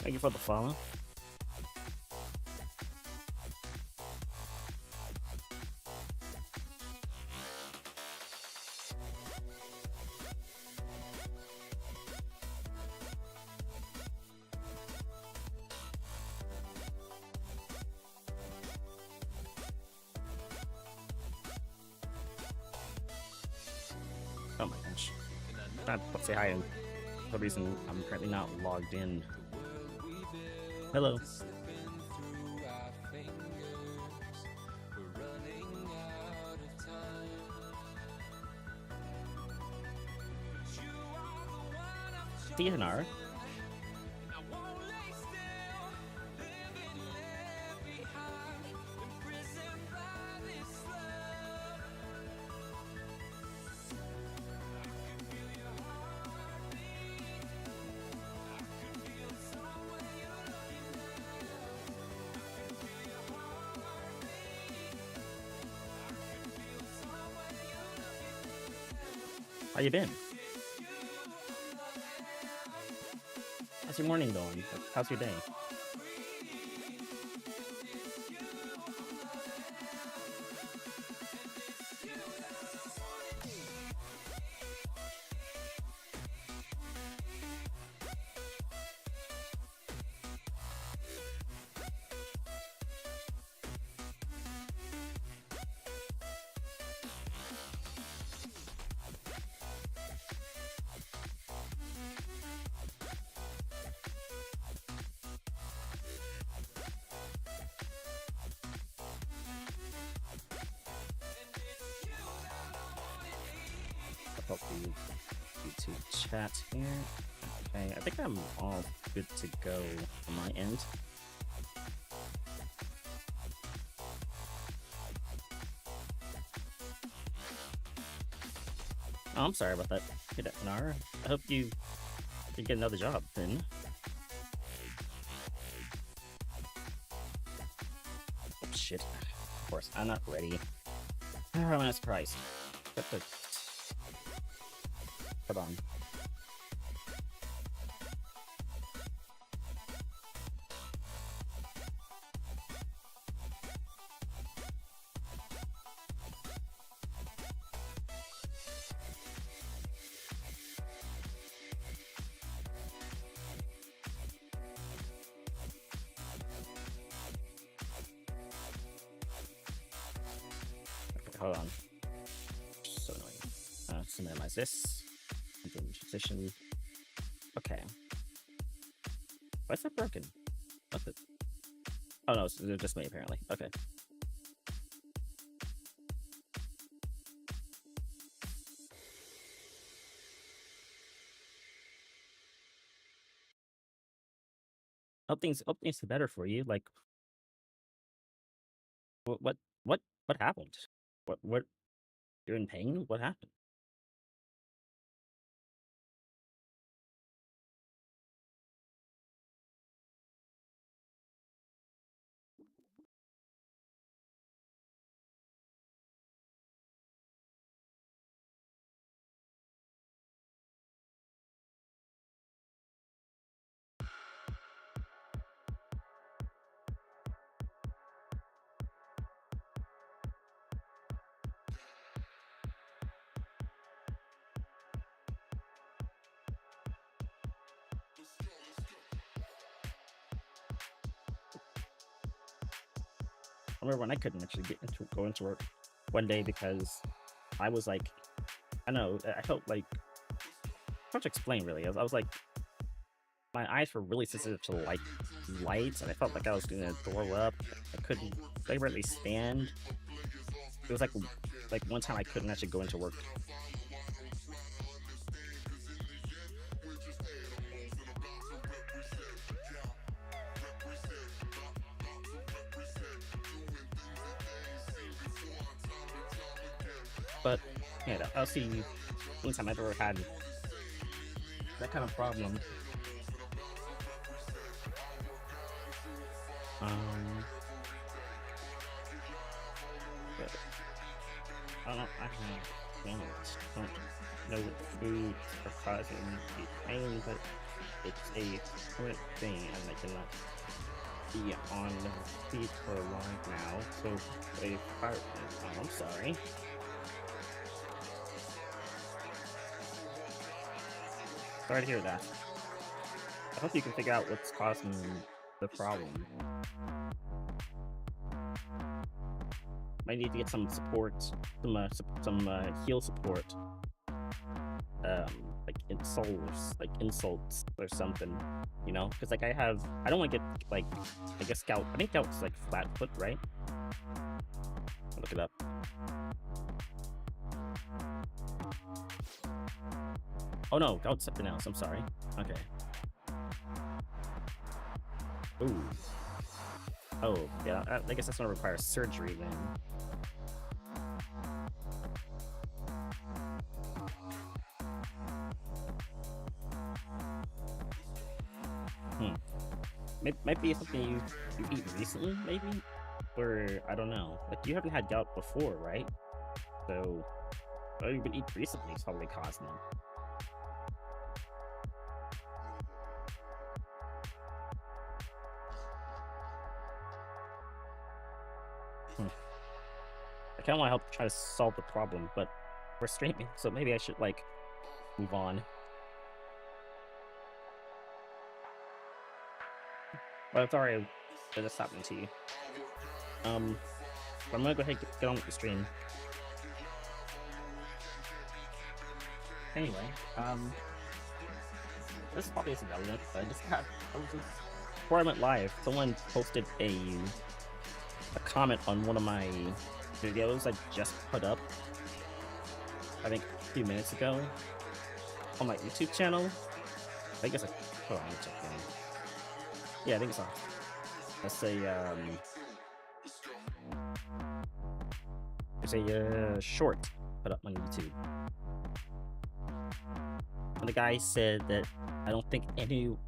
Thank you for the follow. Oh my gosh. Let's say hi. And for some reason, I'm currently not logged in. Hello. DNR. How you been? How's your morning going? How's your day? I'll the YouTube chat here. Okay, I think I'm all good to go on my end. Oh, I'm sorry about that. Good Nara. I hope you get another job then. Oh shit. Of course, I'm not ready. Oh, I'm not surprised. Hold on. Okay, hold on. So annoying. Just minimize this. Transition. Okay. Why is that broken? What's it? Oh no, it's just me apparently. Okay. Hope things are better for you. Like, what, what happened? What? You're in pain? What happened? I remember when I couldn't actually go into work one day because I was like, I don't know, I felt like, hard to explain really. I was like, my eyes were really sensitive to lights, and I felt like I was gonna throw up. I couldn't, I barely stand. It was like one time I couldn't actually go into work. But yeah, I'll see. One time I've ever had that kind of problem. But I don't know. I don't know what food are causing the pain, but it's a current thing, and I cannot be on feed for live now. So a fire. Oh, I'm sorry. Sorry to hear that. I hope you can figure out what's causing the problem. Might need to get some support, some heal support, like insults or something, you know? Because like I don't want to get like, I guess gout. I think gout's like flat foot, right? I'll look it up. Oh no, gout's something else. I'm sorry. Okay. Ooh. Oh yeah, I guess that's gonna require surgery then. Hmm. Might be something you eat recently, maybe, or I don't know. Like you haven't had gout before, right? So what you've been eating recently is probably causing them. Hmm. I kind of want to help try to solve the problem, but we're streaming, so maybe I should like move on. But sorry that this happened to you. But I'm gonna go ahead and get on with the stream. Anyway, this probably isn't relevant, but I was just, before I went live, someone posted a comment on one of my videos I just put up, I think a few minutes ago, on my YouTube channel. I guess hold on, let me check again. Yeah, I think it's on. Let's say there's a short put up on YouTube. And the guy said that I don't think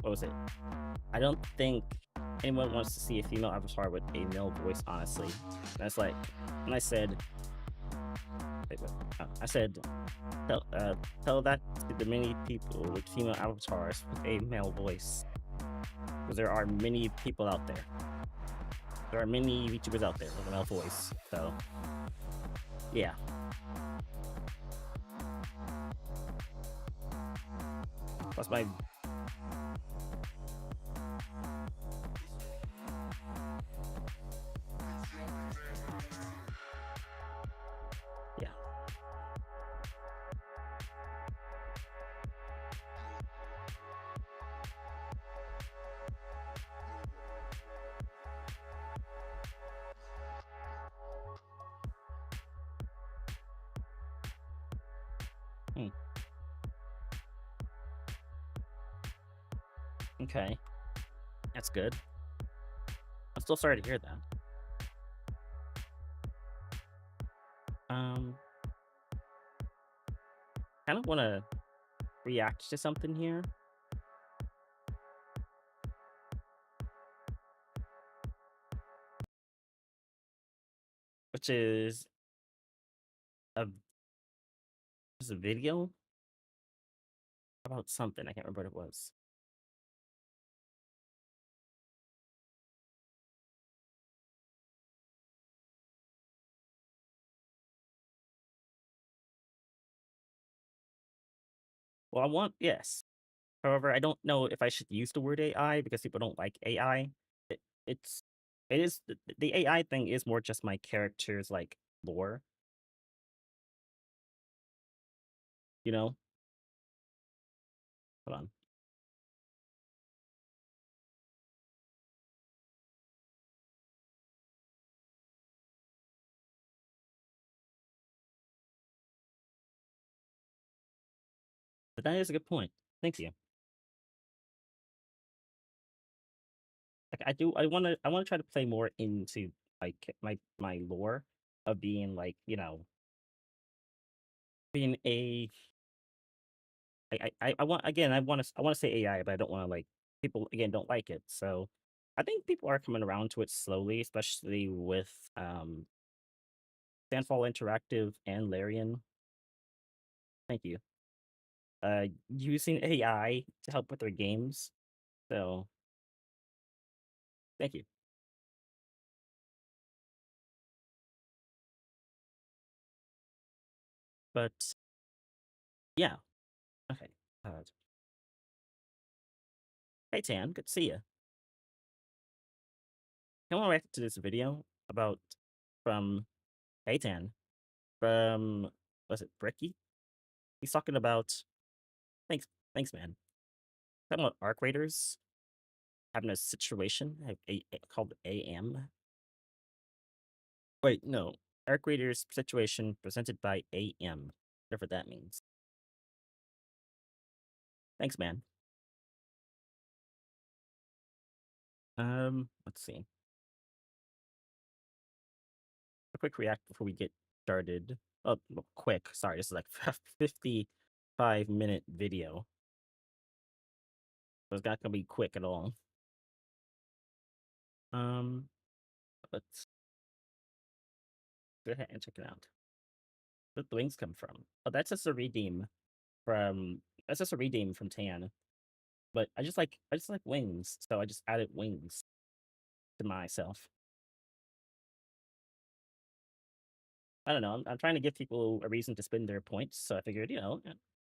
what was it? I don't think anyone wants to see a female avatar with a male voice, honestly. And I was like, and I said, wait, I said, tell that to the many people with female avatars with a male voice. Because there are many people out there. There are many VTubers out there with a male voice. So, yeah. That's my. Yeah. Hmm. Okay. That's good. I'm still sorry to hear that. Kind of want to react to something here. Which is a, a video about something. I can't remember what it was. Well, yes. However, I don't know if I should use the word AI because people don't like AI. It, it's, it is, the AI thing is more just my character's like lore, you know? Hold on. But that is a good point. Thank you. Like I want to try to play more into like my lore of being like, being a I want again I want to say AI, but I don't want to like people again don't like it. So I think people are coming around to it slowly, especially with Sandfall Interactive and Larian. Thank you. using AI to help with their games. So thank you. But yeah, okay. Hey Tan, good to see you. I want to react to this video about from Hey Tan from was it Bricky? He's talking about thanks thanks man. Talking about arc raiders having a situation called AM. Wait, no. Arc raiders situation presented by AM. Whatever that means. Thanks, man. Let's see. A quick react before we get started. Oh, well, quick. Sorry, this is like 55-minute video. So it's not gonna be quick at all. Um, let's go ahead and check it out. Where did the wings come from? Oh, that's just a redeem from that's just a redeem from Tan. But I just like wings, so I just added wings to myself. I don't know. I'm trying to give people a reason to spend their points, so I figured,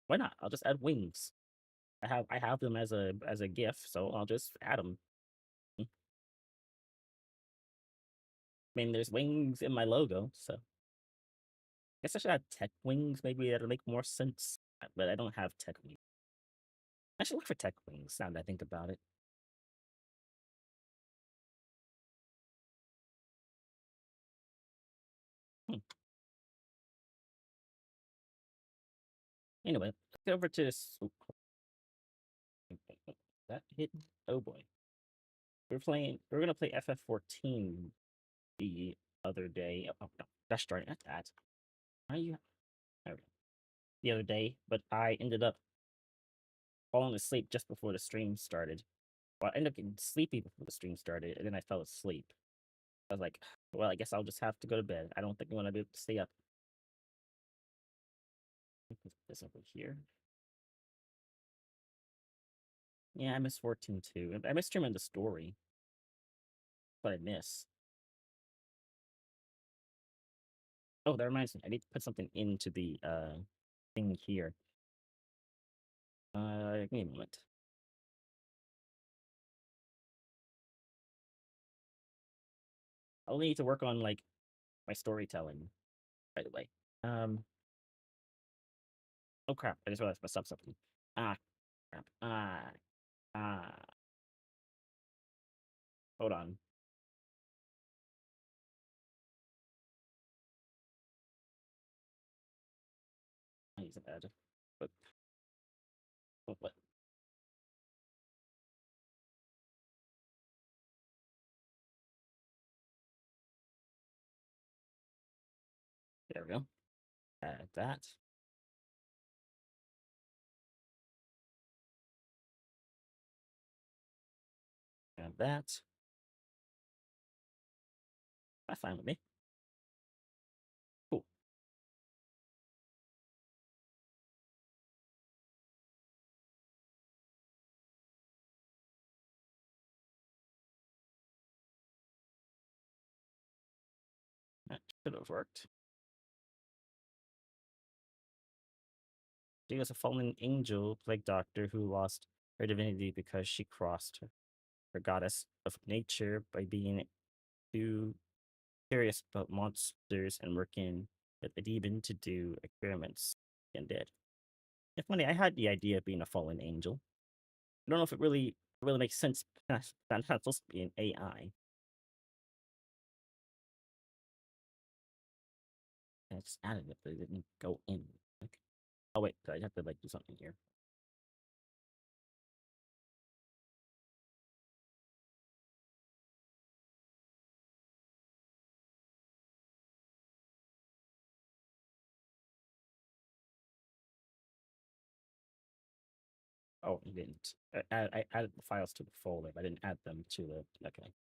why not? I'll just add wings. I have them as a gift, so I'll just add them. I mean, there's wings in my logo, so I guess I should add tech wings. Maybe that'll make more sense. But I don't have tech wings. I should look for tech wings now that I think about it. Hmm. Anyway, let's get over to this. That hit. Oh boy, We're gonna play FF14 the other day. Oh no, that's starting at that. Why are you? There we go. The other day, but I ended up falling asleep just before the stream started. Well, I ended up getting sleepy before the stream started, and then I fell asleep. I was like, well, I guess I'll just have to go to bed. I don't think I'm gonna be able to stay up. Put this over here. Yeah, I miss 14 too. I miss streaming the story, but I miss. Oh, that reminds me. I need to put something into the thing here. Give me a moment. I'll need to work on like my storytelling, by the way. Um, oh crap! I just realized I messed up something. Ah, crap. Ah. Hold on. I use an edge. But what? There we go. Add that. Add that. That's fine with me. Cool. That should have worked. She was a fallen angel, plague doctor, who lost her divinity because she crossed her goddess of nature by being too curious about monsters and working with a demon to do experiments and did. It's funny, I had the idea of being a fallen angel. I don't know if it really makes sense. That's not supposed to be an AI. I just added it, but it didn't go in. Like, oh wait, I have to like do something here. Oh, I didn't. I added the files to the folder, but I didn't add them to the. Okay,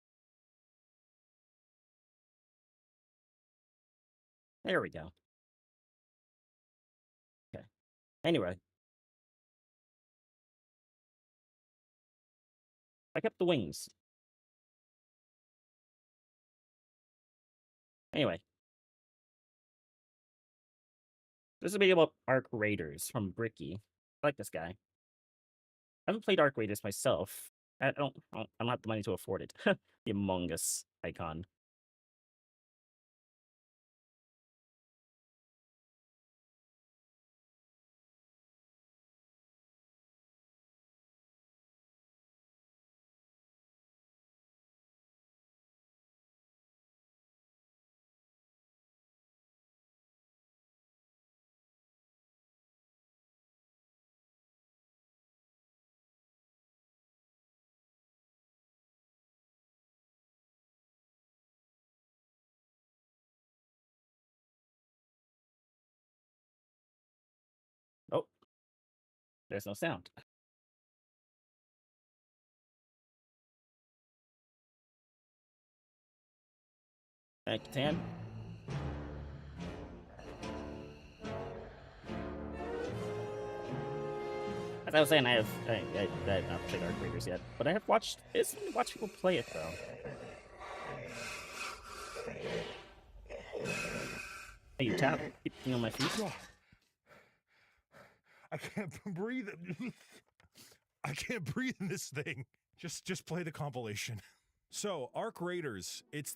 there we go. Okay. Anyway, I kept the wings. Anyway, this is a video about Arc Raiders from Bricky. I like this guy. I haven't played Arc Raiders myself. I don't have the money to afford it. The Among Us icon. Oh, there's no sound. Thank you, Tan. As I was saying, I have not played Arc Raiders yet, but I have watched. It's fun to watch people play it though. Hey, you tap, keep me on my feet. I can't breathe. I can't breathe in this thing. Just play the compilation. So, Arc Raiders, it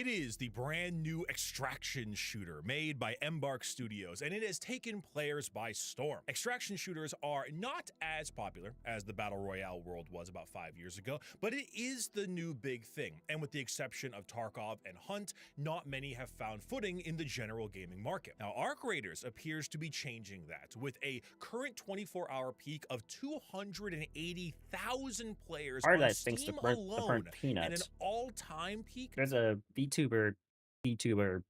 is the brand new extraction shooter made by Embark Studios, and it has taken players by storm. Extraction shooters are not as popular as the Battle Royale world was about 5 years ago, but it is the new big thing. And with the exception of Tarkov and Hunt, not many have found footing in the general gaming market. Now, Arc Raiders appears to be changing that, with a current 24-hour peak of 280,000 players Part of on that thanks to Steam the alone, burnt and an peanut. all-time peak. There's a VTuber,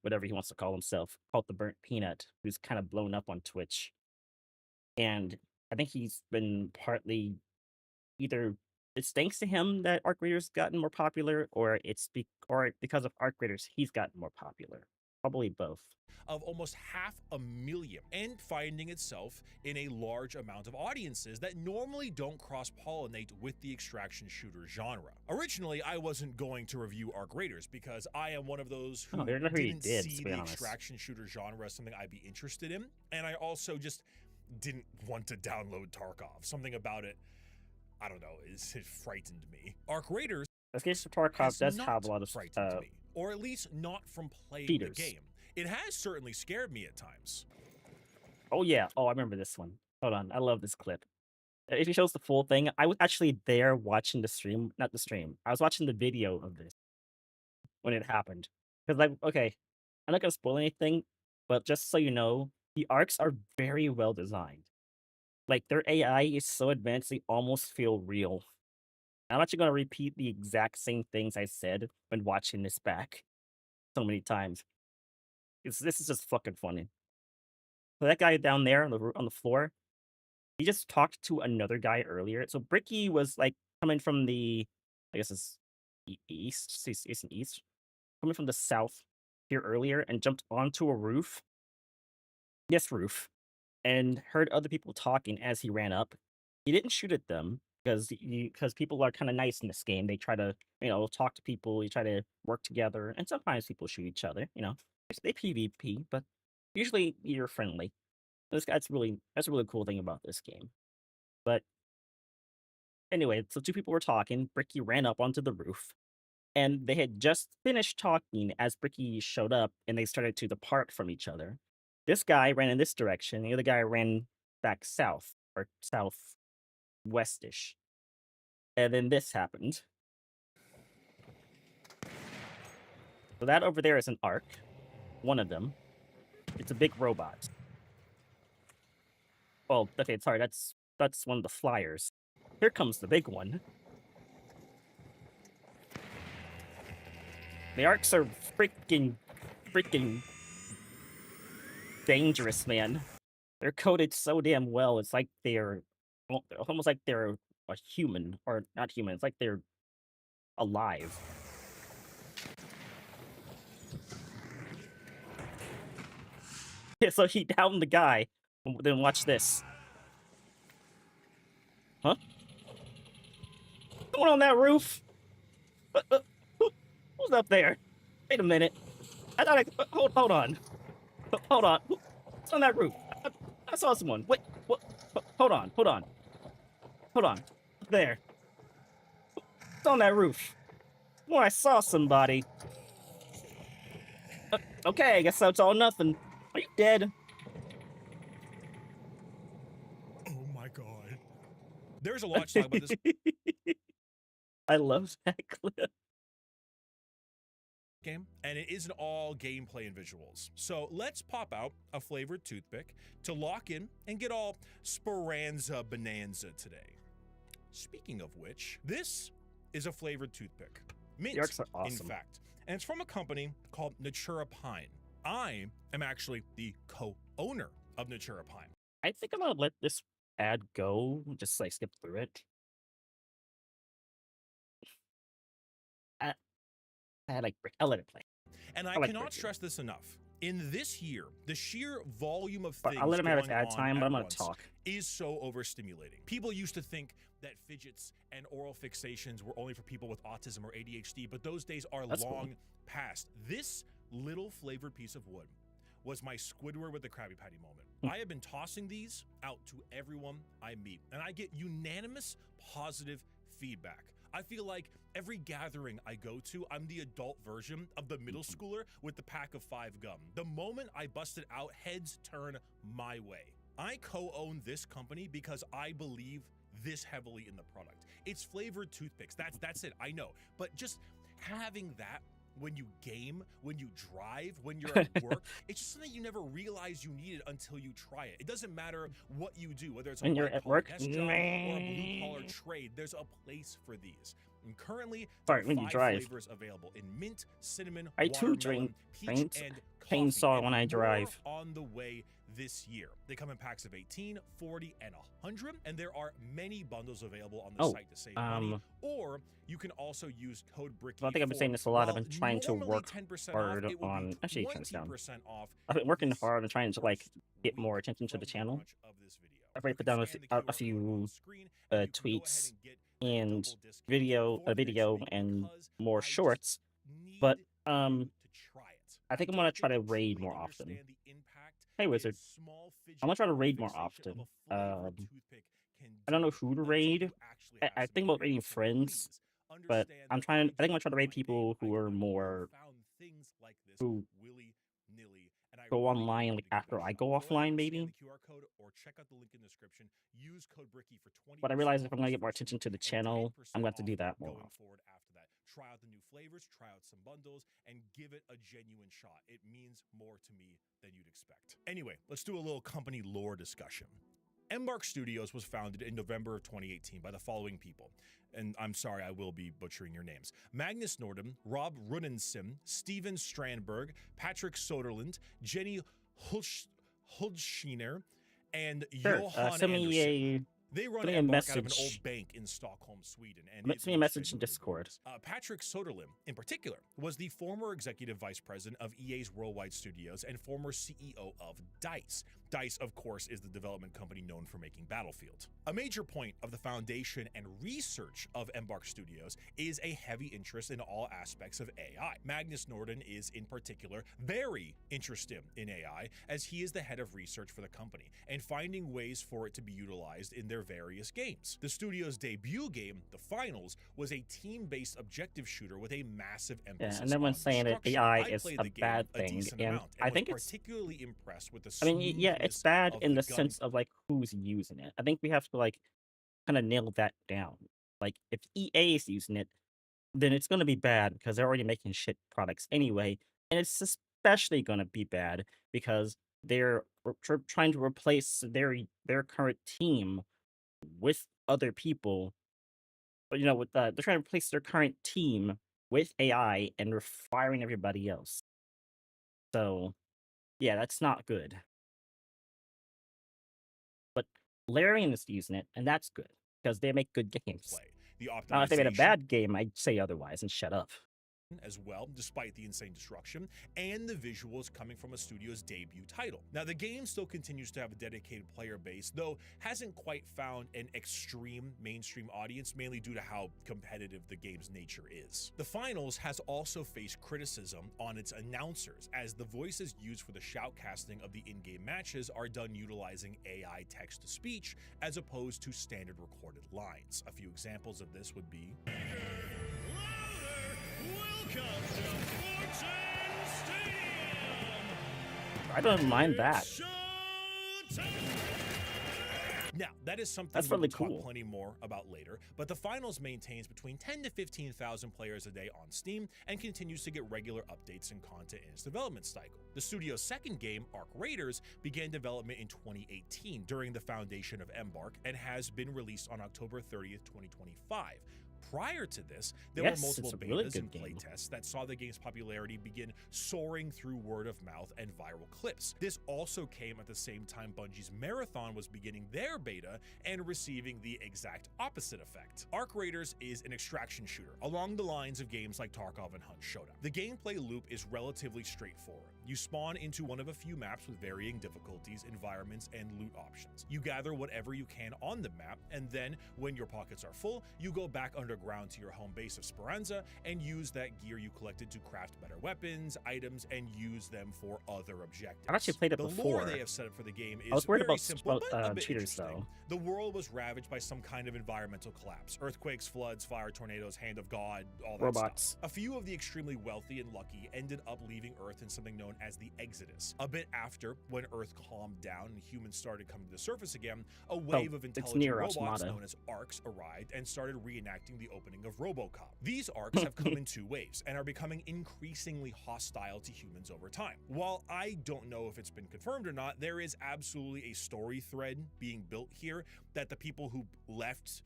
whatever he wants to call himself, called the Burnt Peanut, who's kind of blown up on Twitch. And I think he's been partly either it's thanks to him that Arc Raiders gotten more popular, or or because of Arc Raiders he's gotten more popular. Probably both. Of almost 500,000 and finding itself in a large amount of audiences that normally don't cross-pollinate with the extraction shooter genre. Originally, I wasn't going to review Arc Raiders because I am one of those who didn't see the extraction shooter genre as something I'd be interested in, and I also just didn't want to download Tarkov. Something about it, I don't know, it frightened me. Arc Raiders, this case of Tarkov does have a lot of frightened me, or at least not from playing cheaters. The game. It has certainly scared me at times. Oh yeah, oh I remember this one. Hold on, I love this clip. If he shows the full thing, I was actually there watching the stream, not the stream. I was watching the video of this when it happened. Because like, okay, I'm not gonna spoil anything, but just so you know, the arcs are very well designed. Like their AI is so advanced they almost feel real. I'm actually gonna repeat the exact same things I said when watching this back so many times. This is just fucking funny. So that guy down there on the floor, he just talked to another guy earlier. So Bricky was like coming from the, I guess it's east, east and east, coming from the south here earlier and jumped onto a roof. Yes, roof, and heard other people talking as he ran up. He didn't shoot at them because people are kind of nice in this game. They try to talk to people. You try to work together, and sometimes people shoot each other. They PvP, but usually you're friendly. That's a really cool thing about this game. But anyway, so two people were talking. Bricky ran up onto the roof, and they had just finished talking as Bricky showed up, and they started to depart from each other. This guy ran in this direction. The other guy ran back south or southwestish, and then this happened. So that over there is an arc. One of them. It's a big robot. Oh, okay, sorry, that's one of the flyers. Here comes the big one. The arcs are freaking dangerous, man. They're coded so damn well. It's like they're almost like they're a human, or not human. It's like they're alive. Yeah, so he downed the guy. Then watch this. Huh? going on that roof? Who's up there? Wait a minute. I thought hold on. Hold on. Who's on that roof? I saw someone. Wait, what? Hold on. Hold on. There. Who's on that roof? Well, I saw somebody. Okay, I guess that's all nothing. Are you dead? Oh my god. There's a lot to talk about this I love that clip. game, and it isn't all gameplay and visuals. So let's pop out a flavored toothpick to lock in and get all Speranza Bonanza today. Speaking of which, this is a flavored toothpick. Mint, The arcs are awesome. in fact. And it's from a company called Natura Pine. I am actually the co-owner of Natura Pine. I think I'm gonna let this ad go. Just like skip through it. I'll let it play. And I like cannot Bridget. stress this enough. In this year, the sheer volume of But things I'll let him have his going ad on time, at but I'm gonna once talk. is so overstimulating. People used to think that fidgets and oral fixations were only for people with autism or ADHD, but those days are That's long cool. past. This little flavored piece of wood was my Squidward with the Krabby Patty moment. I have been tossing these out to everyone I meet, and I get unanimous positive feedback. I feel like every gathering I go to, I'm the adult version of the middle schooler with the pack of 5 gum. The moment I bust it out, heads turn my way. I co-own this company because I believe this heavily in the product. It's flavored toothpicks. That's it. I know. But just having that when you game, when you drive, when you're at work, it's just something you never realize you needed until you try it. It doesn't matter what you do, whether it's a When you're at white-collar work, desk job or a blue-collar trade, there's a place for these. And currently, there Sorry, are when you 5 drive. flavors available in mint, cinnamon, I too watermelon, drink peach, paint and coffee. chainsaw and when I more drive. on the way this year. They come in packs of 18, 40, and 100, and there are many bundles available on the site to save money. Or you can also use code BRICKY. I think I've been saying this a lot. I've been trying to work hard off, on. Actually, turn this down. 20% off. I've been working this hard and trying to like first get more week attention to the from channel. launch of this video. I've already You put can down scan the a QR code on few the screen, and you can go ahead tweets and get a and double discount video, for a next video, week and because more I just shorts. need But you to try it. I think I'm don't gonna try to you raid truly more often. understand the impact Hey, a Wizard. small fidget I'm gonna try to or raid more fixation of often. a flavored toothpick can I don't know do who to until raid. you actually have I some think about raiding experience. So friends, please but understand I'm that trying. I think I'm do gonna try to not raid my people game. who I are do not more found things like this who willy-nilly, and I go really online want like you to give after it a I shot. go Go ahead offline, and maybe. scan the QR code or check out the link in the description. Use code BRICKY for 20%. But I realize if I'm gonna off get more this first attention to week the and channel, 10% I'm gonna have to off do that more going often. forward after that. Try out the new flavors, try out some bundles, and give it a genuine shot. It means more to me than you'd expect. Anyway, let's do a little company lore discussion. Embark Studios was founded in November of 2018 by the following people. And I'm sorry, I will be butchering your names. Magnus Nordum, Rob Runensim, Steven Strandberg, Patrick Soderlund, Jenny Hulschiner, and Sure. Johan Send me Anderson. They run send me a Embark out of an old message. bank in Stockholm, Sweden. And Send me a message in Discord. Patrick Soderlund, in particular, was the former executive vice president of EA's Worldwide Studios and former CEO of DICE. DICE, of course, is the development company known for making Battlefield. A major point of the foundation and research of Embark Studios is a heavy interest in all aspects of AI. Magnus Norden is, in particular, very interested in AI, as he is the head of research for the company and finding ways for it to be utilized in their various games. The studio's debut game, The Finals, was a team-based objective shooter with a massive emphasis Yeah, and everyone's on saying that destruction. AI I is played a the game bad a thing, decent and amount I and think was it's. particularly impressed with the I mean, yeah, it's smoothness bad of in the gun. sense of like who's using it. I think we have to like kind of nail that down. Like if EA is using it, then it's gonna be bad because they're already making shit products anyway, and it's especially gonna be bad because they're trying to replace their current team with other people. But, with they're trying to replace their current team with AI and they're firing everybody else. So yeah, that's not good. But Larian is using it, and that's good because they make good games. Play. The Now, if they made a optimization bad game, I'd say otherwise and shut up. as well, despite the insane destruction, and the visuals coming from a studio's debut title. Now, the game still continues to have a dedicated player base, though hasn't quite found an extreme mainstream audience, mainly due to how competitive the game's nature is. The finals has also faced criticism on its announcers, as the voices used for the shoutcasting of the in-game matches are done utilizing AI text-to-speech as opposed to standard recorded lines. A few examples of this would be... Welcome to Fortune Stadium! I don't mind that. Now, that is something That's we'll really talk cool. plenty more about later, but the finals maintains between 10 to 15,000 players a day on Steam and continues to get regular updates and content in its development cycle. The studio's second game, Arc Raiders, began development in 2018 during the foundation of Embark and has been released on October 30th, 2025. Prior to this, there were multiple betas and playtests that saw the game's popularity begin soaring through word of mouth and viral clips. This also came at the same time Bungie's Marathon was beginning their beta and receiving the exact opposite effect. Arc Raiders is an extraction shooter, along the lines of games like Tarkov and Hunt Showdown. The gameplay loop is relatively straightforward. You spawn into one of a few maps with varying difficulties, environments, and loot options. You gather whatever you can on the map, and then, when your pockets are full, you go back underground to your home base of Speranza and use that gear you collected to craft better weapons, items, and use them for other objectives. I've actually played it before. The lore they have set up for the game is very simple, but a bit interesting. Though. The world was ravaged by some kind of environmental collapse. Earthquakes, floods, fire, tornadoes, hand of God, all that robots. Stuff. A few of the extremely wealthy and lucky ended up leaving Earth in something known as the Exodus. A bit after, when Earth calmed down and humans started coming to the surface again, a wave of intelligent robots known as Arcs arrived and started reenacting the opening of RoboCop. These Arcs have come in two waves and are becoming increasingly hostile to humans over time. While I don't know if it's been confirmed or not, there is absolutely a story thread being built here that the people who left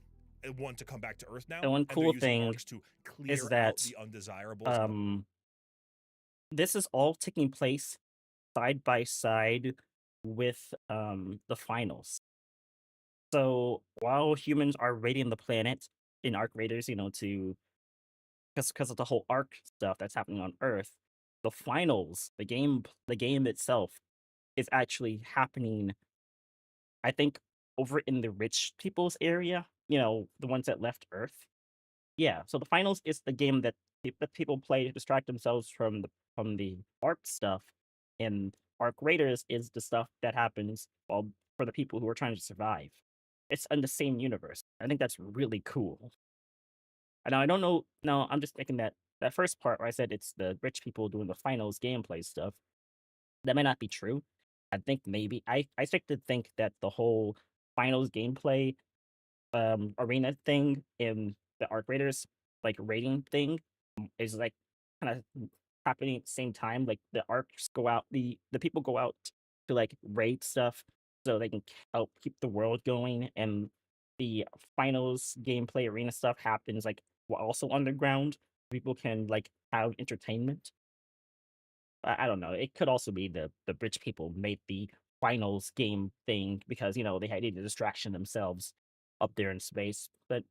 want to come back to Earth now. And one cool thing to clear is that out the undesirables. This is all taking place side by side with the finals. So while humans are raiding the planet in Arc Raiders, you know, because of the whole Arc stuff that's happening on Earth, the finals, the game itself is actually happening, I think, over in the rich people's area, you know, the ones that left Earth. Yeah, so the finals is the game that people play to distract themselves from the Arc stuff, and Arc Raiders is the stuff that happens for the people who are trying to survive. It's in the same universe. I think that's really cool. And I don't know. No, I'm just thinking that first part where I said it's the rich people doing the finals gameplay stuff. That may not be true. I think maybe I start to think that the whole finals gameplay arena thing in the Arc Raiders like rating thing is like kind of happening at the same time. Like the arcs go out, the people go out to like raid stuff so they can help keep the world going, and the finals gameplay arena stuff happens like also underground. People can like have entertainment. I don't know. It could also be the rich people made the finals game thing because you know they had a distraction themselves up there in space, but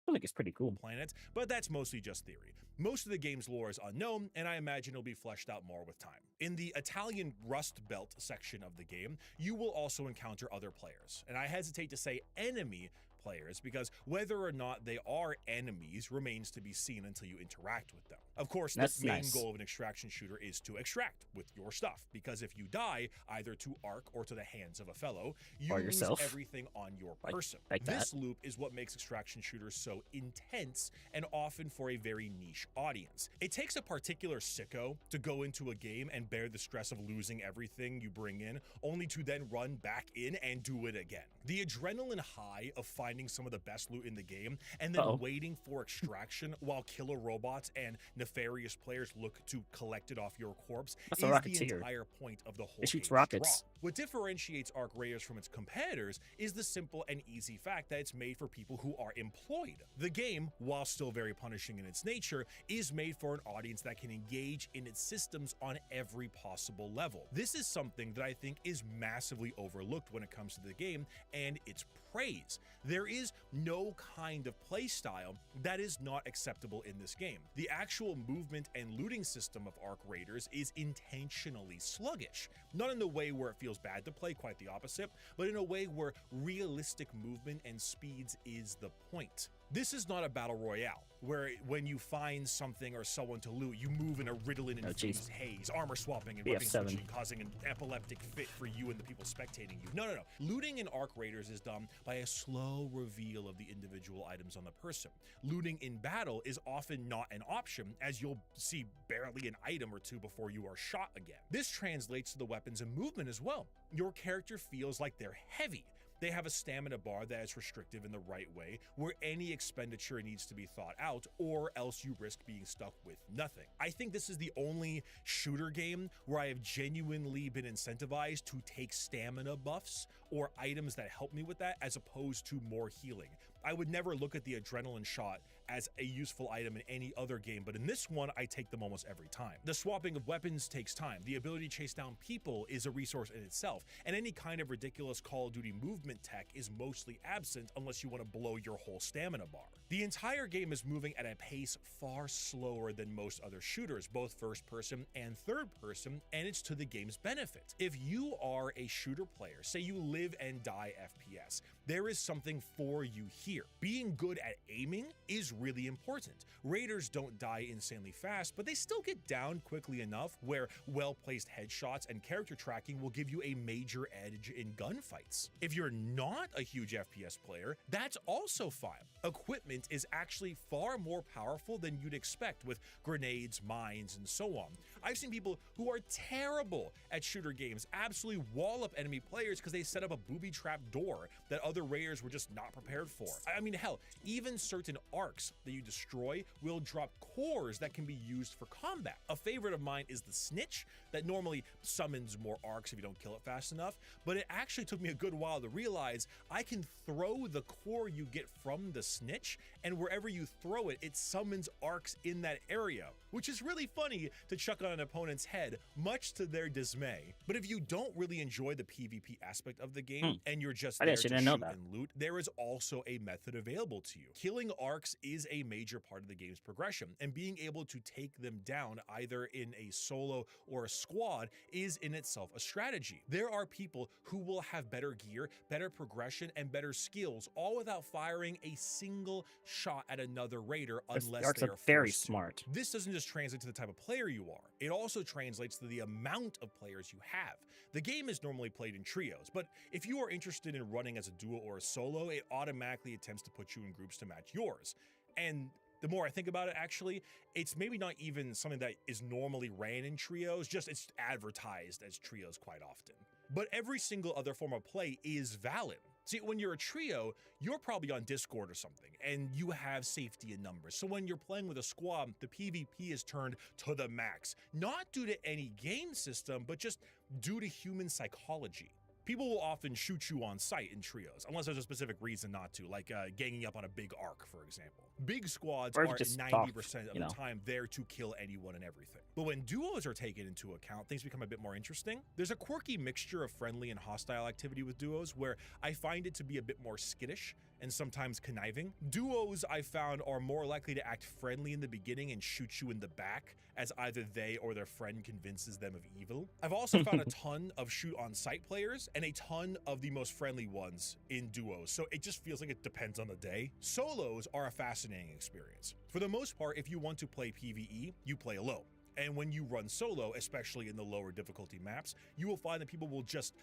I think it's pretty cool. Planets, but that's mostly just theory. Most of the game's lore is unknown, and I imagine it'll be fleshed out more with time. In the Italian Rust Belt section of the game, you will also encounter other players, and I hesitate to say enemy players because whether or not they are enemies remains to be seen until you interact with them. Of course, the main goal of an extraction shooter is to extract with your stuff, because if you die either to Arc or to the hands of a fellow, you lose everything on your person. This loop is what makes extraction shooters so intense and often for a very niche audience. It takes a particular sicko to go into a game and bear the stress of losing everything you bring in, only to then run back in and do it again. The adrenaline high of finding some of the best loot in the game and then waiting for extraction while killer robots and nefarious players look to collect it off your corpse is the entire point of the whole it shoots rockets. What differentiates Arc Raiders from its competitors is the simple and easy fact that it's made for people who are employed. The game, while still very punishing in its nature, is made for an audience that can engage in its systems on every possible level. This is something that I think is massively overlooked when it comes to the game and its praise. There There is no kind of play style that is not acceptable in this game. The actual movement and looting system of Arc Raiders is intentionally sluggish, not in the way where it feels bad to play, quite the opposite, but in a way where realistic movement and speeds is the point. This is not a battle royale, where when you find something or someone to loot, you move in a Ritalin-infused haze, armor swapping and weapon BF7. switching, causing an epileptic fit for you and the people spectating you. No. Looting in Arc Raiders is done by a slow reveal of the individual items on the person. Looting in battle is often not an option, as you'll see barely an item or two before you are shot again. This translates to the weapons and movement as well. Your character feels like they're heavy. They have a stamina bar that is restrictive in the right way, where any expenditure needs to be thought out, or else you risk being stuck with nothing. I think this is the only shooter game where I have genuinely been incentivized to take stamina buffs or items that help me with that, as opposed to more healing. I would never look at the adrenaline shot as a useful item in any other game, but in this one, I take them almost every time. The swapping of weapons takes time. The ability to chase down people is a resource in itself, and any kind of ridiculous Call of Duty movement tech is mostly absent unless you want to blow your whole stamina bar. The entire game is moving at a pace far slower than most other shooters, both first person and third person, and it's to the game's benefit. If you are a shooter player, say you live and die FPS, there is something for you here. Being good at aiming is really important. Raiders don't die insanely fast, but they still get down quickly enough where well-placed headshots and character tracking will give you a major edge in gunfights. If you're not a huge FPS player, that's also fine. Equipment is actually far more powerful than you'd expect with grenades, mines, and so on. I've seen people who are terrible at shooter games absolutely wall up enemy players because they set up a booby trap door that other raiders were just not prepared for. I mean, hell, even certain arcs that you destroy will drop cores that can be used for combat. A favorite of mine is the Snitch that normally summons more arcs if you don't kill it fast enough, but it actually took me a good while to realize I can throw the core you get from the Snitch, and wherever you throw it, it summons arcs in that area, which is really funny to chuck on an opponent's head, much to their dismay. But if you don't really enjoy the PvP aspect of the game and you're just there to shoot and loot, there is also a method available to you. Killing arcs is a major part of the game's progression, and being able to take them down either in a solo or a squad is in itself a strategy. There are people who will have better gear, better progression, and better skills, all without firing a single shot at another raider unless they are very smart. This doesn't just translate to the type of player you are, it also translates to the amount of players you have. The game is normally played in trios, but if you are interested in running as a duo or a solo, it automatically attempts to put you in groups to match yours. And the more I think about it, actually, it's maybe not even something that is normally ran in trios, just it's advertised as trios quite often. But every single other form of play is valid. See, when you're a trio, you're probably on Discord or something, and you have safety in numbers. So when you're playing with a squad, the PvP is turned to the max, not due to any game system, but just due to human psychology. People will often shoot you on sight in trios, unless there's a specific reason not to, like ganging up on a big arc, for example. Big squads are 90% of the time there to kill anyone and everything. But when duos are taken into account, things become a bit more interesting. There's a quirky mixture of friendly and hostile activity with duos where I find it to be a bit more skittish and sometimes conniving. Duos, I found, are more likely to act friendly in the beginning and shoot you in the back as either they or their friend convinces them of evil. I've also found a ton of shoot-on-sight players and a ton of the most friendly ones in duos, so it just feels like it depends on the day. Solos are a fascinating experience. For the most part, if you want to play PvE, you play alone. And when you run solo, especially in the lower difficulty maps, you will find that people will just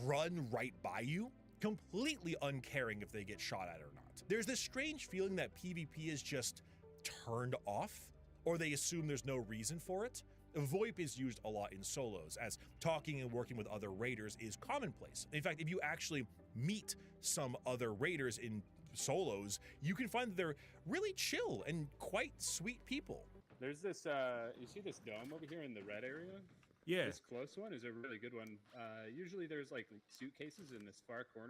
run right by you, completely uncaring if they get shot at or not. There's this strange feeling that PvP is just turned off, or they assume there's no reason for it. VoIP is used a lot in solos, as talking and working with other raiders is commonplace. In fact, if you actually meet some other raiders in solos, you can find that they're really chill and quite sweet people. There's this, you see this dome over here in the red area? Yeah. This close one is a really good one. Usually there's like suitcases in this far corner.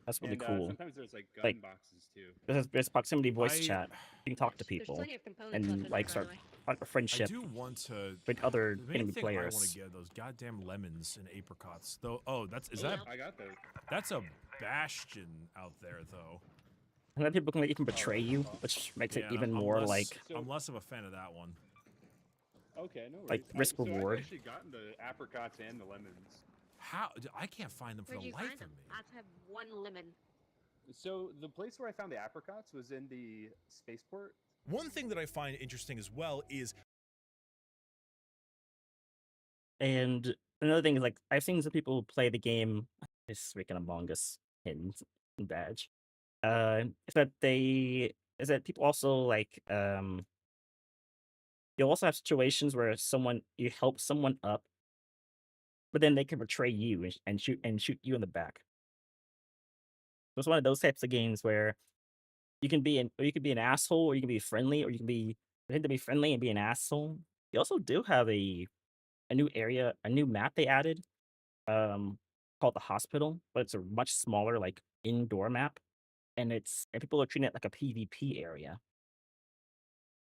That's really cool. Sometimes there's like gun boxes too. There's proximity voice chat. You can talk to people and like start a friendship. I do want to with other enemy thing players. I want to get those goddamn lemons and apricots. Though, oh, is that? I got those. That's a bastion out there, though. And then people can even Oh, betray that's you, tough. which makes it Yeah, and even I'm more less, like So- I'm less of a fan of that one. Okay, no Like, worries. risk So I've reward. actually gotten the apricots and the lemons. How? I can't find them for Where'd the you life find of them? me. I just have one lemon. So the place where I found the apricots was in the spaceport. One thing that I find interesting as well is And another thing is like I've seen some people play the game. This freaking Among Us hidden badge. Is that people also like you also have situations where you help someone up, but then they can betray you and shoot you in the back. So it's one of those types of games where you can be an asshole, or you can be friendly, or you can pretend to be friendly and be an asshole. You also do have a new area, a new map they added, um, called the hospital, but it's a much smaller, like, indoor map, and people are treating it like a PvP area.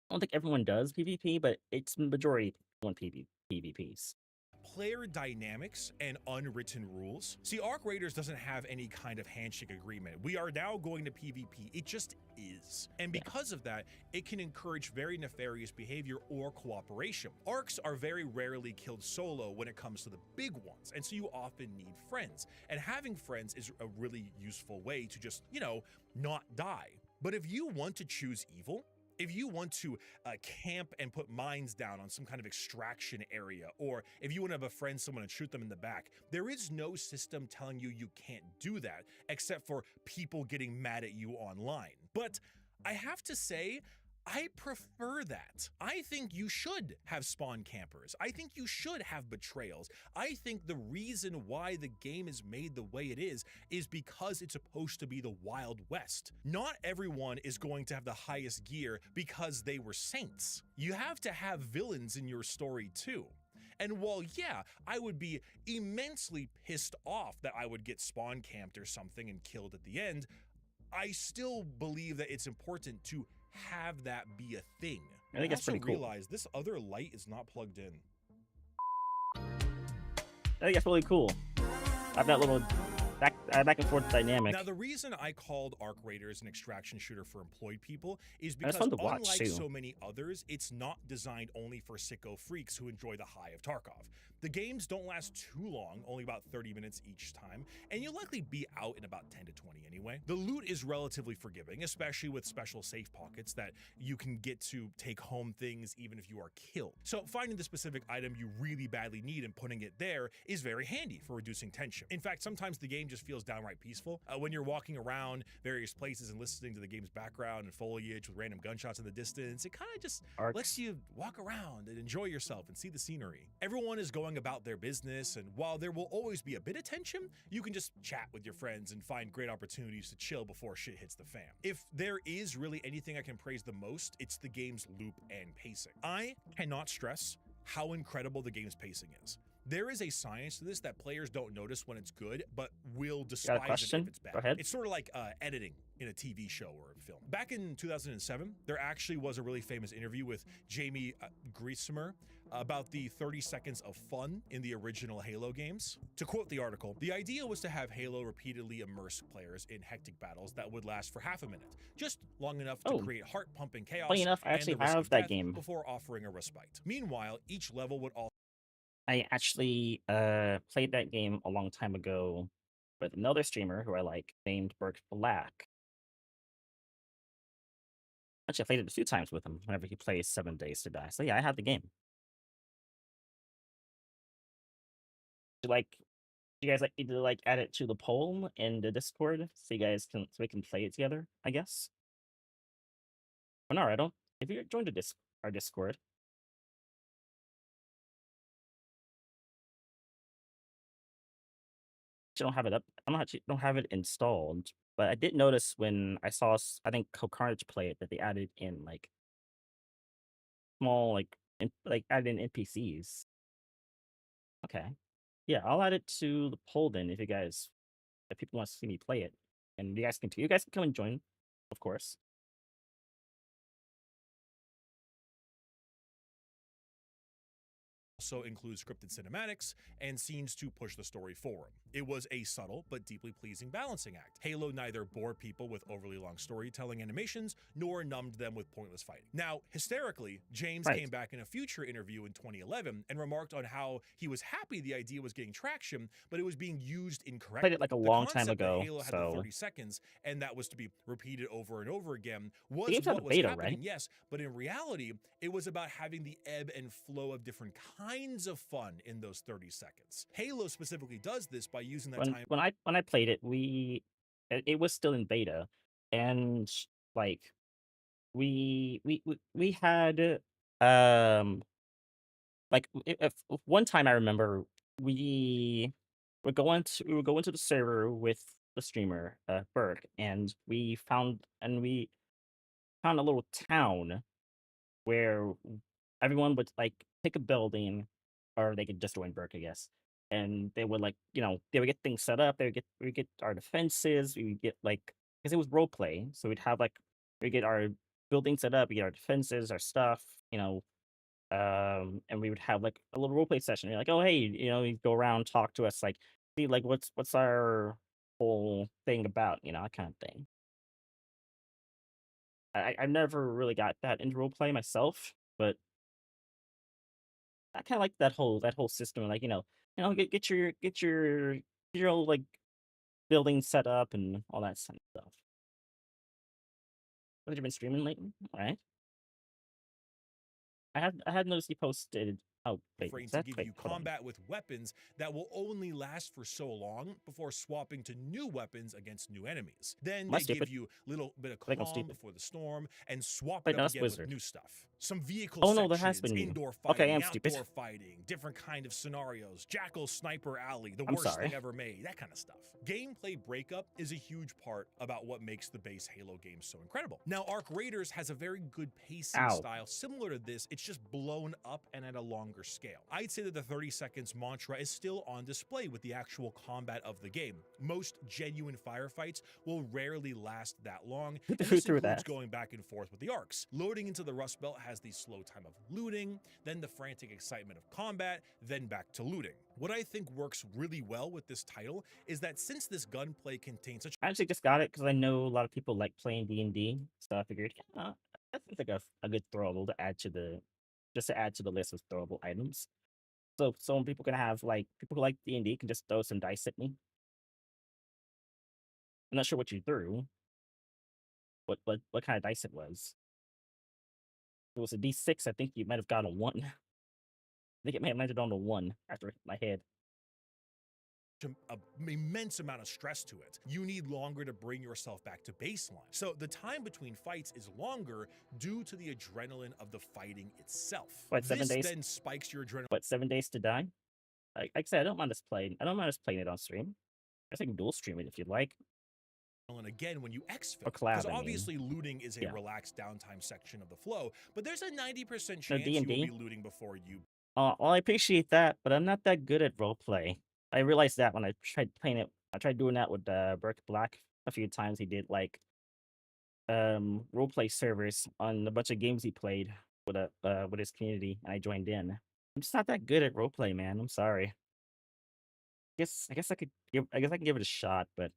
I don't think everyone does PvP, but it's majority on PvPs. player dynamics and unwritten rules. See, Arc Raiders doesn't have any kind of handshake agreement. We are now going to PvP. It just is. And Yeah. because of that, it can encourage very nefarious behavior or cooperation. Arcs are very rarely killed solo when it comes to the big ones, and so you often need friends. And having friends is a really useful way to just, not die. But if you want to choose evil, if you want to camp and put mines down on some kind of extraction area, or if you want to befriend someone and shoot them in the back, there is no system telling you can't do that, except for people getting mad at you online. But I have to say, I prefer that. I think you should have spawn campers. I think you should have betrayals. I think the reason why the game is made the way it is because it's supposed to be the Wild West. Not everyone is going to have the highest gear because they were saints. You have to have villains in your story too. And while, yeah, I would be immensely pissed off that I would get spawn camped or something and killed at the end, I still believe that it's important to have that be a thing. I think that's also pretty cool. realize this other light is not plugged in. I think that's really cool. I have that little back and forth dynamic. Now, the reason I called Arc Raiders an extraction shooter for employed people is And it's because, fun to watch, unlike too. so many others, it's not designed only for sicko freaks who enjoy the high of Tarkov. The games don't last too long, only about 30 minutes each time, and you'll likely be out in about 10 to 20 anyway. The loot is relatively forgiving, especially with special safe pockets that you can get to take home things even if you are killed. So finding the specific item you really badly need and putting it there is very handy for reducing tension. In fact, sometimes the game just feels downright peaceful. When you're walking around various places and listening to the game's background and foliage with random gunshots in the distance, it kind of just Arcs. lets you walk around and enjoy yourself and see the scenery. Everyone is going about their business, and while there will always be a bit of tension, you can just chat with your friends and find great opportunities to chill before shit hits the fan. If there is really anything I can praise the most, it's the game's loop and pacing. I cannot stress how incredible the game's pacing is. There is a science to this that players don't notice when it's good, but will despise it question? if it's bad. Go ahead. It's sort of like editing in a TV show or a film. Back in 2007, there actually was a really famous interview with Jamie Griesemer about the 30 seconds of fun in the original Halo games. To quote the article, the idea was to have Halo repeatedly immerse players in hectic battles that would last for half a minute, just long enough to Oh. create heart-pumping chaos Funny enough, I and actually the risk have of that death game. before offering a respite. Meanwhile, each level would also I actually played that game a long time ago with another streamer who I like named Burke Black. Actually, I played it a few times with him whenever he plays 7 Days to Die. So yeah, I have the game. You guys like need to like add it to the poll in the Discord so we can play it together, I guess. Oh, no, I don't. If you joined our Discord, I don't have it up. I don't have it installed, but I did notice when I think Carnage play it that they added in like small added in NPCs. Okay, yeah, I'll add it to the poll then if people want to see me play it, and you guys can come and join, of course. also include scripted cinematics and scenes to push the story forward. It was a subtle but deeply pleasing balancing act. Halo neither bored people with overly long storytelling animations nor numbed them with pointless fighting. Now, hysterically, James came back in a future interview in 2011 and remarked on how he was happy the idea was getting traction, but it was being used incorrectly. Played it like a long time concept that ago, Halo had the 30 seconds and that was to be repeated over and over again was game's out what of was beta, happening, right? yes, but in reality, it was about having the ebb and flow of different kinds of fun in those 30 seconds. Halo specifically does this by using that time. When I played it, it was still in beta, and like we had like if one time I remember we we were going to the server with the streamer Burke, and we found a little town where everyone would like pick a building, or they could just join Burke, I guess. And they would like, they would get things set up. We would get our defenses. We would get like, because it was role play, so we'd have like we get our building set up. We get our defenses, our stuff, and we would have like a little role play session. You're like, oh hey, you go around, talk to us, like see like what's our whole thing about, that kind of thing. I never really got that into role play myself, but I kind of like that whole system. Like get your old like building set up and all that kind of stuff. What have you been streaming lately? All right. I had noticed you posted. Oh wait, Frame is to that give wait, you hold on. combat with weapons that will only last for so long before swapping to new weapons against new enemies. Then Am I they give stupid? you a little bit of I think I'm calm stupid. before the storm and swap Wait, it no, up that's again with Wizard. new stuff. Some vehicle Oh no, there sections, has been new. indoor Okay, I fighting, am stupid. outdoor fighting, different kind of scenarios, Jackal Sniper Alley, the I'm worst sorry. thing ever made, that kind of stuff. Gameplay breakup is a huge part about what makes the base Halo game so incredible. Now, Arc Raiders has a very good pacing Ow. style similar to this, it's just blown up and at a longer scale. I'd say that the 30 seconds mantra is still on display with the actual combat of the game. Most genuine firefights will rarely last that long, and this Through includes that. going back and forth with the arcs. Loading into the Rust Belt has the slow time of looting, then the frantic excitement of combat, then back to looting. What I think works really well with this title is that since this gunplay contains such I actually just got it because I know a lot of people like playing D&D, so I figured, that seems like a good throwable to add to the list of throwable items. So some people can have like people who like D&D can just throw some dice at me. I'm not sure what you threw. What kind of dice it was. If it was a D6, I think you might have got a 1. I think it may have landed on a 1 after it hit my head. an immense amount of stress to it. You need longer to bring yourself back to baseline. So the time between fights is longer due to the adrenaline of the fighting itself. What, 7 days? Then spikes your adrenaline. What, 7 days to die? Like I said, I don't mind us playing it on stream. I think dual stream it if you'd like. And again, when you exfil, Or collab, because I mean. obviously looting is a Yeah. relaxed downtime section of the flow, but there's a 90% No, chance you will D&D? be looting before you. Well, I appreciate that, but I'm not that good at roleplay. I realized that when I tried playing it. I tried doing that with Burke Black a few times. He did like roleplay servers on a bunch of games he played with his community, and I joined in. I'm just not that good at roleplay, man. I'm sorry. I guess I can give it a shot, but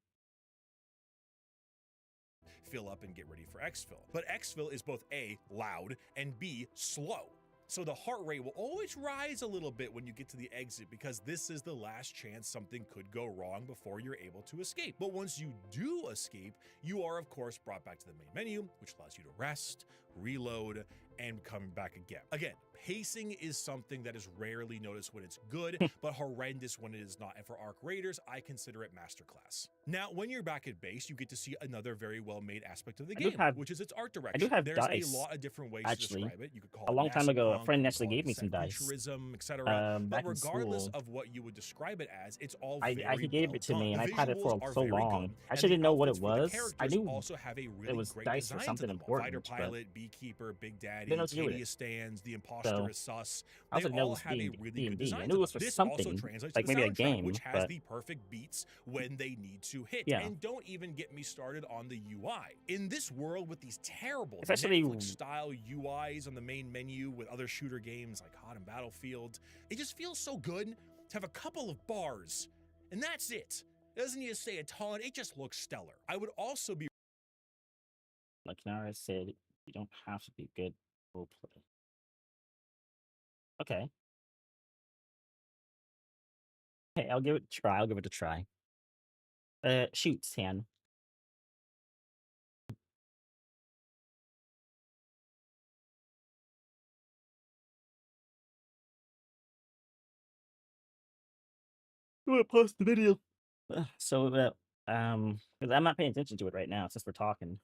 Fill up and get ready for exfil. But exfil is both A, loud, and B, slow. So the heart rate will always rise a little bit when you get to the exit because this is the last chance something could go wrong before you're able to escape. But once you do escape, you are of course brought back to the main menu, which allows you to rest, reload, and come back again. Again, pacing is something that is rarely noticed when it's good, but horrendous when it is not. And for Arc Raiders, I consider it masterclass. Now, when you're back at base, you get to see another very well-made aspect of the game, which is its art direction. have There's dice, a lot of different ways actually. to describe it. You could call A it long time ago, a Nascent friend punk, actually you could gave me call some it dice. futurism, etc. Back But in regardless school. of what you would describe it as, it's all He very gave well it to done. me, and The I've had it for visuals are so very long. good, I and actually the didn't know what it outfits for the was. I characters knew also have a really it was great dice or design to something them. important, Fighter but pilot, beekeeper, big daddy, didn't know what to do with Arcadia it. stands, the imposter Master So is sus. I They also know it all was have a D really and good D. I design knew to it them. was for This also something, translates to like the maybe a soundtrack, which game, has but the perfect beats when they need to hit. yeah, And don't even get me started on the UI. In this world with these terrible especially Netflix-style UIs on the main menu with other shooter games like COD and Battlefield, it just feels so good to have a couple of bars, and that's it. It doesn't need to say a ton, it just looks stellar. I would also be like Nara said, you don't have to be good role play. Okay, hey, I'll give it a try. I'll give it a try. Shoot, Tan. I'm gonna post the video. So that because I'm not paying attention to it right now since we're talking.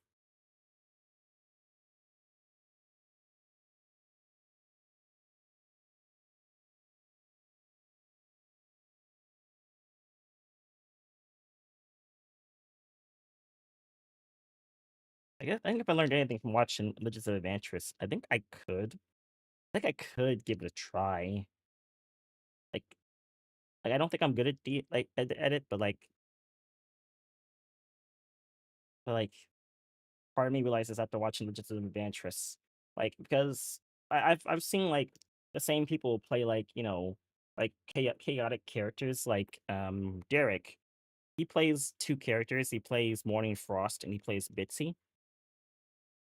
I think if I learned anything from watching Legends of Adventurous, I think I could give it a try. Like, I don't think I'm good at at it, but part of me realizes after watching Legends of Adventurous, because I've seen like the same people play like chaotic characters like Derek. He plays two characters. He plays Morning Frost and he plays Bitsy.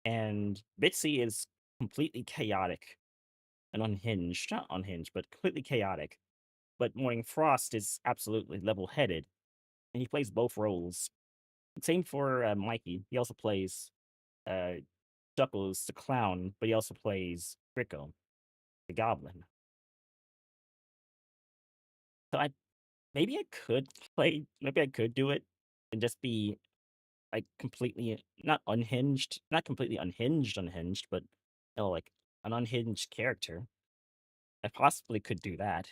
And Bitsy is completely chaotic and unhinged. Not unhinged, but completely chaotic. But Morning Frost is absolutely level-headed, and he plays both roles. Same for Mikey. He also plays uh, Chuckles the clown, but he also plays Rico the goblin. So maybe I could do it and just be like completely not completely unhinged, but like an unhinged character. I possibly could do that.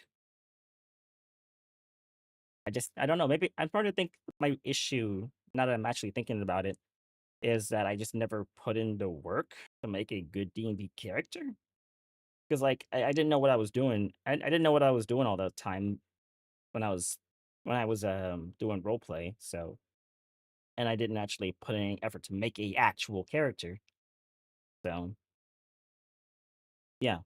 I don't know. Maybe I'm starting to think my issue, now that I'm actually thinking about it, is that I just never put in the work to make a good D&D character. Because I didn't know what I was doing. I didn't know what I was doing all the time when I was doing role play. So and I didn't actually put any effort to make a actual character. So yeah,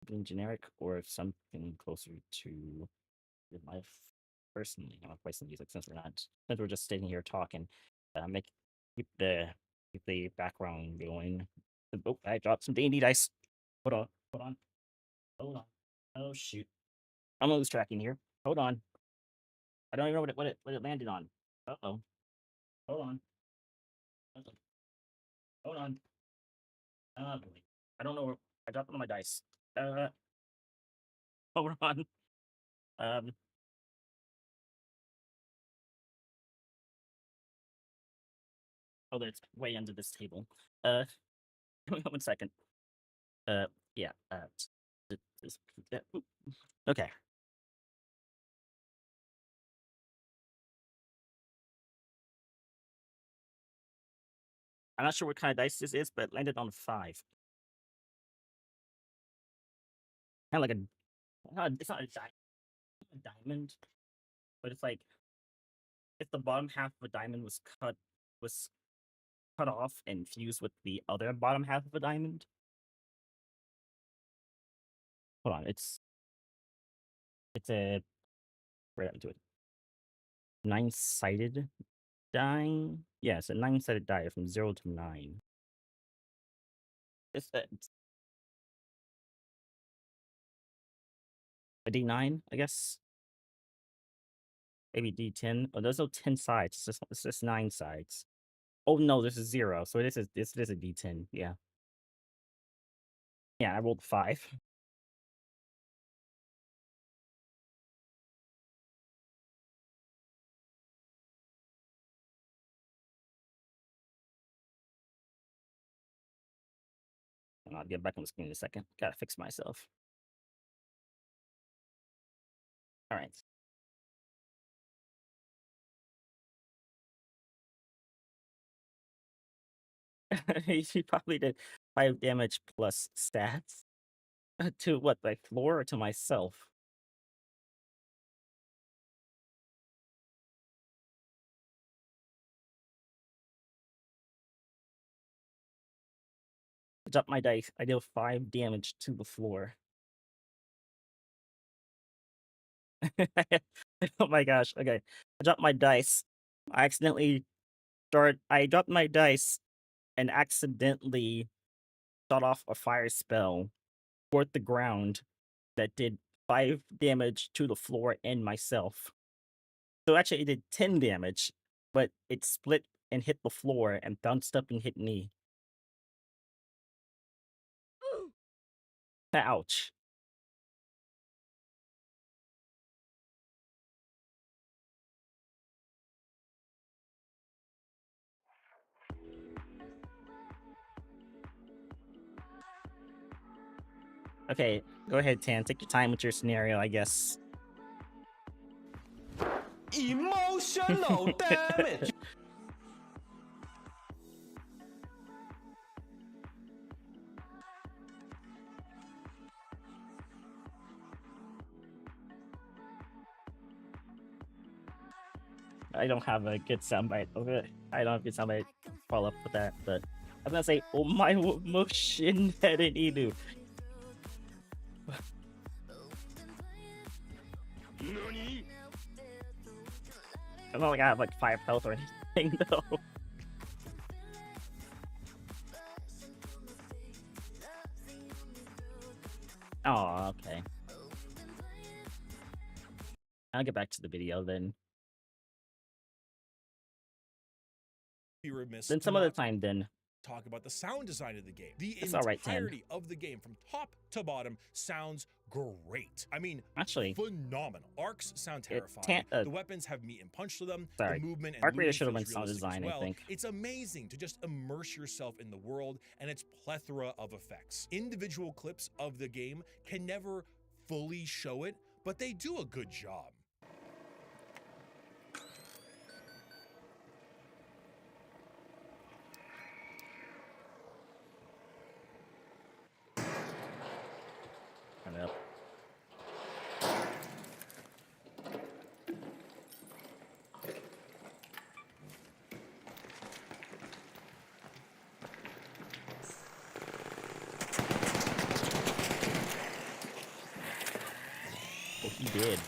being generic or something closer to real life. Personally, I'm not play some music since we're just sitting here talking. Make keep the keep the background going. Oh, I dropped some D&D dice. Hold on, hold on. Oh shoot, I'm gonna lose tracking here. Hold on. I don't even know what it landed on. Uh oh. Hold on. Uh-oh. Hold on. Boy. I don't know where I dropped one of my dice. Uh, hold on. Um, oh, it's way under this table. Uh, give me 1 second. Yeah. Okay. I'm not sure what kind of dice this is, but it landed on 5. Kind of like it's not a diamond, but it's like if the bottom half of a diamond was cut off and fused with the other bottom half of a diamond. Hold on, it's a right into it. 9-sided die. Yeah, it's a 9-sided die from 0 to 9. It's a D9, I guess. Maybe D10. Oh, there's no 10 sides. It's just 9 sides. Oh no, this is 0. So this is a D10. Yeah. Yeah, I rolled 5. I'll get back on the screen in a second. Gotta fix myself. All right. He probably did 5 damage plus stats. To what, like floor or to myself? I dropped my dice. I deal 5 damage to the floor. Oh my gosh. Okay. I dropped my dice. I accidentally I dropped my dice and accidentally shot off a fire spell toward the ground that did 5 damage to the floor and myself. So actually it did 10 damage, but it split and hit the floor and bounced up and hit me. Ouch. Okay, go ahead, Tan. Take your time with your scenario, I guess. Emotional damage. I don't have a good soundbite of it. I don't have a good soundbite to follow up with that, but I'm gonna say, oh my motion head in Edu. I don't like I have like 5 health or anything though. Oh, okay. I'll get back to the video then. Be remiss Then to some other not time then. talk about the sound design of the game. The It's all right, Tan. entirety of the game, from top to bottom, sounds great. I mean, Actually, phenomenal. Arcs sound terrifying. The weapons have meat and punch to them. Sorry. The movement and Arc Raider looting should have been feels sound realistic as design, well. I think. It's amazing to just immerse yourself in the world and its plethora of effects. Individual clips of the game can never fully show it, but they do a good job. Turn it up. Oh, he did.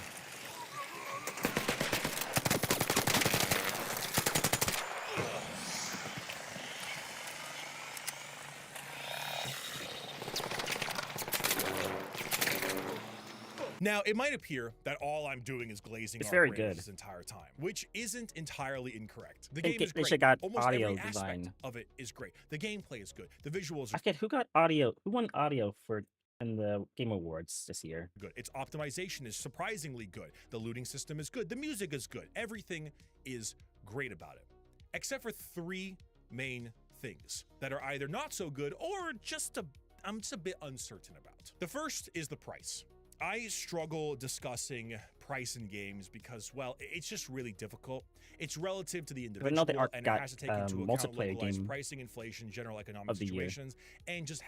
Now, it might appear that all I'm doing is glazing It's Arc very Raiders good. this entire time, which isn't entirely incorrect. The They game is they great. should got Almost audio every aspect design. of it is great. The gameplay is good. The visuals are I forget who got audio. Who won audio for in the Game Awards this year? good. Its optimization is surprisingly good. The looting system is good. The music is good. Everything is great about it, except for 3 main things that are either not so good or I'm just a bit uncertain about. The first is the price. I struggle discussing price in games because, well, it's just really difficult. It's relative to the I know individual, the Arc and it got has to take into account multiplayer localized game pricing, inflation, general economic of the year. situations, and just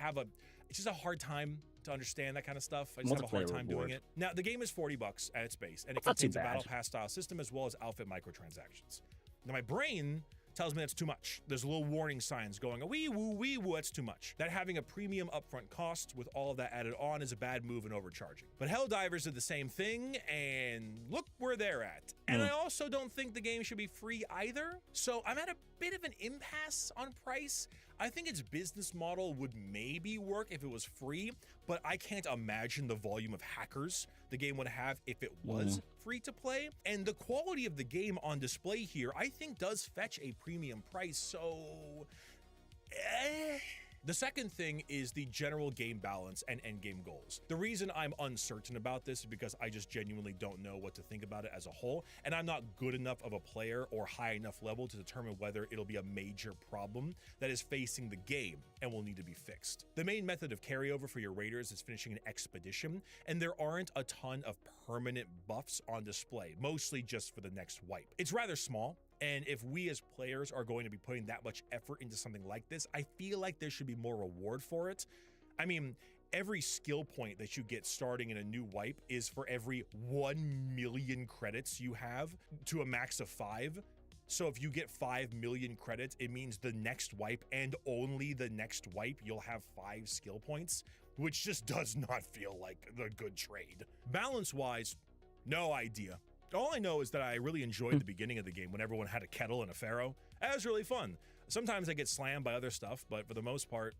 it's just a hard time to understand that kind of stuff. I just have a hard Multiplayer time doing reward. it. Now, the game is $40 at its base, and it That's not too contains a battle bad. pass style system as well as outfit microtransactions. Now, my brain tells me that's too much. There's little warning signs going, wee woo, that's too much. That having a premium upfront cost with all of that added on is a bad move and overcharging. But Helldivers did the same thing, and look where they're at. And I also don't think the game should be free either. So I'm at a bit of an impasse on price. I think its business model would maybe work if it was free, but I can't imagine the volume of hackers the game would have if it was free to play. And the quality of the game on display here, I think, does fetch a premium price. So, The second thing is the general game balance and endgame goals. The reason I'm uncertain about this is because I just genuinely don't know what to think about it as a whole, and I'm not good enough of a player or high enough level to determine whether it'll be a major problem that is facing the game and will need to be fixed. The main method of carryover for your raiders is finishing an expedition, and there aren't a ton of permanent buffs on display, mostly just for the next wipe. It's rather small, And if we as players are going to be putting that much effort into something like this, I feel like there should be more reward for it. I mean, every skill point that you get starting in a new wipe is for every 1 million credits you have to a max of 5. So if you get 5 million credits, it means the next wipe and only the next wipe, you'll have 5 skill points, which just does not feel like a good trade. Balance-wise, no idea. All I know is that I really enjoyed the beginning of the game when everyone had a kettle and a pharaoh. That was really fun. Sometimes I get slammed by other stuff, but for the most part,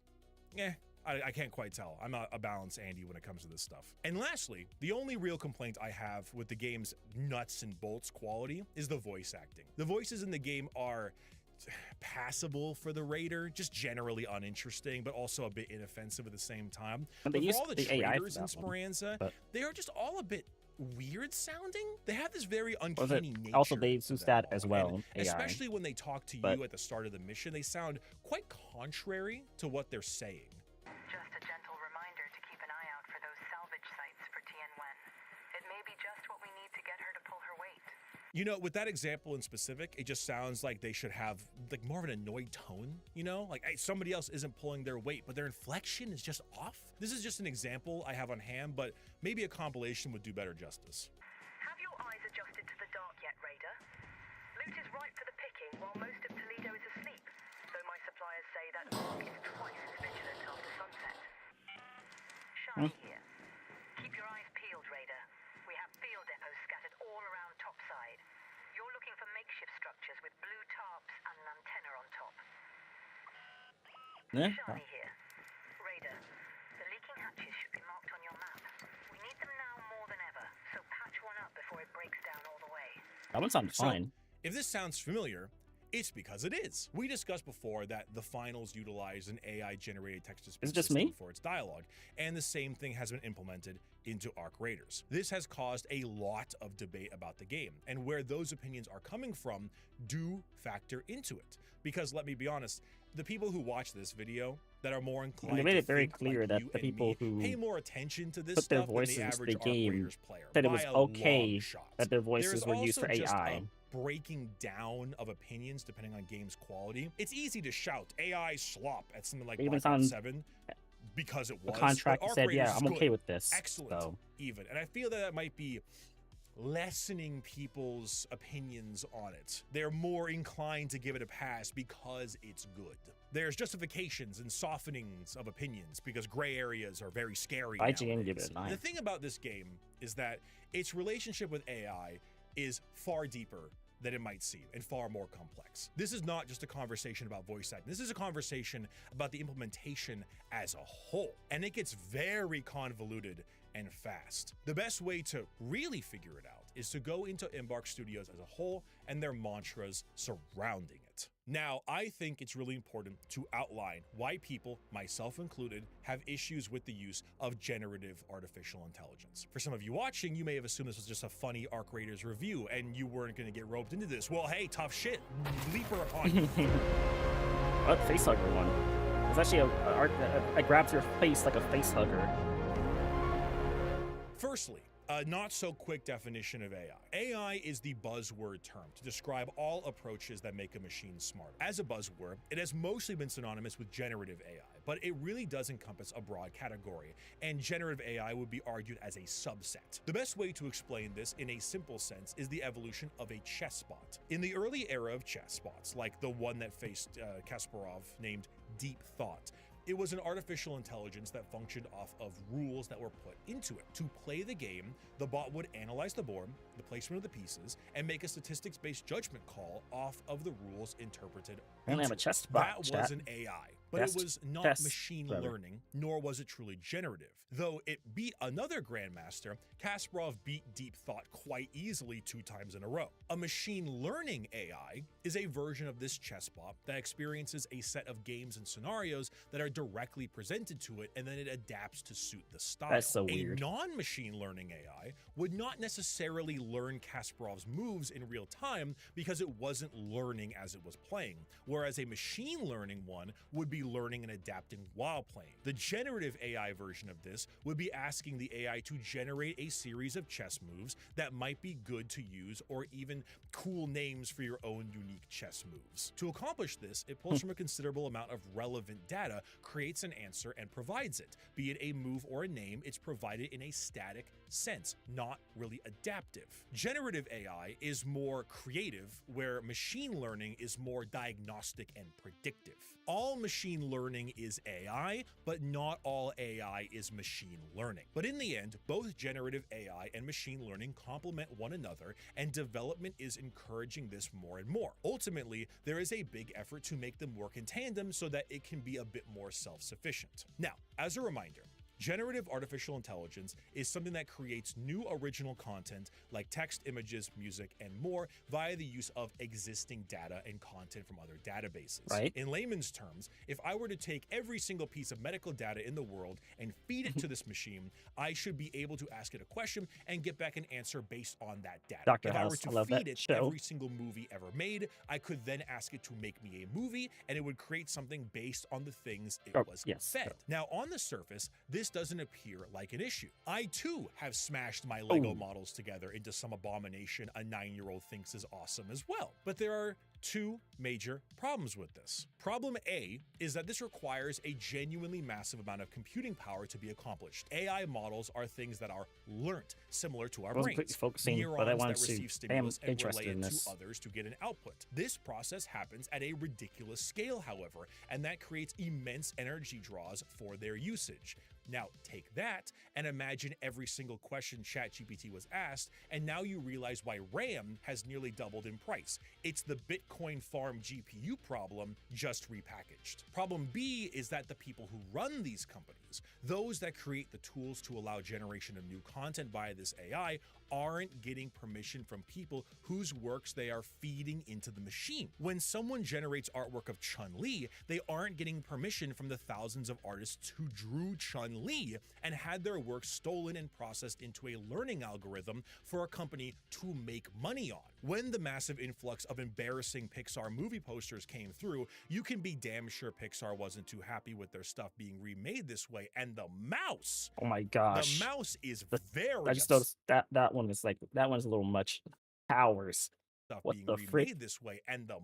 I can't quite tell. I'm not a balanced Andy when it comes to this stuff. And lastly, the only real complaint I have with the game's nuts and bolts quality is the voice acting. The voices in the game are passable for the raider, just generally uninteresting, but also a bit inoffensive at the same time. And they But for used all the the AI for traders in that one, Speranza, but- they are just all a bit weird sounding. They have this very uncanny nature. Also, they to use them that all. as well, And AI. especially when they talk to But- you at the start of the mission, they sound quite contrary to what they're saying. Just a gentle reminder to keep an eye out for those salvage sites for Tien Wen. It may be just what we need to get her to pull her weight. You know, with that example in specific, it just sounds like they should have like more of an annoyed tone, you know? Like hey, somebody else isn't pulling their weight, but their inflection is just off. This is just an example I have on hand, but maybe a compilation would do better justice. Have your eyes adjusted to the dark yet, Raider? Loot is ripe for the picking while most of Toledo is asleep, though my suppliers say that Ark is twice as vigilant after sunset. Shiny here. Keep your eyes peeled, Raider. We have field depots scattered all around topside. You're looking for makeshift structures with blue tarps and an antenna on top. Yeah. Shiny here. Raider, the leaking hatches should be marked on your map. We need them now more than ever, so patch one up before it breaks down all the way. That one sounds So, fine. if this sounds familiar, it's because it is. We discussed before that the finals utilize an AI-generated text-to-speech Is it just system me? for its dialogue, and the same thing has been implemented into Arc Raiders. This has caused a lot of debate about the game, and where those opinions are coming from do factor into it. Because let me be honest, the people who watch this video that are more inclined they made to it very think clear like that you the and people me who pay more attention to this put their stuff than voices the into average the Arc game Raiders player. said it by was a long okay shot. that their There voices is were used also for just AI. a breaking down of opinions depending on game's quality. It's easy to shout AI slop at something like It even Black Ops sounds- 7 because it The was. contract but Arc said, Raiders yeah, is I'm okay good, with this. excellent, So even, and I feel that might be lessening people's opinions on it. They're more inclined to give it a pass because it's good. There's justifications and softenings of opinions because gray areas are very scary. IGN give it a nowadays. 9. The thing about this game is that its relationship with AI is far deeper than it might seem and far more complex. This is not just a conversation about voice acting. This is a conversation about the implementation as a whole, and it gets very convoluted and fast. The best way to really figure it out is to go into Embark Studios as a whole and their mantras surrounding it. Now, I think it's really important to outline why people, myself included, have issues with the use of generative artificial intelligence. For some of you watching, you may have assumed this was just a funny Arc Raiders review and you weren't going to get roped into this. Well, hey, tough shit. Leaper upon you. What facehugger one? It's actually a art that grabs your face like a facehugger. Firstly, a not so quick definition of AI. AI is the buzzword term to describe all approaches that make a machine smarter. As a buzzword, it has mostly been synonymous with generative AI, but it really does encompass a broad category, and generative AI would be argued as a subset. The best way to explain this in a simple sense is the evolution of a chess bot. In the early era of chess bots, like the one that faced Kasparov named Deep Thought, it was an artificial intelligence that functioned off of rules that were put into it. To play the game, the bot would analyze the board, the placement of the pieces, and make a statistics-based judgment call off of the rules interpreted. Apparently I'm a into it. chess bot, That was chat. an AI, but Test, it was not test, machine brother. learning, nor was it truly generative. Though it beat another grandmaster, Kasparov beat Deep Thought quite easily 2 times in a row. A machine learning AI is a version of this chess bot that experiences a set of games and scenarios that are directly presented to it, and then it adapts to suit the style. That's so A weird. non-machine learning AI would not necessarily learn Kasparov's moves in real time because it wasn't learning as it was playing, whereas a machine learning one would be be learning and adapting while playing. The generative AI version of this would be asking the AI to generate a series of chess moves that might be good to use, or even cool names for your own unique chess moves. To accomplish this, it pulls from a considerable amount of relevant data, creates an answer, and provides it. Be it a move or a name, it's provided in a static sense, not really adaptive. Generative AI is more creative, where machine learning is more diagnostic and predictive. All machine learning is AI, but not all AI is machine learning. But in the end, both generative AI and machine learning complement one another, and development is encouraging this more and more. Ultimately, there is a big effort to make them work in tandem so that it can be a bit more self-sufficient. Now, as a reminder, generative artificial intelligence is something that creates new original content like text, images, music, and more via the use of existing data and content from other databases. Right. In layman's terms, if I were to take every single piece of medical data in the world and feed it to this machine, I should be able to ask it a question and get back an answer based on that data. Dr. If I were House, to I love feed that it show. every single movie ever made, I could then ask it to make me a movie, and it would create something based on the things it was fed. Sure. Now, on the surface, this doesn't appear like an issue. I too have smashed my Lego models together into some abomination a 9-year-old thinks is awesome as well. But there are two major problems with this. Problem A is that this requires a genuinely massive amount of computing power to be accomplished. AI models are things that are learnt, similar to our Wasn't brains. focusing, Neurons but I that wanted to. receive I am stimulus and relay interested in it this. to others to get an output. This process happens at a ridiculous scale, however, and that creates immense energy draws for their usage. Now, take that and imagine every single question ChatGPT was asked, and now you realize why RAM has nearly doubled in price. It's the Bitcoin farm GPU problem, just repackaged. Problem B is that the people who run these companies, those that create the tools to allow generation of new content via this AI, aren't getting permission from people whose works they are feeding into the machine. When someone generates artwork of Chun-Li, they aren't getting permission from the thousands of artists who drew Chun-Li and had their work stolen and processed into a learning algorithm for a company to make money on. When the massive influx of embarrassing Pixar movie posters came through, you can be damn sure Pixar wasn't too happy with their stuff being remade this way, and the mouse, Oh my gosh. the mouse is I just upset. noticed that one is like, that one's a little much. Towers. Stuff What being the frick? remade this way, and the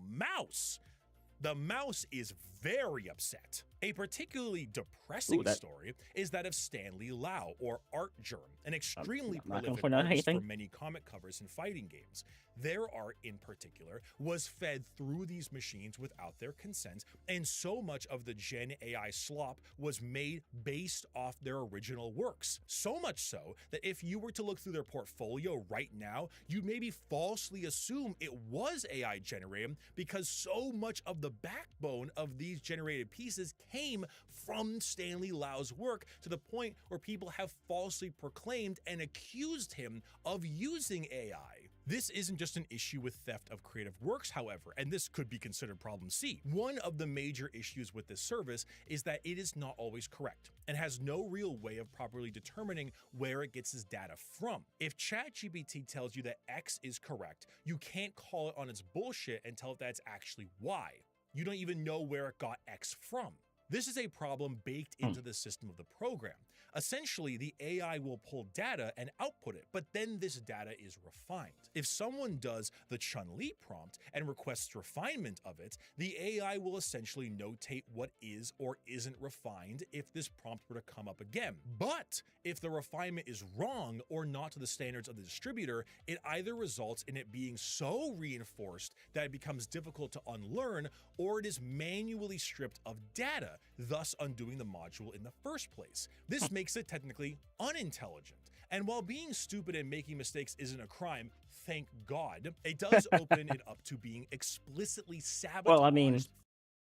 mouse is very upset. A particularly depressing story is that of Stanley Lau, or Art Germ, an extremely I'm not gonna prolific point out artist for anything. many comic covers and fighting games. Their art in particular was fed through these machines without their consent, and so much of the Gen AI slop was made based off their original works. So much so that if you were to look through their portfolio right now, you'd maybe falsely assume it was AI generated, because so much of the backbone of these generated pieces came from Stanley Lau's work, to the point where people have falsely proclaimed and accused him of using AI. This isn't just an issue with theft of creative works, however, and this could be considered problem C. One of the major issues with this service is that it is not always correct and has no real way of properly determining where it gets its data from. If ChatGPT tells you that X is correct, you can't call it on its bullshit and tell it that's actually Y. You don't even know where it got X from. This is a problem baked into the system of the program. Essentially, the AI will pull data and output it, but then this data is refined. If someone does the Chun-Li prompt and requests refinement of it, the AI will essentially notate what is or isn't refined if this prompt were to come up again. But if the refinement is wrong or not to the standards of the distributor, it either results in it being so reinforced that it becomes difficult to unlearn, or it is manually stripped of data, thus undoing the module in the first place. This makes it technically unintelligent. And while being stupid and making mistakes isn't a crime, thank God, it does open it up to being explicitly sabotaged Well, I mean,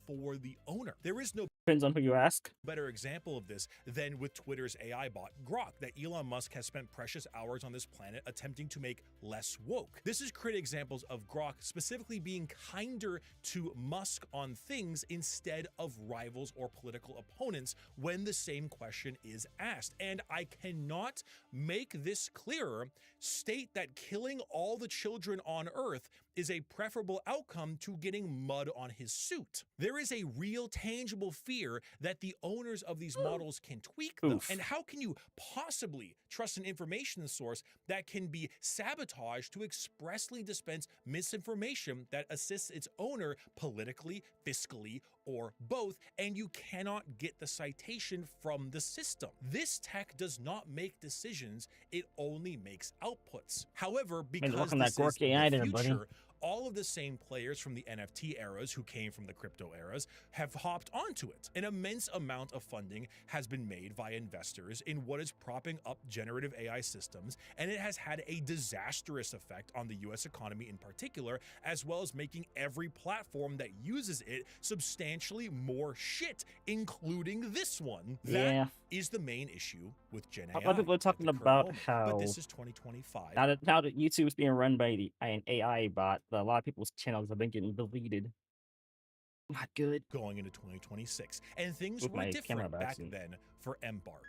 for the owner. There is no depends on who you ask. better example of this than with Twitter's AI bot, Grok, that Elon Musk has spent precious hours on this planet attempting to make less woke. This is great examples of Grok specifically being kinder to Musk on things instead of rivals or political opponents when the same question is asked. And I cannot make this clearer, state that killing all the children on Earth is a preferable outcome to getting mud on his suit. There is a real tangible fear that the owners of these models can tweak them. Oof. And how can you possibly trust an information source that can be sabotaged to expressly dispense misinformation that assists its owner politically, fiscally, or both, and you cannot get the citation from the system? This tech does not make decisions, it only makes outputs. However, because welcome this that is Gork AI the there, buddy. future, all of the same players from the NFT eras who came from the crypto eras have hopped onto it. An immense amount of funding has been made by investors in what is propping up generative AI systems, and it has had a disastrous effect on the US economy in particular, as well as making every platform that uses it substantially more shit, including this one. Yeah. That is the main issue with Gen A AI. lot of people are at talking the current about moment. how But this is 2025. now that YouTube is being run by an AI bot, a lot of people's channels have been getting deleted. Not good. Going into 2026, and things With were my camera different by back accident. then for Embark.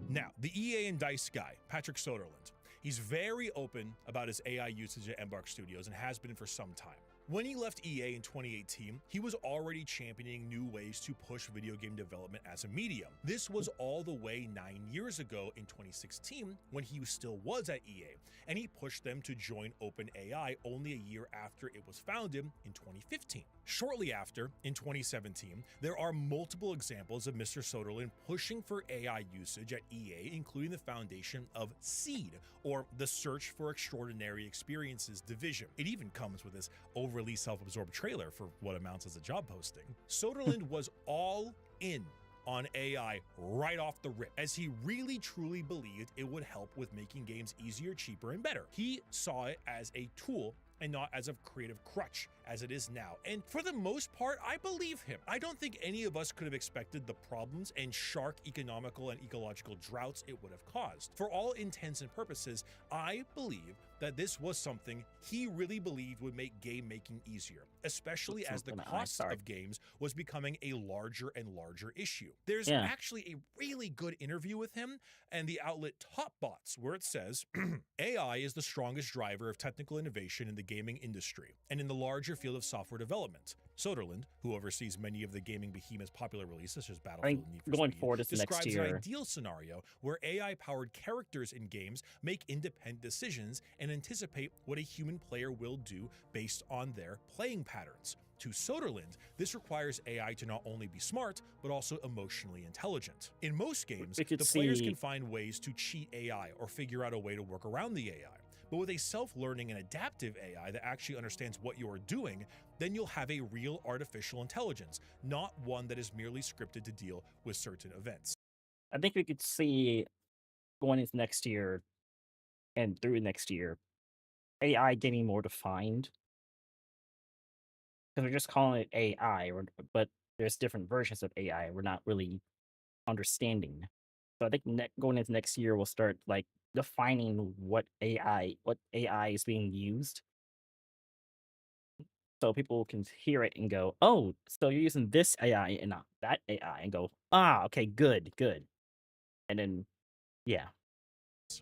Now, the EA and DICE guy, Patrick Soderlund, he's very open about his AI usage at Embark Studios and has been for some time. When he left EA in 2018, he was already championing new ways to push video game development as a medium. This was all the way 9 years ago in 2016 when he still was at EA, and he pushed them to join OpenAI only a year after it was founded in 2015. Shortly after, in 2017, there are multiple examples of Mr. Soderlund pushing for AI usage at EA, including the foundation of SEED, or the Search for Extraordinary Experiences division. It even comes with this overly self-absorbed trailer for what amounts as a job posting. Soderlund was all in on AI right off the rip, as he really truly believed it would help with making games easier, cheaper, and better. He saw it as a tool and not as a creative crutch as it is now. And for the most part, I believe him. I don't think any of us could have expected the problems and shark economical and ecological droughts it would have caused. For all intents and purposes, I believe that this was something he really believed would make game making easier, especially as the cost of games was becoming a larger and larger issue. There's actually a really good interview with him and the outlet TopBots, where it says, AI is the strongest driver of technical innovation in the gaming industry and in the larger field of software development. Soderlund, who oversees many of the gaming behemoth's popular releases, such as Battlefield and Need for going Speed, forward this next describes year, an ideal scenario where AI-powered characters in games make independent decisions and anticipate what a human player will do based on their playing patterns. To Soderlund, this requires AI to not only be smart, but also emotionally intelligent. In most games, the players can find ways to cheat AI or figure out a way to work around the AI. But with a self-learning and adaptive AI that actually understands what you're doing, then you'll have a real artificial intelligence, not one that is merely scripted to deal with certain events. I think we could see going into next year and through next year, AI getting more defined. Because we're just calling it AI, but there's different versions of AI we're not really understanding. So I think going into next year, we'll start like defining what AI is being used, so people can hear it and go, "Oh, so you're using this AI and not that AI," and go, "Ah, okay, good." And then, yeah.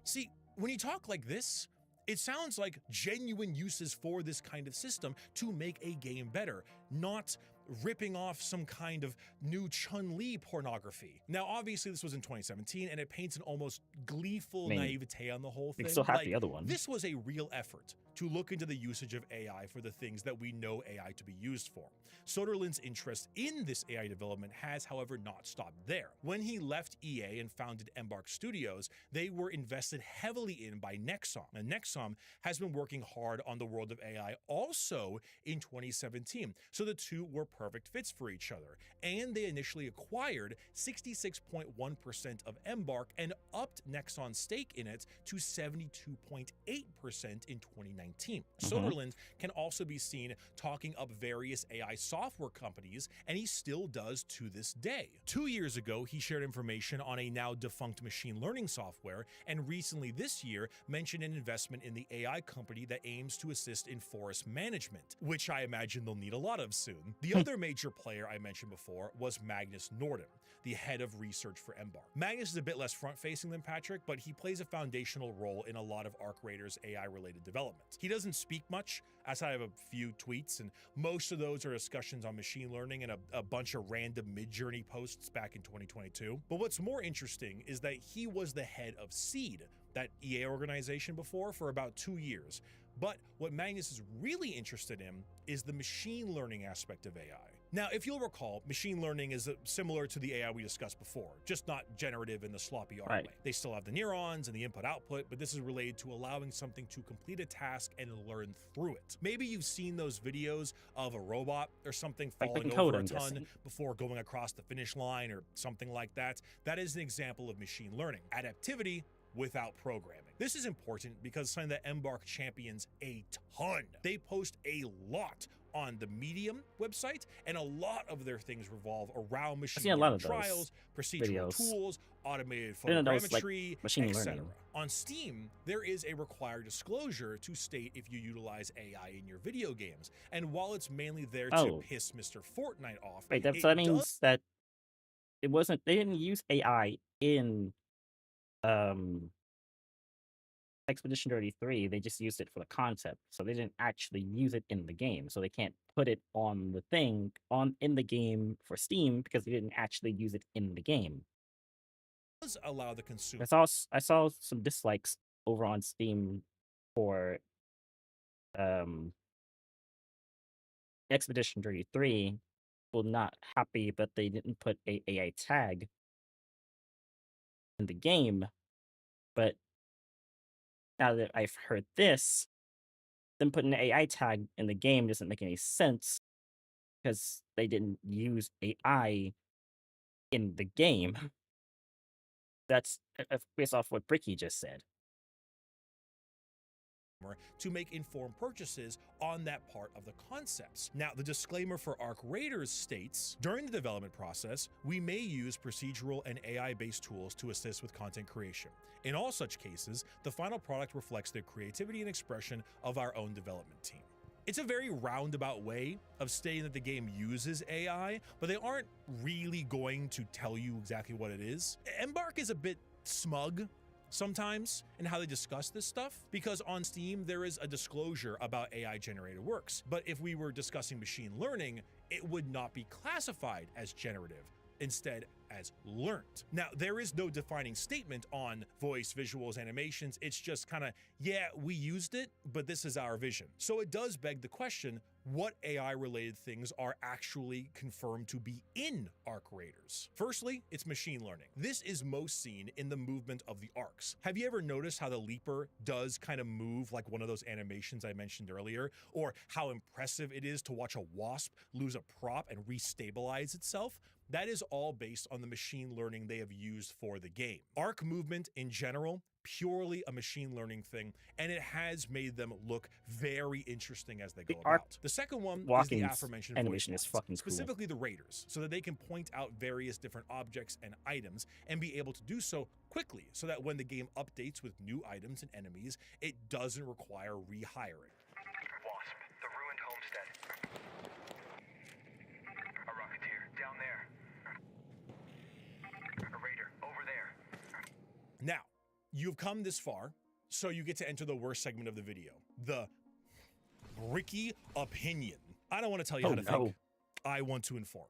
See, when you talk like this, it sounds like genuine uses for this kind of system to make a game better, not ripping off some kind of new Chun-Li pornography. Now, obviously, this was in 2017, and it paints an almost gleeful naivete on the whole thing. They still have the other one. This was a real effort to look into the usage of AI for the things that we know AI to be used for. Soderlund's interest in this AI development has, however, not stopped there. When he left EA and founded Embark Studios, they were invested heavily in by Nexon. Now, Nexon has been working hard on the world of AI also in 2017, so the two were perfect fits for each other, and they initially acquired 66.1% of Embark and upped Nexon's stake in it to 72.8% in 2019. Soderlund can also be seen talking up various AI software companies, and he still does to this day. 2 years ago, he shared information on a now defunct machine learning software, and recently this year mentioned an investment in the AI company that aims to assist in forest management, which I imagine they'll need a lot of soon. The other major player I mentioned before was Magnus Nordin, the head of research for Embark. Magnus is a bit less front-facing than Patrick, but he plays a foundational role in a lot of Arc Raiders AI-related development. He doesn't speak much, outside of a few tweets, and most of those are discussions on machine learning and a bunch of random mid-journey posts back in 2022. But what's more interesting is that he was the head of Seed, that EA organization before, for about 2 years. But what Magnus is really interested in is the machine learning aspect of AI. Now, if you'll recall, machine learning is similar to the AI we discussed before, just not generative in the sloppy art way. They still have the neurons and the input-output, but this is related to allowing something to complete a task and learn through it. Maybe you've seen those videos of a robot or something falling over a ton before going across the finish line or something like that. That is an example of machine learning. Adaptivity without programming. This is important because something that Embark champions a ton. They post a lot on the Medium website, and a lot of their things revolve around machine learning trials, procedural tools, automated photogrammetry, etc. On Steam, there is a required disclosure to state if you utilize AI in your video games, and while it's mainly there to piss Mr. Fortnite off, wait, so that means that it wasn't, they didn't use AI in Expedition 33, they just used it for the concept, so they didn't actually use it in the game, so they can't put it on the thing in the game for Steam because they didn't actually use it in the game. Does allow the consumer. I saw some dislikes over on Steam for Expedition 33. Well, not happy that they didn't put a AI tag in the game, but now that I've heard this, them putting an AI tag in the game doesn't make any sense because they didn't use AI in the game. That's based off what Bricky just said. To make informed purchases on that part of the concepts. Now, the disclaimer for Arc Raiders states, during the development process, we may use procedural and AI-based tools to assist with content creation. In all such cases, the final product reflects the creativity and expression of our own development team. It's a very roundabout way of stating that the game uses AI, but they aren't really going to tell you exactly what it is. Embark is a bit smug sometimes in how they discuss this stuff, because on Steam there is a disclosure about AI generated works, but if we were discussing machine learning, it would not be classified as generative, instead as learned. Now, there is no defining statement on voice, visuals, animations. It's just kind of, yeah, we used it, but this is our vision. So it does beg the question, what AI related things are actually confirmed to be in Arc Raiders? Firstly, it's machine learning. This is most seen in the movement of the arcs. Have you ever noticed how the leaper does kind of move like one of those animations I mentioned earlier? Or how impressive it is to watch a wasp lose a prop and restabilize itself? That is all based on the machine learning they have used for the game. Arc movement in general, purely a machine learning thing, and it has made them look very interesting as they go about. The second one is the aforementioned animation voice is fucking cool. Specifically the raiders, so that they can point out various different objects and items and be able to do so quickly, so that when the game updates with new items and enemies, it doesn't require rehiring. Wasp, the ruined homestead. A rocketeer, down there. A raider, over there. Now, you've come this far, so you get to enter the worst segment of the video, the Bricky opinion. I don't want to tell you how to think. I want to inform.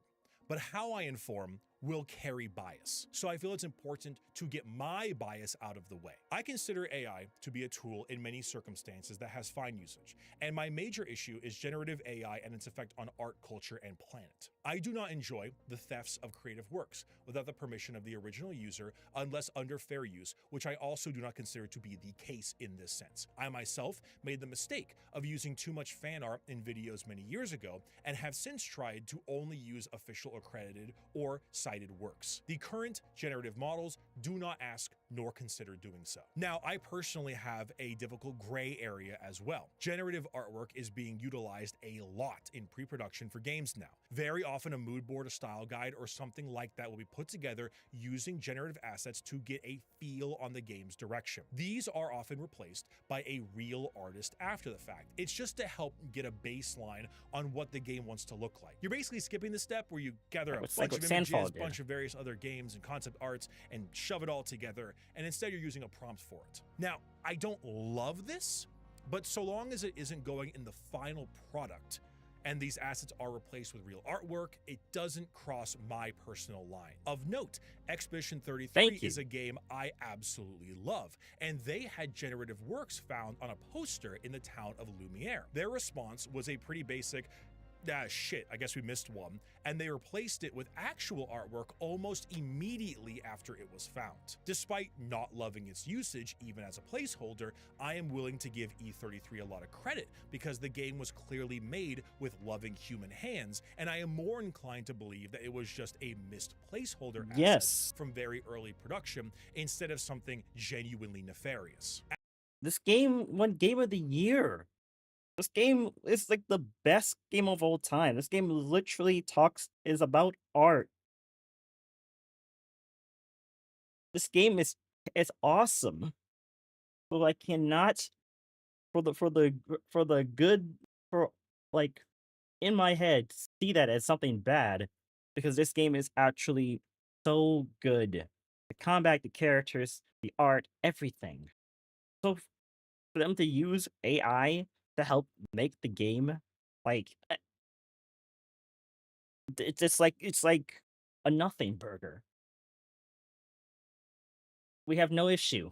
But how I inform will carry bias. So I feel it's important to get my bias out of the way. I consider AI to be a tool in many circumstances that has fine usage, and my major issue is generative AI and its effect on art, culture, and planet. I do not enjoy the thefts of creative works without the permission of the original user unless under fair use, which I also do not consider to be the case in this sense. I myself made the mistake of using too much fan art in videos many years ago and have since tried to only use official accredited or cited works. The current generative models do not ask nor consider doing so. Now, I personally have a difficult gray area as well. Generative artwork is being utilized a lot in pre-production for games now. Very often a mood board, a style guide, or something like that will be put together using generative assets to get a feel on the game's direction. These are often replaced by a real artist after the fact. It's just to help get a baseline on what the game wants to look like. You're basically skipping the step where you gather a bunch of images, a bunch of various other games and concept arts and shove it all together, and instead you're using a prompt for it. Now, I don't love this, but so long as it isn't going in the final product and these assets are replaced with real artwork, it doesn't cross my personal line. Of note, Expedition 33 is a game I absolutely love, and they had generative works found on a poster in the town of Lumiere. Their response was a pretty basic, shit, I guess we missed one, and they replaced it with actual artwork almost immediately after it was found. Despite not loving its usage, even as a placeholder, I am willing to give E33 a lot of credit because the game was clearly made with loving human hands, and I am more inclined to believe that it was just a missed placeholder asset from very early production instead of something genuinely nefarious. This game won Game of the Year. This game is like the best game of all time. This game literally is about art. This game is awesome. So I cannot like in my head see that as something bad because this game is actually so good. The combat, the characters, the art, everything. So for them to use AI to help make the game, like, it's like a nothing burger. We have no issue.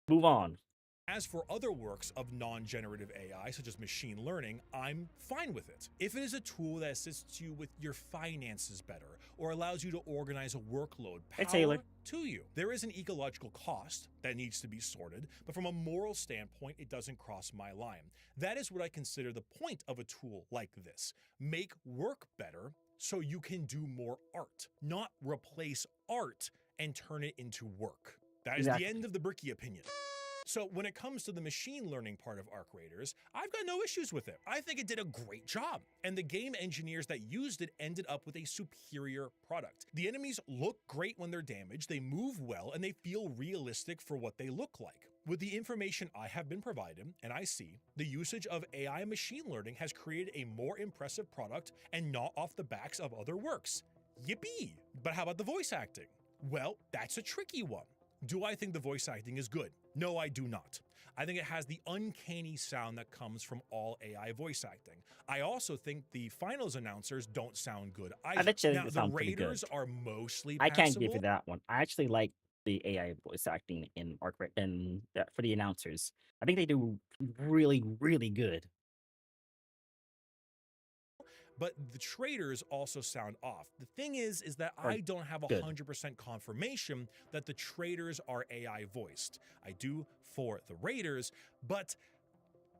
Move on. As for other works of non-generative AI, such as machine learning, I'm fine with it. If it is a tool that assists you with your finances better, or allows you to organize a workload, power to you. There is an ecological cost that needs to be sorted, but from a moral standpoint, it doesn't cross my line. That is what I consider the point of a tool like this. Make work better so you can do more art, not replace art and turn it into work. That is the end of the Bricky opinion. So when it comes to the machine learning part of Arc Raiders, I've got no issues with it. I think it did a great job, and the game engineers that used it ended up with a superior product. The enemies look great when they're damaged, they move well, and they feel realistic for what they look like. With the information I have been provided, and I see, the usage of AI machine learning has created a more impressive product and not off the backs of other works. Yippee! But how about the voice acting? Well, that's a tricky one. Do I think the voice acting is good? No, I do not. I think it has the uncanny sound that comes from all AI voice acting. I also think the finals announcers don't sound good either. I bet you now, it the sounds pretty good. Raiders are mostly I can't passable. give you that one. I actually like the AI voice acting in Arc Raiders and for the announcers. I think they do really, really good. But the traders also sound off. The thing is that I don't have 100% confirmation that the traders are AI voiced. I do for the Raiders, but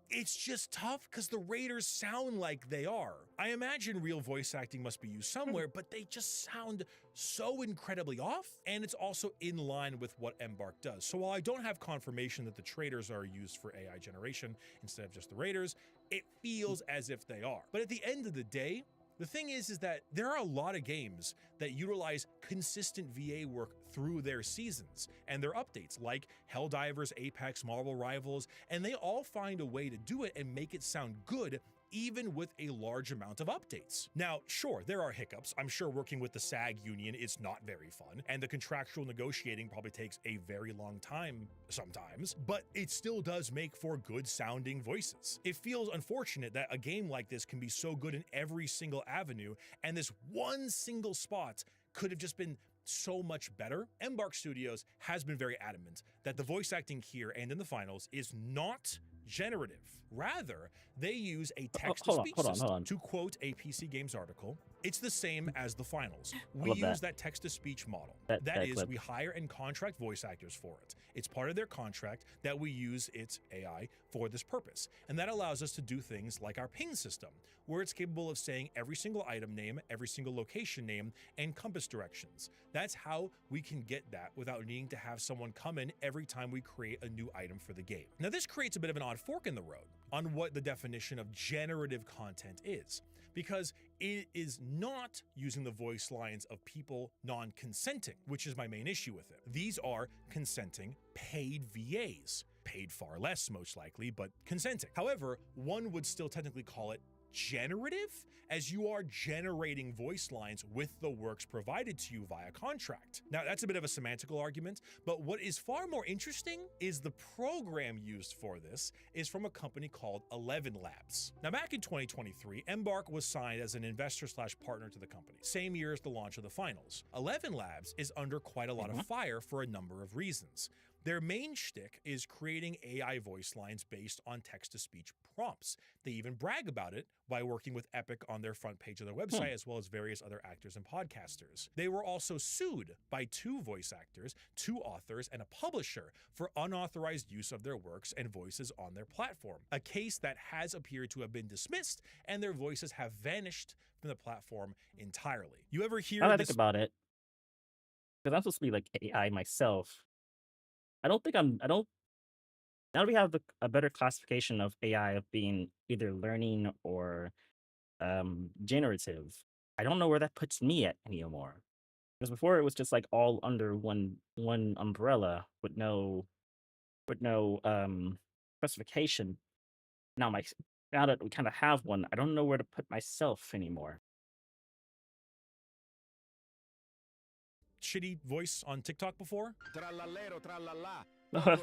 it's just tough because the Raiders sound like they are. I imagine real voice acting must be used somewhere, but they just sound so incredibly off, and it's also in line with what Embark does. So while I don't have confirmation that the traders are used for AI generation instead of just the Raiders, it feels as if they are. But at the end of the day, the thing is that there are a lot of games that utilize consistent VA work through their seasons and their updates, like Helldivers, Apex, Marvel Rivals, and they all find a way to do it and make it sound good even with a large amount of updates. Now, sure, there are hiccups. I'm sure working with the SAG union is not very fun, and the contractual negotiating probably takes a very long time sometimes, but it still does make for good sounding voices. It feels unfortunate that a game like this can be so good in every single avenue, and this one single spot could have just been so much better. Embark Studios has been very adamant that the voice acting here and in the finals is not generative. Rather, they use a text-to-speech system. To quote a PC Games article, It's the same as the finals. I We love use that. that text-to-speech model. That That is, clip. we hire and contract voice actors for it. It's part of their contract that we use its AI for this purpose. And that allows us to do things like our ping system, where it's capable of saying every single item name, every single location name, and compass directions. That's how we can get that without needing to have someone come in every time we create a new item for the game. Now, this creates a bit of an odd fork in the road on what the definition of generative content is, because it is not using the voice lines of people non-consenting, which is my main issue with it. These are consenting paid VAs, paid far less most likely, but consenting. However, one would still technically call it generative, as you are generating voice lines with the works provided to you via contract. Now, that's a bit of a semantical argument, but what is far more interesting is the program used for this is from a company called 11 Labs. Now, back in 2023, Embark was signed as an investor/partner to the company, same year as the launch of the finals. 11 Labs is under quite a lot of fire for a number of reasons. Their main shtick is creating AI voice lines based on text-to-speech prompts. They even brag about it by working with Epic on their front page of their website, as well as various other actors and podcasters. They were also sued by 2 voice actors, 2 authors, and a publisher for unauthorized use of their works and voices on their platform, a case that has appeared to have been dismissed, and their voices have vanished from the platform entirely. You ever hear Now that I this? think about it, because I'm supposed to be like AI myself, I don't. Now that we have a better classification of AI of being either learning or generative, I don't know where that puts me at anymore. Because before it was just like all under one umbrella with no specification. Now now that we kind of have one, I don't know where to put myself anymore. Shitty voice on TikTok before? Trallallero trallallà. Oh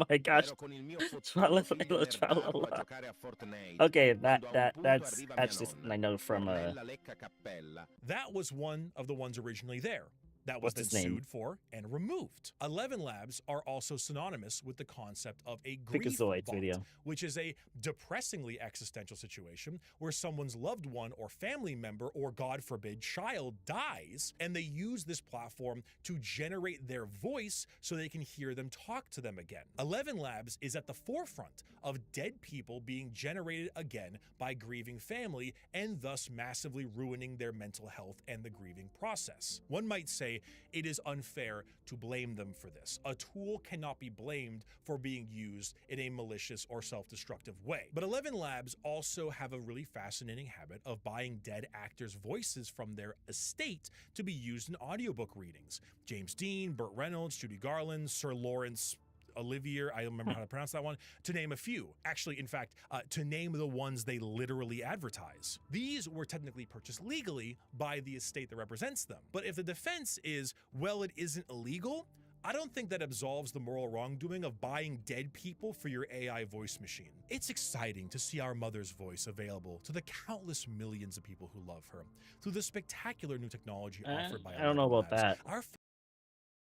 my gosh. Tralala, tralala. Okay, that's just I know from That was one of the ones originally there. That was What's then his name? sued for and removed. 11 Labs are also synonymous with the concept of a grief Freakazoids vault, video. which is a depressingly existential situation where someone's loved one or family member or, God forbid, child dies, and they use this platform to generate their voice so they can hear them talk to them again. 11 Labs is at the forefront of dead people being generated again by grieving family, and thus massively ruining their mental health and the grieving process. One might say it is unfair to blame them for this. A tool cannot be blamed for being used in a malicious or self-destructive way. But 11 Labs also have a really fascinating habit of buying dead actors' voices from their estate to be used in audiobook readings. James Dean, Burt Reynolds, Judy Garland, Sir Lawrence Olivier, I don't remember how to pronounce that one, to name a few. Actually, in fact, to name the ones they literally advertise. These were technically purchased legally by the estate that represents them. But if the defense is, well, it isn't illegal, I don't think that absolves the moral wrongdoing of buying dead people for your AI voice machine. It's exciting to see our mother's voice available to the countless millions of people who love her through the spectacular new technology offered by I don't know 11 about Labs.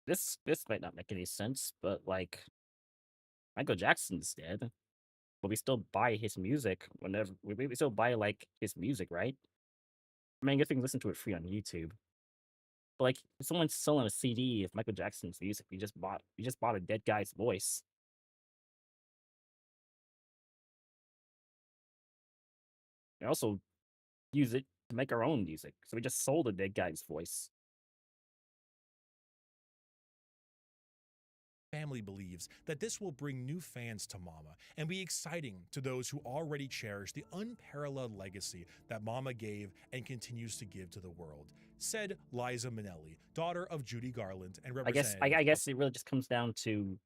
that. This might not make any sense, but like Michael Jackson's dead, but we still buy his music whenever we still buy like his music, right? I mean, I guess we can listen to it free on YouTube. But like, if someone's selling a CD of Michael Jackson's music, you just bought a dead guy's voice. We also use it to make our own music, so we just sold a dead guy's voice. Family believes that this will bring new fans to Mama and be exciting to those who already cherish the unparalleled legacy that Mama gave and continues to give to the world, said Liza Minnelli, daughter of Judy Garland and representative. I guess it really just comes down to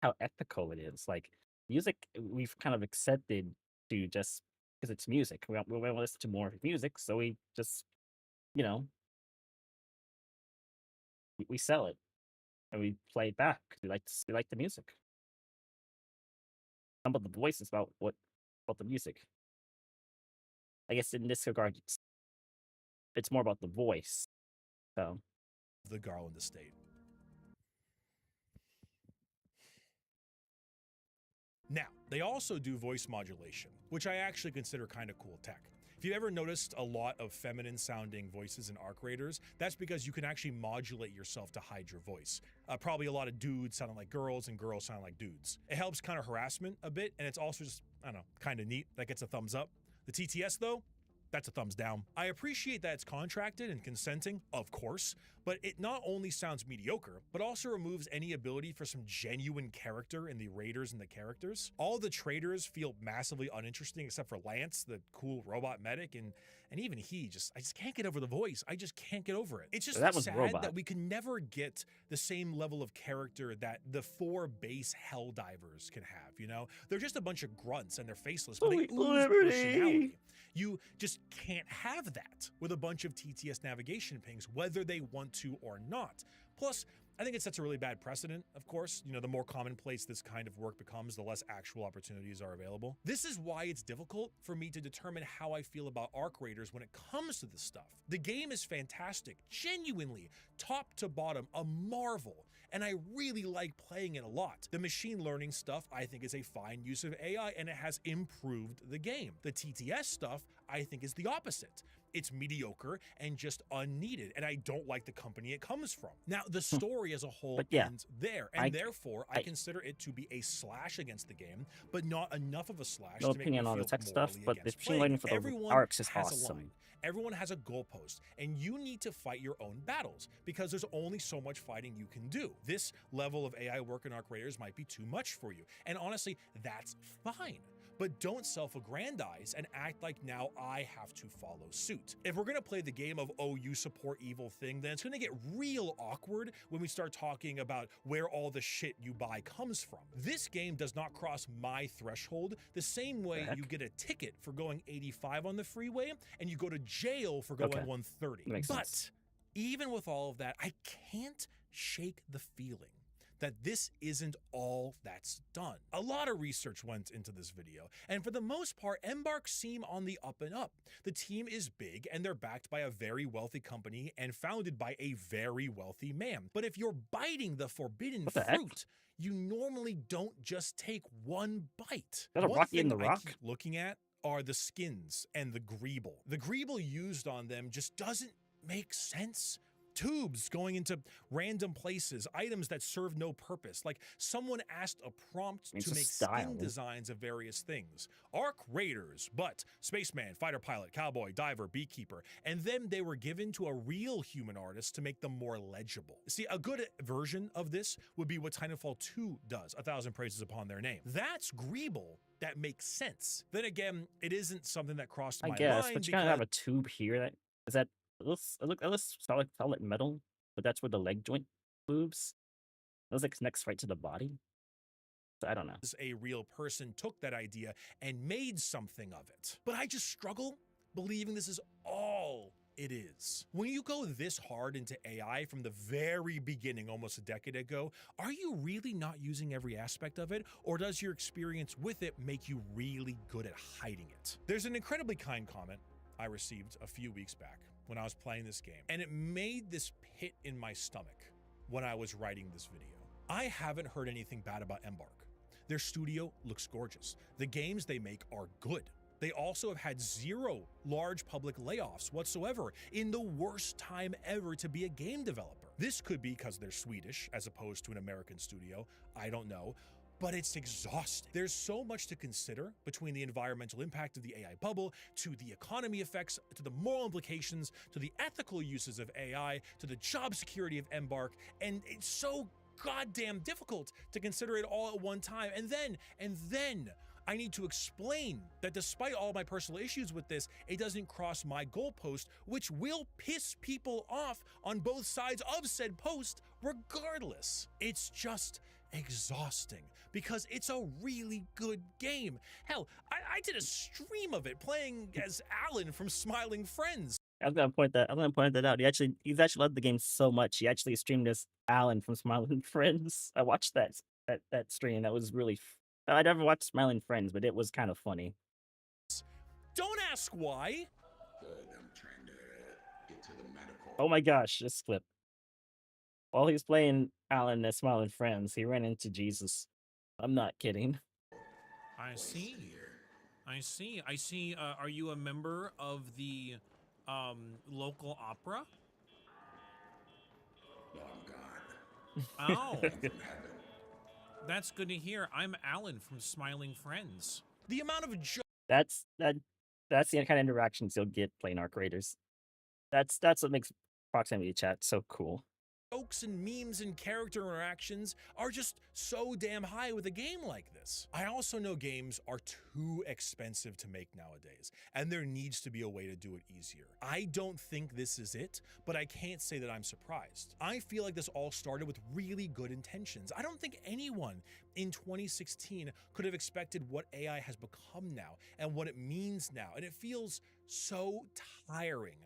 how ethical it is. Like music, we've kind of accepted to just because it's music. We want to listen to more of his music, so we just, you know, we sell it and we play it back. We like the music. Not about the voice, it's about the music. I guess in this regard, it's more about the voice. So The Garland estate. Now, they also do voice modulation, which I actually consider kind of cool tech. If you've ever noticed a lot of feminine sounding voices in Arc Raiders, that's because you can actually modulate yourself to hide your voice. Probably a lot of dudes sounding like girls and girls sounding like dudes. It helps counter harassment a bit, and it's also just, I don't know, kind of neat. That gets a thumbs up. The TTS though, that's a thumbs down. I appreciate that it's contracted and consenting, of course, but it not only sounds mediocre, but also removes any ability for some genuine character in the raiders and the characters. All the traders feel massively uninteresting except for Lance, the cool robot medic, and even he I just can't get over the voice. I just can't get over it. It's just That was sad robot. that we can never get the same level of character that the 4 base Helldivers can have, you know? They're just a bunch of grunts and they're faceless, but they Sweet ooze liberty. personality. You just can't have that with a bunch of TTS navigation pings, whether they want to or not. Plus, I think it sets a really bad precedent, of course. You know, the more commonplace this kind of work becomes, the less actual opportunities are available. This is why it's difficult for me to determine how I feel about Arc Raiders when it comes to this stuff. The game is fantastic, genuinely, top to bottom, a marvel. And I really like playing it a lot. The machine learning stuff, I think, is a fine use of AI, and it has improved the game. The TTS stuff, I think, is the opposite. It's mediocre and just unneeded, and I don't like the company it comes from. Now, the story as a whole ends there, and therefore, I consider it to be a slash against the game, but not enough of a slash No to make opinion me on the feel tech stuff, morally but the against machine playing learning it. for the Everyone arcs is has a awesome. line. Everyone has a goalpost, and you need to fight your own battles because there's only so much fighting you can do. This level of AI work in Arc Raiders might be too much for you, and honestly, that's fine. But don't self-aggrandize and act like now I have to follow suit. If we're gonna play the game of, oh, you support evil thing, then it's gonna get real awkward when we start talking about where all the shit you buy comes from. This game does not cross my threshold the same way you get a ticket for going 85 on the freeway and you go to jail for going 130. Makes but sense. even with all of that, I can't shake the feeling that this isn't all that's done. A lot of research went into this video, and for the most part, Embark seem on the up and up. The team is big, and they're backed by a very wealthy company and founded by a very wealthy man. But if you're biting the forbidden fruit, you normally don't just take one bite. Is that a One Rocky in thing the I Rock? keep looking at are the skins and the greeble. The greeble used on them just doesn't make sense. Tubes going into random places, items that serve no purpose. Like someone asked a prompt to make skin designs of various things. Arc Raiders, but spaceman, fighter pilot, cowboy, diver, beekeeper, and then they were given to a real human artist to make them more legible. See, a good version of this would be what Titanfall 2 does, 1,000 praises upon their name. That's greeble. That makes sense. Then again, it isn't something that crossed my mind. But you kind of have a tube here. It looks solid metal, but that's where the leg joint moves. It looks like it connects right to the body. So I don't know. A real person took that idea and made something of it. But I just struggle believing this is all it is. When you go this hard into AI from the very beginning, almost a decade ago, are you really not using every aspect of it? Or does your experience with it make you really good at hiding it? There's an incredibly kind comment I received a few weeks back when I was playing this game, and it made this pit in my stomach when I was writing this video. I haven't heard anything bad about Embark. Their studio looks gorgeous. The games they make are good. They also have had 0 large public layoffs whatsoever in the worst time ever to be a game developer. This could be because they're Swedish as opposed to an American studio. I don't know. But it's exhausting. There's so much to consider between the environmental impact of the AI bubble, to the economy effects, to the moral implications, to the ethical uses of AI, to the job security of Embark, and it's so goddamn difficult to consider it all at one time. And then I need to explain that despite all my personal issues with this, it doesn't cross my goalpost, which will piss people off on both sides of said post regardless. It's just exhausting because it's a really good game. Hell, I did a stream of it playing as Alan from Smiling Friends. I'm gonna point that out. He's actually loved the game so much. He actually streamed as Alan from Smiling Friends. I watched that stream. That was really. I never watched Smiling Friends, but it was kind of funny. Don't ask why. Good, I'm trying to get to the medical. Oh my gosh, this clip. While he was playing Alan as Smiling Friends, he ran into Jesus. I'm not kidding. I see. I see. I see. Are you a member of the local opera? Long gone. Oh, From heaven. that's good to hear. I'm Alan from Smiling Friends. The amount of That's the kind of interactions you'll get playing Arc Raiders. That's what makes proximity chat so cool. jokes and memes and character interactions are just so damn high with a game like this. I also know games are too expensive to make nowadays, and there needs to be a way to do it easier. I don't think this is it, but I can't say that I'm surprised. I feel like this all started with really good intentions. I don't think anyone in 2016 could have expected what AI has become now and what it means now, and it feels so tiring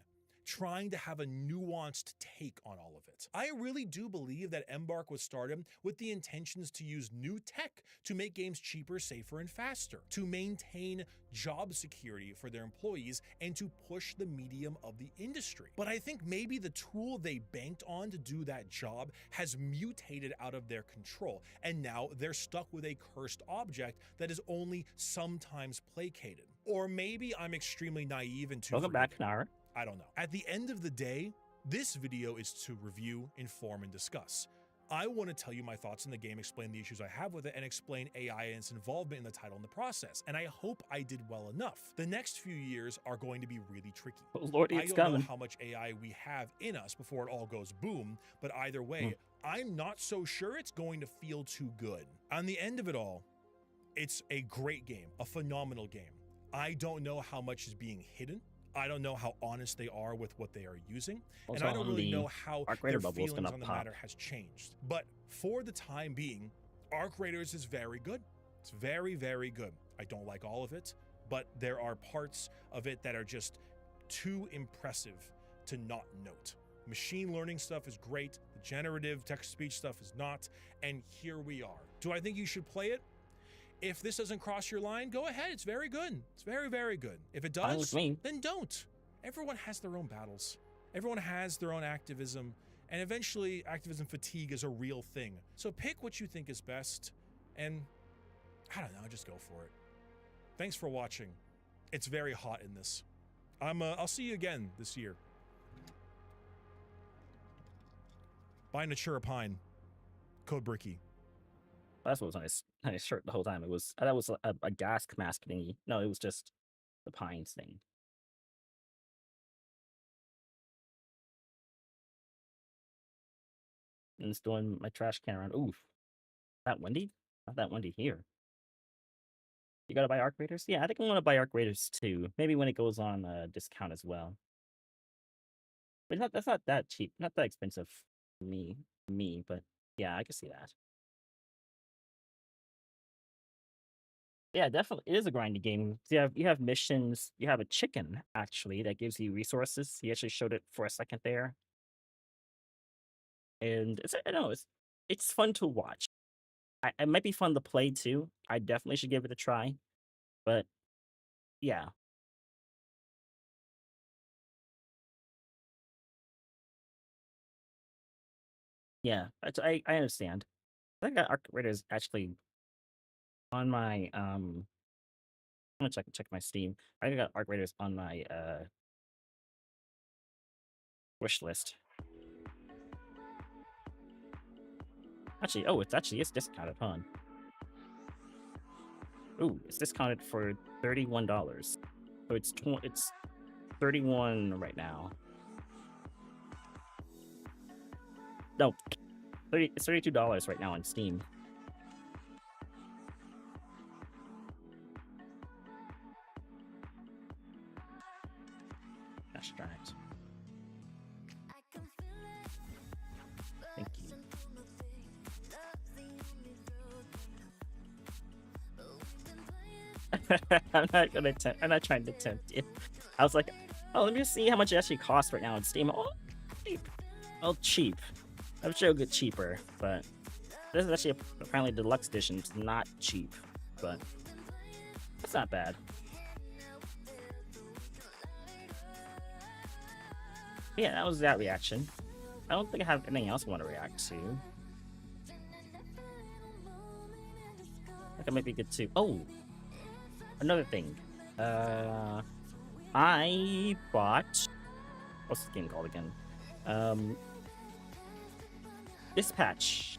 trying to have a nuanced take on all of it. I really do believe that Embark was started with the intentions to use new tech to make games cheaper, safer, and faster, to maintain job security for their employees, and to push the medium of the industry. But I think maybe the tool they banked on to do that job has mutated out of their control, and now they're stuck with a cursed object that is only sometimes placated. Or maybe I'm extremely naive and too Welcome back, forgiving. Nara. I don't know. At the end of the day, this video is to review, inform, and discuss. I want to tell you my thoughts on the game, explain the issues I have with it, and explain AI and its involvement in the title and the process. And I hope I did well enough. The next few years are going to be really tricky. Oh, Lordy, I it's don't know coming. how much AI we have in us before it all goes boom, but either way, I'm not so sure it's going to feel too good. On the end of it all, it's a great game, a phenomenal game. I don't know how much is being hidden. I don't know how honest they are with what they are using, and Also, I don't really the know how Arc their Raider bubble is feelings gonna on the pop. matter has changed. But for the time being, Arc Raiders is very good. It's very, very good. I don't like all of it, but there are parts of it that are just too impressive to not note. Machine learning stuff is great. The generative text-to-speech stuff is not, and here we are. Do I think you should play it? If this doesn't cross your line, go ahead. It's very good. It's very, very good. If it Fine with does, me. then don't. Everyone has their own battles. Everyone has their own activism, and eventually activism fatigue is a real thing. So pick what you think is best, and I don't know, just go for it. Thanks for watching. It's very hot in this. I'll see you again this year. Buy Natura Pine. Code Bricky. That's what was on his shirt the whole time. It was that was a gas mask thingy. No, it was just the pines thing. And it's doing my trash can around. Oof. That windy? Not that windy here. You gotta buy Arc Raiders? Yeah, I think I want to buy Arc Raiders too. Maybe when it goes on discount as well. But that's not that cheap. Not that expensive for me, but yeah, I can see that. Yeah, definitely. It is a grindy game. You have missions. You have a chicken actually that gives you resources. He actually showed it for a second there, and I don't know, it's fun to watch. It might be fun to play too. I definitely should give it a try. But yeah, yeah, I understand. I think that Arc Raiders actually on my I'm gonna check my Steam. I got Arc Raiders on my wish list. Actually, oh, it's discounted, huh? Ooh, it's discounted for $31. So it's 31 right now. No, it's $32 right now on Steam. That's right. Thank you. I'm not trying to tempt you. I was like, oh, let me see how much it actually costs right now on Steam. Oh, cheap. Oh, cheap. I'm sure it'll get cheaper, but this is actually apparently deluxe edition. It's not cheap, but it's not bad. Yeah, that was that reaction. I don't think I have anything else I want to react to. I think I might be good too. Oh, another thing. I bought what's the game called again? Dispatch.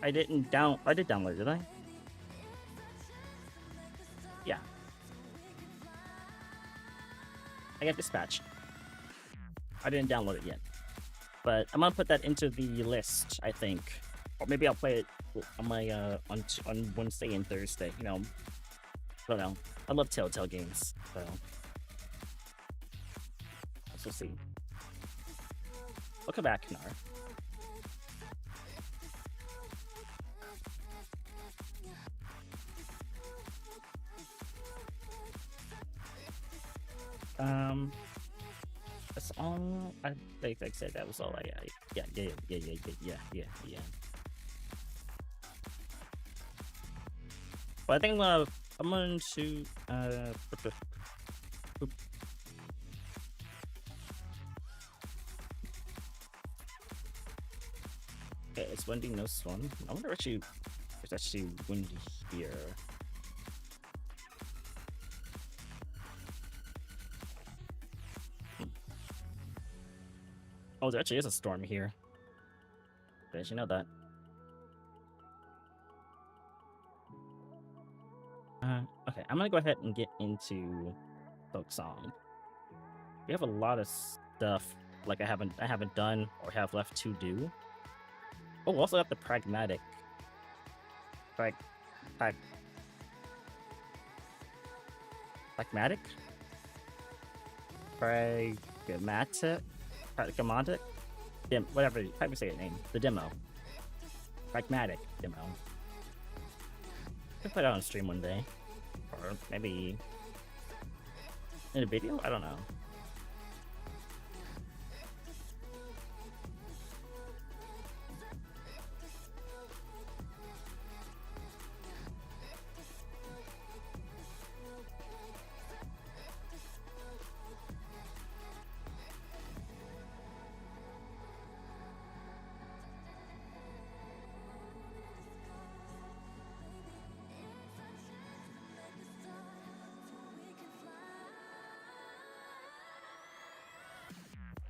I did download it, did I? Yeah. I got Dispatch. I didn't download it yet. But I'm gonna put that into the list, I think. Or maybe I'll play it on my on Wednesday and Thursday, you know. I don't know. I love Telltale games, so let's see. Welcome back, Nar. That's all. I think I said that was all I got. Yeah. But I think I'm going to okay, it's windy, no storm. I wonder if it's actually windy here. Oh, there actually is a storm here. Did you know that? Okay, I'm gonna go ahead and get into Silksong. We have a lot of stuff like I haven't done or have left to do. Oh, we also have the pragmatic. Pragmatic? Whatever, how do you say it name? The demo. Pragmatic demo. Could put it on stream one day. Or maybe in a video? I don't know.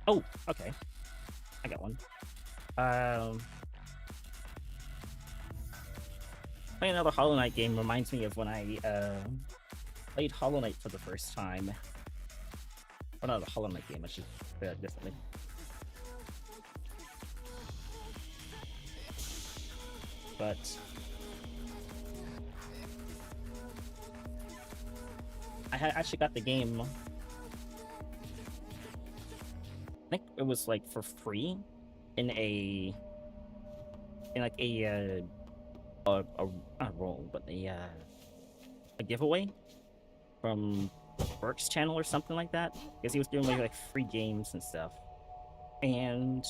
Oh, okay. I got one. Playing another Hollow Knight game reminds me of when I played Hollow Knight for the first time. Or not a Hollow Knight game, I should say that differently. But I had actually got the game. I think it was like for free in like a not a roll, but a giveaway from Burke's channel or something like that, because he was doing like free games and stuff. And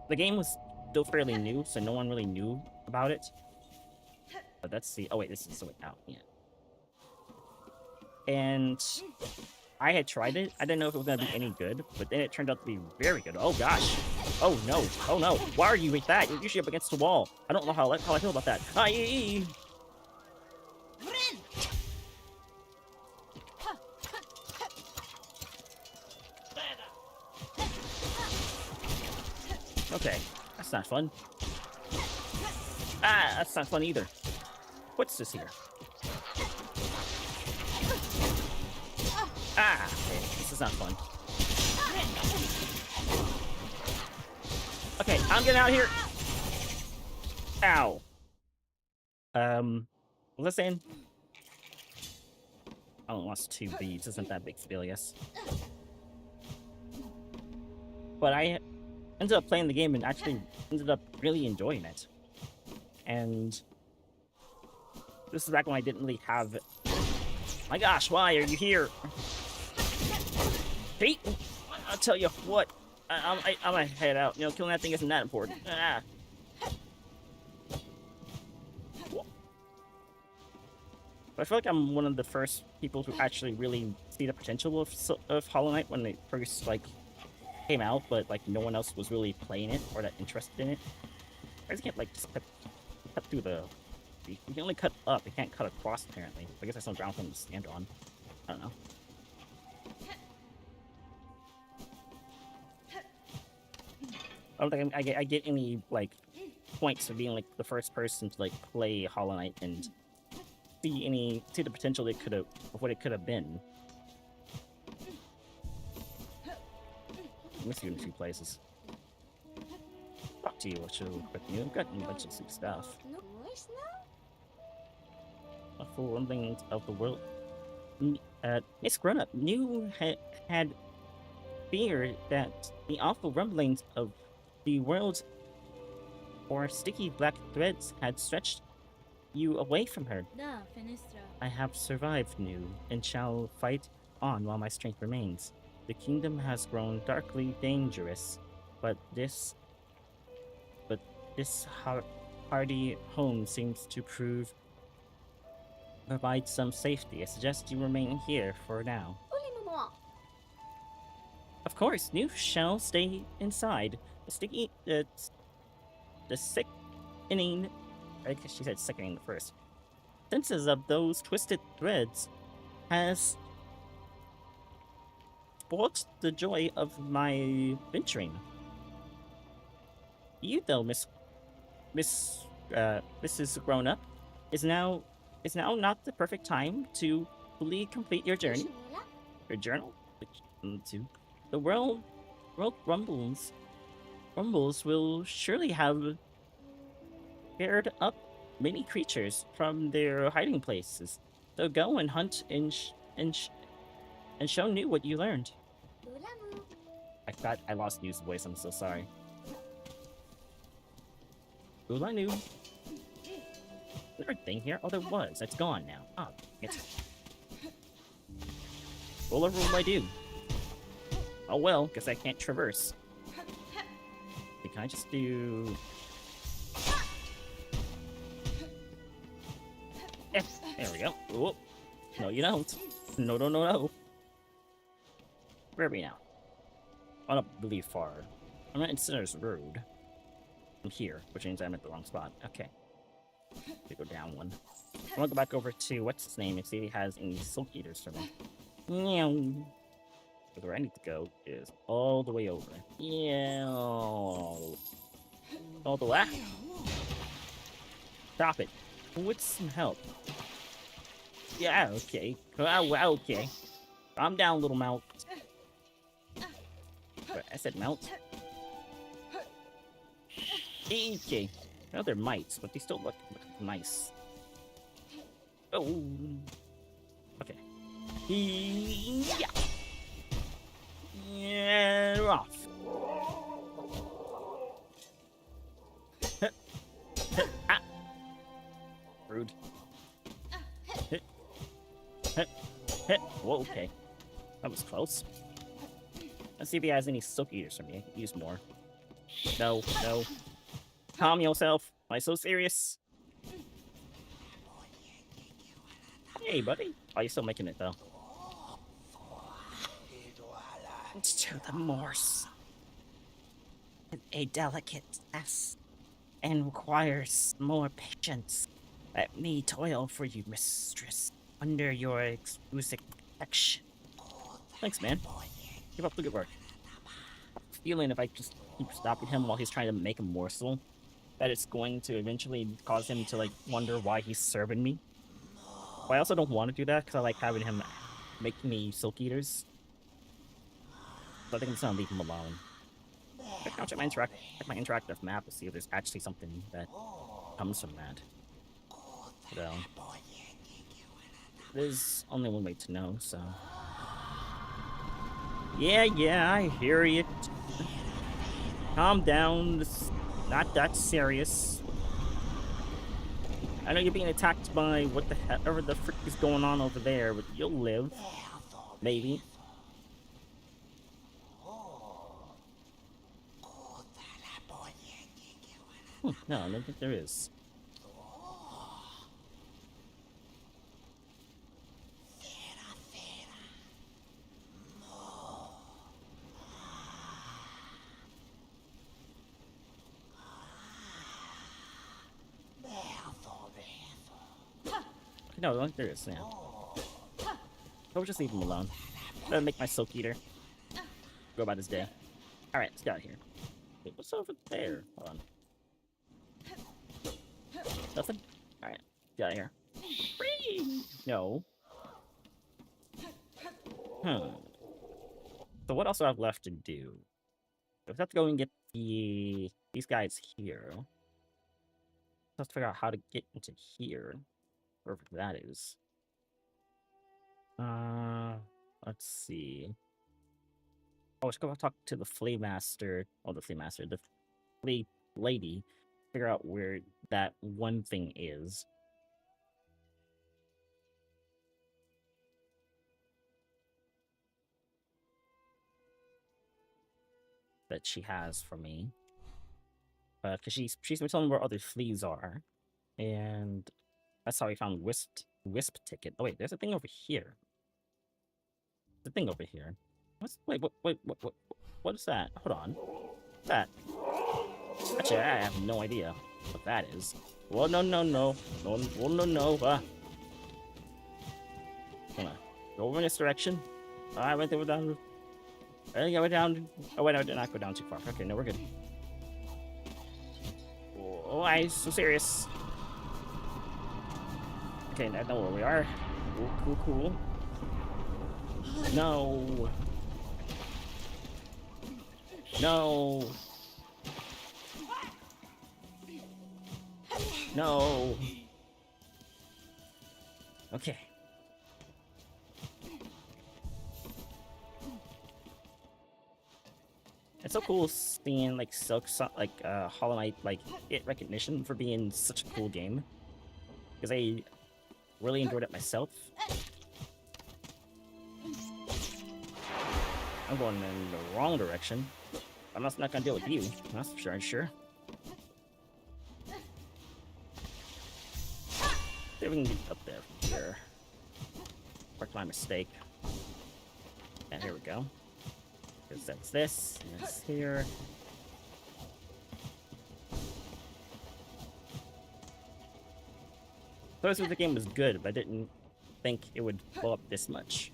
the game was still fairly new, so no one really knew about it. But let's see. Oh wait, this is the way out. Yeah. And I had tried it. I didn't know if it was gonna be any good, but then it turned out to be very good. Oh gosh. Oh no. Oh no. Why are you with that? You're usually up against the wall. I don't know how I feel about that. Okay, that's not fun. That's not fun either. What's this here? Okay, this is not fun. Okay, I'm getting out of here. Ow. Listen. I only lost 2 beads. Isn't that big deal, yes? But I ended up playing the game and actually ended up really enjoying it. And this is back when I didn't really have... My gosh, why are you here? Pete, I'll tell you what. I'm gonna head out. You know, killing that thing isn't that important. But I feel like I'm one of the first people who actually really see the potential of Hollow Knight when it first like came out, but like no one else was really playing it or that interested in it. I just can't like just cut through the You can only cut up, you can't cut across, apparently. I guess that's no ground for him to stand on. I don't know. I don't think I get any, like, points for being, like, the first person to, like, play Hollow Knight and see the potential it could have, of what it could have been. Let me see in a few places. Talk to you, what you'll equip you. I've got a bunch of some stuff. A full rumbling of the world. Miss Grown-Up, you had feared that the awful rumblings of the world or sticky black threads had stretched you away from her. I have survived, Nu, and shall fight on while my strength remains. The kingdom has grown darkly dangerous, but this hardy home seems to provide some safety. I suggest you remain here for now. Of course, Nu shall stay inside. The sickening, I guess she said sickening the first. Senses of those twisted threads has spoilt the joy of my venturing. You though, Mrs. Grown-Up, is now not the perfect time to fully complete your journey. Your journal? The world rumbles will surely have scared up many creatures from their hiding places. So go and hunt and show Nu what you learned. I thought I lost Nu's voice. I'm so sorry. Ula Nu. Is there a thing here? Oh, there was. It's gone now. Oh, it's... What will I do? Oh well, guess I can't traverse. Can I just do... There we go. Oh, no, you don't. No. Where are we now? I don't believe far. I'm not in Sinner's Road. I'm here, which means I'm at the wrong spot. Okay. We go down one. I'm gonna go back over to what's his name and see if he has any Silk Eaters for me. Meow. But where I need to go is all the way over. Yeah. All the way. Stop it. With some help. Yeah, okay. Well, okay. Calm down, little mount. But I said mount. Okay. Well, they're mites, but they still look nice. Oh. Okay. Yeah. Yeah, we're off. Ah. Rude. Whoa, okay. That was close. Let's see if he has any Silk Eaters for me. I could use more. No. Calm yourself. Am I so serious? Hey, buddy. Oh, you're still making it, though. It's to the Morse. A delicate task and requires more patience. Let me toil for you, mistress, under your exclusive protection. Thanks, man. Keep up the good work. Feeling if I just keep stopping him while he's trying to make a morsel, that it's going to eventually cause him to, like, wonder why he's serving me. But I also don't want to do that, because I like having him make me Silk Eaters. So I think I'm just gonna leave him alone. I'll check my interactive map to see if there's actually something that comes from that. So, there's only one way to know, so... Yeah, I hear you. Calm down, it's not that serious. I know you're being attacked by whatever the frick is going on over there, but you'll live. Maybe. No, I don't think there is. No, there is, yeah. We'll just leave him alone. Let him make my Silk Eater. Go about his day. Alright, let's get out of here. Wait, what's over there? Hold on. Nothing? Alright, get out of here. Free! No. So what else do I have left to do? I have to go and get these guys here. I have to figure out how to get into here. Wherever that is. Let's see. Oh, I should go talk to the Flea Master. Oh, the Flea Master. The Flea Lady. Figure out where that one thing is. That she has for me. Because she's been telling me where other fleas are. And that's how we found Wisp ticket. Oh wait, there's a thing over here. The thing over here. Wait, what is that? Hold on. What's that? Actually, I have no idea what that is. Well, no. Come on. Go over in this direction. I went there down. I think I went down. Oh wait, no, I did not go down too far. Okay, no, we're good. Oh, I'm so serious. Okay, I know where we are. Cool. No. Okay. It's so cool seeing like Silksong, like Hollow Knight, like get recognition for being such a cool game. Because I really enjoyed it myself. I'm going in the wrong direction. I'm not gonna deal with you. That's for sure. See if we can get up there from here. Marked my mistake. And here we go. Because that's this, and it's here. First, the game was good, but I didn't think it would blow up this much.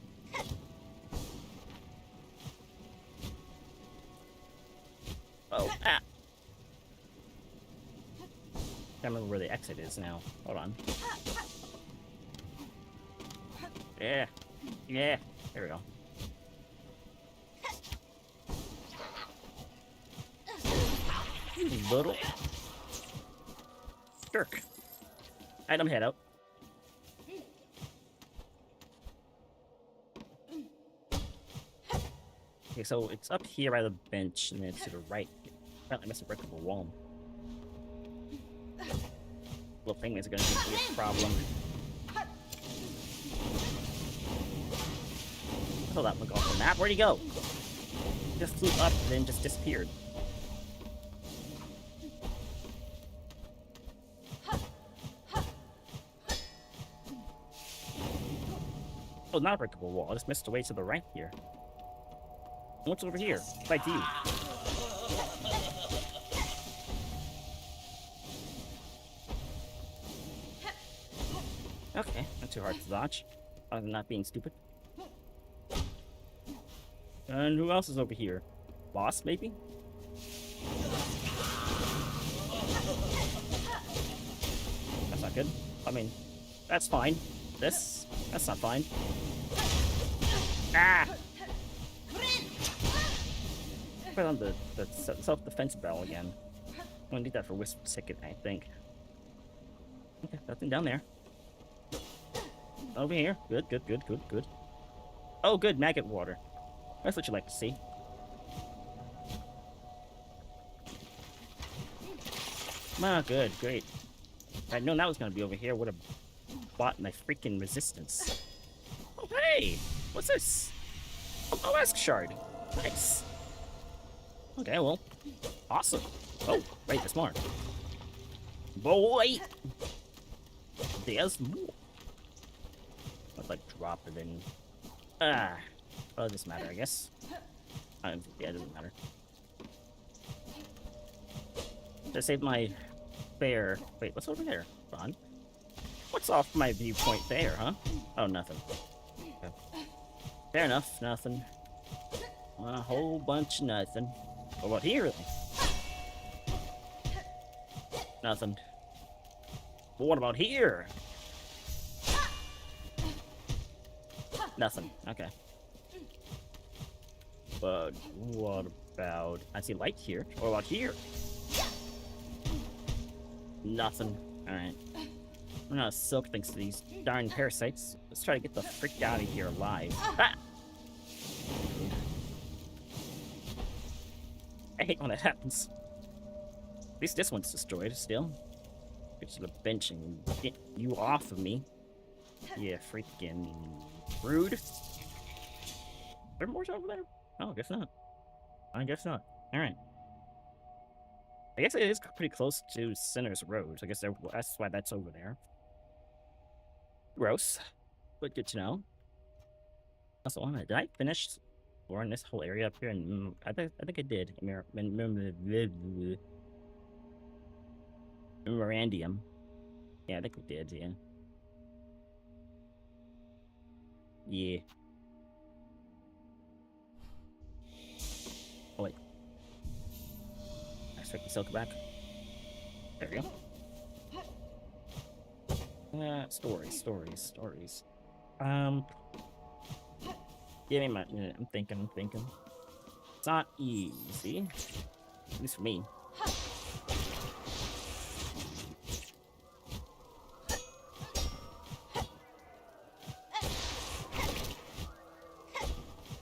Oh, ah! Can't remember where the exit is now. Hold on. Yeah. There we go. You little jerk. Item head out. Okay, so it's up here by the bench, and it's to the right. Apparently, I missed a brick of a wall. Little thing is gonna be a problem. Hold that look off the map. Where'd he go? He just flew up and then just disappeared. Oh, not a breakable wall. I just missed a way to the right here. What's over here? Besides you. Okay, not too hard to dodge. Other than not being stupid. And who else is over here? Boss, maybe? That's not good. I mean, that's fine. That's not fine. Ah! Put on the self-defense bell again. I'm gonna need that for Wisp ticket, I think. Okay, nothing down there. Over here. Good. Oh, good, maggot water. That's what you like to see. Ah, good, great. If I'd known that was gonna be over here, I would have bought my freaking resistance. Oh, hey! What's this? Oh, Ask Shard. Nice. Okay, well, awesome. Oh, wait, there's more. Boy! There's more. I'd like drop it in. Ah. Well, it doesn't matter, I guess. Yeah, it doesn't matter. Just save my bear. Wait, what's over there? Ron? What's off my viewpoint there, huh? Oh, nothing. Okay. Fair enough, nothing. A whole bunch of nothing. What about here, then? Nothing. But what about here? Nothing. Okay. But what about... I see light here. What about here? Nothing. Alright. I'm not a silk thanks to these darn parasites. Let's try to get the frick out of here alive. Ah! I hate when that happens. At least this one's destroyed still. Get to the bench and get you off of me. Yeah, freaking rude. Is there more over there? Oh, I guess not. I guess not. Alright. I guess it is pretty close to Sinner's Road. I guess that's why that's over there. Gross. But good to know. Also, did I finish exploring this whole area up here? And I think I did. Memorandium. Yeah, I think we did, yeah. Yeah. Oh, wait. I strike the silk back. There we go. Stories. Give me my... I'm thinking. It's not easy. At least for me.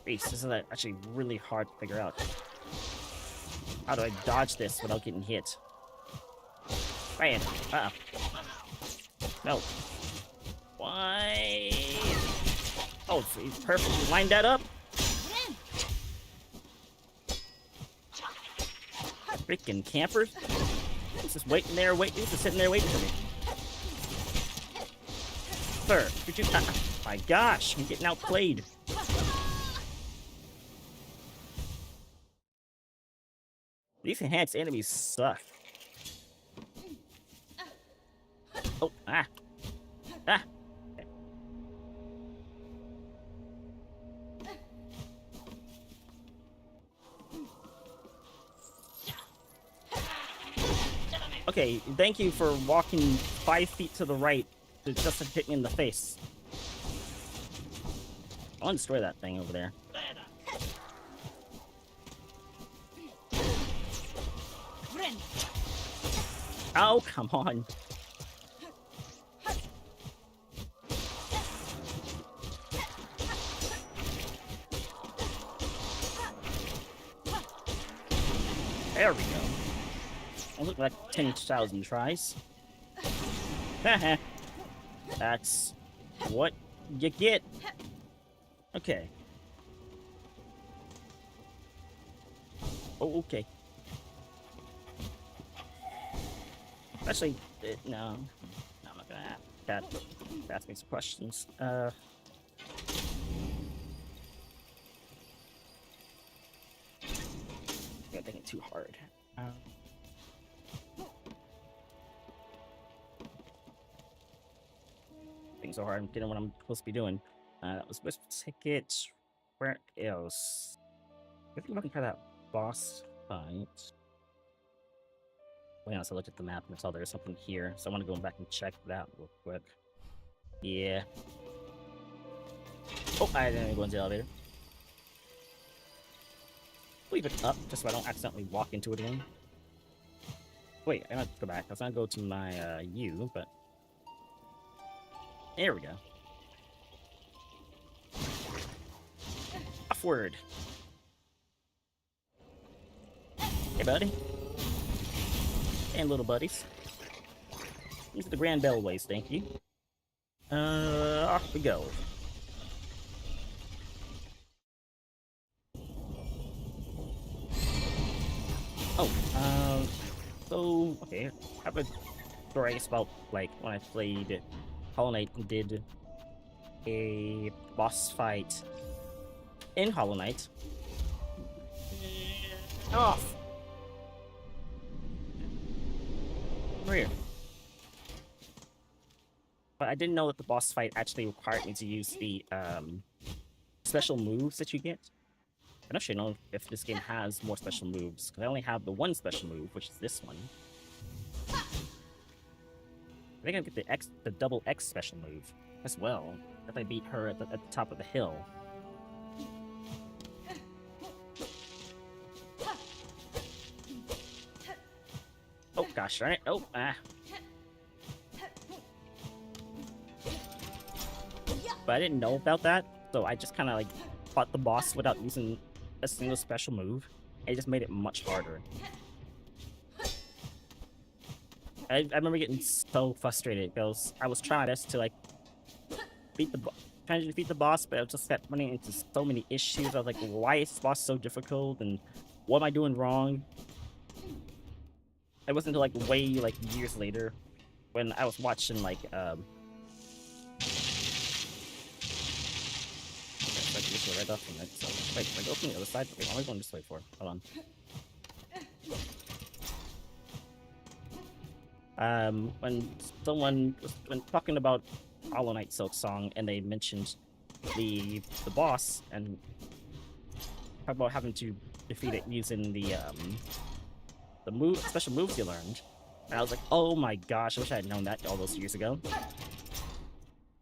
This is actually really hard to figure out. How do I dodge this without getting hit? Bam! Uh-oh. No. Why? Oh, so he's perfectly lined that up. Freaking campers. He's just waiting there, he's just sitting there waiting for me. Sir, could you... my gosh, I'm getting outplayed. These enhanced enemies suck. Oh, ah. Ah. Okay, thank you for walking 5 feet to the right to just hit me in the face. I want to destroy that thing over there. Oh, come on. There we go. That looked like 10,000 tries. That's what you get. Okay. Oh, okay. Actually, no. I'm not gonna ask me some questions. I'm thinking too hard. Thinking so hard, I'm getting what I'm supposed to be doing. That was supposed to ticket. Where else? I think I'm looking for that boss fight. Wait, honest, I looked at the map and I saw there was something here, so I want to go back and check that real quick. Yeah. Oh, I didn't go into the elevator. Leave it up, just so I don't accidentally walk into it again. Wait, I have to go back. I was gonna go to my U, but there we go. Upward. Hey, buddy. And little buddies. These are the Grand Bellways, thank you. Off we go. Oh, so, okay, I have a story about, like, when I played Hollow Knight and did a boss fight in Hollow Knight. Off! Over here. But I didn't know that the boss fight actually required me to use the special moves that you get. I don't actually know if this game has more special moves, because I only have the one special move, which is this one. I think I get the double X special move as well, if I beat her at the top of the hill. Oh gosh, darn it! Oh, ah. But I didn't know about that, so I just kind of like fought the boss without using a single special move. It just made it much harder. I remember getting so frustrated because I was trying my best to like trying to defeat the boss, but I just kept running into so many issues. I was like, why is this boss so difficult, and what am I doing wrong? It wasn't until like way like years later when I was watching like this way right off from it. So wait, can I go from the other side? Wait, what am I going this way for? Hold on. When someone was talking about Hollow Knight Silksong and they mentioned the boss and about having to defeat it using the special moves you learned, and I was like, oh my gosh, I wish I had known that all those years ago.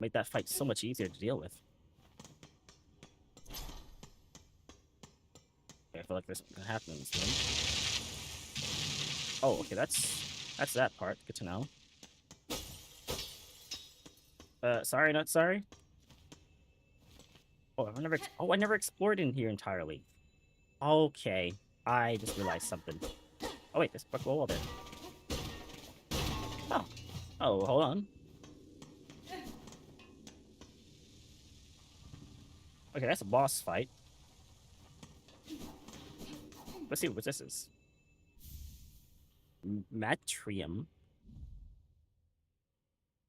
Made that fight so much easier to deal with. Okay, I feel like there's something happening in this room. Oh, okay, that's that part. Good to know. Sorry, not sorry. Oh, I never explored in here entirely. Okay, I just realized something. Oh wait, there's a brick wall there. Oh, hold on. Okay, that's a boss fight. Let's see what this is. Matrium.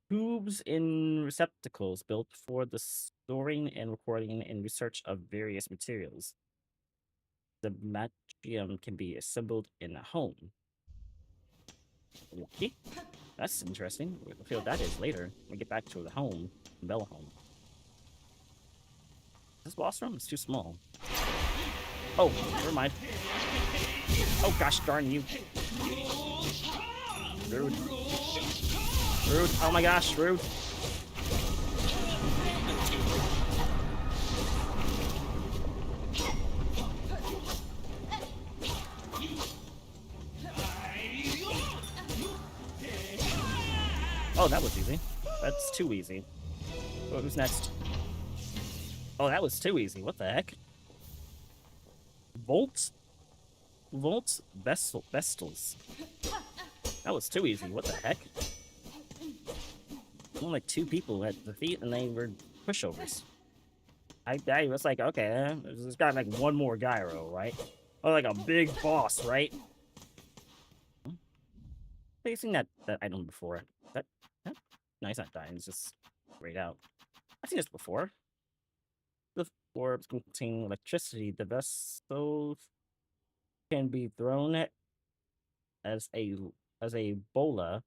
Tubes in receptacles built for the storing and recording and research of various materials. The matrium can be assembled in a home. Okay, that's interesting. We'll feel what that is later when we get back to the home, Bella home. This boss room is too small. Oh, never mind. Oh gosh, darn you. Rude. Rude. Oh my gosh, rude. Oh, that was easy. That's too easy. Oh, who's next? Oh, that was too easy. What the heck? Volt Vestals. That was too easy. What the heck? Only like 2 people had the feet, and they were pushovers. I was like, okay, there's got like one more gyro, right? Oh, like a big boss, right? I've seen that item before. No, he's not dying. He's just grayed out. I've seen this before. The orbs contain electricity. The vessels can be thrown as a bola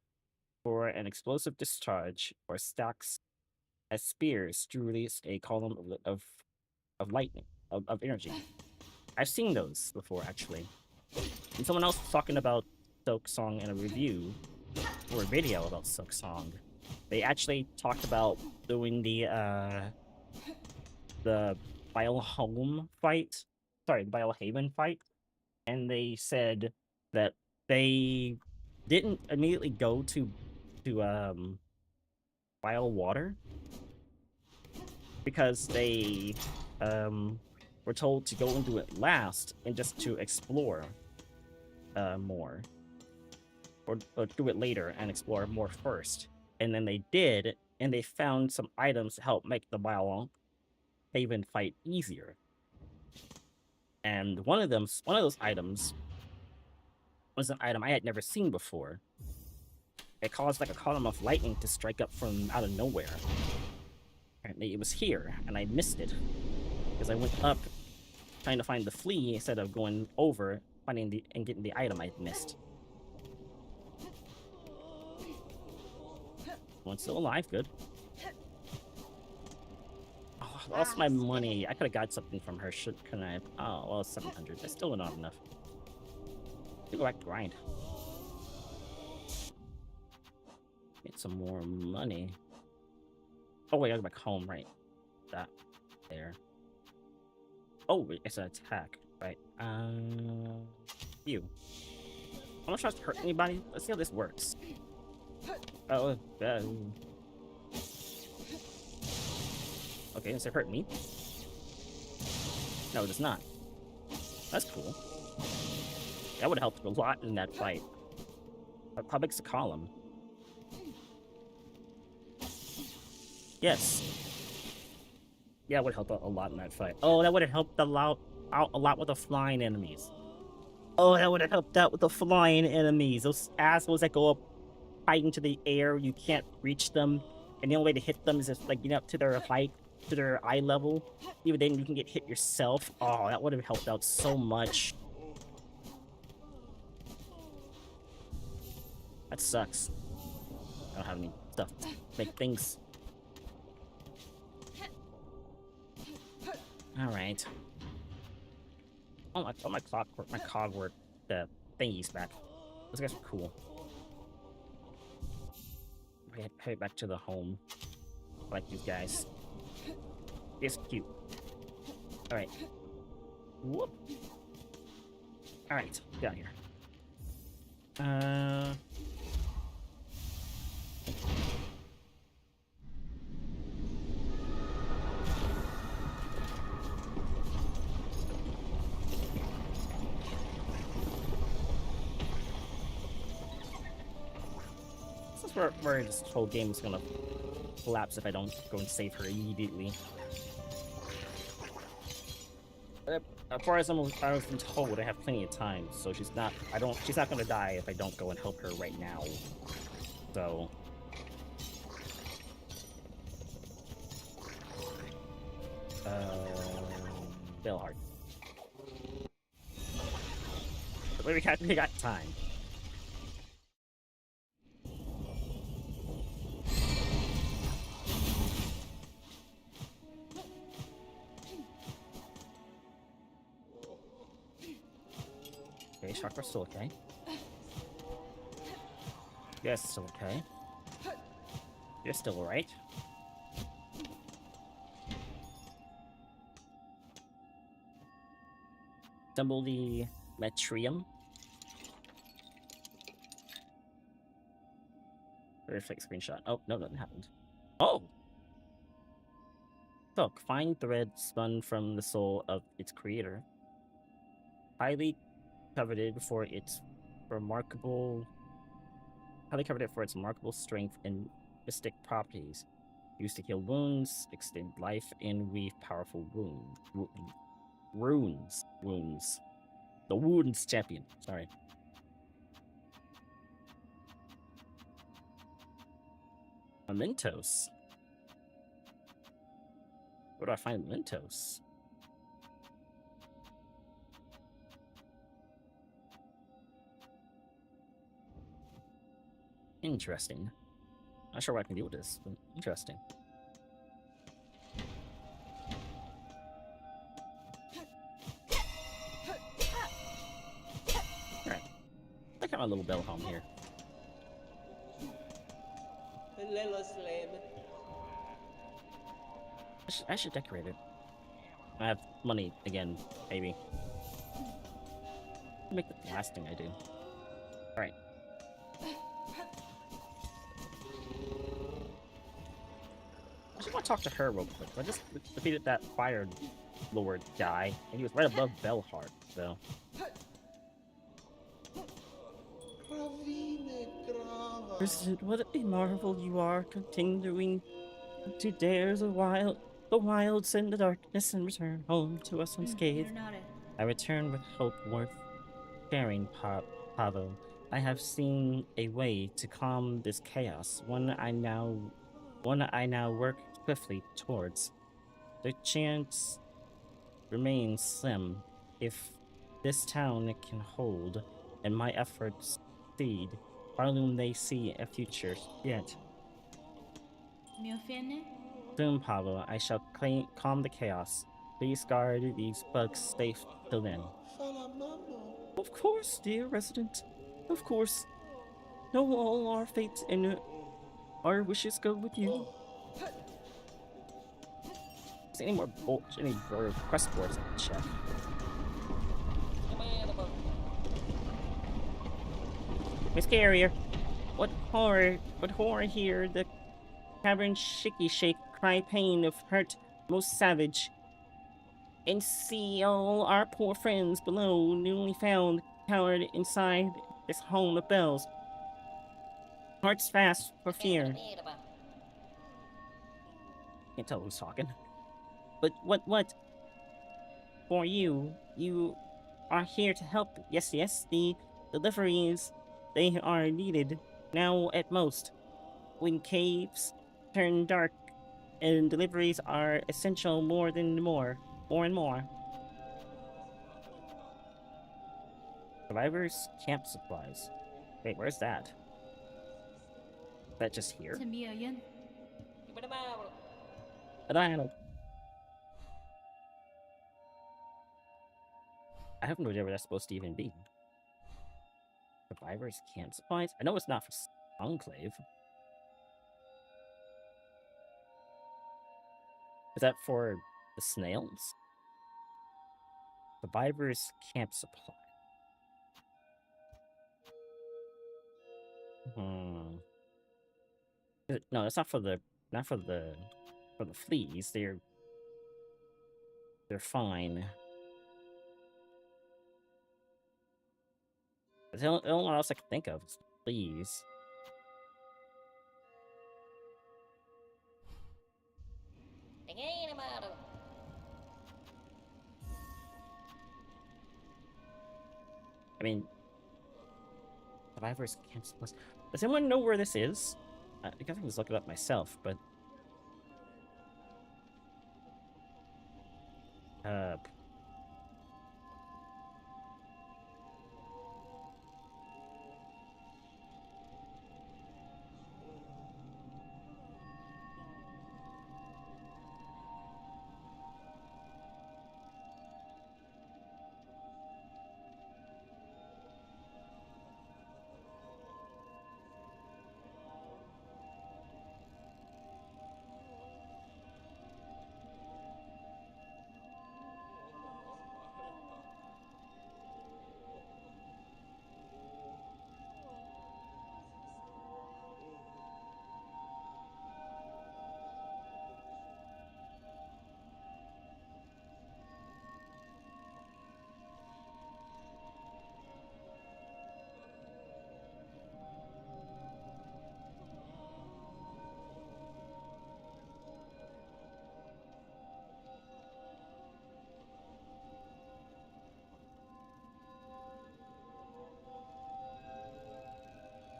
for an explosive discharge, or stacks as spears to release a column of lightning, of energy. I've seen those before, actually. And someone else was talking about Silksong in a review, or a video about Silksong. They actually talked about doing the Biohome fight. Sorry, Biohaven fight. And they said that they didn't immediately go to Bio Water because they were told to go into it last and just to explore more, or do it later and explore more first. And then they did, and they found some items to help make the Biohaven fight easier. And one of those items was an item I had never seen before. It caused like a column of lightning to strike up from out of nowhere. Apparently it was here, and I missed it. Because I went up trying to find the flea instead of going over, finding and getting the item I'd missed. One's still alive, good. lost my money. I could have got something from her. Couldn't I? Oh, well, 700. That's still not enough. To go back to grind. Get some more money. Oh wait, I go back home, right? That there. Oh, it's an attack, right? You. I'm not trying to hurt anybody. Let's see how this works. Oh, okay, does it hurt me? No, it does not. That's cool. That would help a lot in that fight. How big's the column? Yes. Yeah, it would help a lot in that fight. Oh, that would have helped out a lot with the flying enemies. Oh, that would have helped out with the flying enemies. Those assholes that go up fighting to the air, you can't reach them. And the only way to hit them is just like get up to their height, to their eye level. Even then you can get hit yourself. Oh, that would have helped out so much. That sucks. I don't have any stuff to make things. Alright. Oh, my clockwork, my cogwork, the thingies back. Those guys are cool. Head back to the home. I like these guys. It's cute. Alright. Whoop. Alright, get out of here. This is where this whole game is gonna collapse if I don't go and save her immediately. But as far as I've been told, I have plenty of time, so she's not gonna die if I don't go and help her right now. So Bellheart. But we got time. Okay, Chakra's still okay. Yes, still okay. You're still alright. Assemble the Metrium. Perfect screenshot. Oh, no, nothing happened. Oh! Look, fine thread spun from the soul of its creator. Highly coveted for its remarkable strength and mystic properties. Used to heal wounds, extend life, and weave powerful runes. The wounds champion. Sorry. Mementos. Where do I find mementos? Interesting. Not sure what I can do with this, but interesting. Alright. I got my little bell home here. I should decorate it. I have money again, maybe. I'll make the last thing I do. Alright. I just want to talk to her real quick. I just defeated that fire lord guy, and he was right above Bellheart, so. What a marvel you are, continuing to dare the wilds and the darkness, and return home to us unscathed. I return with hope worth sharing, Pavo. I have seen a way to calm this chaos, one I now work swiftly towards. The chance remains slim if this town can hold, and my efforts succeed. Arloon may see a future yet. Mio fene? Soon, Pablo, I shall calm the chaos. Please guard these bugs safe till then. Of course, dear resident. Of course. Know all our fate and our wishes go with you. Is there any more request boards I can check? Miss Carrier, what horror here, the cavern shaky shake, cry pain of hurt most savage. And see all our poor friends below, newly found, cowered inside this home of bells. Hearts fast for fear. Can't tell who's talking. But what? For you are here to help. Yes, the deliveries, they are needed now at most. When caves turn dark and deliveries are essential more and more. Survivors camp supplies. Wait, where's that? Is that just here? I have no idea where that's supposed to even be. Survivors camp supplies? I know it's not for Enclave. Is that for the snails? Survivors camp supply. No, it's not for the fleas. They're fine. The only one else I can think of is fleas. I mean, survivors camp supplies. Does anyone know where this is? I guess I can just look it up myself, but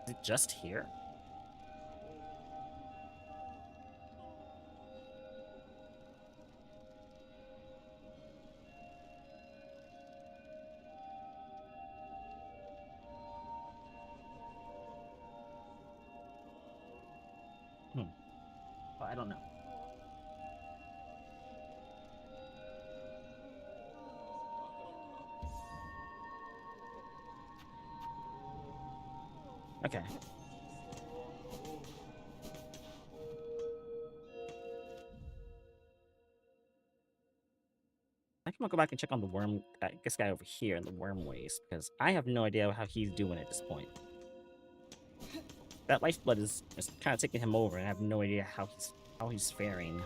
is it just here? Well, I don't know. Okay. I can go back and check on the worm, this guy over here in the worm waste, because I have no idea how he's doing at this point. That lifeblood is kind of taking him over, and I have no idea how he's faring.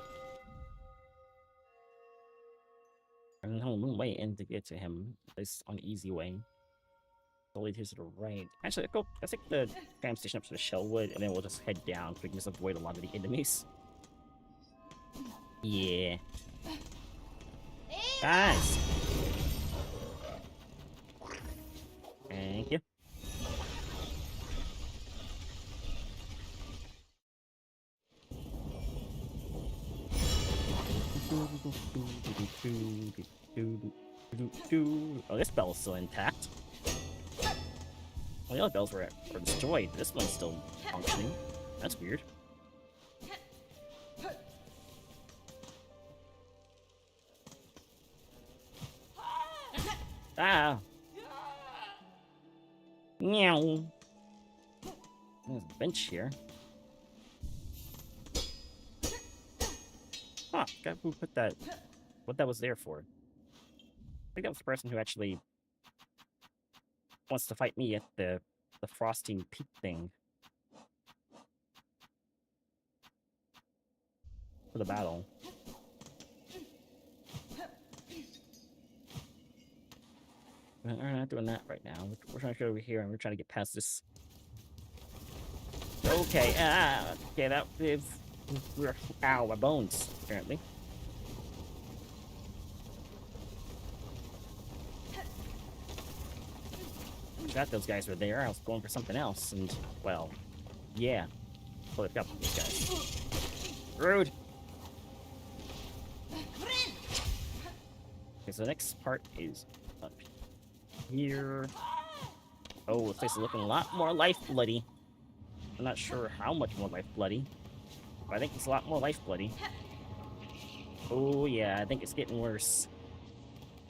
There's no way in to get to him. This on the easy way. Only to the right. Actually, let's take the tram station up to the Shellwood, and then we'll just head down so we can just avoid a lot of the enemies. Yeah. Guys! Thank you. Oh, this bell is still intact. Well, the other bells were destroyed. This one's still functioning. That's weird. Ah. Meow. There's a bench here. Huh, forgot who put that. What that was there for. I think that was the person who actually wants to fight me at the frosting peak thing. For the battle. We're not doing that right now. We're trying to go over here and we're trying to get past this. Okay, okay, that is. Ow, my bones, apparently. Forgot those guys were there. I was going for something else, and, well, yeah. Totally forgot about these guys. Rude! Okay, so the next part is up here. Oh, this place is looking a lot more life-bloody. I'm not sure how much more life-bloody, but I think it's a lot more life-bloody. Oh, yeah, I think it's getting worse.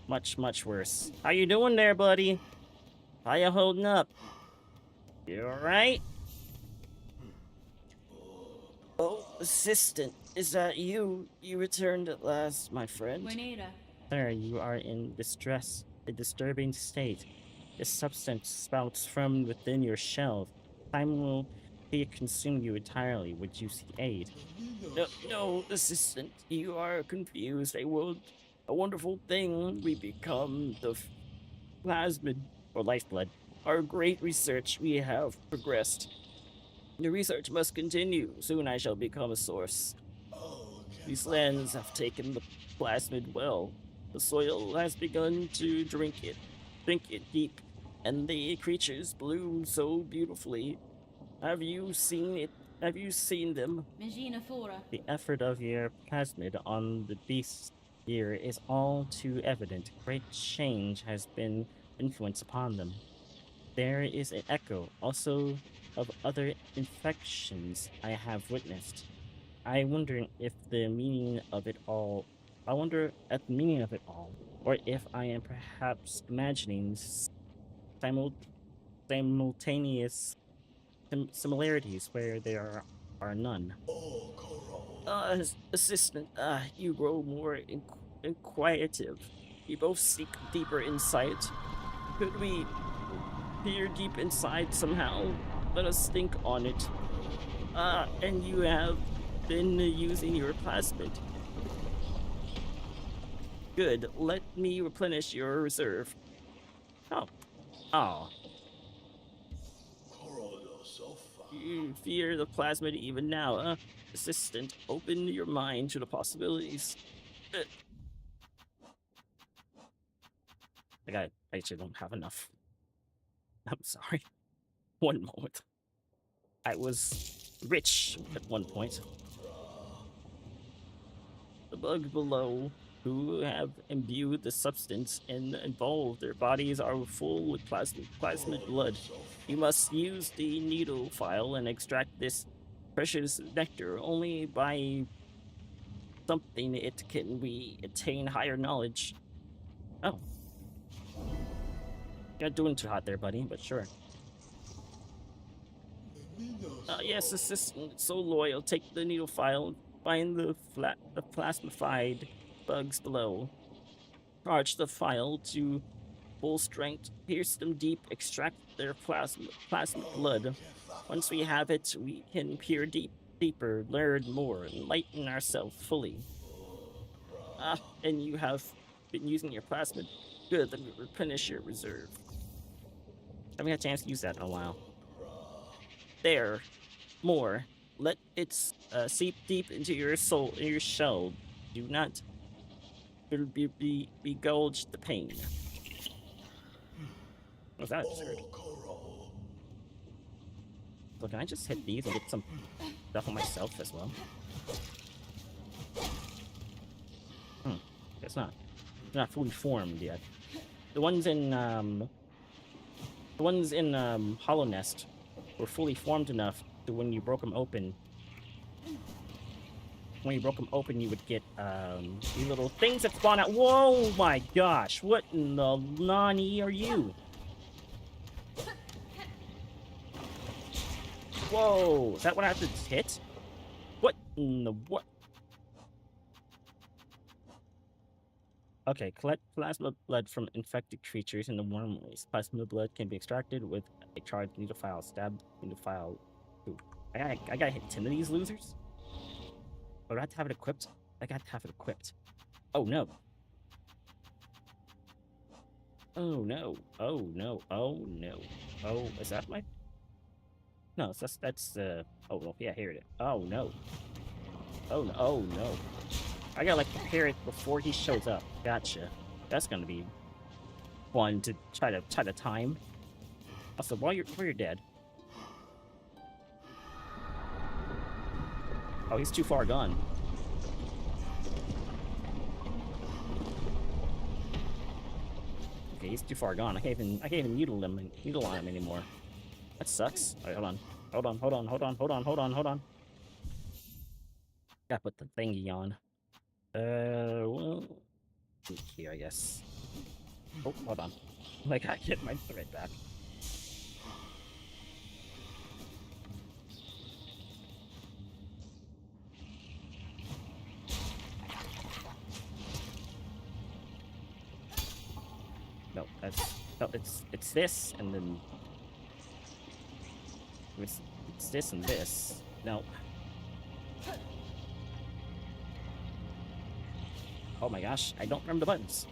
Much, much worse. How you doing there, buddy? How you holding up? You alright? Oh, assistant, is that you? You returned at last, my friend. Juanita. Sir, you are in distress, a disturbing state. This substance spouts from within your shell. Time will consume you entirely. Would you seek aid? No, assistant, you are confused. A wonderful thing. We become the plasmid, or lifeblood. Our great research, we have progressed. The research must continue. Soon I shall become a source. These lands have taken the plasmid well. The soil has begun to drink it deep, and the creatures bloom so beautifully. Have you seen it? Have you seen them? Magina Fora. The effort of your plasmid on the beasts here is all too evident. Great change has been influenced upon them. There is an echo, also, of other infections I have witnessed. I wonder if the meaning of it all. I wonder at the meaning of it all, or if I am perhaps imagining simultaneous similarities where there are none. Assistant, you grow more inquisitive. We both seek deeper insight. Could we peer deep inside somehow? Let us think on it. And you have been using your plasmid. Good. Let me replenish your reserve. Oh. Oh. You fear the plasmid even now, Assistant, open your mind to the possibilities. I actually don't have enough. I'm sorry. One moment. I was rich at one point. The bugs below who have imbued the substance and involved their bodies are full with plasmid blood. You must use the needle file and extract this precious nectar. Only by something it can we attain higher knowledge. Oh. You're not doing too hot there, buddy, but sure. Yes, assistant, so loyal. Take the needle file, find the plasmified bugs below. Charge the file to full strength, pierce them deep, extract their plasmid blood. Once we have it, we can peer deeper, learn more, enlighten ourselves fully. And you have been using your plasmid. Good, let me replenish your reserve. Haven't had a chance to use that in a while. There. More. Let it seep deep into your soul, your shell. Do not begulge the pain. What was that I just heard? So can I just hit these and get some stuff on myself as well? It's not. It's not fully formed yet. The ones in Hollow Nest were fully formed enough to when you broke them open. when you broke them open, you would get these little things that spawn out. Whoa, my gosh! What in the nani are you? Whoa! Is that what I have to hit? What in the what? Okay, collect plasma blood from infected creatures in the worm waste. Plasma blood can be extracted with a charged neutrophile. Stab neutrophile. Ooh. I gotta hit 10 of these losers? Or do I have to have it equipped? I got to have it equipped. Oh no. Oh no. Oh no. Oh no. Oh, is that my... No, that's oh well, yeah, here it is. Oh no. Oh no. Oh no. I gotta like prepare it before he shows up. Gotcha. That's gonna be fun to try to time. Also, while you're dead. Oh, he's too far gone. Okay, he's too far gone. I can't even noodle on him anymore. That sucks. Alright, hold on. Gotta put the thingy on. Well, here, I guess. Oh, hold on. I gotta get my thread back. No, it's this, and then it's this and this. No. Oh my gosh, I don't remember the buttons.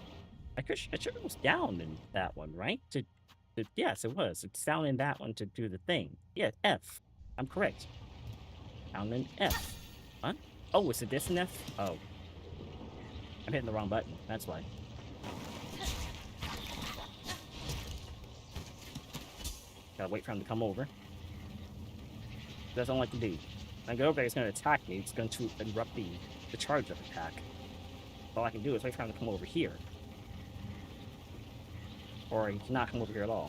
I sure it was down in that one, right? Yes, it was. It's down in that one to do the thing. Yeah, F. I'm correct. Down in F. Huh? Oh, is it this and F? Oh. I'm hitting the wrong button. That's why. Gotta wait for him to come over. That's all I can do. When I go over there, he's gonna attack me. It's going to interrupt the charge of attack. All I can do is wait for him to come over here. Or he cannot come over here at all.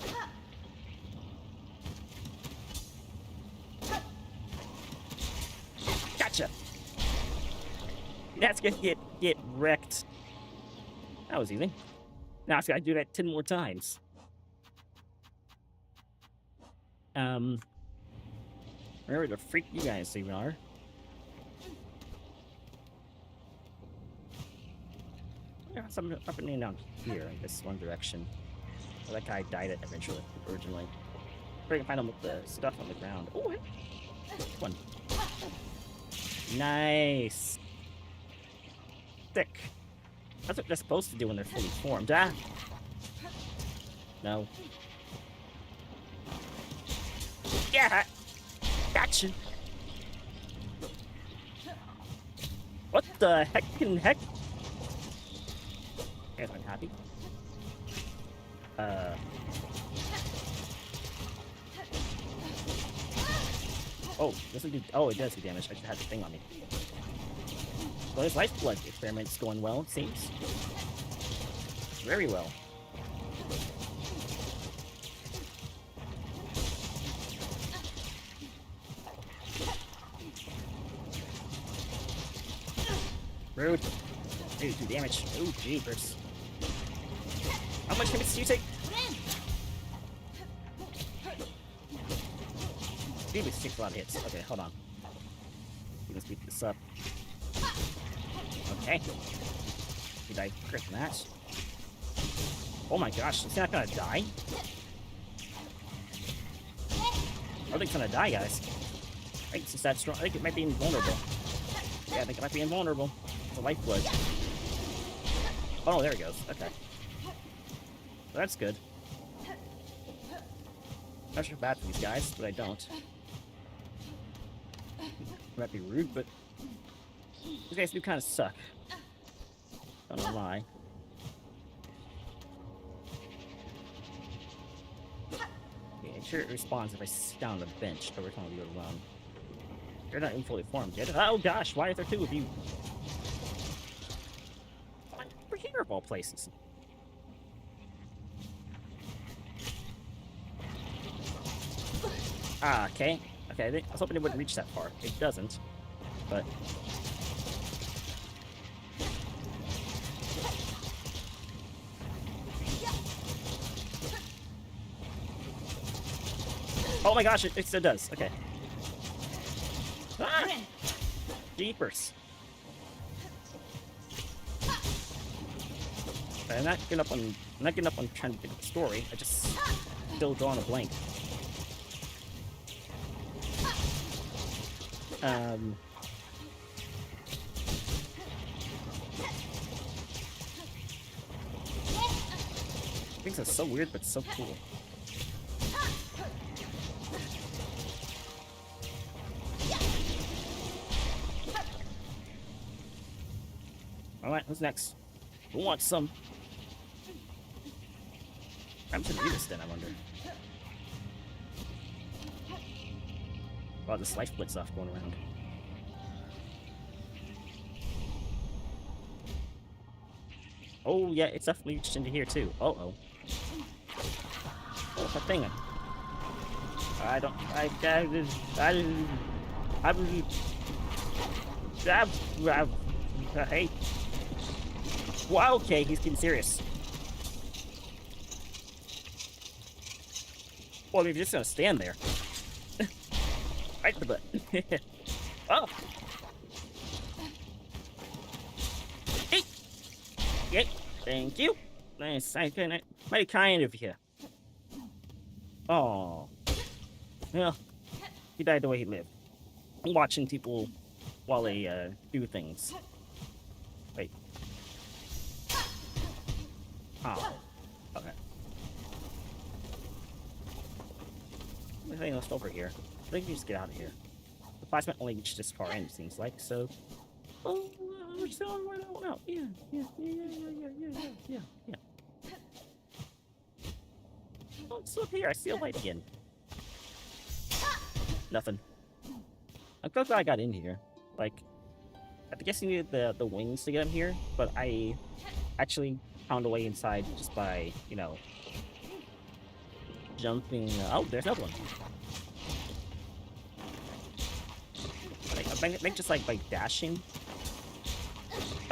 Gotcha! That's gonna get wrecked. That was easy. Now I just gotta do that 10 more times. Where the freak you guys even are? Yeah, something up and down here in this one direction. Well, that guy died it originally. Probably can find him with the stuff on the ground. Oh, one. Nice. Thick. That's what they're supposed to do when they're fully formed. Ah. No. Yeah. Gotcha. What the heck? Guys aren't happy. Oh, doesn't do. Oh, it does do damage. I should have the thing on me. Well, this lifeblood experiment's going well, it seems. Very well. Rude. Dude, do damage. Oh, jeepers. How much damage do you take? Dude, this takes a lot of hits. Okay, hold on. We can speed this up. Okay. Did I crit that? Oh my gosh, is he not gonna die? I think it's gonna die, guys. I think it's that strong. I think it might be invulnerable. Yeah, I think it might be invulnerable. The lifeblood. Oh, there it goes. Okay. Well, that's good. Not sure bad for these guys, but I don't. Might be rude, but these guys do kind of suck. Don't know why. Yeah, sure it respawns if I sit down on the bench every time we go around. You're not even fully formed yet. Oh gosh, why is there two of you? We're here of all places. Ah, okay. Okay, I was hoping it wouldn't reach that far. It doesn't. But Oh my gosh, it still does. Okay. Ah! Jeepers. I'm not getting up on trying to get the story. I just still drawing a blank. Things are so weird, but so cool. Alright, who's next? Who wants some? I'm gonna do this then, I wonder. Wow, this life split stuff going around. Oh, yeah, it's definitely reached into here, too. Uh-oh. Oh, that thing. Hey. Wow, okay, he's getting serious. Well, if you're just gonna stand there. Right in the butt. Oh! Hey! Yay! Thank you! Nice, mighty kind of you. Oh. Well, he died the way he lived. I'm watching people while they, do things. Wait. Oh. Okay. Anything else over here? I think we just get out of here. The plasma only reached this far in, it seems like, so... Oh, we're still on right out. Yeah. Oh, it's up here. I see a light again. Nothing. I'm glad I got in here. Like, I guess you needed the wings to get him here, but I actually found a way inside just by, you know, jumping. Oh, there's another one. I think just like by dashing.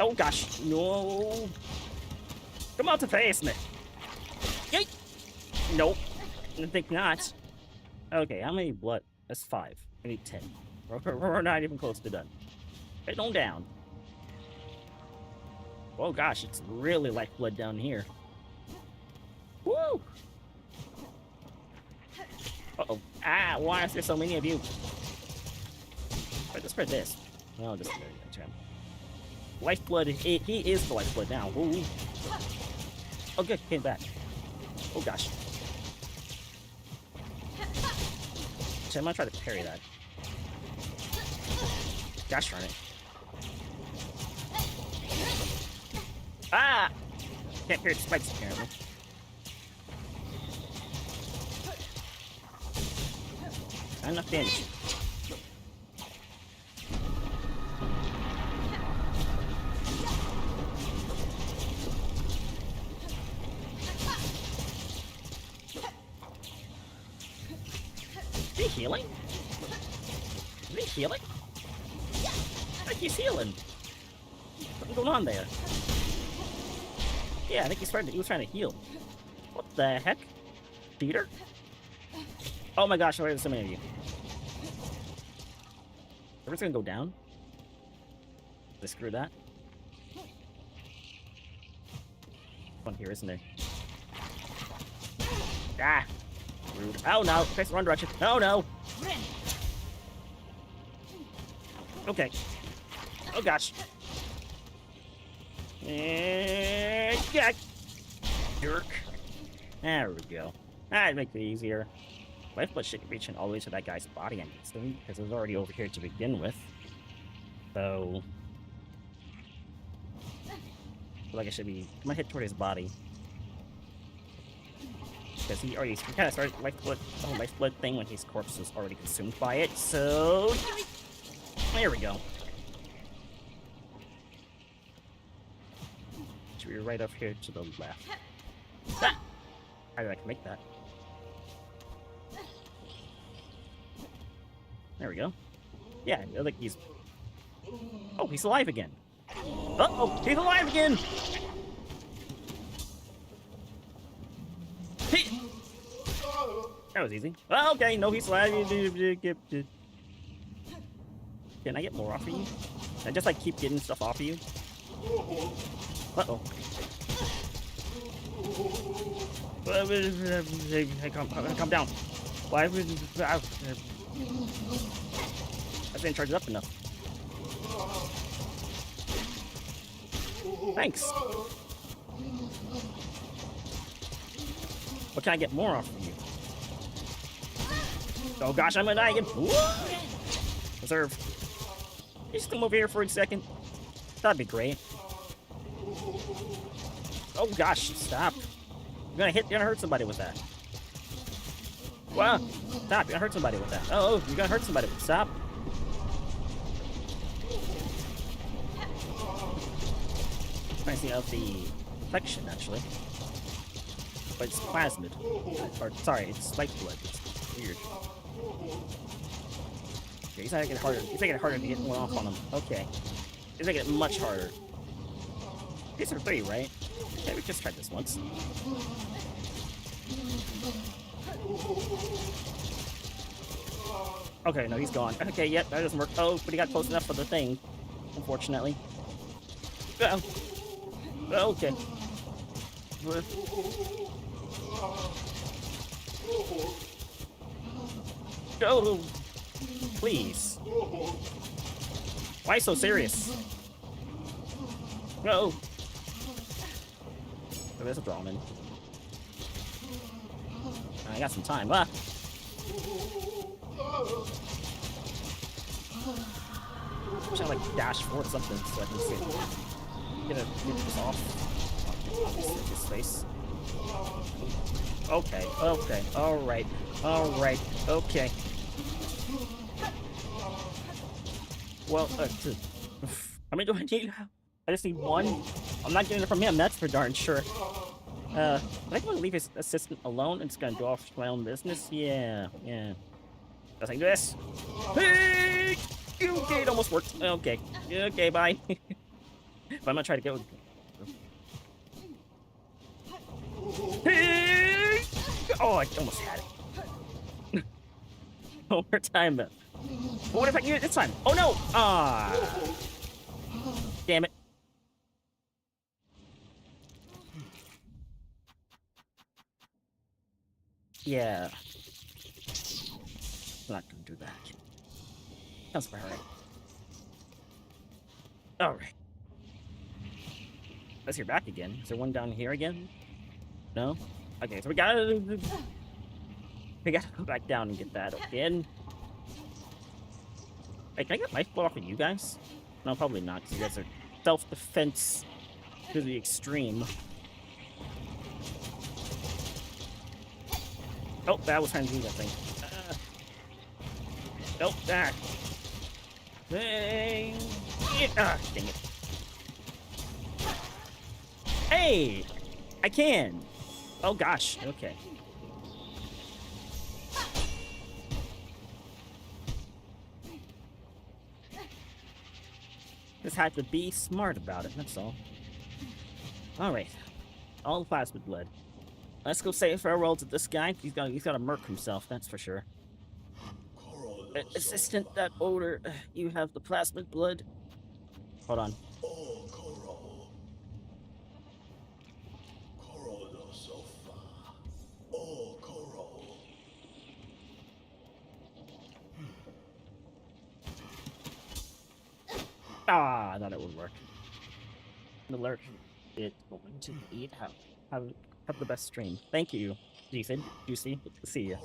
Oh gosh, no! Come out to face me! Yay! Nope. I think not. Okay, how many blood? That's 5. I need 10. We're not even close to done. Head on down. Oh gosh, it's really lifeblood down here. Woo! Uh-oh. Ah, why is there so many of you? Let's spread this. Oh, this is very good. Lifeblood, he is the lifeblood now. Ooh. Oh good, he came back. Oh gosh. Actually, I'm gonna try to parry that. Gosh darn it. Ah! Can't parry the spikes apparently. Not enough damage. Is he healing? Is he healing? I think he's healing. What's going on there? Yeah, I think he was trying to heal. What the heck? Peter? Oh my gosh, why are there so many of you? Everyone's gonna go down? Let's screw that. One here, isn't there? Ah! Rude. Oh no! Face the wrong direction. Oh no! Okay. Oh gosh. Yeah. Jerk. There we go. That'd make it easier. Lifeblood should be reaching all the way to that guy's body, I'm guessing, because it was already over here to begin with. So... I feel like I should be... I'm gonna hit toward his body. Because he kind of started the whole lifeblood thing when his corpse was already consumed by it, so... There we go. Should be right up here to the left. Ah! How did I make that? There we go. Yeah, I think he's... Oh, he's alive again. Uh-oh, he's alive again! That was easy. Oh, okay, no, he's slide. Can I get more off of you? Can I just like keep getting stuff off of you? Uh-oh. Hey, calm down. Why would I didn't charge it up enough. Thanks. What can I get more off of you? Oh gosh, I'm gonna die again. Reserve. Can you just come over here for a second? That'd be great. Oh gosh, stop. You're gonna hurt somebody with that. Wow. Stop, you're gonna hurt somebody with that. Oh, you're gonna hurt somebody with stop. Reminds me of the infection, actually. But it's plasmid. Or, sorry, it's life blood. It's weird. Okay, he's making it harder. He's making it harder to get one off on him. Okay. He's making it much harder. These are 3, right? Yeah, we just tried this once. Okay, no, he's gone. Okay, yep, that doesn't work. Oh, but he got close enough for the thing, unfortunately. Oh. Okay. Oh, please. Why so serious? No. Oh, there's a Brahmin. I got some time. Ah. Wish I like dash forward something so I can see it. Get this off. His face. Okay, okay, alright, okay. Well, how many do I need? I just need 1. I'm not getting it from him, that's for darn sure. I think I'm gonna leave his assistant alone and just gonna go off to my own business. Yeah. Just like this. Hey! Okay, it almost worked. Okay. Okay, bye. But I'm gonna try to go. Hey! Oh, I almost had it. One more time. But what if I can get it this time? Oh no! Ah! Damn it. Yeah. I'm not gonna do that. Sounds about right. Alright. Unless you're back again. Is there one down here again? No? Okay, so we gotta go back down and get that again. Hey, can I get life blood off of you guys? No, probably not, because you guys are self-defense to the extreme. Oh, that was trying to do that thing. Nope, that. Dang. Ah, dang it. Hey! I can! Oh gosh, okay. Just had to be smart about it, that's all. Alright. All the plasmid blood. Let's go say farewell to this guy. He's gotta murk himself, that's for sure. Assistant, that odor. You have the plasmid blood. Hold on. Ah, I thought it would work. Alert. It's going to eat. Have the best stream. Thank you, Juicy. Good to see you.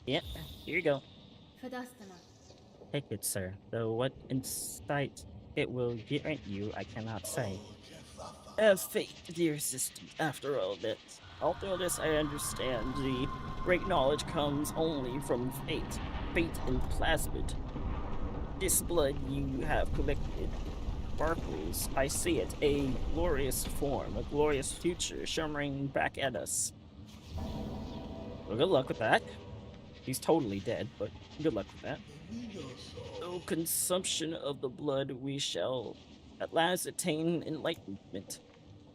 Yep, here you go. Take it, sir. Though what insight it will grant you, I cannot say. Have faith, dear assistant, after all this. Although this I understand, the great knowledge comes only from fate. Fate and plasmid. This blood you have collected sparkles. I see it. A glorious form, a glorious future shimmering back at us. Well, good luck with that. He's totally dead, but good luck with that. No consumption of the blood, we shall at last attain enlightenment.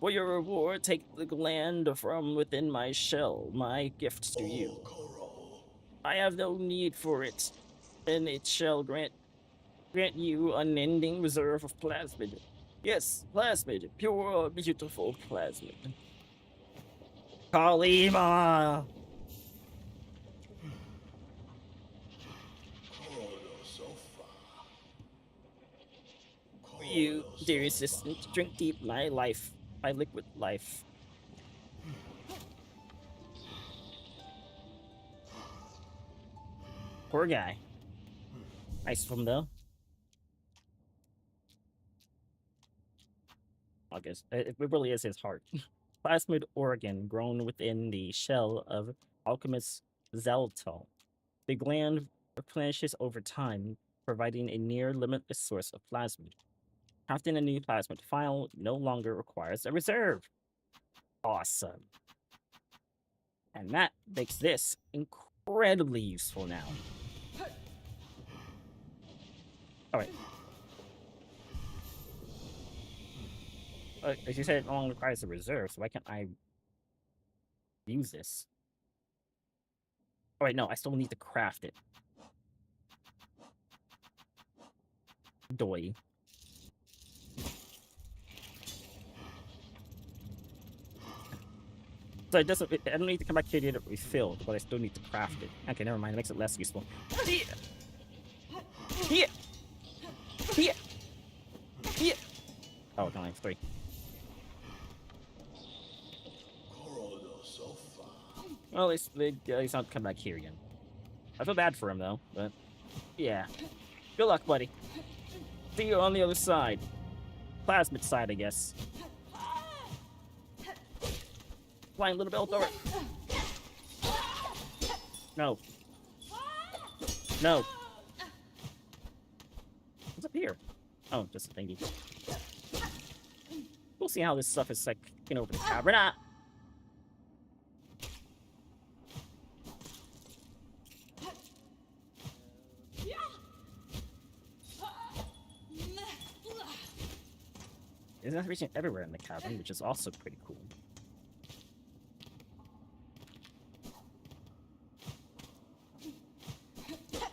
For your reward, take the gland from within my shell, my gift to you. I have no need for it, and it shall grant you unending reserve of plasmid. Yes, plasmid, pure, beautiful plasmid. Kalima! You, dear assistant, drink deep my life, my liquid life. Poor guy. Nice of him, though. I guess it really is his heart. Plasmid organ grown within the shell of alchemist Zeltal. The gland replenishes over time, providing a near limitless source of plasmid. Crafting a new plasmid file no longer requires a reserve. Awesome. And that makes this incredibly useful now. Alright. As you said, it no longer requires a reserve, so why can't I use this? Alright, no, I still need to craft it. Doy. So it doesn't. I don't need to come back here to get it refilled, but I still need to craft it. Okay, never mind. It makes it less useful. Here. Oh, no, I have 3. Well, at least I'll come back here again. I feel bad for him though, but yeah. Good luck, buddy. See you on the other side. Plasmid side, I guess. Flying little bell door. No. No. What's up here? Oh, just a thingy. We'll see how this stuff is like taking over the cavern. It's not reaching everywhere in the cavern, which is also pretty cool.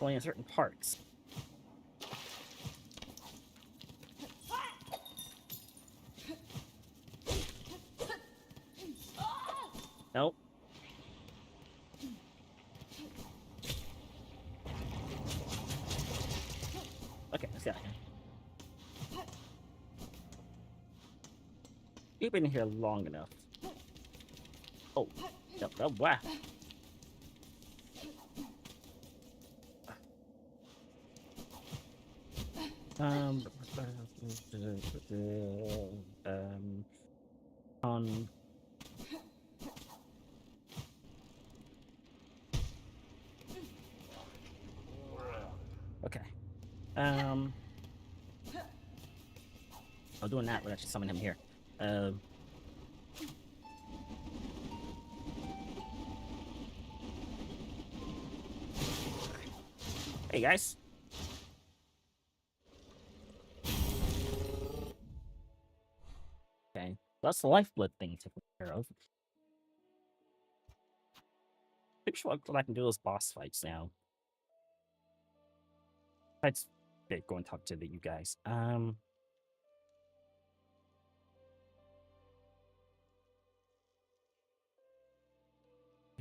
Only in certain parts. Nope. Okay, let's get out of here. You've been here long enough. Oh, oh, wow. On. Okay. Oh, doing that would actually summon him here. Hey, guys. Okay, that's the lifeblood thing to take care of. Maybe sure I'll go back and do those boss fights now. Let's go and talk to you guys.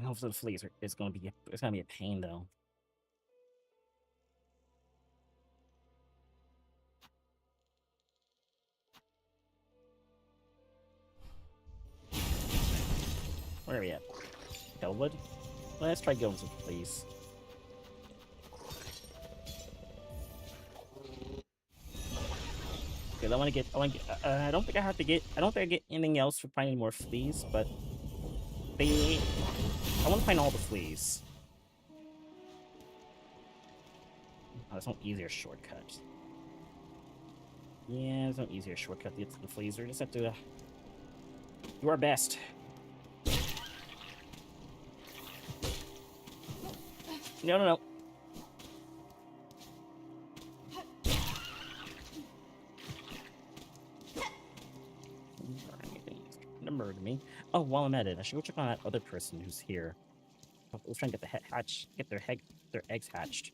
Hopefully the fleas is going to be a pain though. Where are we at? Hellwood? Let's try going some fleas. Because I don't think I have to get. I don't think I get anything else for finding more fleas, but I want to find all the fleas. Oh, there's no easier shortcut. Yeah, there's no easier shortcut to get to the fleas. We just have to do our best. No, no, no. murder me. Oh, while I'm at it, I should go check on that other person who's here. Let's try and get the their eggs hatched.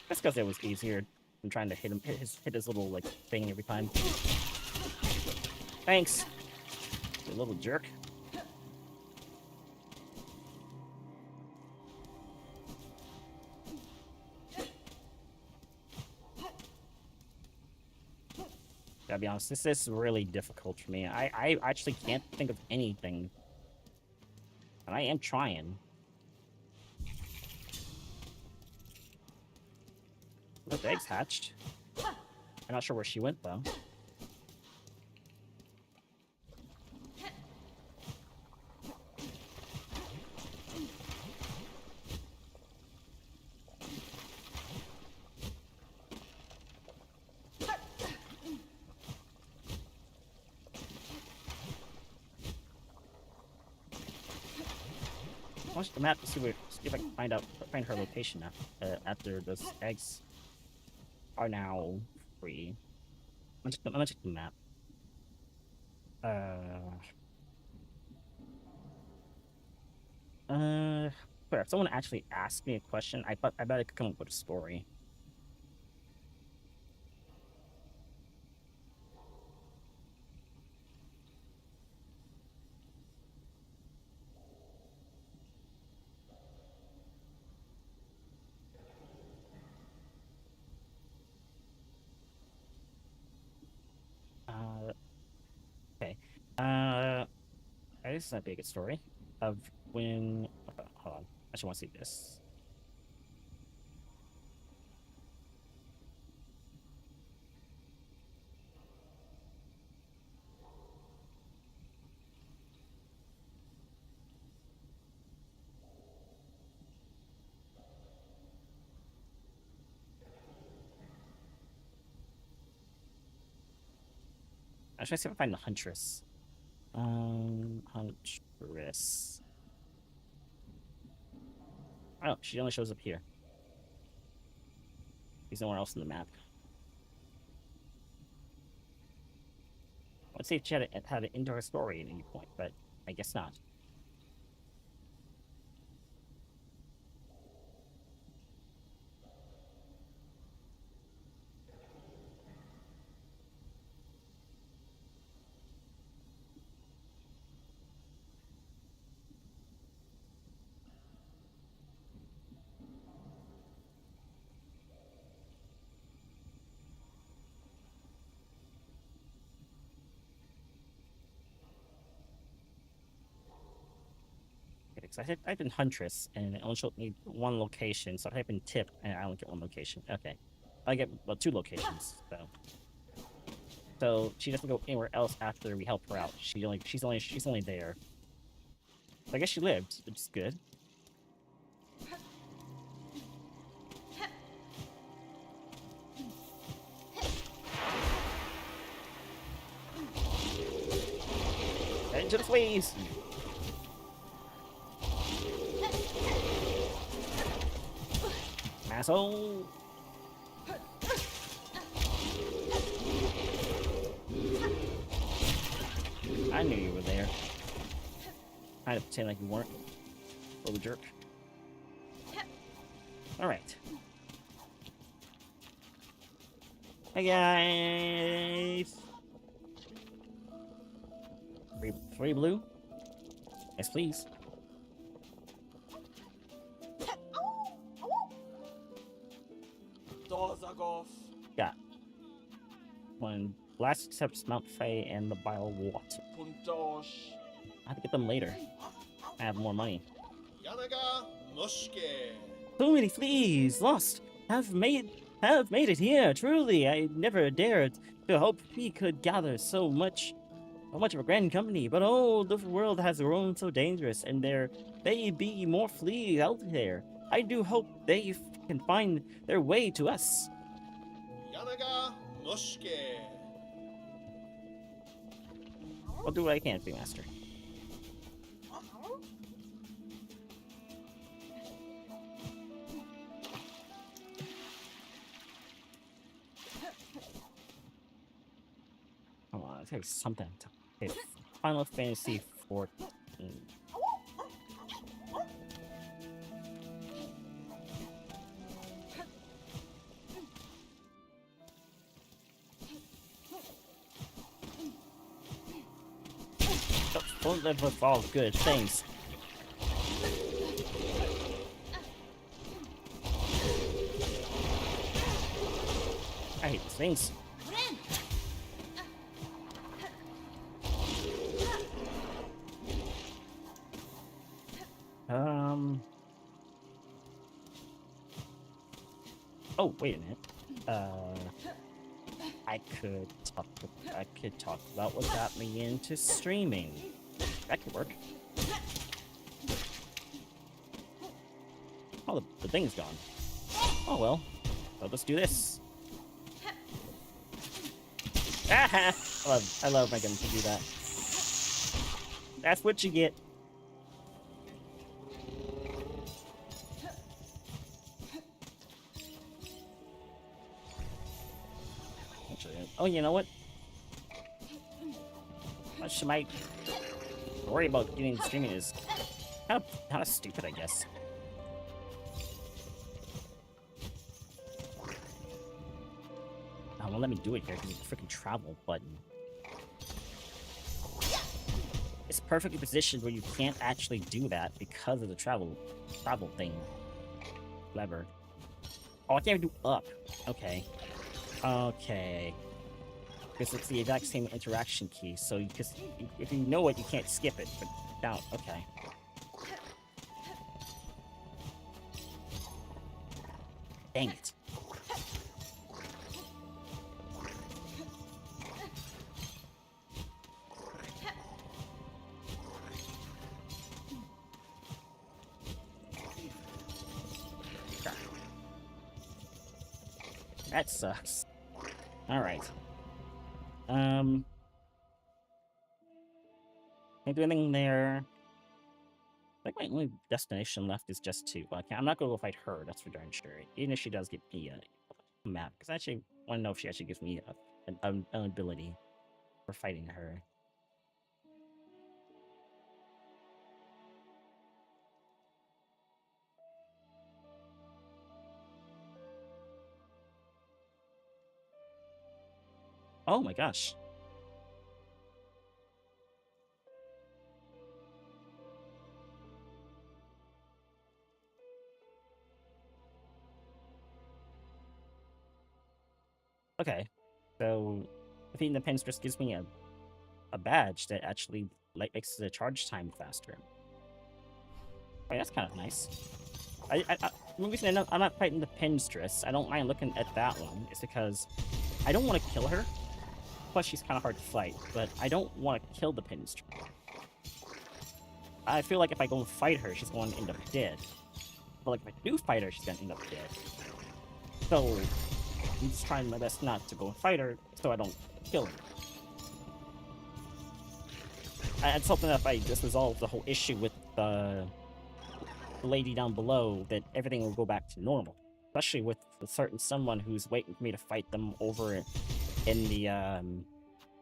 That's because it was easier than trying to hit his little like thing every time. Thanks, you little jerk. Gotta be honest, this is really difficult for me. I actually can't think of anything. And I am trying. Look, the eggs hatched. I'm not sure where she went, though. Watch the map to see if I can find her location now, after those eggs are now free. I'm gonna check the map. But if someone actually asked me a question, I bet I could come up with a story. Okay. This might be a good story of when. Hold on. I just want to see this. I'm trying to see if I find the huntress. Huntress. Oh, she only shows up here. She's nowhere else in the map. Let's see if she had an indoor story at any point, but I guess not. Because I typed in Huntress, and it only showed me one location, so I type in tip, and I only get one location. Okay. I get, well, 2 locations, so. So, she doesn't go anywhere else after we help her out. She's only there. So I guess she lived, which is good. Into the fleas! Asshole! I knew you were there. I had to pretend like you weren't. Little jerk. Alright. Hey guys! Free blue? Yes, please. Got one last accepts Mount Fay and the Bile Water. I have to get them later. I have more money. So many fleas lost. Have made it here. Truly, I never dared to hope we could gather so much of a grand company. But oh, the world has grown so dangerous, and there may be more fleas out there. I do hope they can find their way to us. I'll do what I can, Master. I'll tell you something. Okay, Final Fantasy 14. Don't live with all good things. I hate these things. Oh, wait a minute. I could talk about what got me into streaming. That could work. Oh, the thing's gone. Oh well. So let's do this. Ah! I love my gun to do that. That's what you get. Actually, oh, you know what? Much my worry about getting streaming is kind of stupid, I guess. Won't let me do it here because it's a freaking travel button. It's perfectly positioned where you can't actually do that because of the travel thing. Clever. Oh, I can't even do up. Okay. Okay. Because it's the exact same interaction key, so because if you know it, you can't skip it. But down. Okay. Dang it. That sucks. Alright. Can't do anything there. I think my only destination left is just to. Well, I'm not gonna go fight her, that's for darn sure. Even if she does give me a map. Because I actually want to know if she actually gives me an ability for fighting her. Oh my gosh. Okay. So defeating the pins just gives me a badge that actually makes the charge time faster. Oh, that's kind of nice. The reason I'm not fighting the Pinstress, I don't mind looking at that one, is because I don't want to kill her. Plus, she's kind of hard to fight, but I don't want to kill the Pinstress. I feel like if I go and fight her, she's going to end up dead. But like if I do fight her, she's going to end up dead. So I'm just trying my best not to go and fight her, so I don't kill her. I was hoping that if I just resolve the whole issue with the lady down below, that everything will go back to normal. Especially with a certain someone who's waiting for me to fight them over in the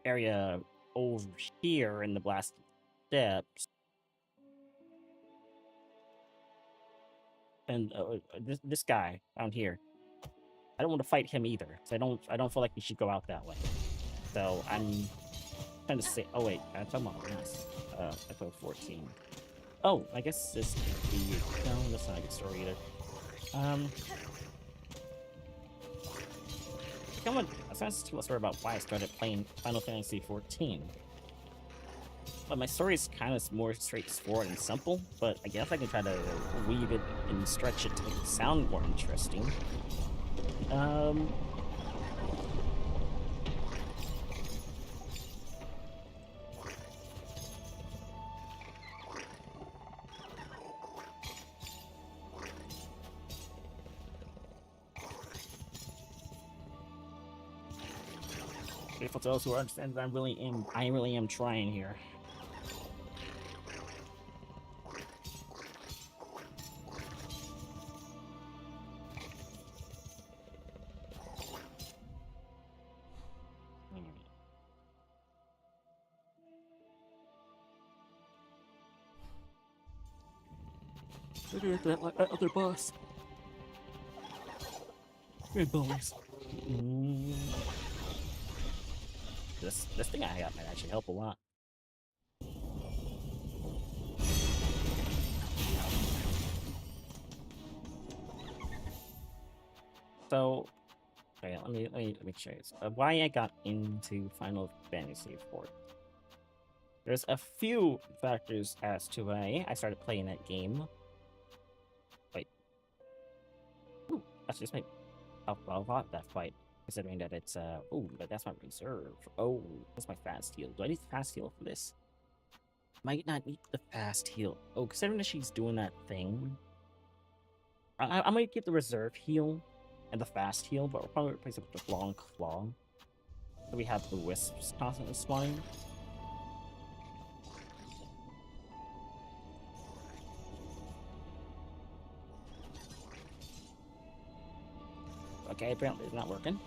area over here in the Blast Steps. And this guy down here, I don't want to fight him either. So I don't feel like we should go out that way. So I'm trying to say. Oh wait, I'm talking about this. Episode 14. Oh, I guess this could be. No, that's not a good story either. I was going to tell a story about why I started playing Final Fantasy 14. But my story is kind of more straightforward and simple, but I guess I can try to weave it and stretch it to make it sound more interesting. For those who understand, I really am trying here. Look at that other boss. Good boys. This thing I got might actually help a lot. So, okay, let me show you why I got into Final Fantasy IV. There's a few factors as to why I started playing that game. Wait. Ooh, that's just my I'll that fight. Considering that it's oh, but that's my reserve. Oh, that's my fast heal. Do I need the fast heal for this? Might not need the fast heal. Oh, considering that she's doing that thing, I might get the reserve heal and the fast heal, but we'll probably replace it with the long claw. So we have the wisps constantly spawning. Okay, apparently it's not working.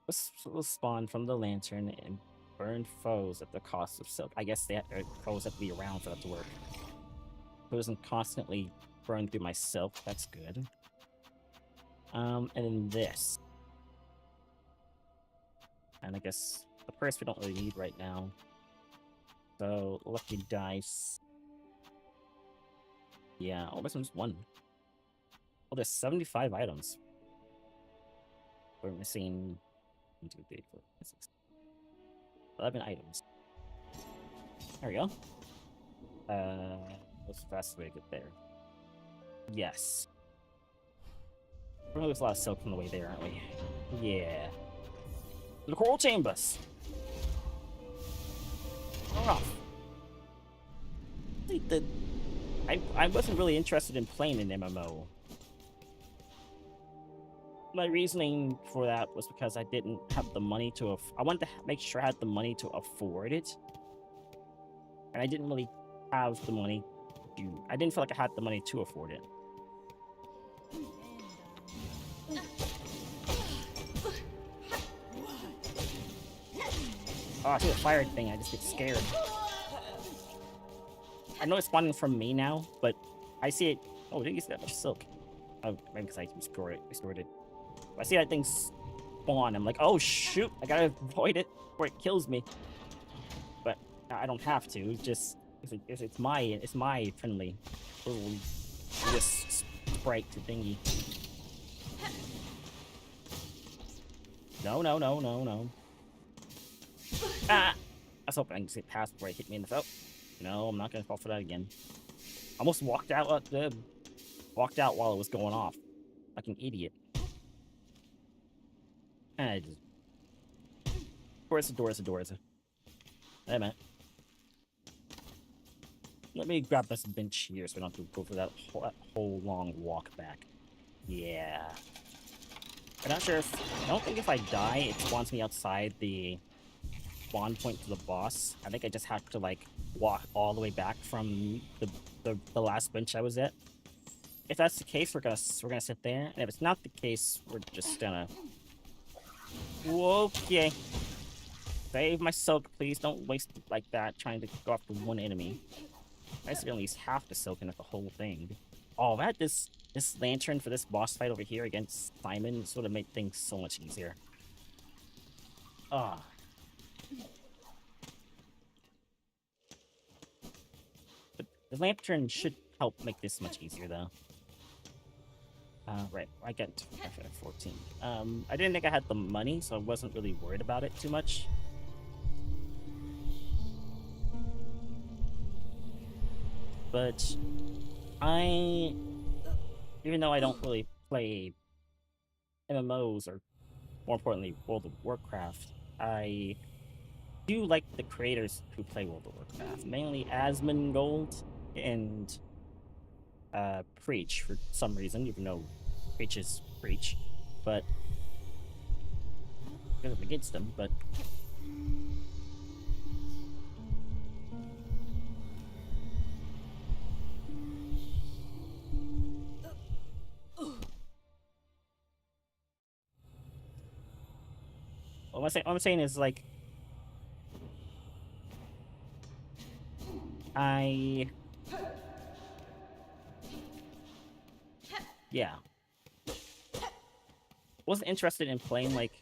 Wisps will spawn from the lantern and burn foes at the cost of silk. I guess foes have to be around for that to work. If it wasn't constantly burning through my silk, that's good. And then this. And I guess the purse we don't really need right now. So, lucky dice. Yeah, oh, this one's one. Oh, there's 75 items. We're missing 1, 2, 3, 4, 5, 6, 11 items. There we go. What's the fastest way to get there? Yes. We're gonna lose a lot of silk on the way there, aren't we? Yeah. The coral chambers. Off. I wasn't really interested in playing an MMO. My reasoning for that was because I didn't have the money to I wanted to make sure I had the money to afford it. And I didn't really have the money to... I didn't feel like I had the money to afford it. Oh, I see the fire thing, I just get scared. I know it's spawning from me now, but I see it... Oh, didn't use that much silk. Oh, maybe because I restored it. I see that thing spawn, I'm like, oh shoot, I gotta avoid it before it kills me. But I don't have to. It's just it's my friendly little this sprite to thingy. No. Ah! I was hoping I can get past before it hit me in the foot. No, I'm not gonna fall for that again. Almost walked out while it was going off. Like an idiot. I just... Doors. Hey, man. Let me grab this bench here so we don't have to go for that whole long walk back. Yeah. I'm not sure if... I don't think if I die, it spawns me outside the spawn point to the boss. I think I just have to, like, walk all the way back from the last bench I was at. If that's the case, we're gonna sit there. And if it's not the case, we're just gonna... Okay. Save my silk, please. Don't waste it like that trying to go after one enemy. I just at least half the silk in the whole thing. Oh, that this lantern for this boss fight over here against Simon sort of made things so much easier. Ah. But the lantern should help make this much easier, though. Right, I got 14. I didn't think I had the money, so I wasn't really worried about it too much. But even though I don't really play MMOs, or more importantly, World of Warcraft, I do like the creators who play World of Warcraft, mainly Asmongold and Preach for some reason, even though Preach is Preach, but I'm against them, but what I'm saying is, like, I yeah, wasn't interested in playing like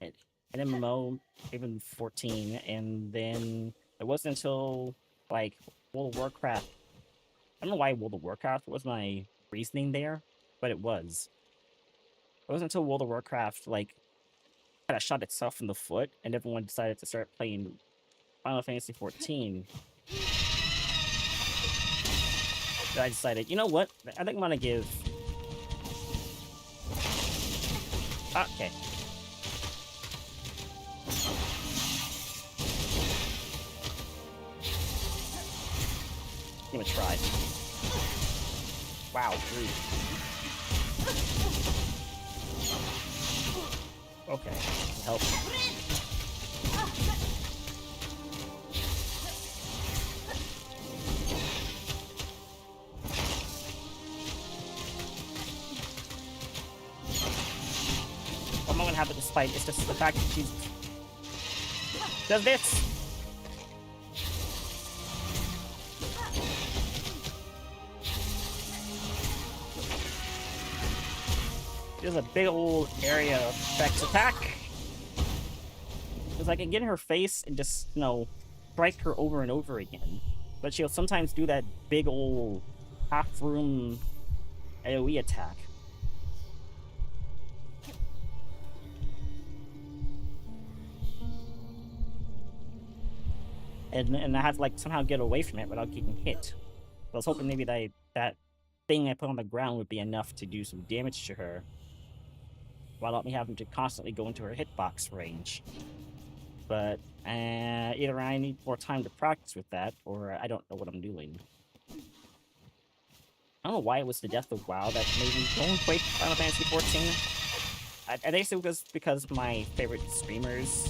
an MMO, even 14, and then it wasn't until like World of Warcraft. I don't know why World of Warcraft was my reasoning there, but it was. It wasn't until World of Warcraft like kind of shot itself in the foot, and everyone decided to start playing Final Fantasy 14. That I decided, you know what? I think I'm gonna give. Okay. Give it a try. Wow, rude. Okay, help. What I'm gonna have with this fight is just the fact that she's does this. There's a big old area effects attack. Because I can get in her face and just, you know, strike her over and over again. But she'll sometimes do that big old half-room AoE attack. And I have to, like, somehow get away from it without getting hit. I was hoping maybe that thing I put on the ground would be enough to do some damage to her, without me having to constantly go into her hitbox range. But either I need more time to practice with that, or I don't know what I'm doing. I don't know why it was the death of WoW that made me go and play Final Fantasy 14. I think it was because my favorite streamers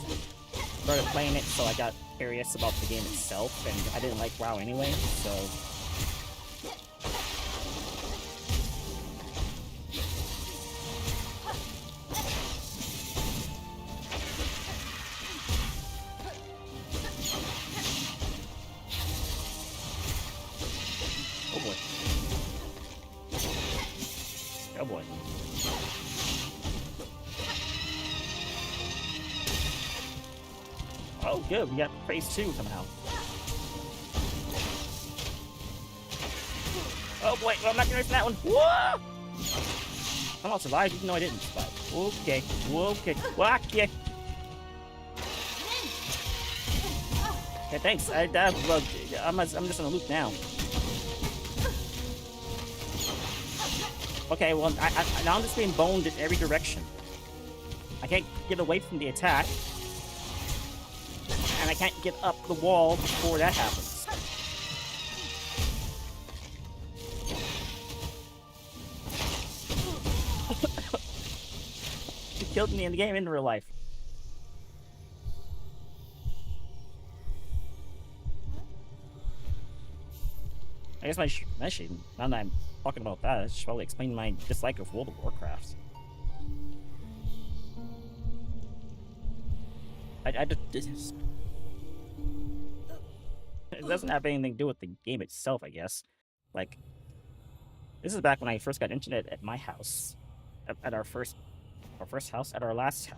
started playing it, so I got curious about the game itself, and I didn't like WoW anyway, so... Oh boy. Oh boy. Oh good, we got phase 2 somehow. Oh boy, well, I'm not gonna miss that one. Whoa! Somehow survived even though I didn't survive. Okay, okay, okay. Okay, thanks. Well, I'm just in a loop now. Okay, well, now I'm just being boned in every direction. I can't get away from the attack. And I can't get up the wall before that happens. She killed me in the game in real life. I guess now that I'm talking about that, I should probably explain my dislike of World of Warcraft. I just... It doesn't have anything to do with the game itself, I guess. Like, this is back when I first got internet at my house. At our first house? At our last house.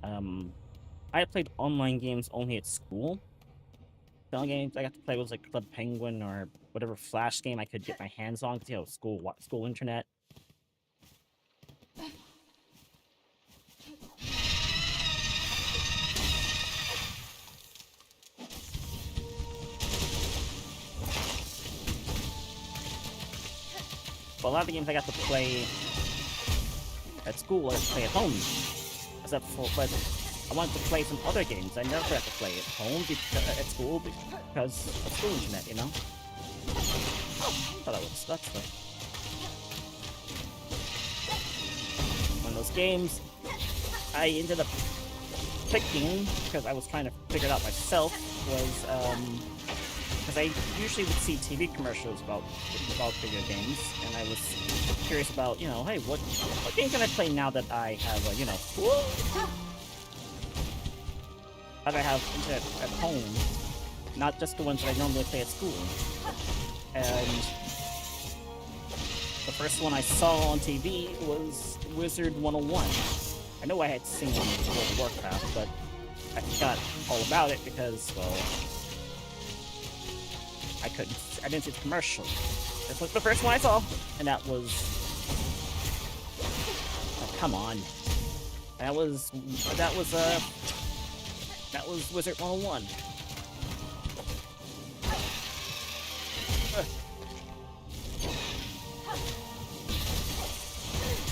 I had played online games only at school. The only games I got to play was like Club Penguin or whatever Flash game I could get my hands on, because, you know, school internet. But a lot of the games I got to play at school, I got to play at home. Except for, but I wanted to play some other games I never got to play at home, at school, because of school internet, you know? Thought I was stuck, but... One of those games I ended up picking, because I was trying to figure it out myself, was, because I usually would see TV commercials about video games, and I was curious about, you know, hey, what game can I play now that I have, you know, that I have internet at home, not just the ones that I normally play at school. And The first one I saw on TV was Wizard 101. I know I had seen one in World of Warcraft, but I forgot all about it because, well, I didn't see the commercial. This was the first one I saw, and that was... Oh, come on. That was Wizard 101.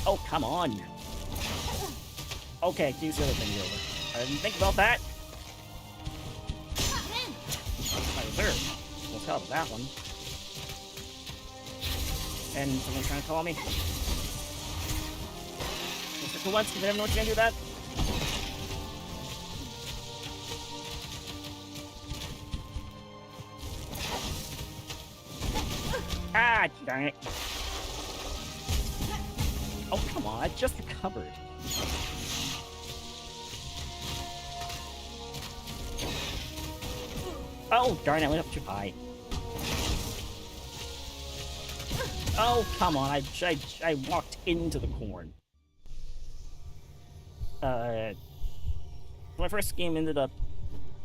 Oh, come on. Okay, use the other thing over. I didn't think about that. My reserve. We'll tell that one. And someone trying to call me. For once, because I never know what you're gonna do that. Ah, darn it. Oh, come on, I just recovered. Oh, darn it, I went up too high. Oh, come on, I walked into the corn. My first game ended up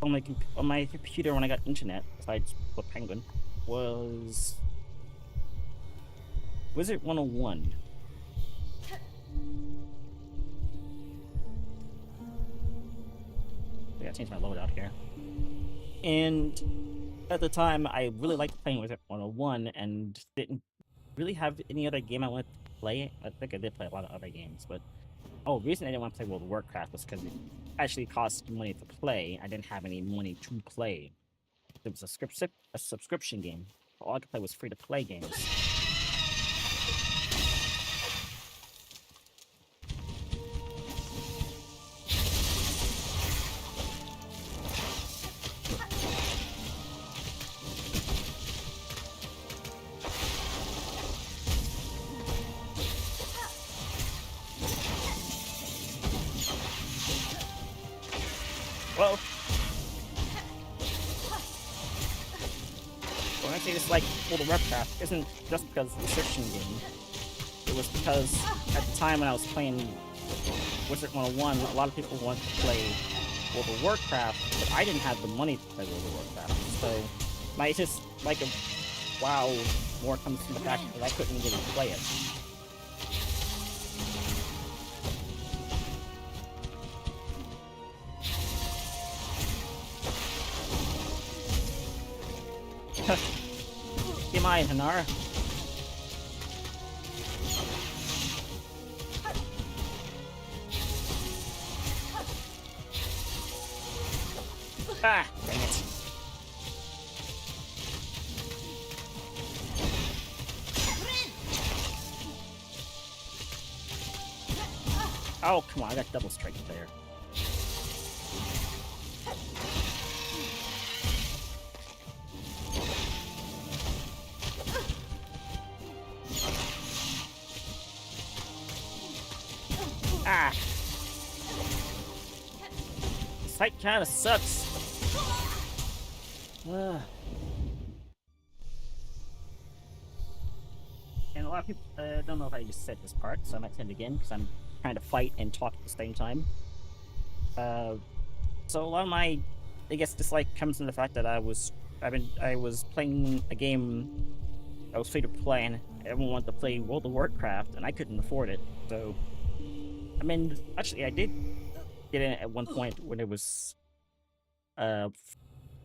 on my computer when I got internet, besides the Penguin, was Wizard 101. I gotta change my loadout here. And at the time, I really liked playing Wizard 101 and didn't really have any other game I wanted to play. I think I did play a lot of other games, but the reason I didn't want to play World of Warcraft was because it actually cost money to play. I didn't have any money to play. It was a subscription game. All I could play was free-to-play games. Well, when I say this like World of Warcraft, isn't just because it's a subscription game. It was because at the time when I was playing Wizard 101, a lot of people wanted to play World of Warcraft, but I didn't have the money to play World of Warcraft. So my just like a wow more comes from the fact that I couldn't really play it. Am I, Hanara? Ah, dang it. Oh, come on, I got double strike there. Ah! This fight kinda sucks. And a lot of people don't know if I just said this part, so I might say it again because I'm trying to fight and talk at the same time. So a lot of my, I guess, dislike comes from the fact that I was playing a game that was free to play, and everyone wanted to play World of Warcraft, and I couldn't afford it. So, I mean, actually, I did get in at one point when it was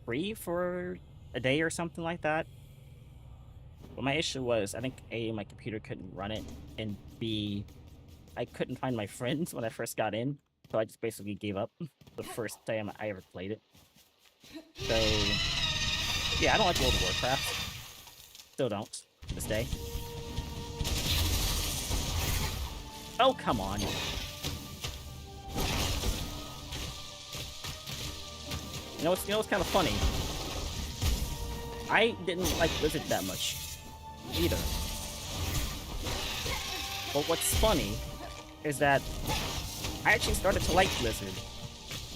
free for a day or something like that. But my issue was, I think A, my computer couldn't run it, and B, I couldn't find my friends when I first got in, so I just basically gave up the first time I ever played it. So, yeah, I don't like World of Warcraft. Still don't, to this day. Oh, come on. You know what's kind of funny? I didn't like Blizzard that much, either. But what's funny is that I actually started to like Blizzard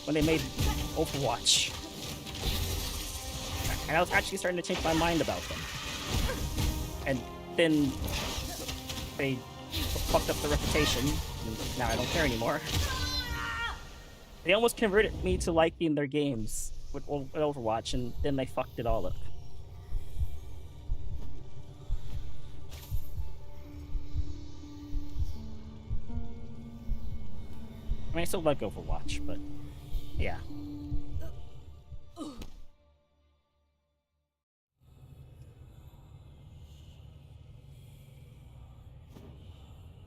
when they made Overwatch. And I was actually starting to change my mind about them. And then they fucked up the reputation, and now I don't care anymore. They almost converted me to liking their games with Overwatch, and then they fucked it all up. I mean, I still like Overwatch, but yeah.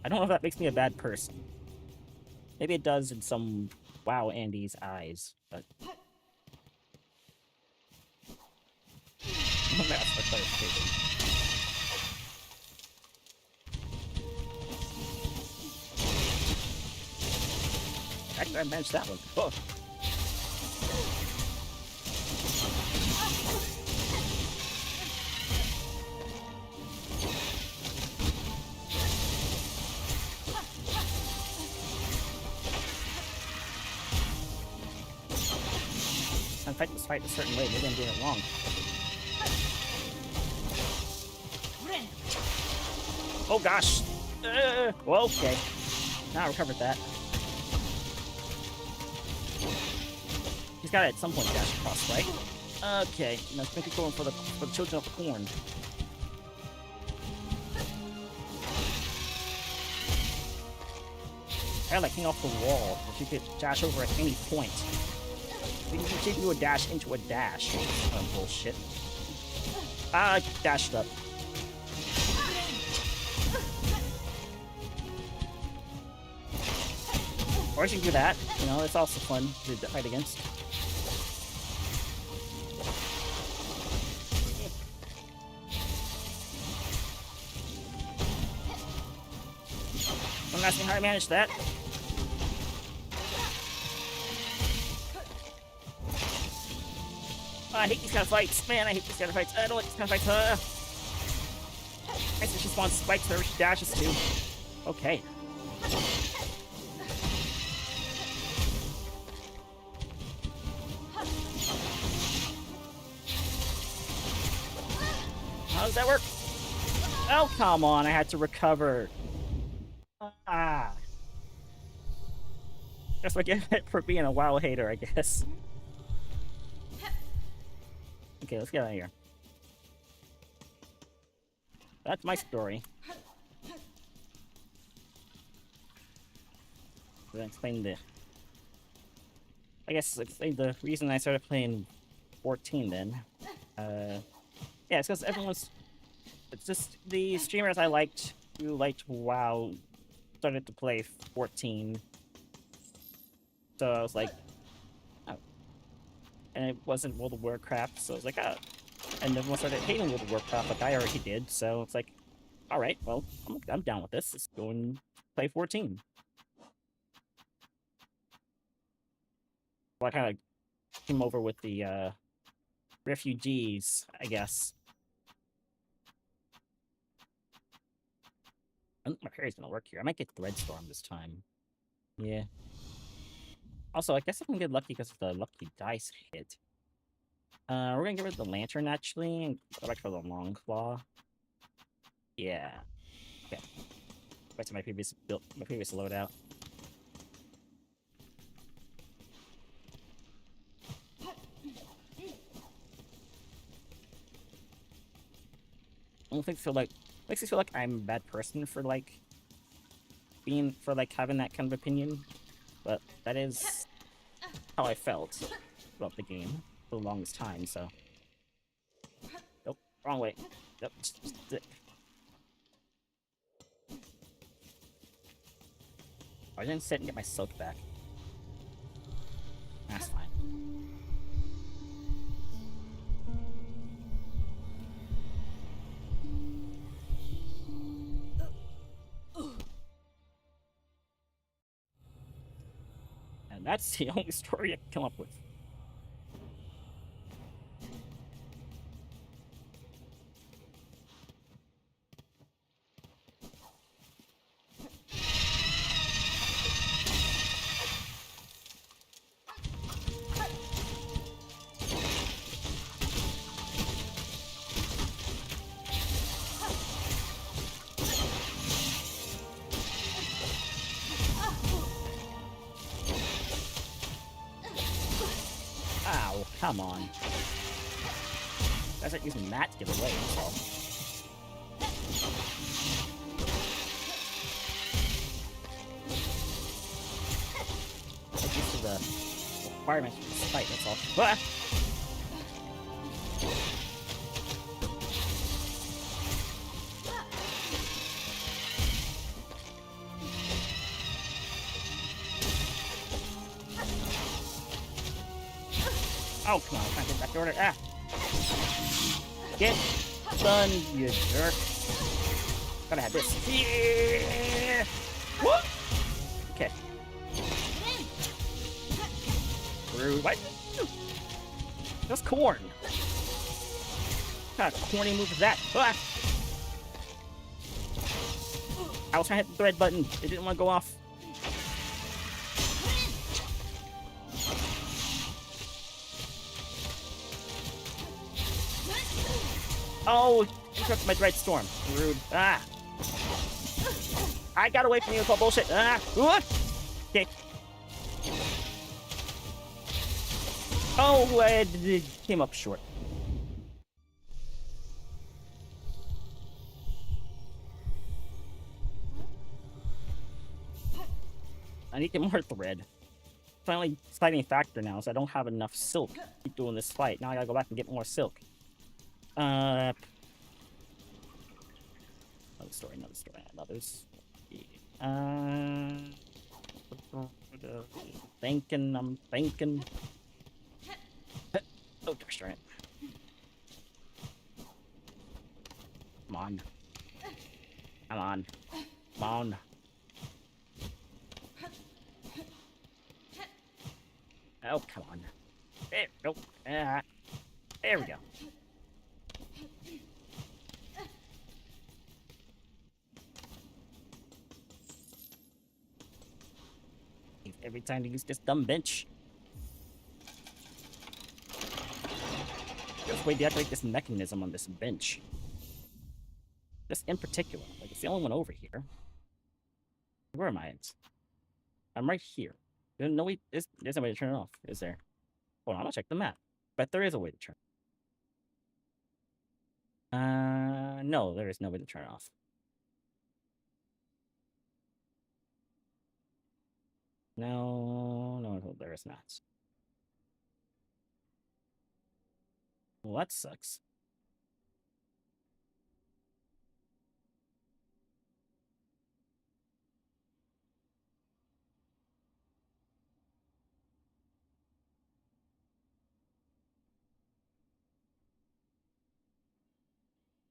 I don't know if that makes me a bad person. Maybe it does in some WoW Andy's eyes, but... That's for clarification. Actually, I managed that one. Oh. I'm fighting this fight a certain way, maybe I'm doing it wrong. Oh gosh! Well, okay. Now I recovered that. He's got to at some point dash across, right? Okay, let's make it going for the children of the corn. I like hang off the wall, but you could dash over at any point. You can do a dash into a dash, which is kind of bullshit. I dashed up. Or you can do that, you know, it's also fun to fight against. Don't ask me how I managed that. Oh, I hate these kind of fights. Man, I hate these kind of fights. I don't like these kind of fights. I see she spawns spikes wherever she dashes to. Okay. How does that work? Oh, come on. I had to recover. Ah. That's what I get for being a WoW hater, I guess. Okay, let's get out of here. That's my story. Then explain the... I guess explain the reason I started playing 14 then. Yeah, it's because everyone's... It's just the streamers I liked who liked WoW started to play 14. So I was like, oh. And it wasn't World of Warcraft, so I was like, oh. And then everyone started hating World of Warcraft like I already did, so it's like, alright, well, I'm down with this. Let's go and play 14. Well, I kind of came over with the, refugees, I guess. I think my parry's gonna work here. I might get Threadstorm this time. Yeah. Also, I guess I can get lucky because of the lucky dice hit. We're gonna get rid of the lantern actually and go back for the long claw. Yeah. Okay. Back to my previous loadout. I don't think makes me feel like I'm a bad person for like having that kind of opinion, but that is how I felt about the game for the longest time. So, nope, wrong way. Yep. I didn't sit and get my silk back. That's fine. And that's the only story I can come up with. come on. Guys aren't using that to get away, that's all. Get used to the requirements for this fight, that's all. Ah! Oh, come on, I can't get back to order. Ah! Get done, you jerk. Gotta have this. Yeah! What? Okay. Rude. What? That's corn. What kind of corny move is that? Ah! I was trying to hit the thread button. It didn't want to go off. Oh, interrupted my Dread Storm. Rude. Ah. I got away from you with all bullshit. Ah. Okay. Oh, it came up short. I need to get more thread. It's my only deciding factor now, so I don't have enough silk to keep doing this fight. Now I gotta go back and get more silk. Another story, another story, another story. I'm thinking. Oh, gosh darn it. Come on. Come on. Come on. Oh, come on. There, nope. There we go. Every time to use this dumb bench. There's a way to deactivate this mechanism on this bench. This in particular. Like, it's the only one over here. Where am I at? I'm right here. There's no way. There's no way to turn it off, is there? Hold on, I'll check the map. But there is a way to turn it. No, there is no way to turn it off. No, there is not. Well, that sucks.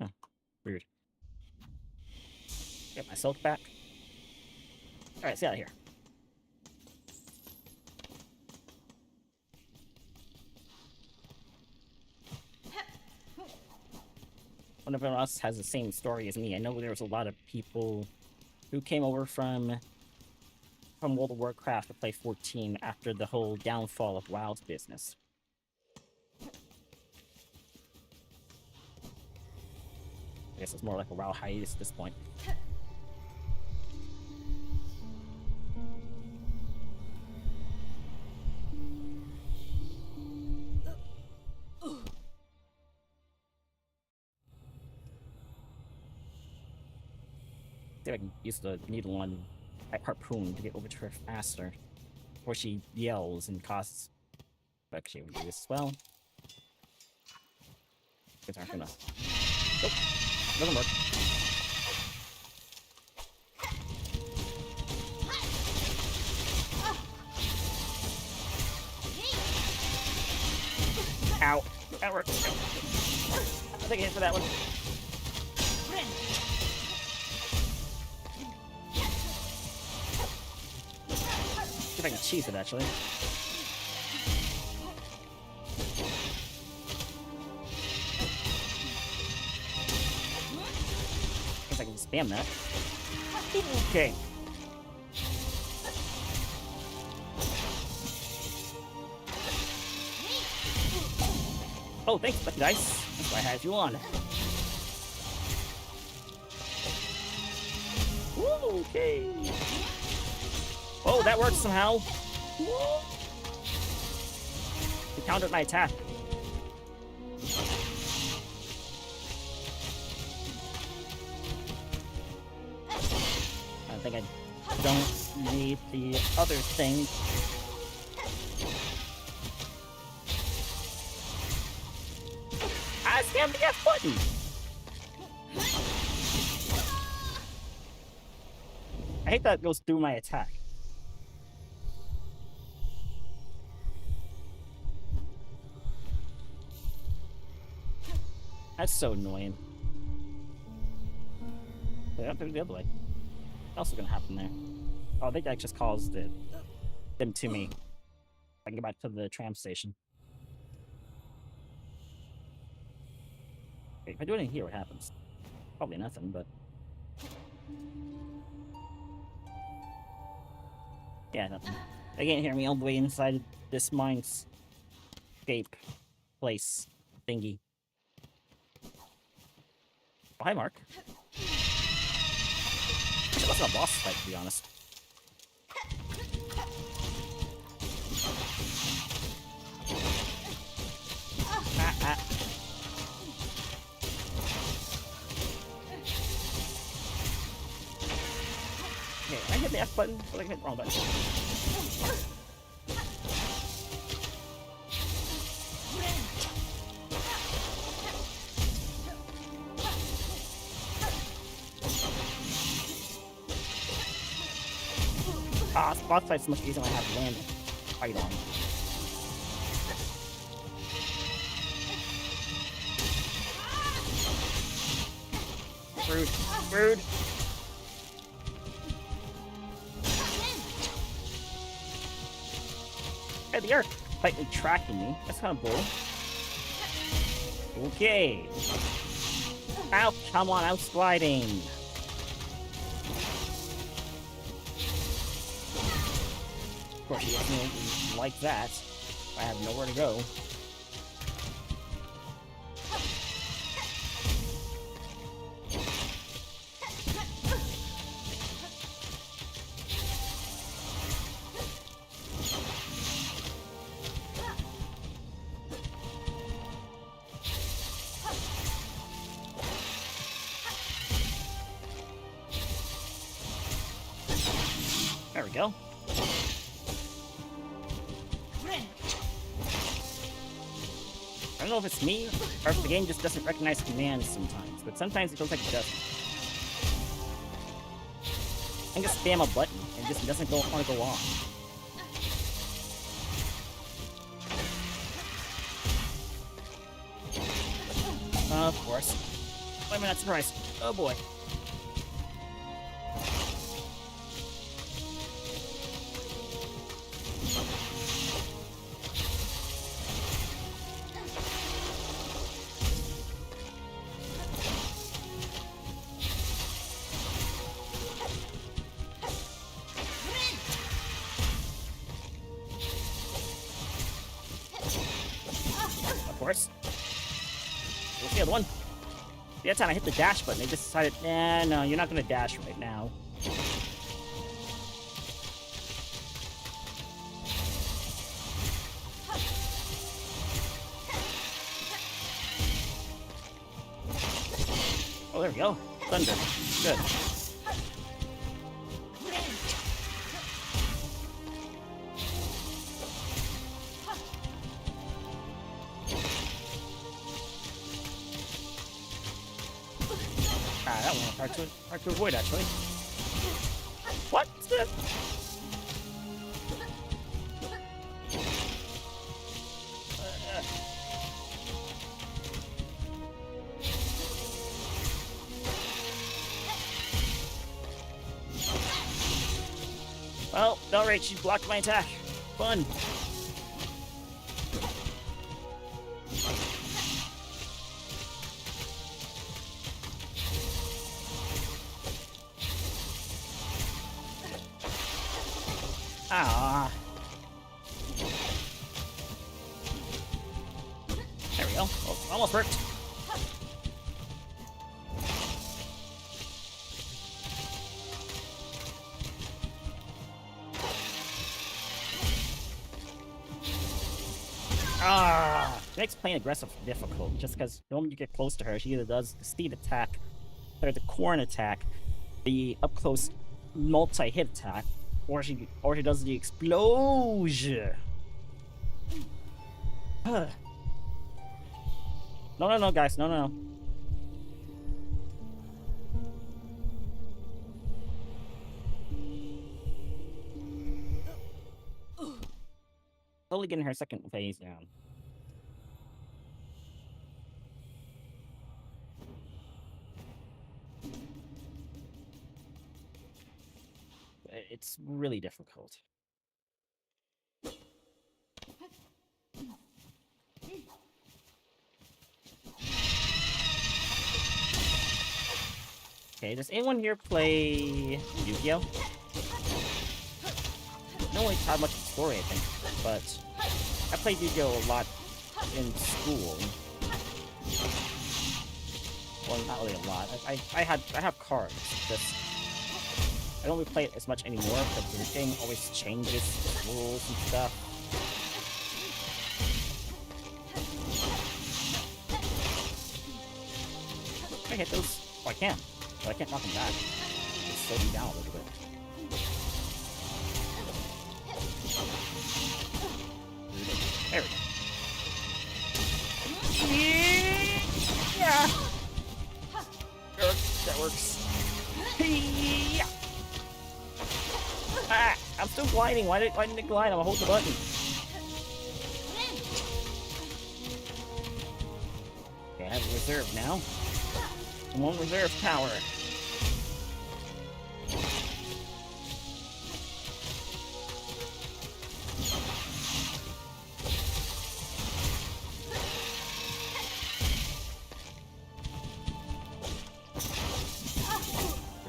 Huh, weird. Get my silk back. Alright, get out of here. One of us has the same story as me. I know there was a lot of people who came over from World of Warcraft to play 14 after the whole downfall of WoW's business. I guess it's more like a WoW hiatus at this point. See if I can use the needle on harpoon to get over to her faster. Before she yells and causes. But actually, we can do this as well. These aren't gonna. Nope. Doesn't work. Ow. That works. I'll take a hit for that one. See if I can cheese it, actually. Guess I can spam that. Okay. Oh, thanks, Lucky Dice. That's why I had you on. Woo, okay. Oh, that worked somehow. He countered my attack. I think I don't need the other thing. I spammed the F button! I hate that it goes through my attack. That's so annoying. They have to go the other way. What's also gonna happen there? Oh, I think that just caused them to me. I can go back to the tram station. Wait, if I do it in here, what happens? Probably nothing, but... yeah, nothing. They can't hear me all the way inside this mindscape place thingy. Oh, hi, Mark. It wasn't a boss fight, to be honest. Ah. Okay, I hit the F button, but I hit the wrong button. Ah, boss fight's much easier when I have land fight on. Rude. Rude. Hey, they are tightly tracking me. That's kind of bull. Okay. Ow, come on, I'm sliding. Of course, you don't like that. I have nowhere to go. There we go. I don't know if it's me, or if the game just doesn't recognize commands sometimes, but sometimes it feels like it doesn't. I can just spam a button, and it just doesn't want to go off. Of course. Why am I not surprised? Oh boy. Of course. What's the other one? The other time I hit the dash button, they just decided, nah, no, you're not gonna dash right now. Oh, there we go. Thunder. Good. Ah, that one hard to avoid, actually. What? Well, alright, she blocked my attack. Fun. Ah. There we go. Oh, almost worked. Ah. makes playing aggressive difficult, just because the moment you get close to her, she either does the speed attack, or the corn attack, the up close multi-hit attack, or she does the explosion. No, guys, no. Slowly getting her second phase down. It's really difficult. Okay, does anyone here play Yu-Gi-Oh? I don't really have much of a story, I think, but I played Yu-Gi-Oh a lot in school. Well, not really a lot. I have cards. Just I don't really play it as much anymore because the game always changes rules and stuff. Can I hit those? Oh, I can. But I can't knock them back. Just slow them down a little bit. There we go. Yeah. That works. Yeah. Ah, I'm still gliding. Why didn't it glide? I'm gonna hold the button. Okay, I have a reserve now. One reserve power.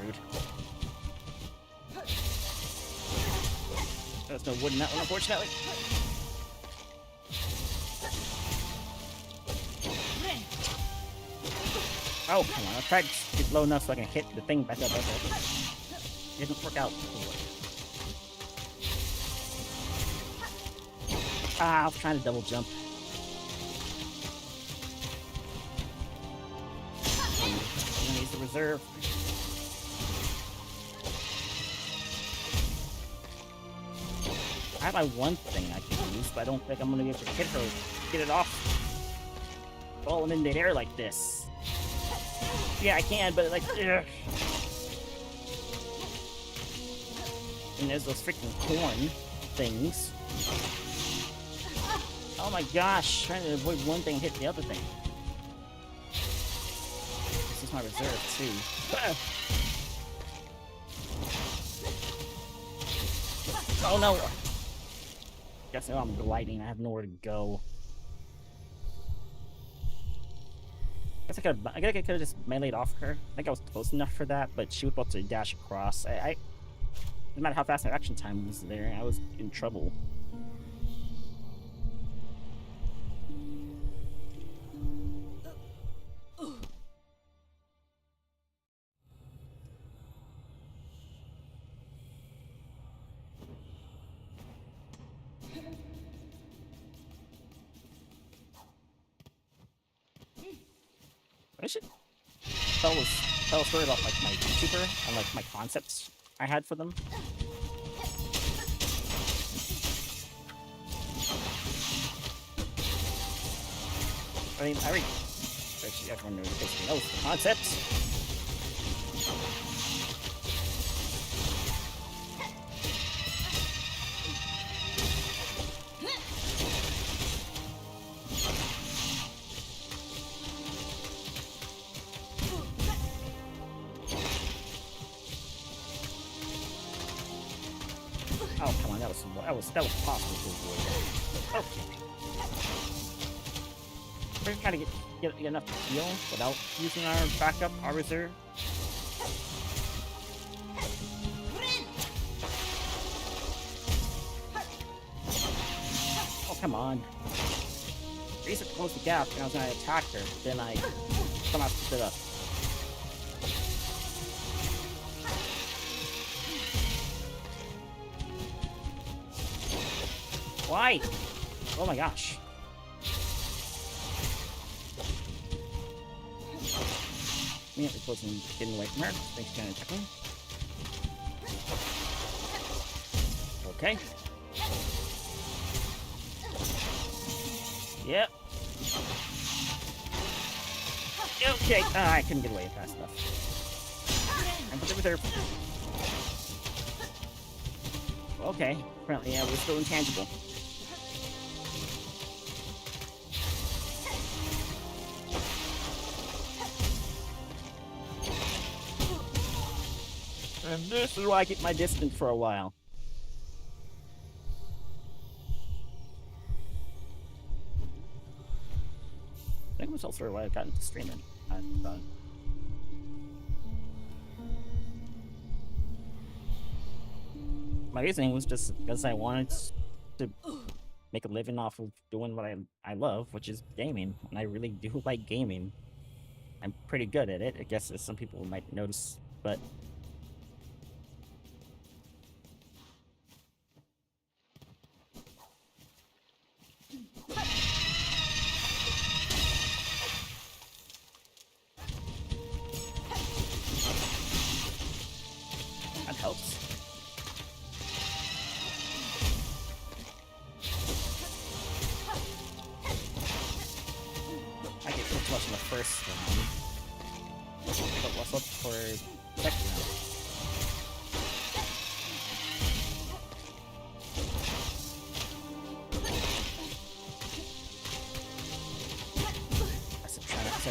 Rude. There's no wood in that one, unfortunately. Oh, come on. I tried to get low enough so I can hit the thing back up. It didn't work out. Ah, I was trying to double jump. I'm gonna use the reserve. I have my one thing I can use, but I don't think I'm gonna be able to hit her, get it off while I'm in the air like this. Yeah, I can, but like, ugh. And there's those freaking corn things. Oh my gosh, trying to avoid one thing, hit the other thing. This is my reserve too. Oh no! Guess I'm gliding. I have nowhere to go. I could have just meleeed off her. I think I was close enough for that, but she was about to dash across. No matter how fast her action time was there, I was in trouble. I should tell a story about like my YouTuber and like my concepts I had for them. I mean, actually everyone basically knows the concepts. Oh, come on, that was possible to avoid that. Okay. We're trying to get enough to heal without using our backup, our reserve. Oh, come on. I used to close the gap and I was gonna attack her, but then I somehow stood up. Why? Oh my gosh. Immediately close and getting away from her. Thanks for checking. Okay. Yep. Okay. I couldn't get away fast enough. I'm with her. Okay. Apparently, yeah, we're still intangible. And this is why I keep my distance for a while. I think it was also why I got into streaming. I thought. My reasoning was just because I wanted to make a living off of doing what I love, which is gaming. And I really do like gaming. I'm pretty good at it, I guess, as some people might notice, but that helps. I get too much in the first round. But what's up for second round?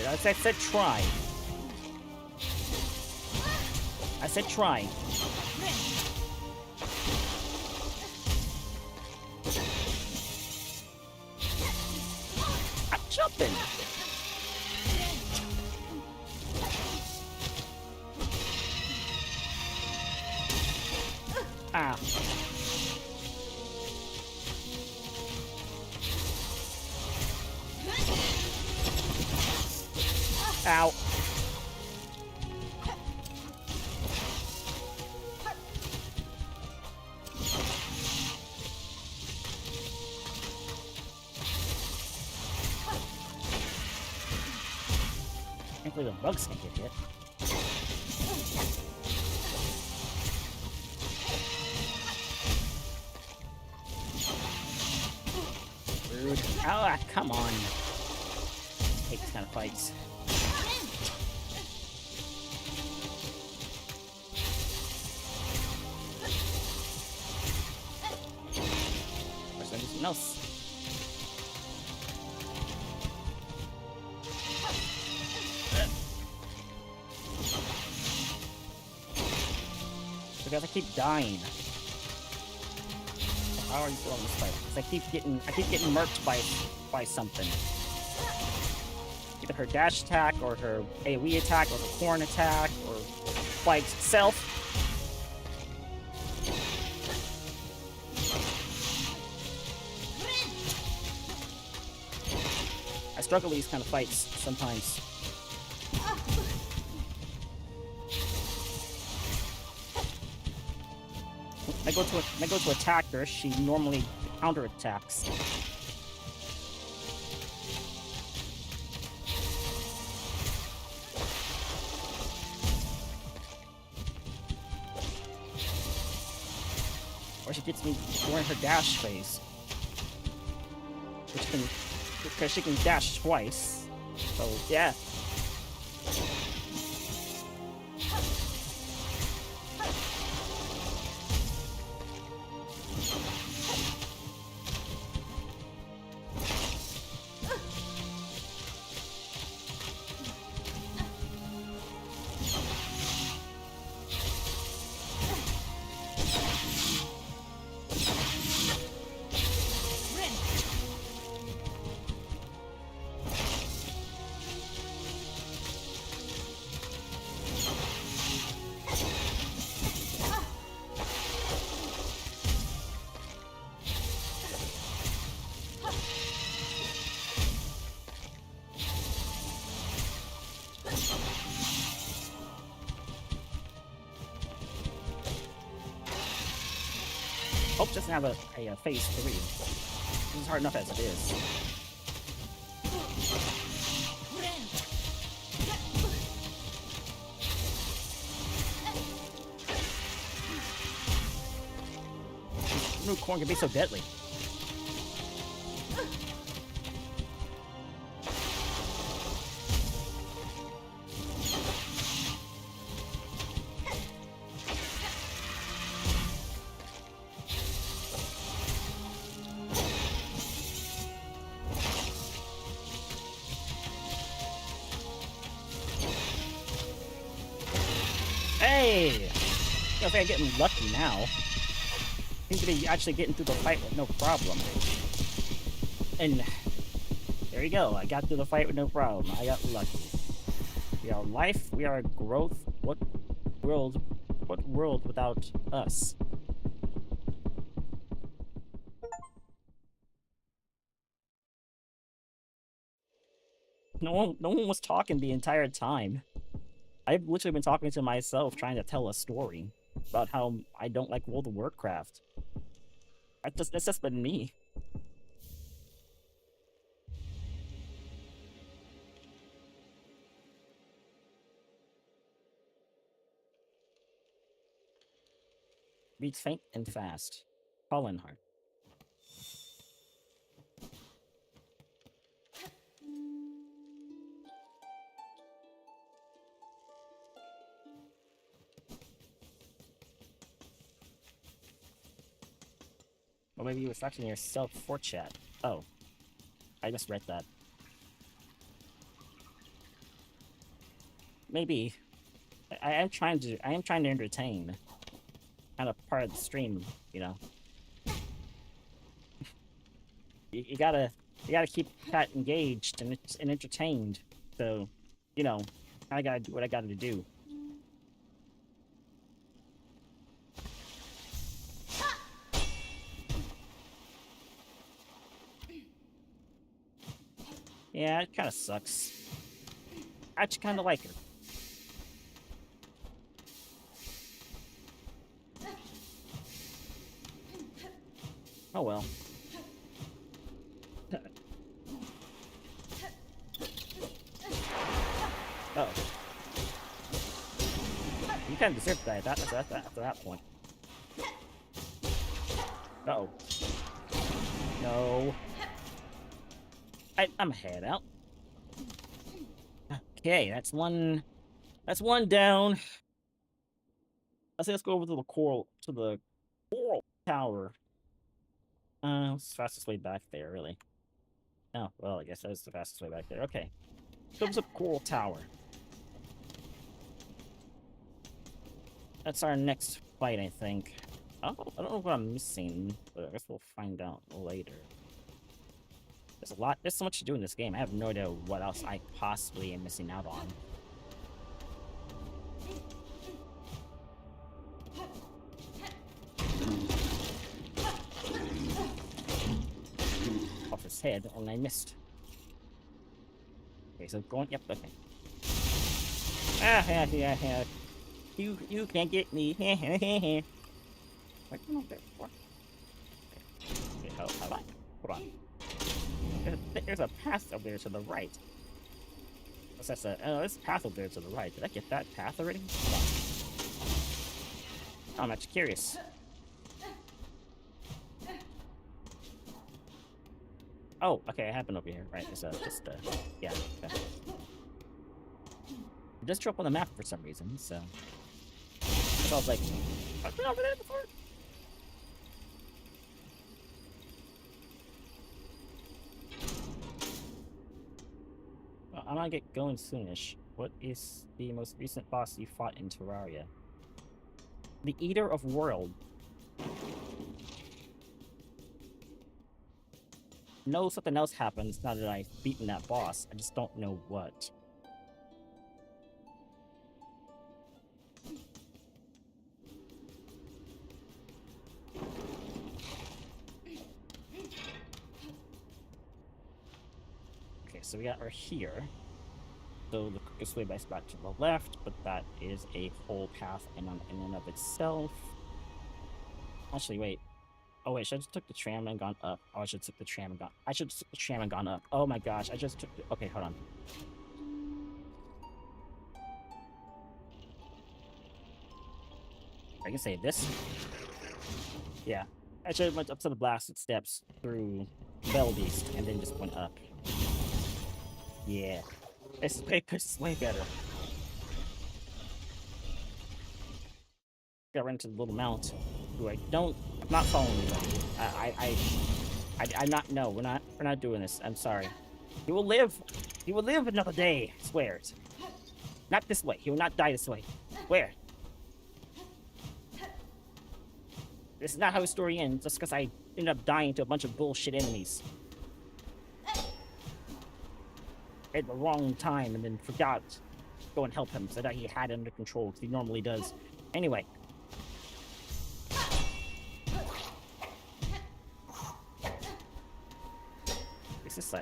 I said try. I said try. I'm jumping. Ah. Ow. Can't believe the bugs can get hit. Rude. Oh, come on. I hate these kind of fights. Or something else. Because I keep dying. How are you still on this fight? Because I keep getting murked by something. Either her dash attack, or her AoE attack, or her corn attack, or fight itself. I struggle with these kind of fights sometimes. When I go to attack her, she normally counterattacks. Or she gets me during her dash phase. Because she can dash twice. So, yeah. Hope doesn't have a phase 3. This is hard enough as it is. New corn can be so deadly. Hey! I think I'm getting lucky now. Seems to be actually getting through the fight with no problem. And there you go. I got through the fight with no problem. I got lucky. We are life. We are growth. What world? What world without us? No one was talking the entire time. I've literally been talking to myself, trying to tell a story about how I don't like World of Warcraft. That's just been me. Beats faint and fast. Colin Hart. Or maybe you were selecting yourself for chat. Oh. I just read that. Maybe. I am trying to entertain. Kind of part of the stream, you know. you gotta keep chat engaged and entertained. So, you know, I gotta do what I gotta do. Yeah, it kind of sucks. I actually kind of like her. Oh well. Uh-oh. You kind of deserve that after that point. Uh-oh. No. I'm head out. Okay, that's one down. Let's go over to the coral tower. What's the fastest way back there, really? Oh, well, I guess that's the fastest way back there. Okay. Comes up coral tower. That's our next fight, I think. I don't know what I'm missing, but I guess we'll find out later. There's so much to do in this game. I have no idea what else I possibly am missing out on. Off his head, and I missed. Okay, so going, yep, okay. Yeah. You can't get me. What am I there for? Okay, how do I? Hold on. There's a path up there to the right. What's that? Oh, there's a path up there to the right. Did I get that path already? Hold on. Oh, I'm actually curious. Oh, okay, it happened over here. Right, it's yeah. Okay. It just drew up on the map for some reason, so... I was like, I've been over there before? Well, I might get going soonish. What is the most recent boss you fought in Terraria? The Eater of World. No, something else happens now that I've beaten that boss. I just don't know what. Okay, so we're here. So the quickest way is back to the left, but that is a whole path in and of itself. Actually, wait. Oh wait, should I just took the tram and gone up? Oh, I should have took the tram and gone. I should have took the tram and gone up. Oh my gosh, I just took the. Okay, hold on. I can say this. Yeah, I should have went up to the blasted steps through Bell Beast and then just went up. Yeah. This is way better. Got right into the little mount. Who I'm not following anybody. I'm not, no, we're not doing this. I'm sorry. He will live. He will live another day, I swear it. Not this way. He will not die this way. Where? This is not how his story ends, just because I ended up dying to a bunch of bullshit enemies. At the wrong time and then forgot to go and help him so that he had it under control, because he normally does. Anyway.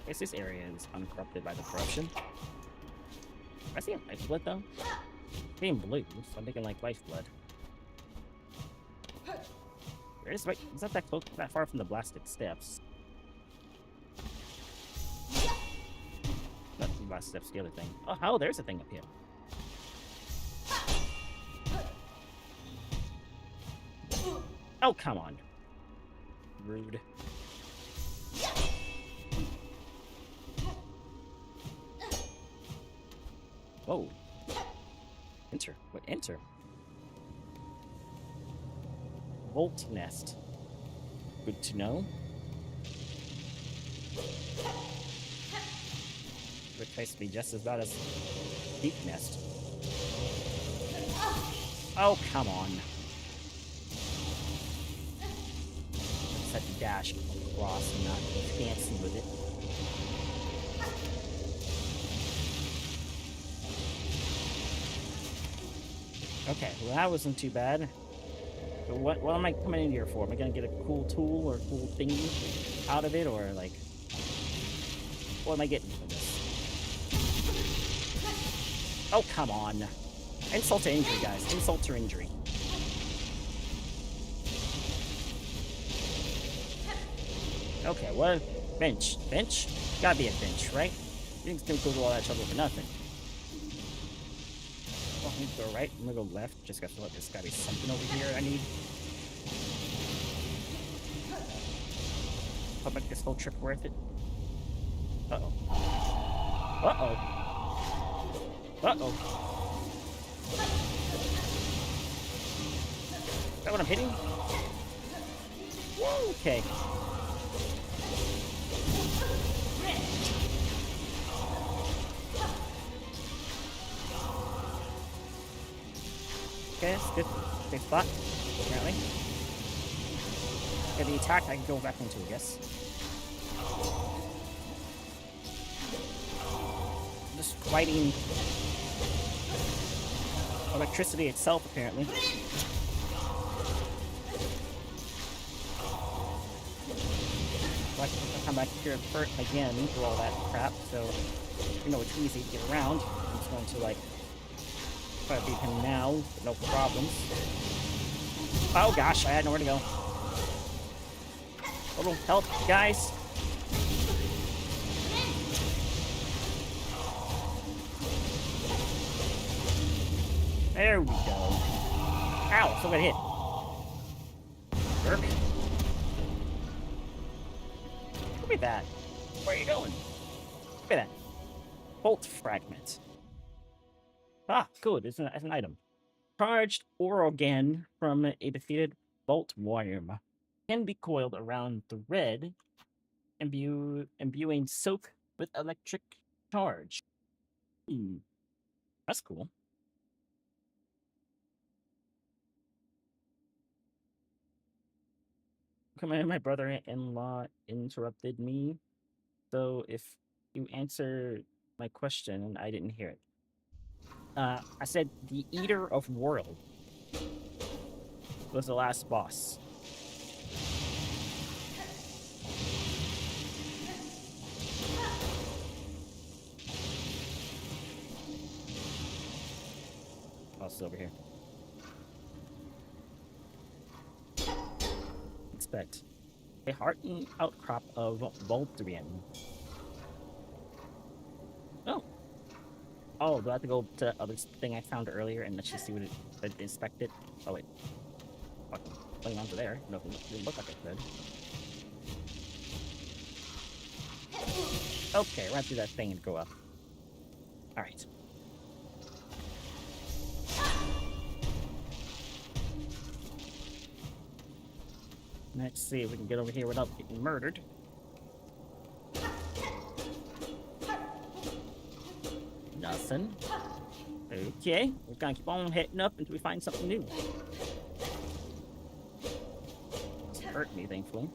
Is this area is uncorrupted by the corruption? I see lifeblood though. It's being blue, so I'm thinking like lifeblood. It's not that close, that far from the blasted steps. Not the blasted steps, the other thing. Oh, there's a thing up here. Oh, come on. Rude. Whoa. Enter. What? Enter. Volt nest. Good to know. Would place to be just as bad as deep nest. Oh, come on. Set the dash across and not be fancy with it. Okay, well that wasn't too bad. But what am I coming in here for? Am I gonna get a cool tool or a cool thingy out of it, or like, what am I getting from this? Oh, come on. Insult to injury, guys. Insult to injury. Okay, what? Bench. Bench? Gotta be a bench, right? You didn't go through all that trouble for nothing. Oh, I'm gonna go right, I'm gonna go left. Just gotta feel like there's gotta be something over here I need. I'll make this whole trip worth it. Uh-oh. Uh-oh. Uh-oh. Is that what I'm hitting? Whoa, okay. Okay, that's good. Big spot, apparently. Yeah, the attack I can go back into, I guess. Just fighting electricity itself, apparently. Like, I'll come back here again for all that crap, so you know it's easy to get around. I'm just going to, like, try to beat him now, with no problems. Oh gosh, I had nowhere to go. A little help, guys. There we go. Ow, still got hit. Jerk. Look at that. Where are you going? Look at that. Bolt fragment. Ah, good. It's an item. Charged organ from a defeated bolt worm can be coiled around thread, imbuing soak with electric charge. That's cool. My brother-in-law interrupted me, so if you answer my question, I didn't hear it. I said the Eater of World was the last boss. Oh, it's over here. Expect a heartening outcrop of Voltrian. Oh, do I have to go to the other thing I found earlier and let's just see what it inspect it? Oh wait. Fuck. cling onto there. No, it didn't look like it could. Okay, run through that thing and go up. Alright. Let's see if we can get over here without getting murdered. Nothing. Okay, we're gonna keep on heading up until we find something new. Doesn't hurt me, thankfully.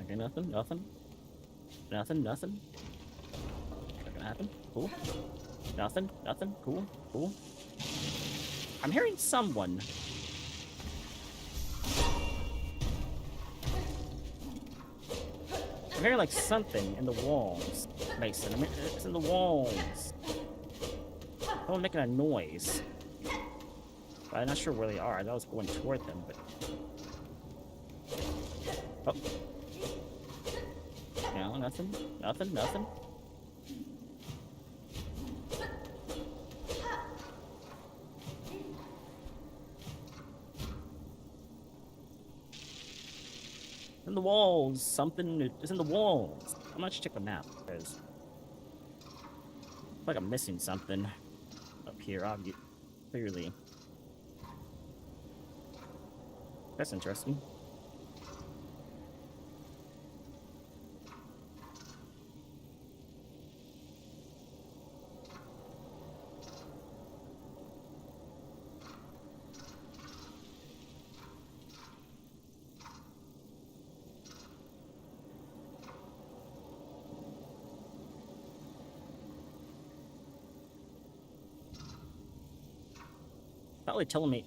Okay, nothing. Nothing, nothing. Not gonna happen. Cool. Nothing, cool, cool. I'm hearing someone. I'm hearing like something in the walls, Mason. I mean, it's in the walls. Someone making a noise. But I'm not sure where they are. I thought I was going toward them, but... Oh. No, nothing. Nothing. In the walls. Something is in the walls. I'm gonna check the map, because... I feel like I'm missing something up here, obviously. Clearly. That's interesting. Not really telling me.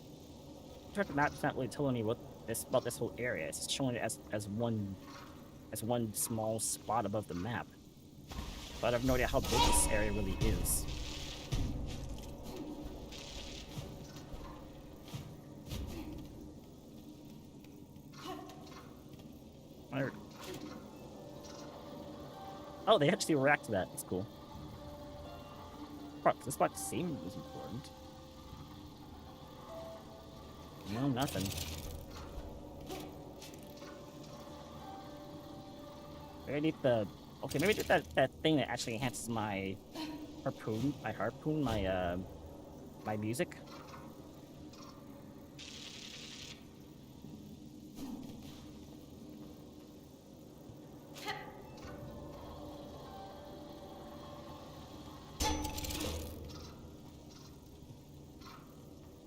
The map's not really telling me what this about this whole area. It's just showing it as one small spot above the map. But I have no idea how big this area really is. Oh, they actually react to that. That's cool. Fuck, this spot seemed was important. No, nothing. Maybe I need the... Okay, maybe that thing that actually enhances my harpoon, my music.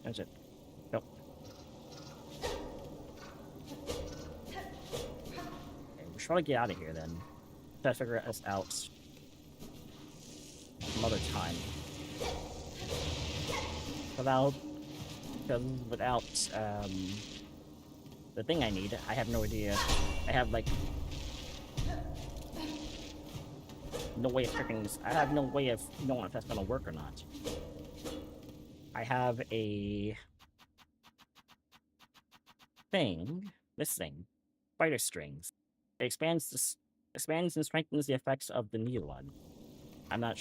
That's it. Nope. We should probably get out of here then. Try to figure this out some other time. Without the thing I need, I have no idea. I have like no way of freaking this. I have no way of knowing if that's gonna work or not. I have a thing. This thing, spider strings. It expands and strengthens the effects of the needle-on. I'm not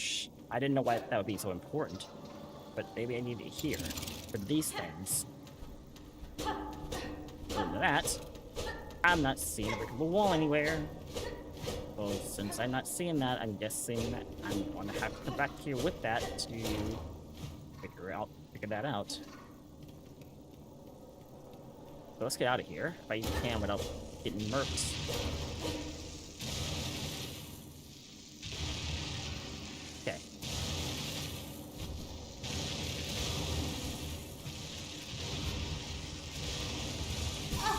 I didn't know why that would be so important, but maybe I need it here for these things. Other than that, I'm not seeing a breakable wall anywhere. Well, since I'm not seeing that, I'm guessing that I'm going to have to come back here with that to figure that out. So let's get out of here if I can without getting murked. Okay.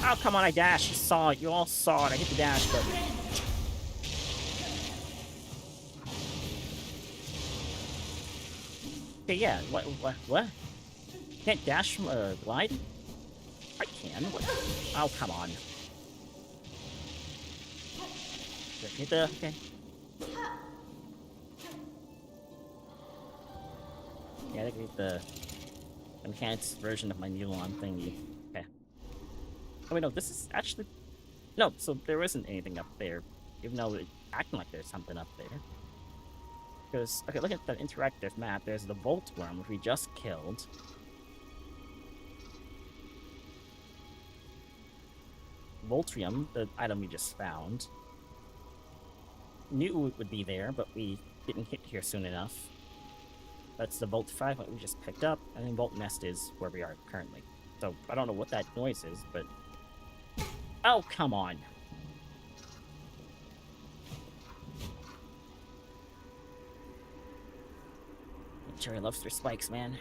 Oh, come on, I dashed. You saw it. You all saw it. I hit the dash button. Okay, yeah. What? Can't dash from a glide? I can. What? Oh, come on. Hit the... Okay. Yeah, I think the enhanced version of my needle-on thingy. Okay. Oh, wait, no, this is actually... No, so there isn't anything up there, even though it's acting like there's something up there. Because, okay, look at the interactive map. There's the Volt Worm, which we just killed. Voltrium, the item we just found. Knew it would be there, but we didn't get here soon enough. That's the Volt Fragment we just picked up, and then Volt Nest is where we are currently. So, I don't know what that noise is, but... Oh, come on! Cherry loves their spikes, man.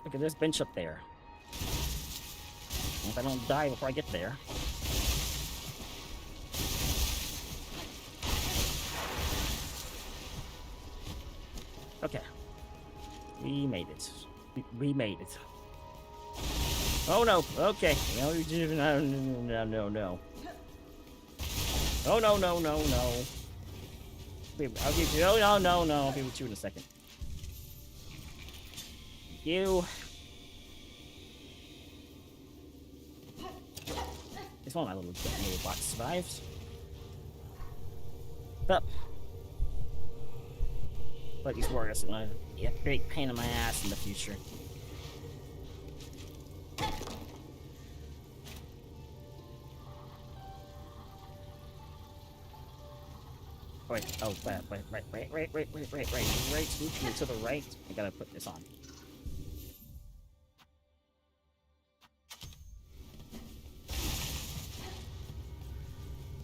Look at this bench up there. If I don't die before I get there. Okay. We made it. We made it. Oh no! Okay. No, no. Oh no, no, no, no. I'll give you. Oh no, no, no. I'll be with you in a second. You. It's one of my little bots survived. But these warriors are gonna be a big pain in my ass in the future. Wait, oh, wait, moving to the right. I gotta put this on.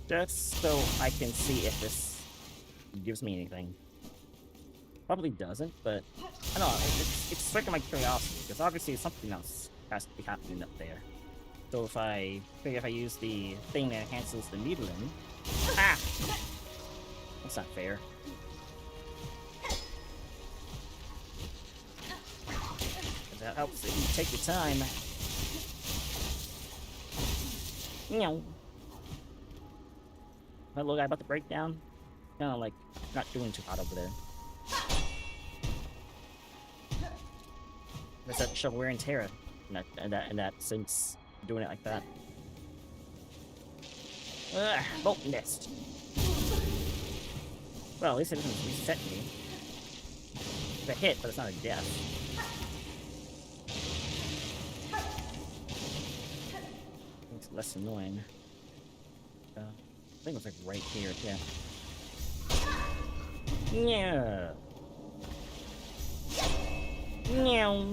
Just so I can see if this gives me anything. Probably doesn't, but I don't know, it's striking my curiosity, because obviously something else has to be happening up there. So if I use the thing that enhances the needling... Ah! That's not fair. That helps if you take your time. Meow. That little guy about to break down? Kinda like not doing too hot over there. There's that show wear and tear in that sense, doing it like that. Bolt Nest. Well, at least it doesn't reset me. It's a hit, but it's not a death. It's less annoying. I think it's like right here, yeah. Yeah. Meow.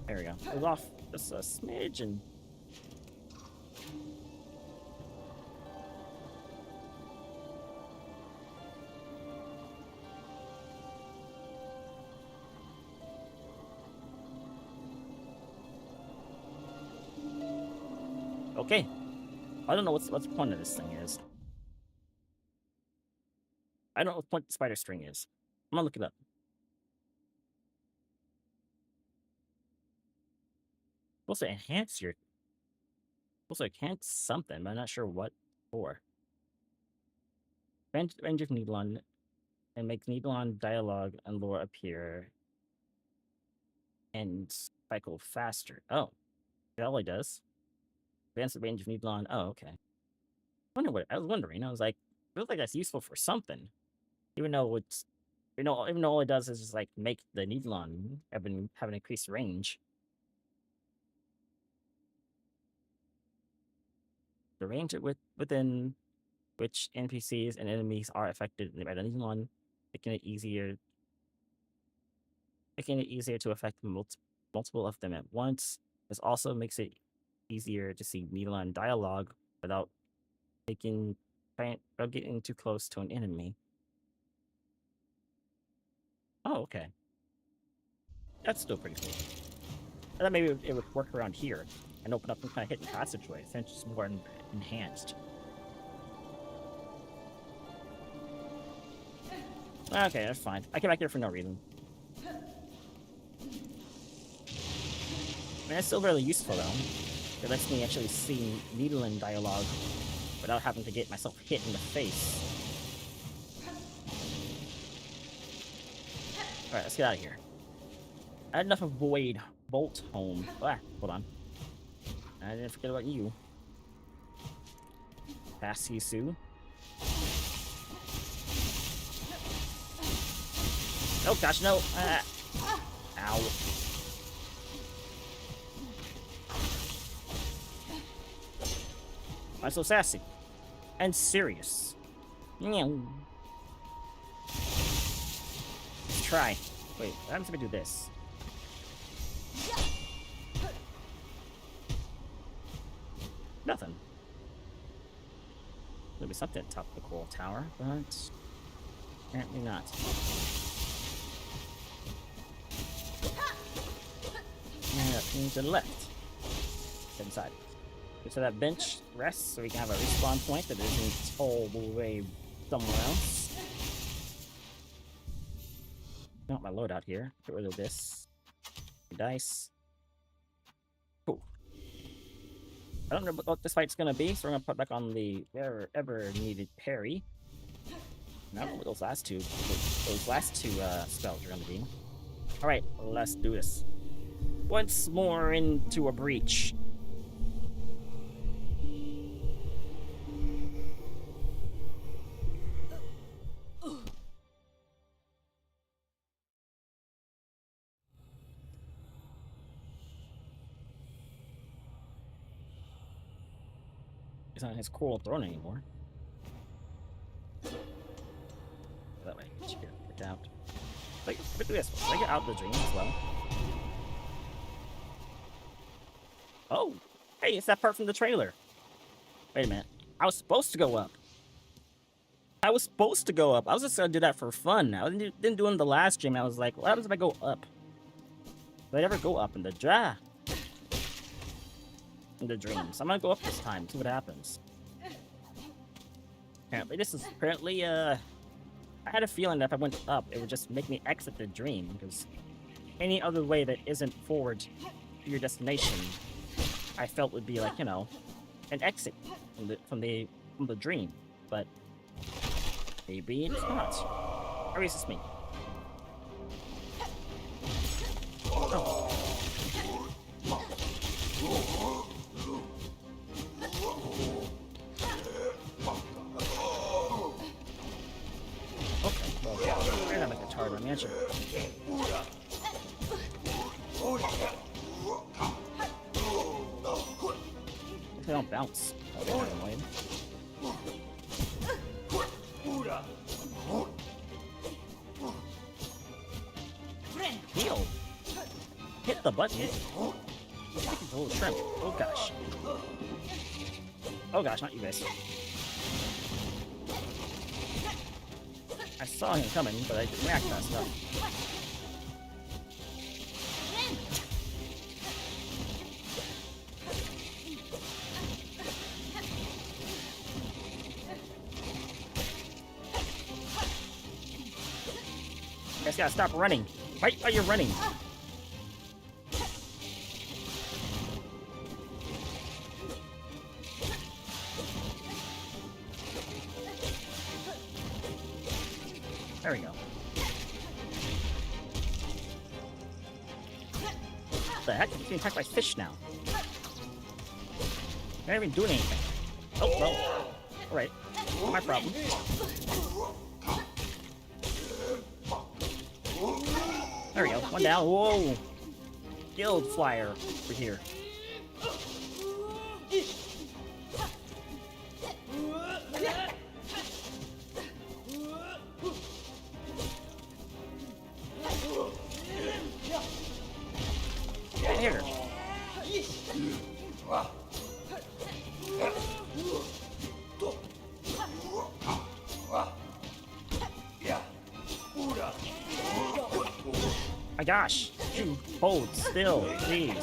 There we go. It was off just a smidgen. Okay. I don't know what the point of this thing is. I don't know what the point the spider string is. I'm gonna look it up. Supposed to enhance your... Supposed to enhance something, but I'm not sure what for. Range of Needlon and make Needlon dialogue and lore appear and cycle faster. Oh. That all it does? Advance the range of Needlon. Oh, okay. I was wondering. I was like, I feel like that's useful for something. Even though it's... even though all it does is just like make the Needlon have an increased range. The range within which NPCs and enemies are affected by the Needlon, making it easier to affect multiple of them at once. This also makes it easier to see Needlon dialogue without getting too close to an enemy. Oh, okay. That's still pretty cool. I thought maybe it would work around here and open up some kind of hidden passageway, since it's more enhanced. Okay, that's fine. I came back here for no reason. I mean, that's still really useful, though. It lets me actually see Needlin dialogue without having to get myself hit in the face. Alright, let's get out of here. I had enough of Void Bolt Home. Ah, hold on. I didn't forget about you. Pass you, Sue. Oh gosh, no! Ow. I'm so sassy. And serious. Meow. Let's try. Wait, what happens if I do this? Nothing. There'll be something at the top of the coral tower, but apparently not. And to the left. Inside. So that bench rests so we can have a respawn point that isn't all the way somewhere else. Not my loadout here. Get rid of this. Dice. Cool. I don't know what this fight's gonna be, so we're gonna put back on the ever needed parry. And I don't know what those last two spells are gonna be. Alright, let's do this. Once more into a breach. He's not on his coral throne anymore. That way, get out. Like, look at this. Did I get out of the dream as well? Oh, hey, it's that part from the trailer. Wait a minute. I was supposed to go up. I was just gonna do that for fun. I didn't do it in the last stream. I was like, what happens if I go up? Did I ever go up in the dreams? I'm gonna go up this time, see what happens. Apparently, I had a feeling that if I went up, it would just make me exit the dream, because any other way that isn't forward to your destination, I felt would be like, you know, an exit from the dream. But maybe it's not. Or is this me? Oh. Okay, well, we're gonna make a target mansion. They don't bounce. Oh, they're annoying. Heal. Hit the button. It's a little shrimp. Oh gosh. Oh gosh, not you guys. I saw him coming, but I didn't react fast enough. You guys gotta stop running. Why are you running? There we go. What the heck? I'm being attacked by fish now. I'm not even doing anything. Oh, well. Alright. My problem. There we go. One down. Whoa! Guild flyer over here. Here. My gosh, you hold still, please.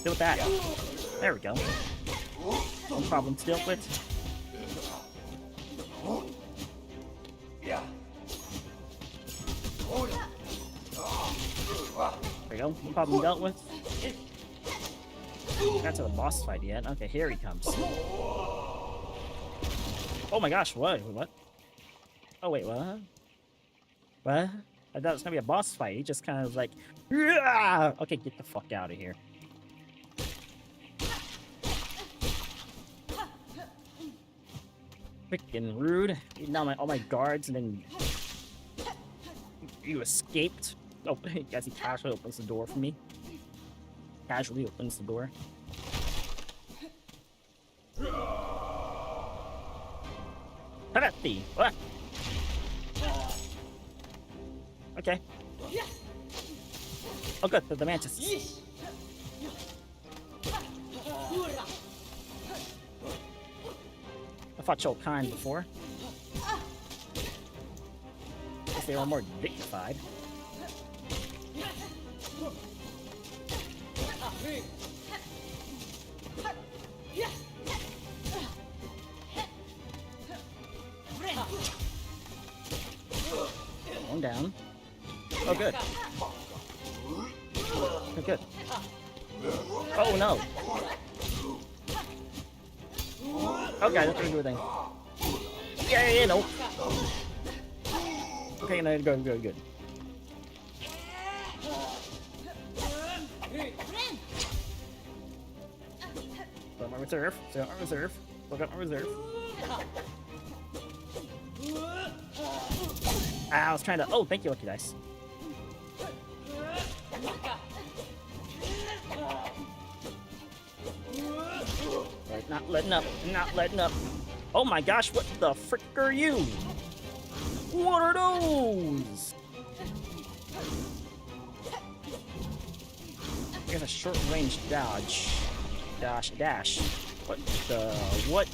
Deal with that. There we go. No problem to deal with. There we go. No problem dealt with. Not to the boss fight yet. Okay, here he comes. Oh my gosh, what? What? Oh wait, what? What? I thought it was gonna be a boss fight. He just kind of was like, "Yeah!" Okay, get the fuck out of here. Freaking rude. Beating down all my guards and then you escaped. Oh, I guess he casually opens the door for me. Casually opens the door. 50. What? Okay. Oh, good. The mantis. I fought Cholkan before. Guess they were more dignified. Going down. Oh, good. Oh, good. Oh, no. Okay, that's a good thing. Yeah, no. Okay, no, good. Got my reserve. Got my reserve. Look at my reserve. I was trying to. Oh, thank you, lucky dice. Right, not letting up. Not letting up. Oh my gosh, what the frick are you? What are those? Here's a short-range dodge. Dash. What the? What?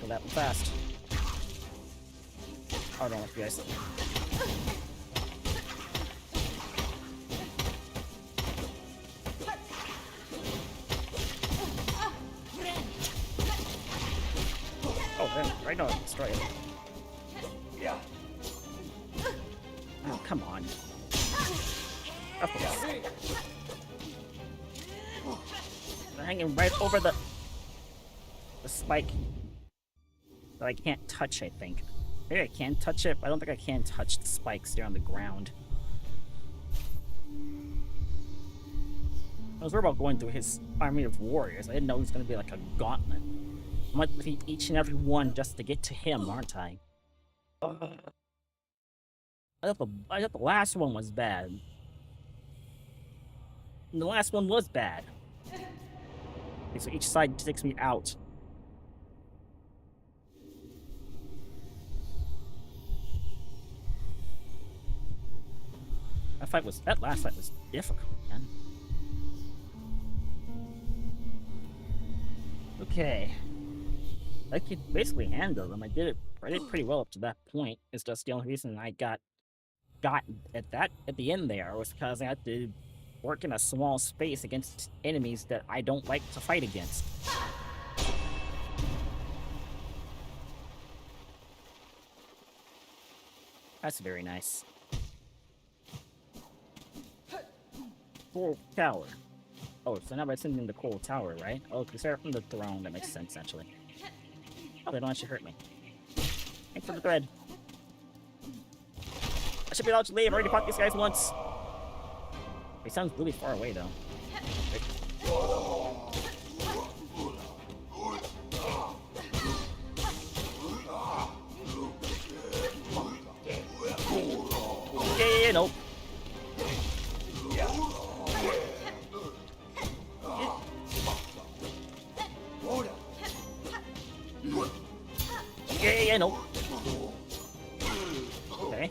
Go that fast. I don't know if you guys. Oh, right now, destroy it. Yeah. Oh, come on. Of course. They're hanging right over the spike that I can't touch, I think. Maybe I can touch it, but I don't think I can touch the spikes there on the ground. I was worried about going through his army of warriors. I didn't know it was going to be like a gauntlet. I might defeat each and every one just to get to him, aren't I? I thought the last one was bad. And the last one was bad. Okay, so each side takes me out. That last fight was difficult, man. Okay. I could basically handle them. I did pretty well up to that point. It's just the only reason I got at the end there was because I had to work in a small space against enemies that I don't like to fight against. That's very nice. Coral Tower. Oh, so now by sending the Coral Tower, right? Oh, because they're from the throne. That makes sense, actually. Oh, they don't actually hurt me. Thanks for the thread. I should be allowed to leave. I already fought these guys once. He sounds really far away, though. Yeah, nope. Yeah, nope. Okay.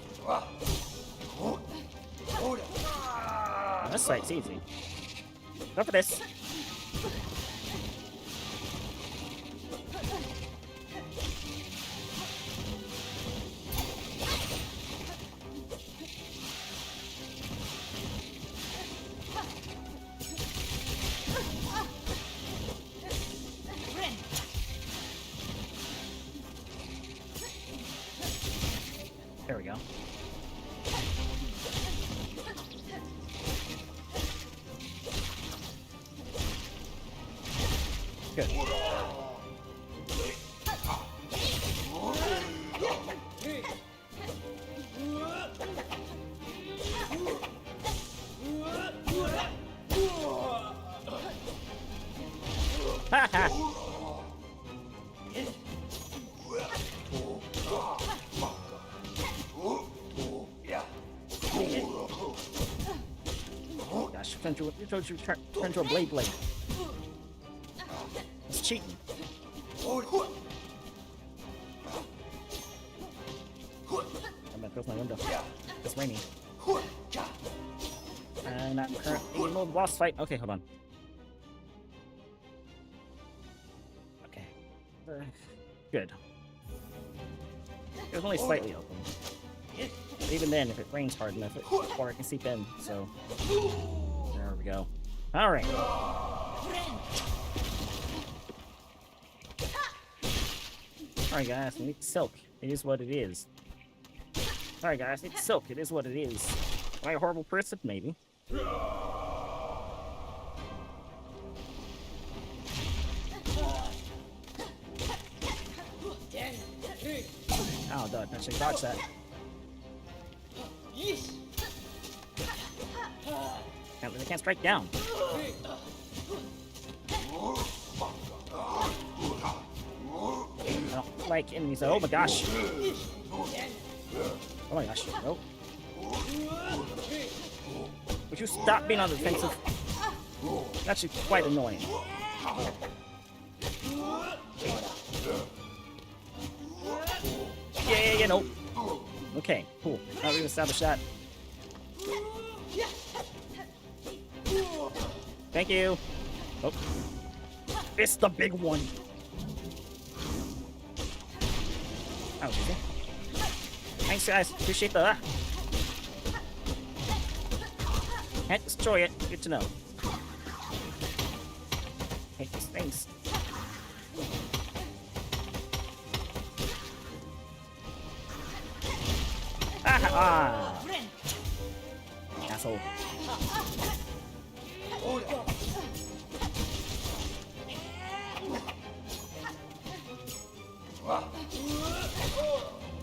This fight's easy. Go for this. There we go. Good. Ha ha! Gosh, turn to a blade. It's cheating. window. It's raining. And I'm currently in the middle of the boss fight. Okay, hold on. Okay. Good. It was only slightly open. But even then, if it rains hard enough, water can seep in. So there we go. All right. All right, guys. We need silk. It is what it is. All right, guys. It's silk. It is what it is. Am I a horrible person? Maybe. Oh, dodge. Actually, dodge that. They can't strike down. I don't like enemies. Oh my gosh. Oh my gosh. Nope. Would you stop being on the defensive? It's actually quite annoying. Yeah, nope. Okay, cool. Now we've established that. Thank you. Oh. It's the big one. That was easy. Thanks, guys. Appreciate that. Can't destroy it. Good to know. Hate these things. Ah! Asshole.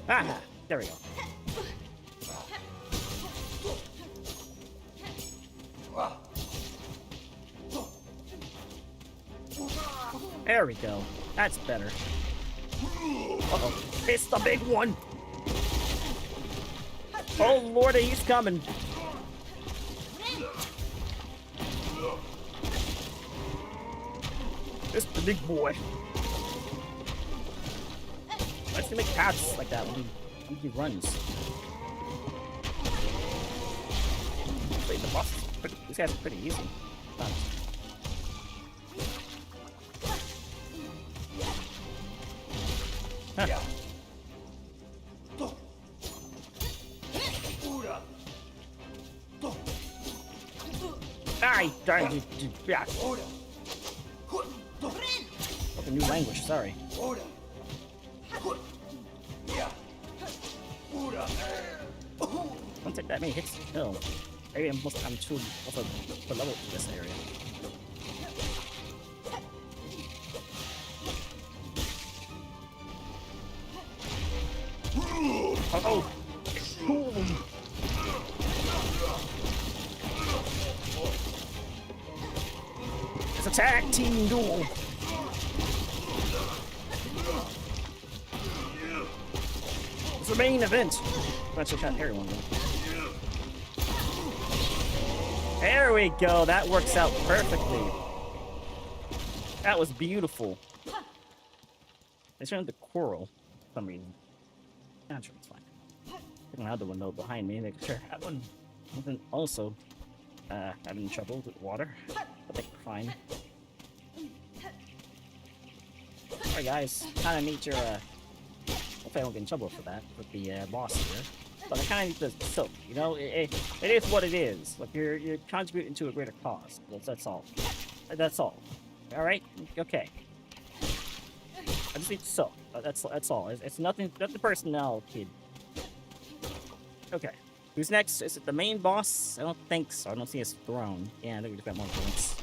Ah! There we go. There we go. That's better. Uh-oh. It's the big one! Oh lordy, he's coming. It's the big boy. Why does he make paths like that when he runs? Wait, the boss is pretty, these guys are pretty easy. Huh. I died. Yeah. What a new language, sorry. Don't take that many hits to kill. Maybe I'm too also below this area. Oh! Cool. It's a tag team duel. It's the main event. Let's check out everyone. There we go. That works out perfectly. That was beautiful. They turned the coral for some reason. I'm sure it's fine. Taking out the window behind me, making sure that one wasn't also having trouble with water. I think we're fine. Alright guys, kinda need your hopefully I don't get in trouble for that with the boss here. But I kinda need the silk, you know? It is what it is. Like you're contributing to a greater cause. That's all. That's all. Alright? Okay. I just need silk. That's all. It's nothing personal, kid. Okay. Who's next? Is it the main boss? I don't think so. I don't see his throne. Yeah, I think we just got more points.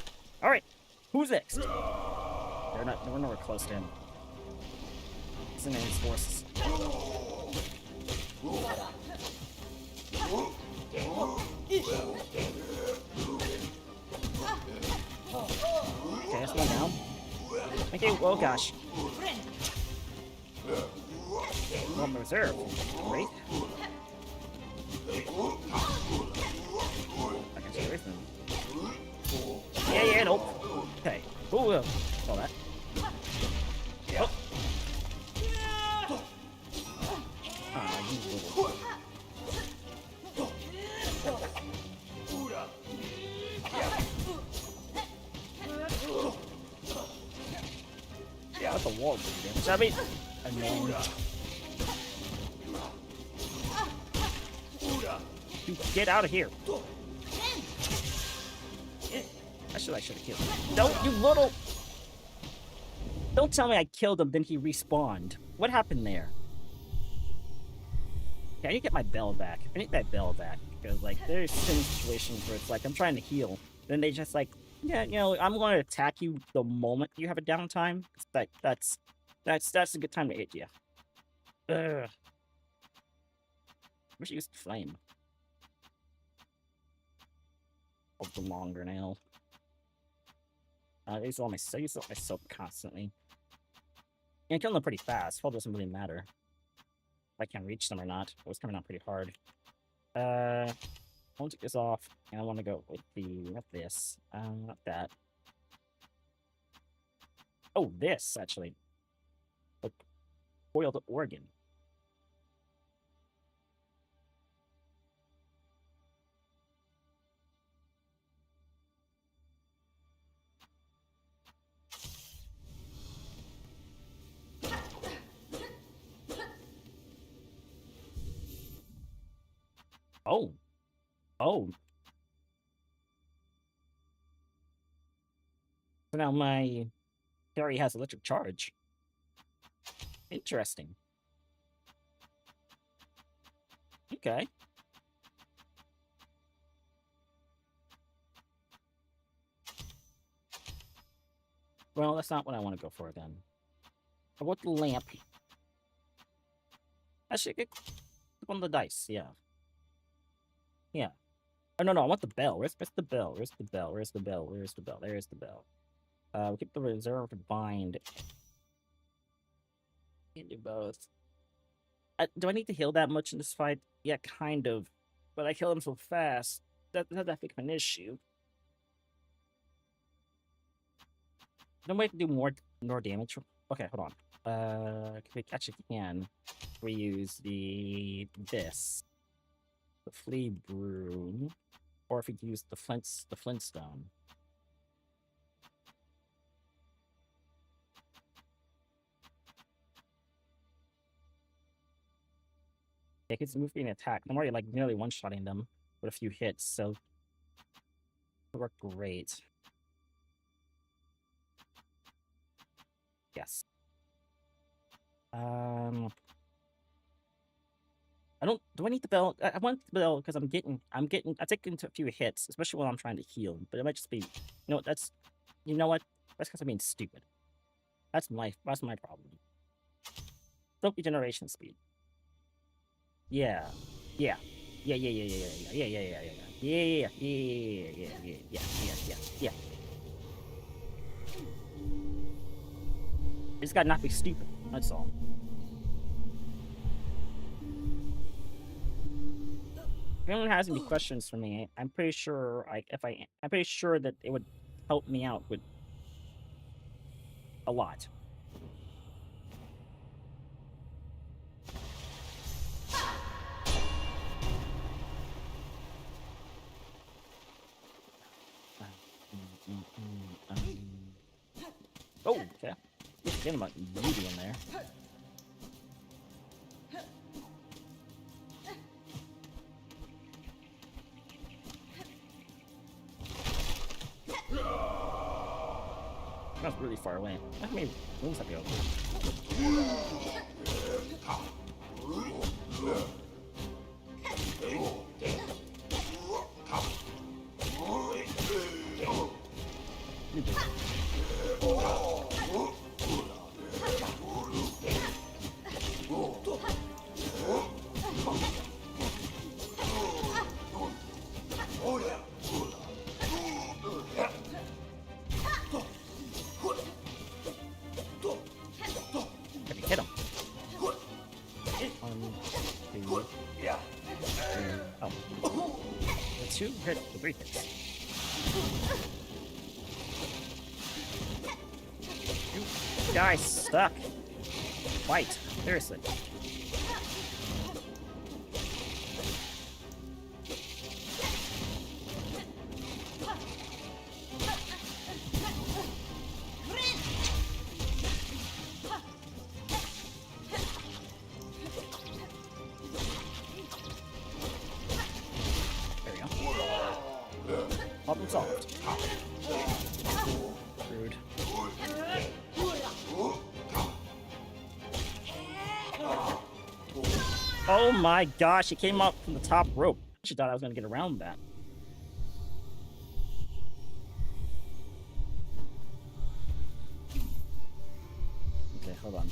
Alright. Who's next? We're nowhere close to him. He's in his forces. Okay, that's one down. Okay, oh gosh. One reserve. Great. I can stay away from him. Yeah, nope. Okay. Ooh, saw that. Oh. Ah, you little. wall do damage. I mean, annoying. Dude, get out of here. I should have killed him. Don't, you little... Don't tell me I killed him, then he respawned. What happened there? Okay, I need to get my bell back. I need that bell back. Because, like, there's some situations where it's like, I'm trying to heal. Then they just like, yeah, you know, I'm going to attack you the moment you have a downtime. That's a good time to hit you. Ugh. Wish I used flame. Of the longer nail. I use all my soap constantly. And killing them pretty fast. Well, doesn't really matter if I can reach them or not. It was coming out pretty hard. I want to take this off, and I want to go with not this. Not that. Oh, this actually. Like, boiled organ. Oh. Oh. So now my fairy has electric charge. Interesting. Okay. Well, that's not what I want to go for then. I want the lamp. I should get on the dice, yeah. Yeah. Oh, no, I want the bell. Where's the bell? Where's the bell? Where's the bell? Where's the bell? There's the bell. We'll keep the reserve to bind. Can't do both. Do I need to heal that much in this fight? Yeah, kind of. But I kill him so fast. That become an issue. Don't wait to do more damage. Okay, hold on. We actually can reuse this. The flea broom, or if we use the flintstone. Yeah, it's moving and attack. I'm already like nearly one-shotting them with a few hits, so it worked great. Yes. Do I need the bell? I want the bell because I'm taking a few hits, especially when I'm trying to heal. But it might just be, that's because I'm being stupid. That's my problem. Soap regeneration speed. Yeah. It's gotta not be stupid. That's all. If anyone has any questions for me, I'm pretty sure I'm pretty sure that it would help me out with a lot. Oh, okay. Get him a beauty in there. That was really far away. How many moves have you opened? Hit him. 1, 2, 3. Oh. The 2 hit, the 3 hits. You guys stuck. Fight. Seriously. Problem solved. Rude. Oh my gosh, he came up from the top rope. She thought I was gonna get around that. Okay, hold on.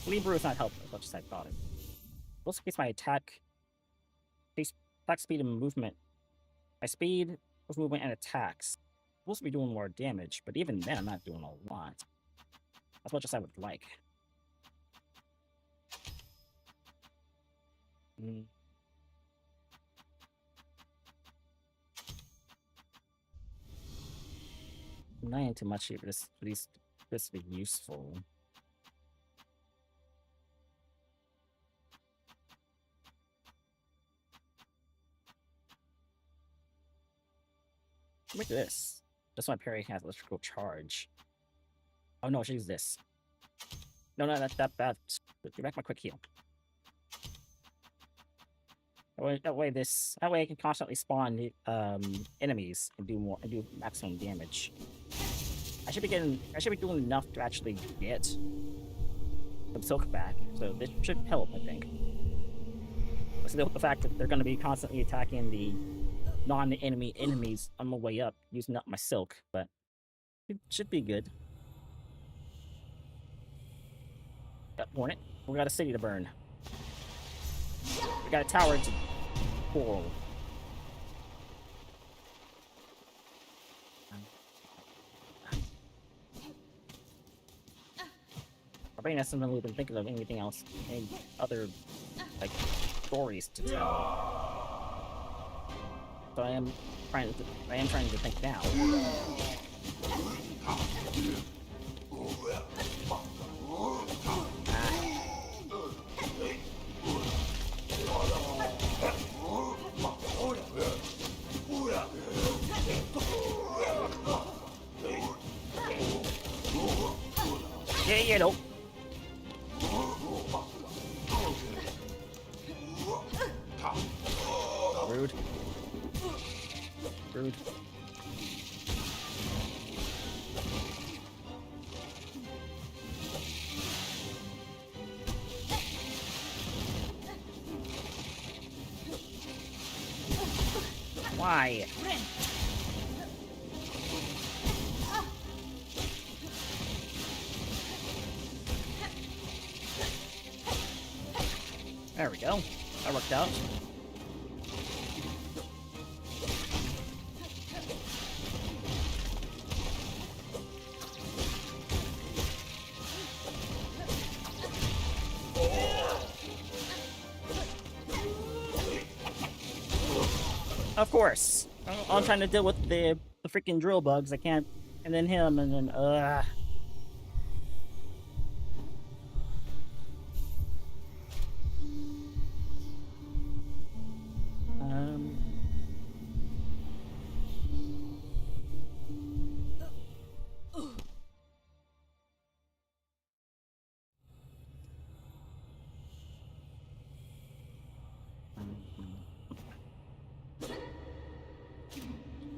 Libra is not helpful as much as I thought it. Also increase my attack speed and movement. My speed, movement, and attacks. I'm supposed to be doing more damage, but even then I'm not doing a lot. As much as I would like. Not into much here, but this at least this to be useful. Look at this. That's why parry has electrical charge. Oh no, I should use this. No, that's give back my quick heal. That way I can constantly spawn enemies and do maximum damage. I should be doing enough to actually get some silk back, so this should help, I think. So the fact that they're going to be constantly attacking the non-enemy enemies on my way up, using up my silk, but it should be good. Hornet, we got a city to burn. We got a tower to pull. My brain hasn't really been thinking of anything else, any other like stories to tell. So I am trying to think now. Yeah, no. Rude. Rude. Why? There we go. That worked out. Of course. I'm trying to deal with the freaking drill bugs. I can't. And then him, and then,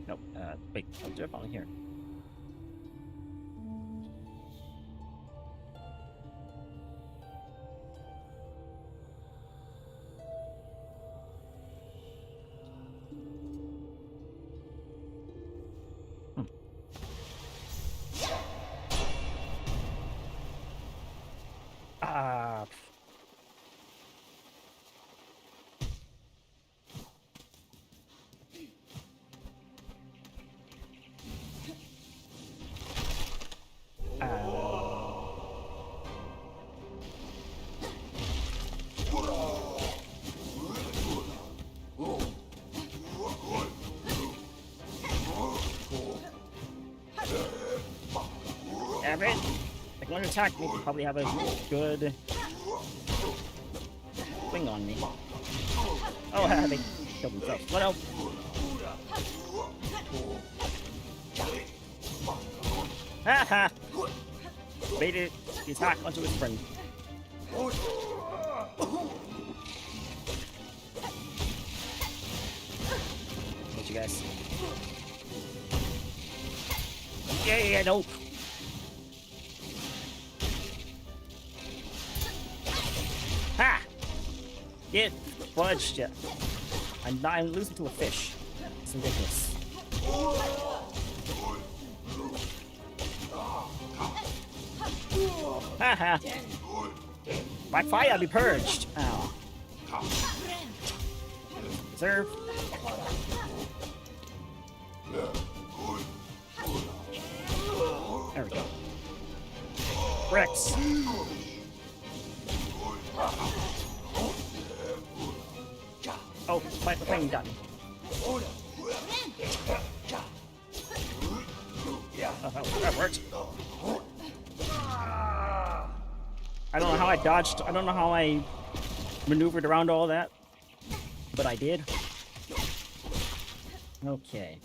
Nope. Wait. I'll do it on here. Ah. Damn it! Like, when you attack me, you probably have a good thing on me. Oh, they killed themselves. What else? Haha! Baited the attack onto his friend. Hate you guys. Yeah, no. Ha! Get fudged. Yeah. I'm losing to a fish. It's ridiculous. Haha. By fire be purged. Ow. Reserve. There we go. Rex. Oh, fight the thing got me. Oh, that worked. I don't know how I dodged. I don't know how I maneuvered around all that, but I did. Okay.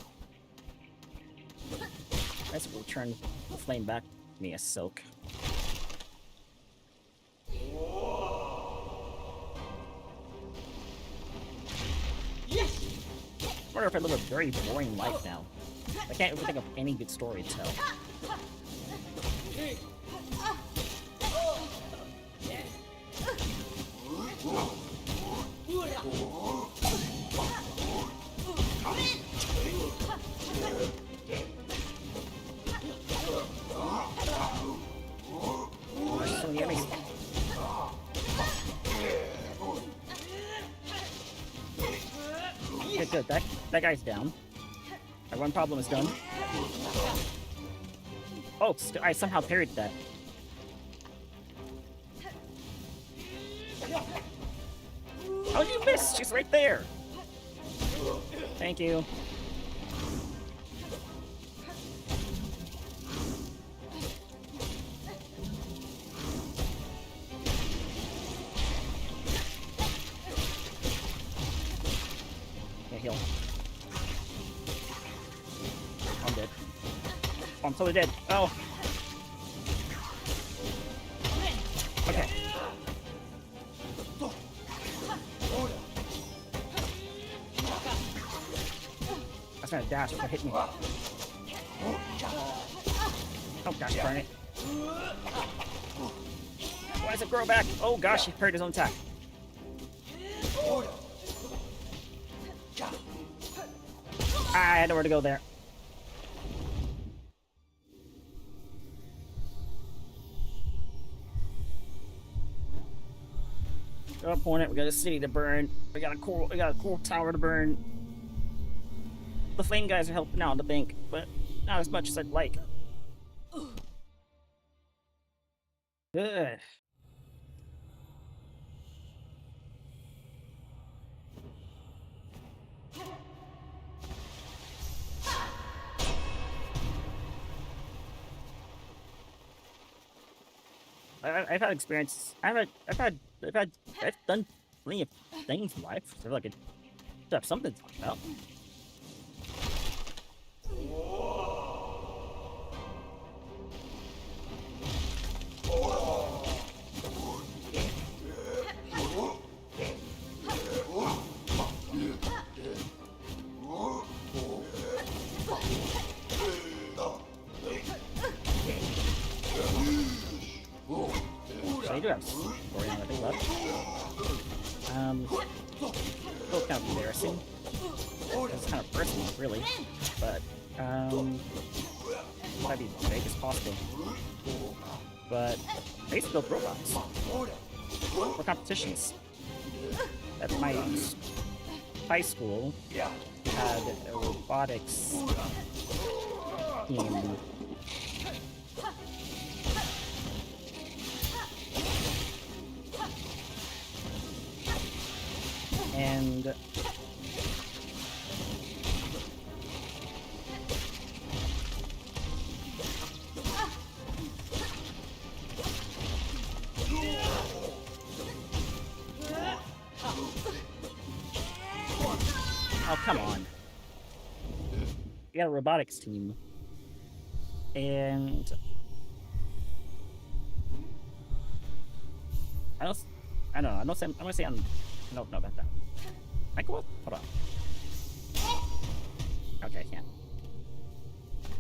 Let's return the flame back to me as Silk. I wonder if I live a very boring life now. I can't even think of any good story to tell. So many enemies. Good. That guy's down. My one problem is done. Oh, I somehow parried that. How did you miss? She's right there. Thank you. Heal. I'm dead. Oh, I'm totally dead. Oh. Okay. I was gonna dash if it hit me. Oh gosh, burn it. Why does it grow back? Oh gosh, he parried his own attack. I had nowhere to go there. Got a opponent, we got a city to burn, we got a cool tower to burn. The flame guys are helping out in the bank, but not as much as I'd like. Ugh. I've had experience. I've done plenty of things in life. So I could have something to talk about. So I do have story on I think left. Still kind of embarrassing. It's kind of personal, really. But try to be as vague as possible. But I used to build robots for competitions. At my high school, we had a robotics team. And oh, come on. We got a robotics team. And I don't know. I'm gonna say I'm no about that. I go up? Hold on. Okay, I can't.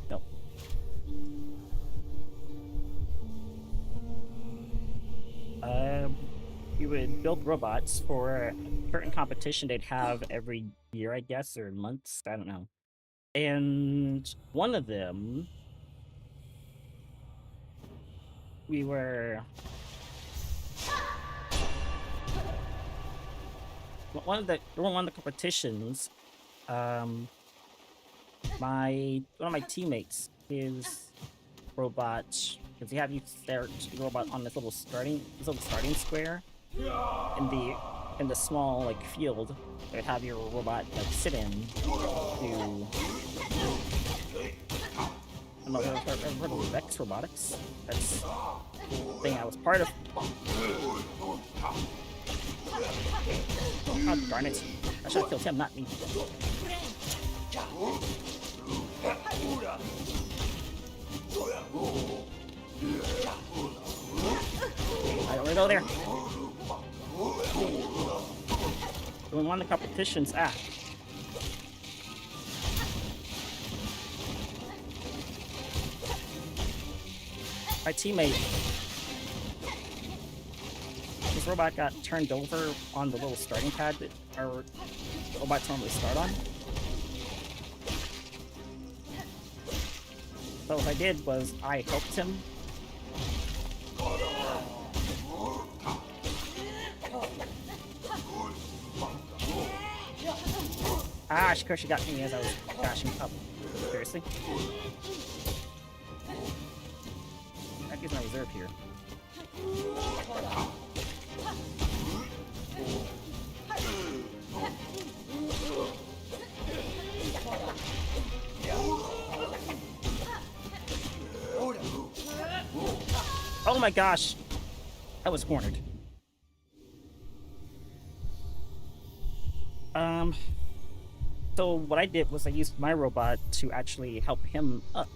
Nope. build robots for a certain competition they'd have every year, I guess, or months. I don't know. And one of them, we were one of the competitions. One of my teammates, his robot, because you have you start your robot on this little starting square in the small like field that have your robot like sit in to another part of Vex Robotics. That's the thing I was part of. Oh darn it. I should have killed him, not me. I don't wanna go there. When one of the competitions, my teammate, his robot got turned over on the little starting pad that our robots normally start on. So what I did was I helped him. Of course she got me as I was dashing up. Seriously? That gives my reserve here. Oh my gosh! I was cornered. So what I did was I used my robot to actually help him up.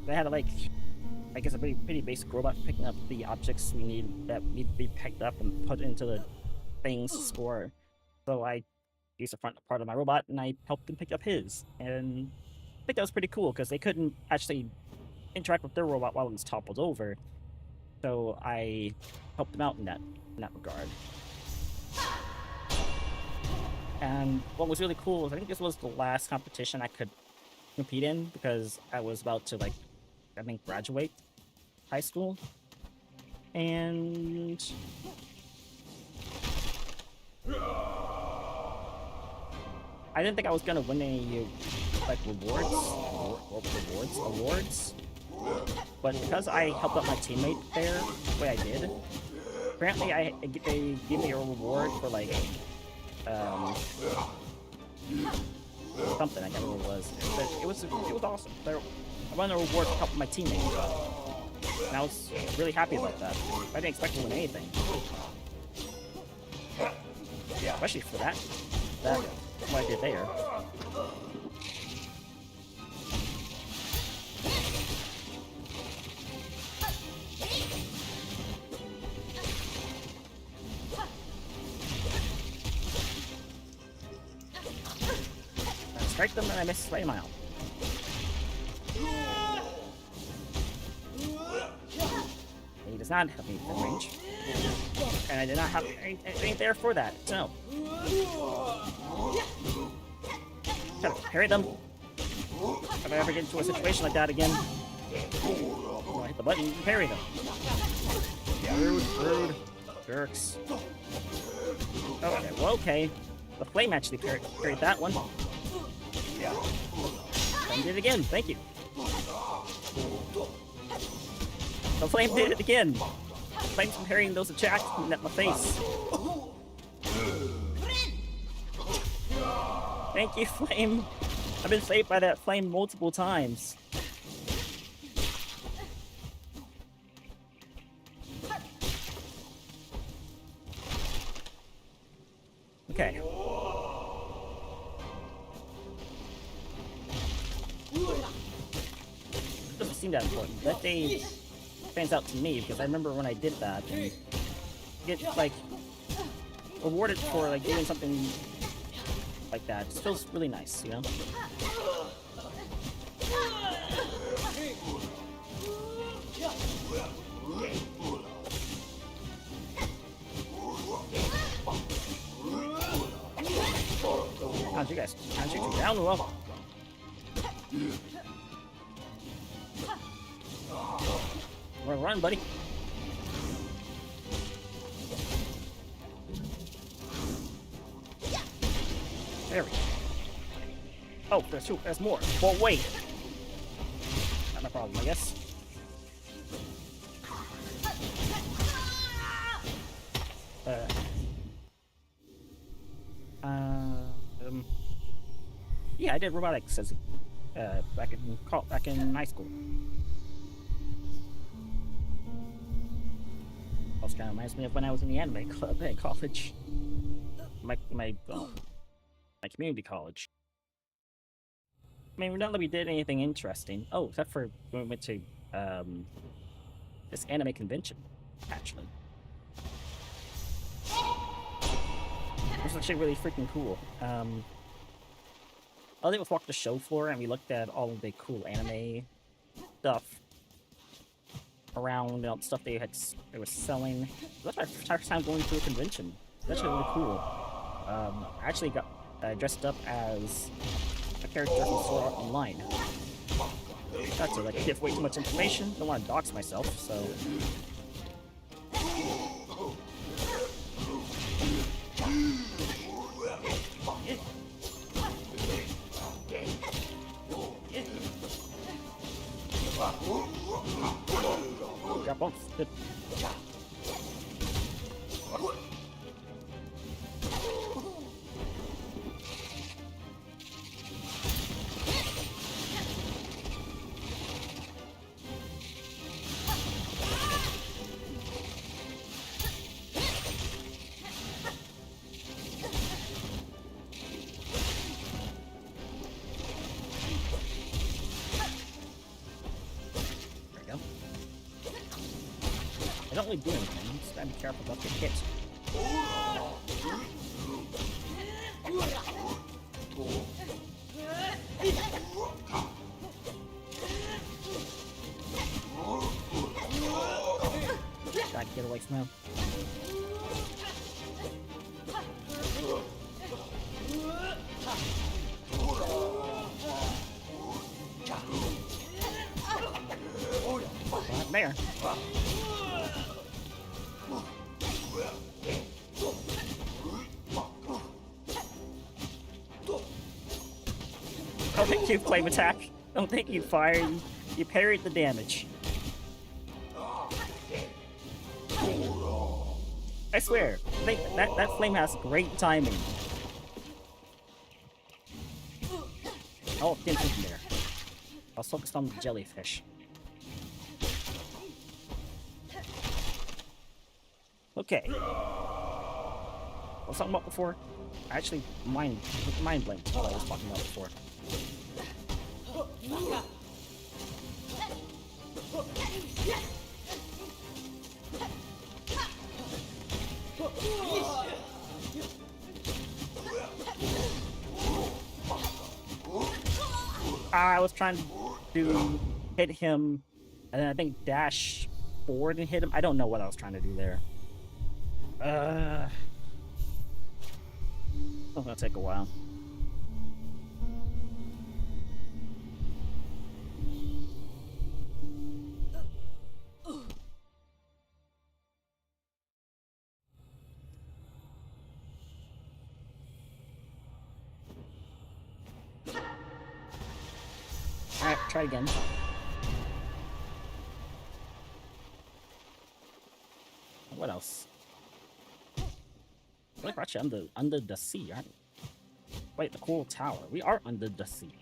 I had like, I guess a pretty basic robot for picking up the objects that need to be picked up and put into the things to score. So I used the front part of my robot and I helped them pick up his. And I think that was pretty cool because they couldn't actually interact with their robot while it was toppled over. So I helped them out in that regard. And what was really cool was I think this was the last competition I could compete in because I was about to graduate high school. And I didn't think I was gonna win any awards. But because I helped out my teammate there the way I did, apparently they gave me a reward for something, I can't remember what it was. But it was awesome. I won a reward to help my teammate. And I was really happy about that. I didn't expect to win anything. Especially for that what I did there. Strike them and I miss by a mile. He does not have any range. And I did not have anything there for that, so no. Gotta parry them. If I ever get into a situation like that again, I'll hit the button and parry them. Rude. Jerks. Okay, well, okay. The flame actually parried that one. Flame did it again, thank you. The flame did it again. Flame's been parrying those attacks at my face. Thank you, Flame. I've been saved by that flame multiple times. Okay. It doesn't seem that important. That day stands out to me because I remember when I did that and get rewarded for doing something like that. It just feels really nice, you know? How'd you guys? How'd you down low? Run, buddy. There we go. Oh, there's two. There's more. Well, wait. Not a problem, I guess. Yeah, I did robotics as back in high school. Also, kind of reminds me of when I was in the anime club at college. My community college. I mean, not that we did anything interesting. Oh, except for when we went to this anime convention, actually. It was actually really freaking cool. I was able to walk the show floor and we looked at all of the cool anime stuff around, stuff they were selling. That's my first time going to a convention. It's actually really cool. I actually got dressed up as a character from Sword Art Online. That's it, like, I give way too much information. Don't want to dox myself, so. Got both. Good. I don't really do anything, just gotta be careful about the hit. Gotta get away from him. Not there. Don't think you flame attack. Don't think you fire. You parried the damage. I swear, that flame has great timing. Oh, didn't think there. I was focused on the jellyfish. Okay. What was I talking about before? I actually mind blanked what I was talking about before. I was trying to hit him, and then I think dash forward and hit him. I don't know what I was trying to do there. It's gonna take a while. Alright, try again. What else? We're actually under the sea, aren't we? Wait, the cool tower. We are under the sea.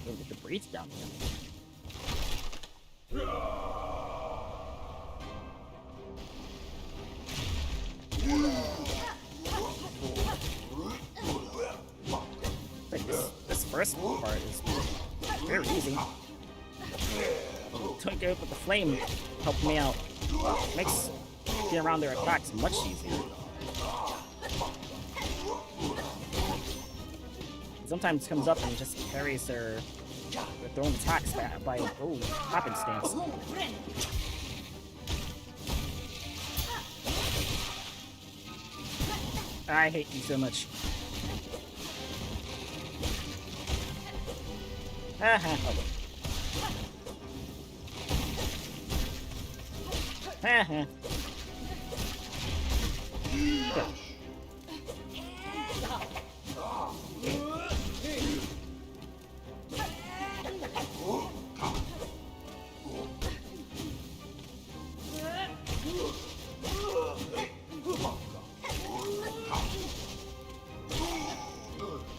We'll get the breeze down here. This first part is very easy. Took it with the flame, helped me out. Makes getting around their attacks much easier. Sometimes comes up and just parries their own attacks by happenstance. I hate you so much. Haha. Haha.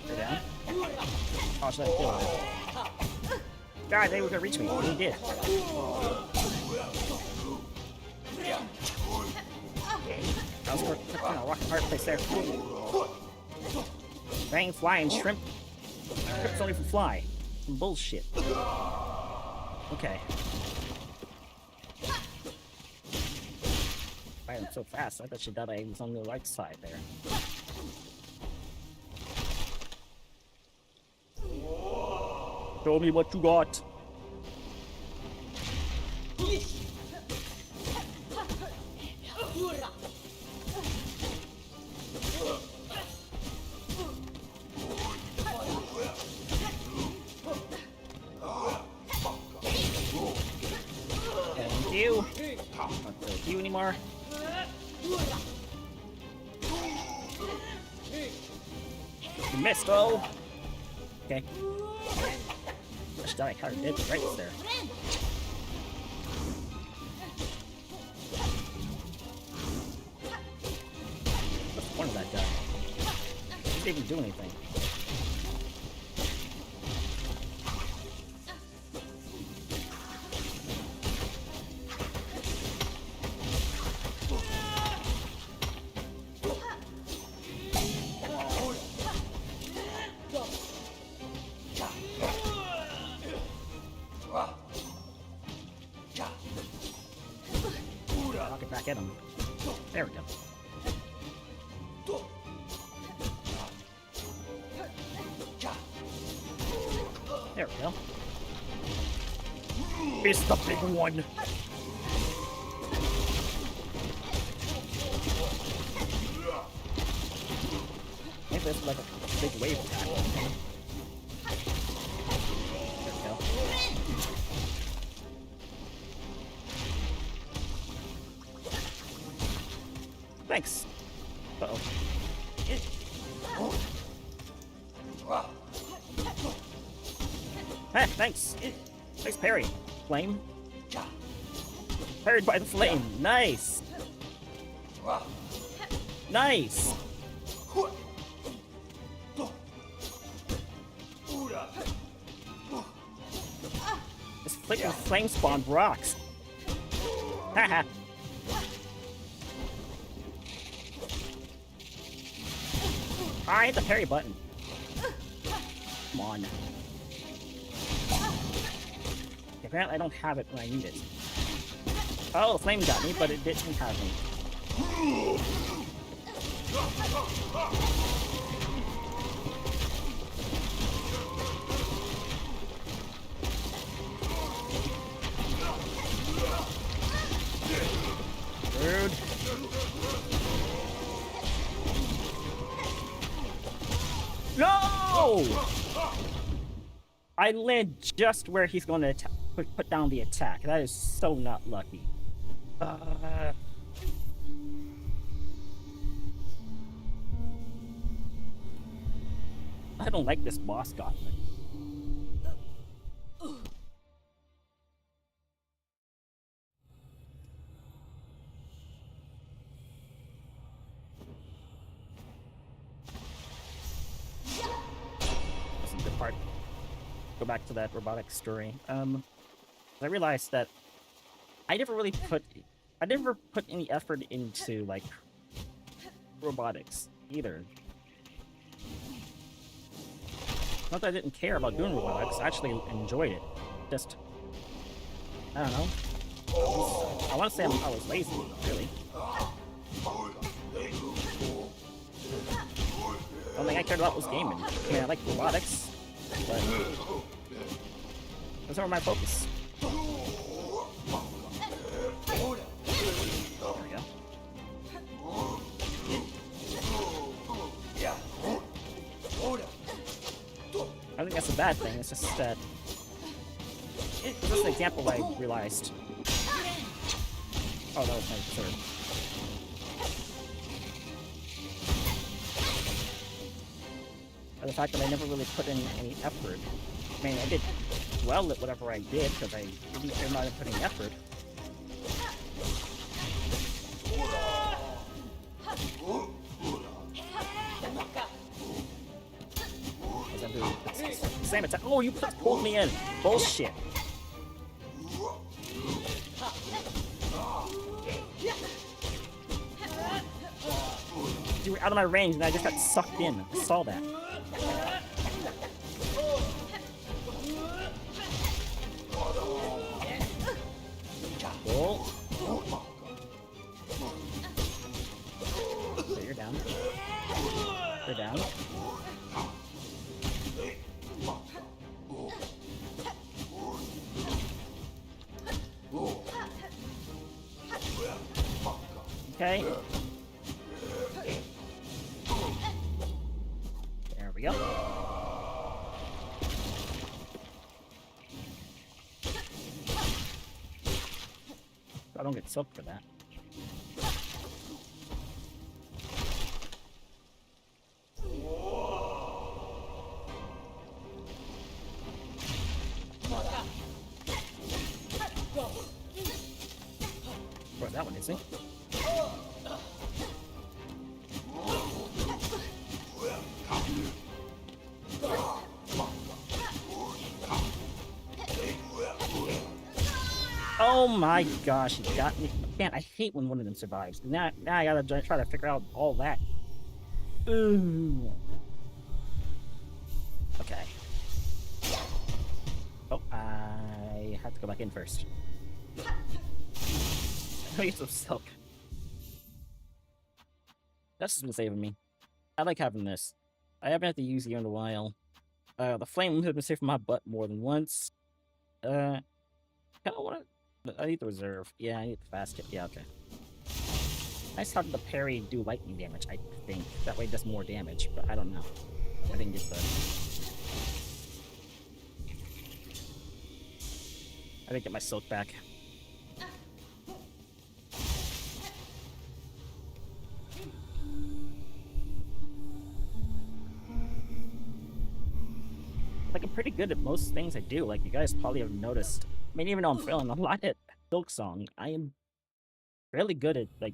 Go down. Oh, should I kill him? God, they were gonna reach me. He did. I was clicking on a rock hard place there. Bang, fly, and shrimp. Shrimp's only for fly. Some bullshit. Okay. Fighting so fast, I thought you thought I was on the right side there. Show me what you got. Thank you. Not thank you anymore. You missed, oh. Okay. I should die. I did right there. What's the point of that guy? He didn't even do anything. Knock it back at him. There we go. There we go. It's the big one. Maybe this is like a big wave attack. There we go. Thanks. Uh-oh. Hey, thanks. Nice parry. Flame. Parried by the flame. Nice. Nice. This flickering flame spawn rocks. Haha. I hit the parry button. Come on. Apparently I don't have it when I need it. Oh, the flame got me, but it didn't have me. Rude. No! I land just where he's going to put down the attack. That is so not lucky. I don't like this boss gauntlet. That's a good part. Go back to that robotic story. I realized that I never put any effort into like robotics either. Not that I didn't care about doing robotics, I actually enjoyed it. Just, I don't know. I want to say I was lazy, really. The only thing I cared about was gaming. I mean, I like robotics, but those are my focus. There we go. I don't think that's a bad thing, it's just that This is an example I realized. Oh, that was my third. The fact that I never really put in any effort. I mean, I did well at whatever I did because I didn't not put any effort. It's the same attack. Oh, you pulled me in. Bullshit. You were out of my range and I just got sucked in. I saw that. Cool. Okay, you're down. You're down. Okay. There we go. I don't get soaked for that. Where's that one, is he? Oh my gosh, he got me. Man, I hate when one of them survives. Now I gotta try to figure out all that. Ooh. Okay. Oh, I have to go back in first. I need some silk. That's been saving me. I like having this. I haven't had to use it in a while. The flame has been saving my butt more than once. I kinda wanna... I need the reserve. Yeah, I need the fast hit. Yeah, okay. Nice having the parry do lightning damage, I think. That way it does more damage, but I don't know. I didn't get the... I didn't get my silk back. Like, I'm pretty good at most things I do. Like, you guys probably have noticed. I mean, even though I'm failing a lot at Silksong, I am fairly good at, at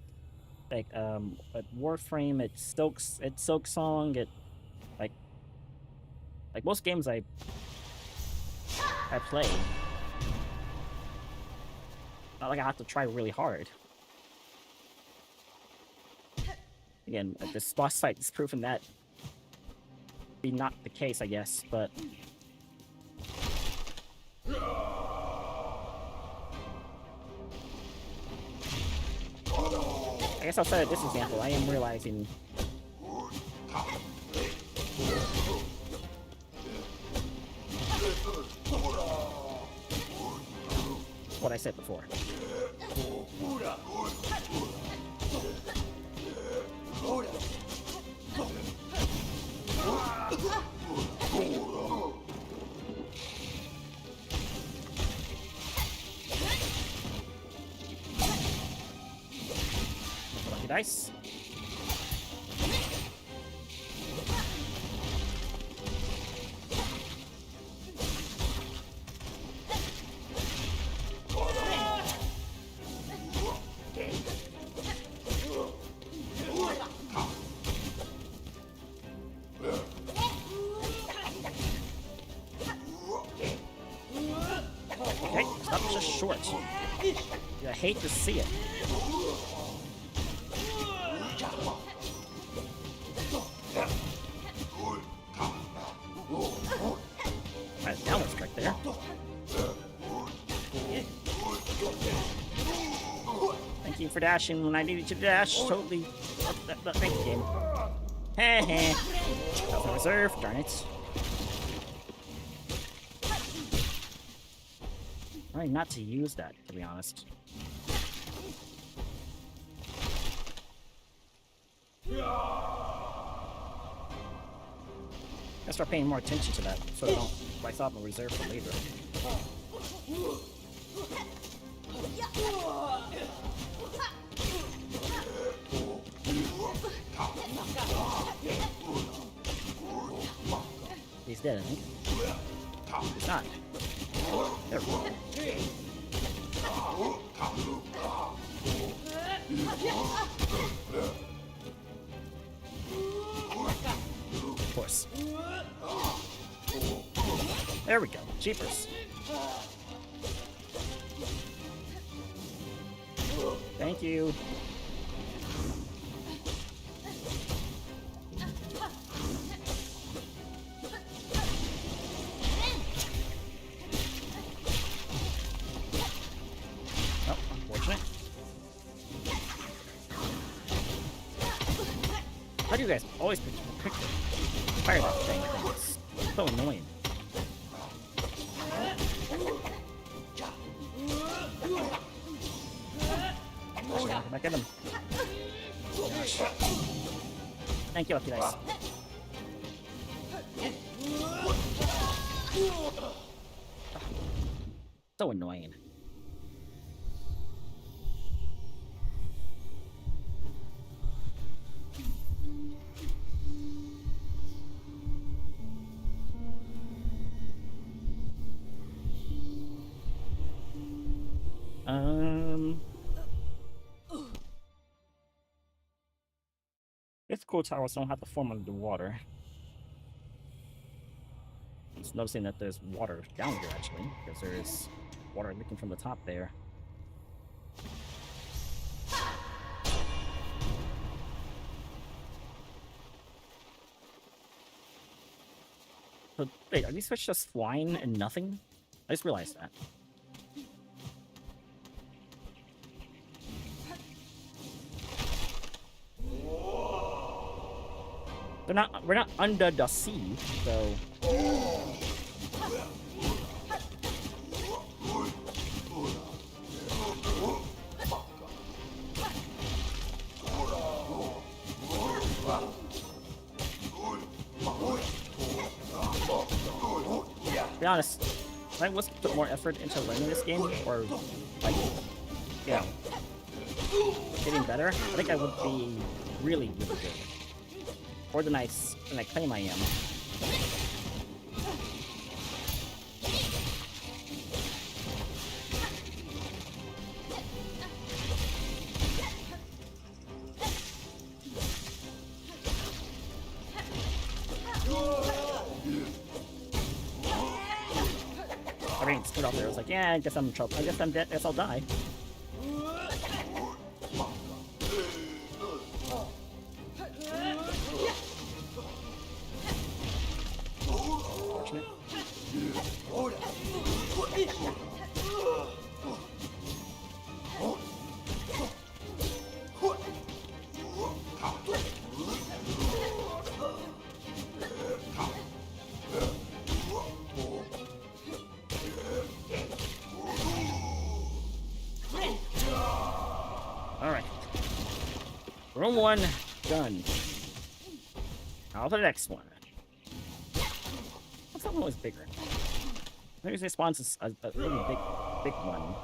Warframe, at Silksong, at, like most games I play. Not like I have to try really hard. Again, this boss fight is proving that be not the case, I guess, but... I guess outside of this example, I am realizing... what I said before. Lucky dice. Okay, stop just short. I hate to see it. Nice downward strike there. Thank you for dashing when I needed you to dash. Totally. Thank you, game. Heh heh. That was reserve. Darn it. Trying not to use that, to be honest. I start paying more attention to that, so I don't write off a reserve for later. He's dead, I think. He's not. There we go. Of course. There we go. Jeepers. Thank you. Oh, unfortunate. How do you guys always pick the fire that thing? It's so annoying. Back at him. Gosh. Thank you, Lucky Dice. So annoying. It's cool towers don't have to form under the water. Just noticing that there's water down here actually, because there is water leaking from the top there. So, wait, are these fish just flying and nothing? I just realized that. We're not under the sea, so. To be honest, if I was to put more effort into learning this game, or like, you know, getting better, I think I would be really, really good. More than I claim I am. I mean, stood out there. I was like, yeah, I guess I'm in trouble. I guess I'm dead. I guess I'll die. Alright. Room 1 done. Now for the next one. What's that one was bigger? Maybe this spawns a really big one.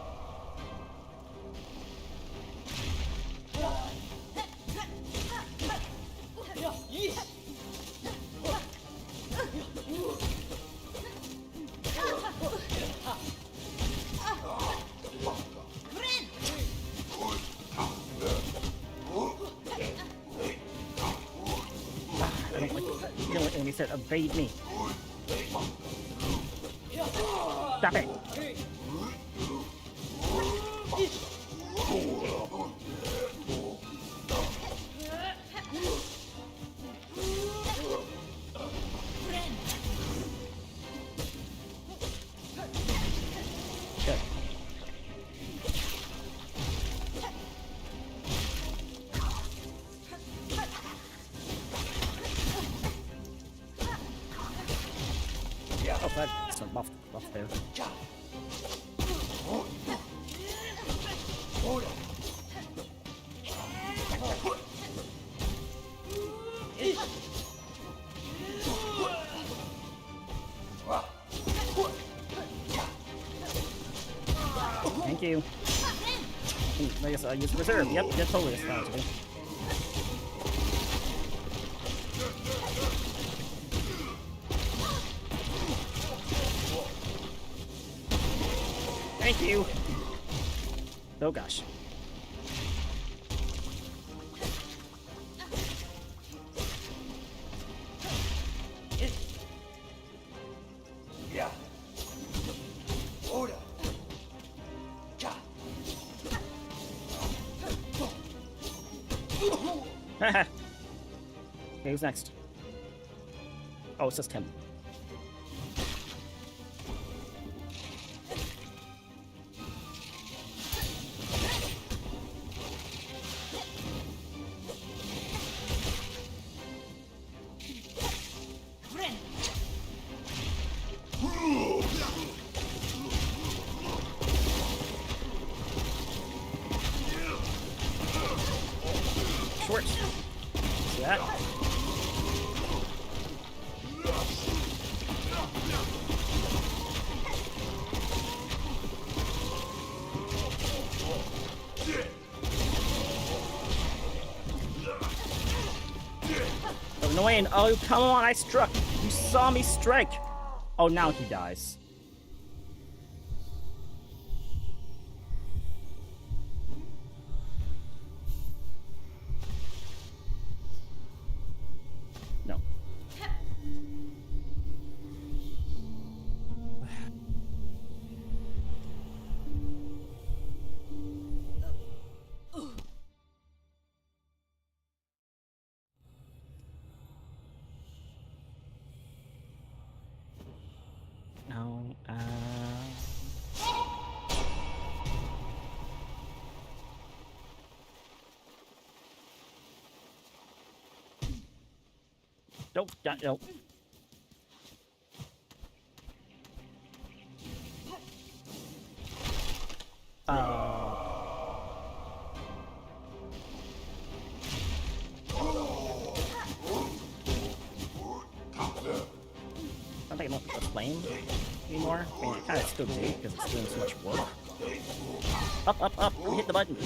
I don't like it when he said evade me. Stop it! Good. Oh, that's some buff there. you. I guess I'll use reserve. Yep, yeah, totally. That's what I want to do. Thank you. Oh gosh. Haha. Okay, who's next? Oh, it's just him. Short. See that? Oh, annoying. Oh, come on, I struck. You saw me strike. Oh, now he dies. No. No, Nope, nope. I don't think I want the flame anymore. I mean, I kind of still do because it's doing so much work. Up, up, up! Hit the button.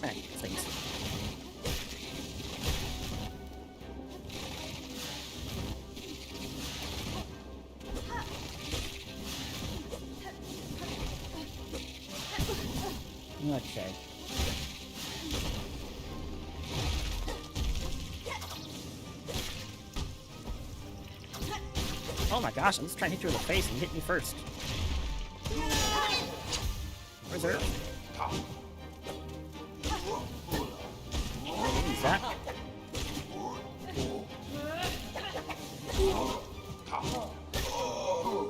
Man, things. Okay. Oh my gosh, I'm just trying to hit you in the face and you hit me first. Reserve. Use that.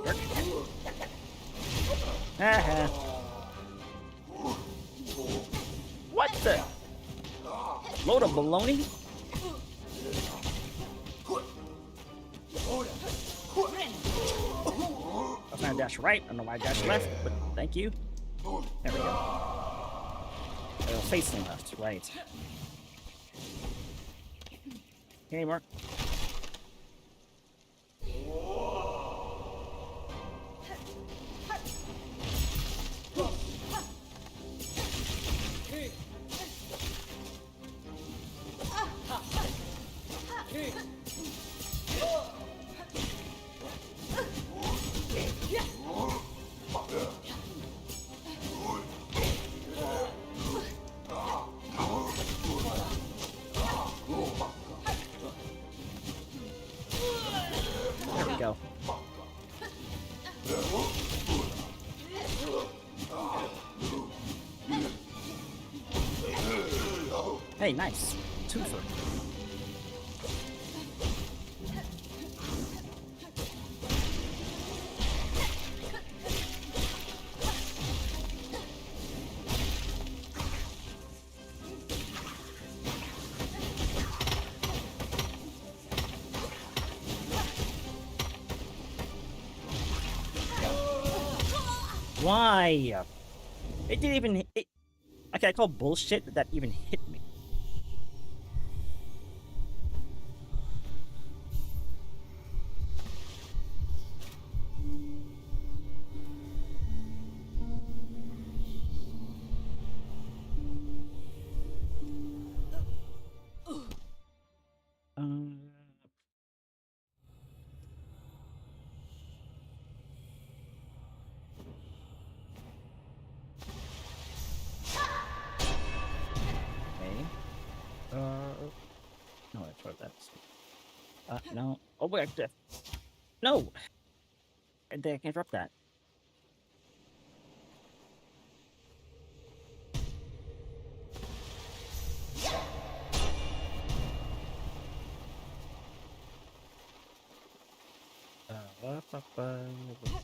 Work. Haha. What the? Load of baloney? I was trying to dash right. I don't know why I dashed left, but thank you. There we go. Facing left, right. Here anymore. There we go. Hey, nice. Twofer. Why? It didn't even. Okay, I call bullshit that even hit me. Okay. No, I tried that. No. Oh wait, no. I can't interrupt that.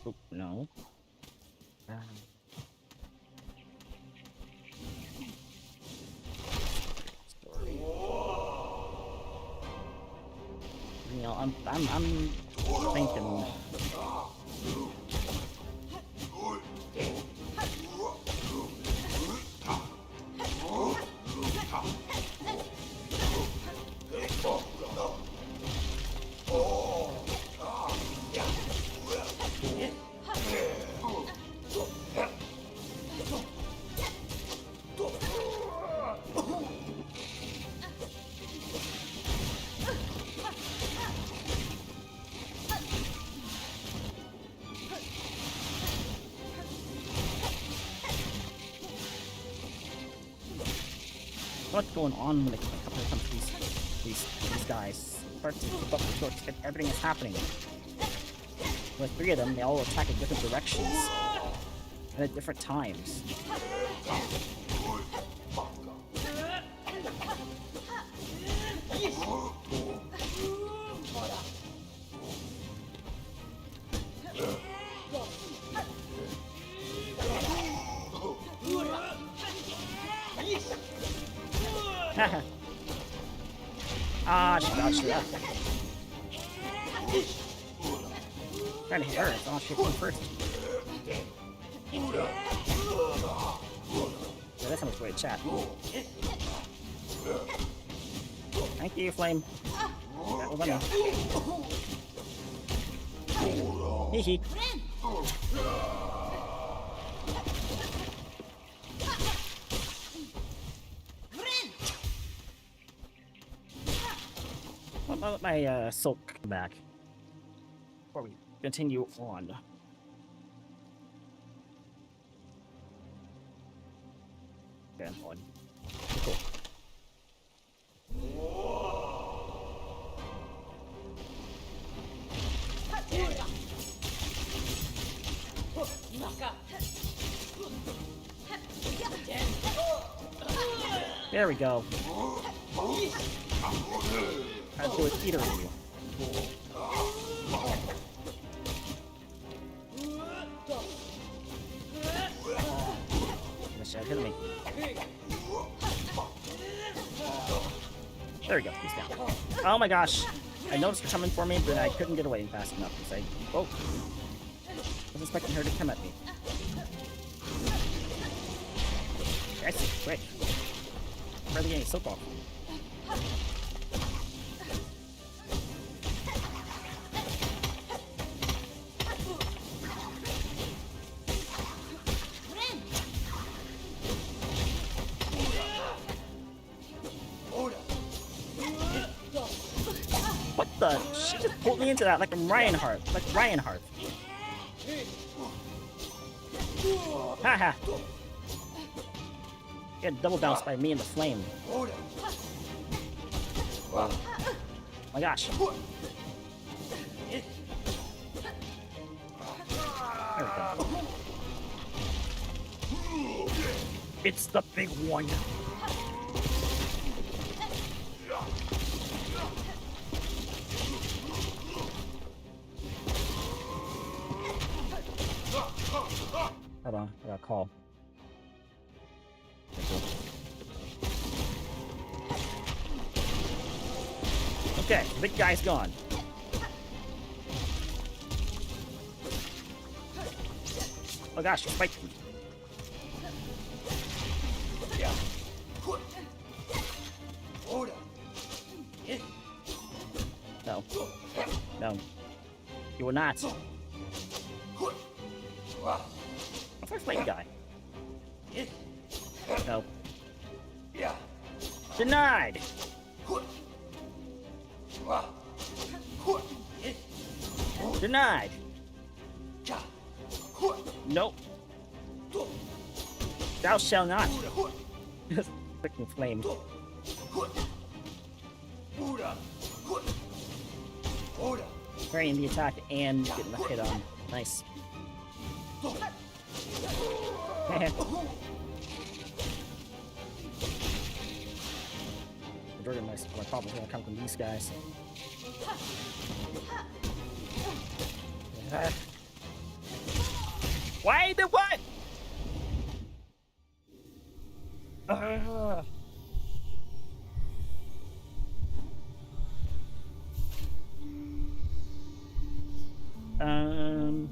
Oop, no. Story. You know, I'm thinking. What's going on when it comes to these guys? Start to keep up with torch. Everything is happening. With three of them, they all attack in different directions and at different times. Ah, she dodged it up. Trying to hit her. Oh, she hit me first. Yeah, that's how much way to chat. Thank you, Flame. That was enough. Hee hee. I'll let my Silk come back before we continue on. Okay, I'm on. Cool. There we go. I'll do it either of you. Shit, hit me. There we go, he's down. Oh my gosh. I noticed her coming for me, but I couldn't get away fast enough because I was expecting her to come at me. Yes, quick. Barely getting soap off. What the? She just pulled me into that like I'm Reinhardt. Like Reinhardt. Haha. Get double bounced by me in the flame. Oh my gosh. There we go. It's the big one. Hold on, I got a call. Okay, the big guy's gone. Oh gosh, spike. No. No. You will not. What's our flame guy? No. Denied! Denied! Nope. Thou shalt not. Freaking flame. Parrying the attack and getting the hit on. Nice. Majority of my problems are gonna come from these guys. Why the what? Um.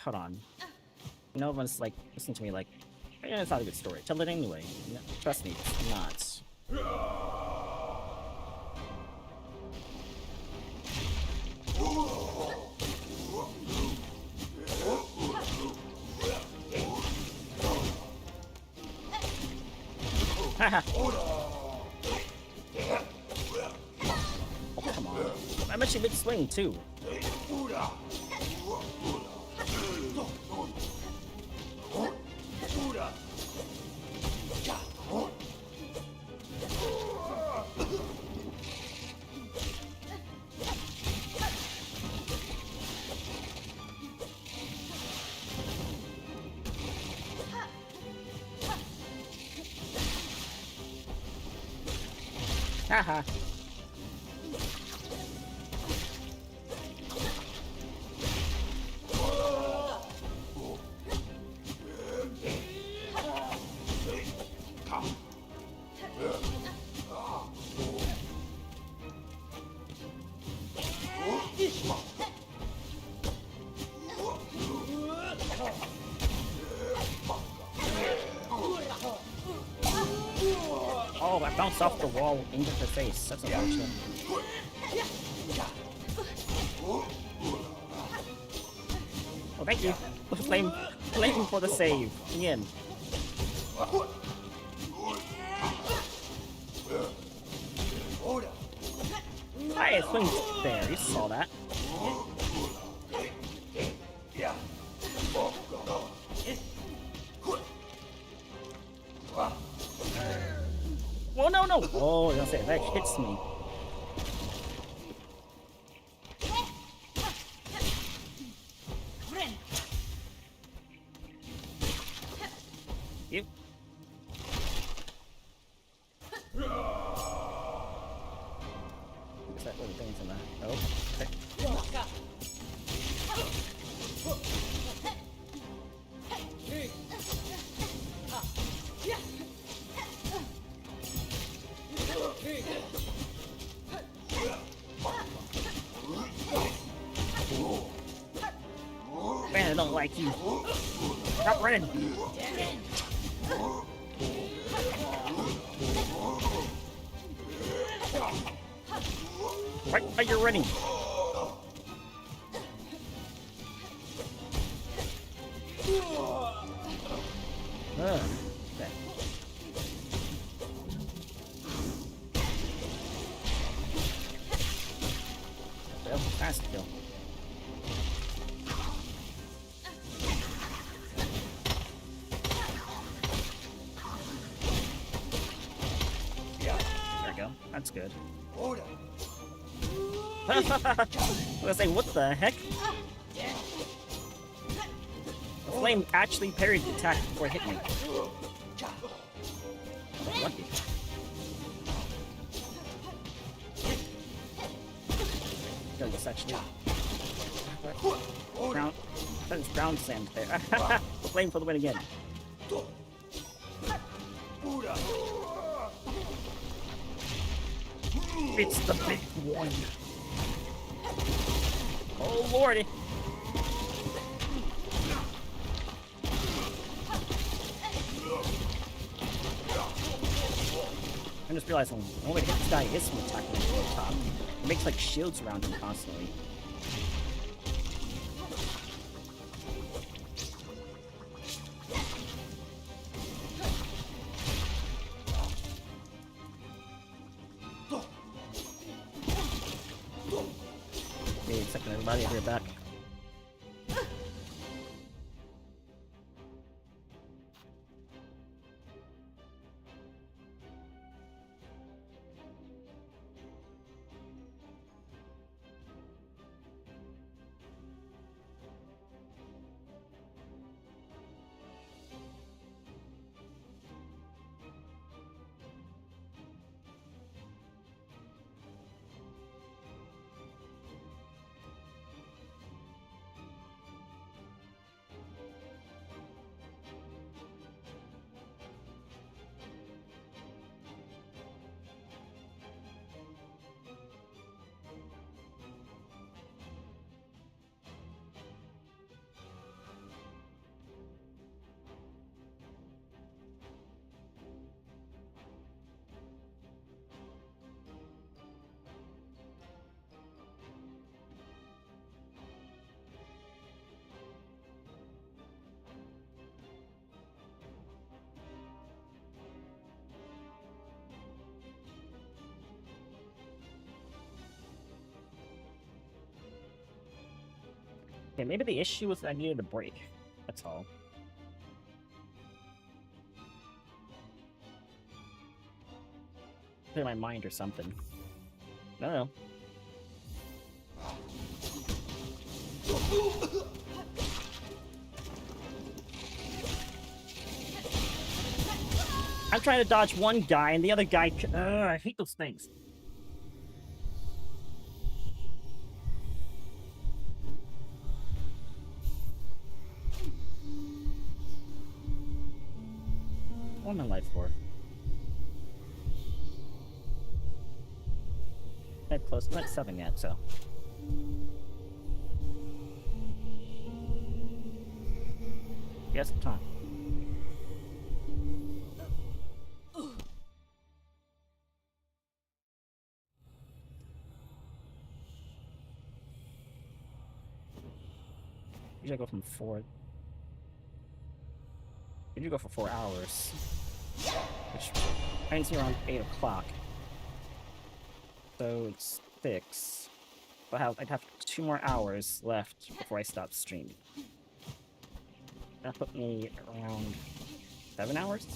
Hold on. No one's like listening to me like, yeah, it's not a good story. Tell it anyway. No, trust me, it's not. Haha. Oh, come on. I'm actually big swing too. Haha. Oh, I bounced off the wall into her face. That's unfortunate. Oh, thank you. Flame for the save. Again. I swing there. You saw that. Whoa, no, no! Oh, I was gonna say, that hits me. Yep. Is that what the thing's in there? Oh, okay. Man, I don't like you. Stop running. Why are you running? Okay. That was a fast kill. There we go. That's good. I was gonna say, what the heck? The flame actually parried the attack before it hit me. Lucky. actually. Brown. That is brown sand there. Flame for the win again. It's the big one. Oh lordy. I just realized the only way to hit this guy is from attacking him from the top. It makes like shields around him constantly. Wait a second, everybody, I'll be right back. Okay, maybe the issue was that I needed a break. That's all. Clear my mind or something. I don't know. I'm trying to dodge one guy and the other guy. I hate those things. What am I life for? I'm close. I'm not 7 yet, so. Yes, time. Usually I go from 4. Usually go for 4 hours. Which ends here around 8 o'clock. So it's 6. I'd have 2 more hours left before I stop streaming. That put me around 7 hours?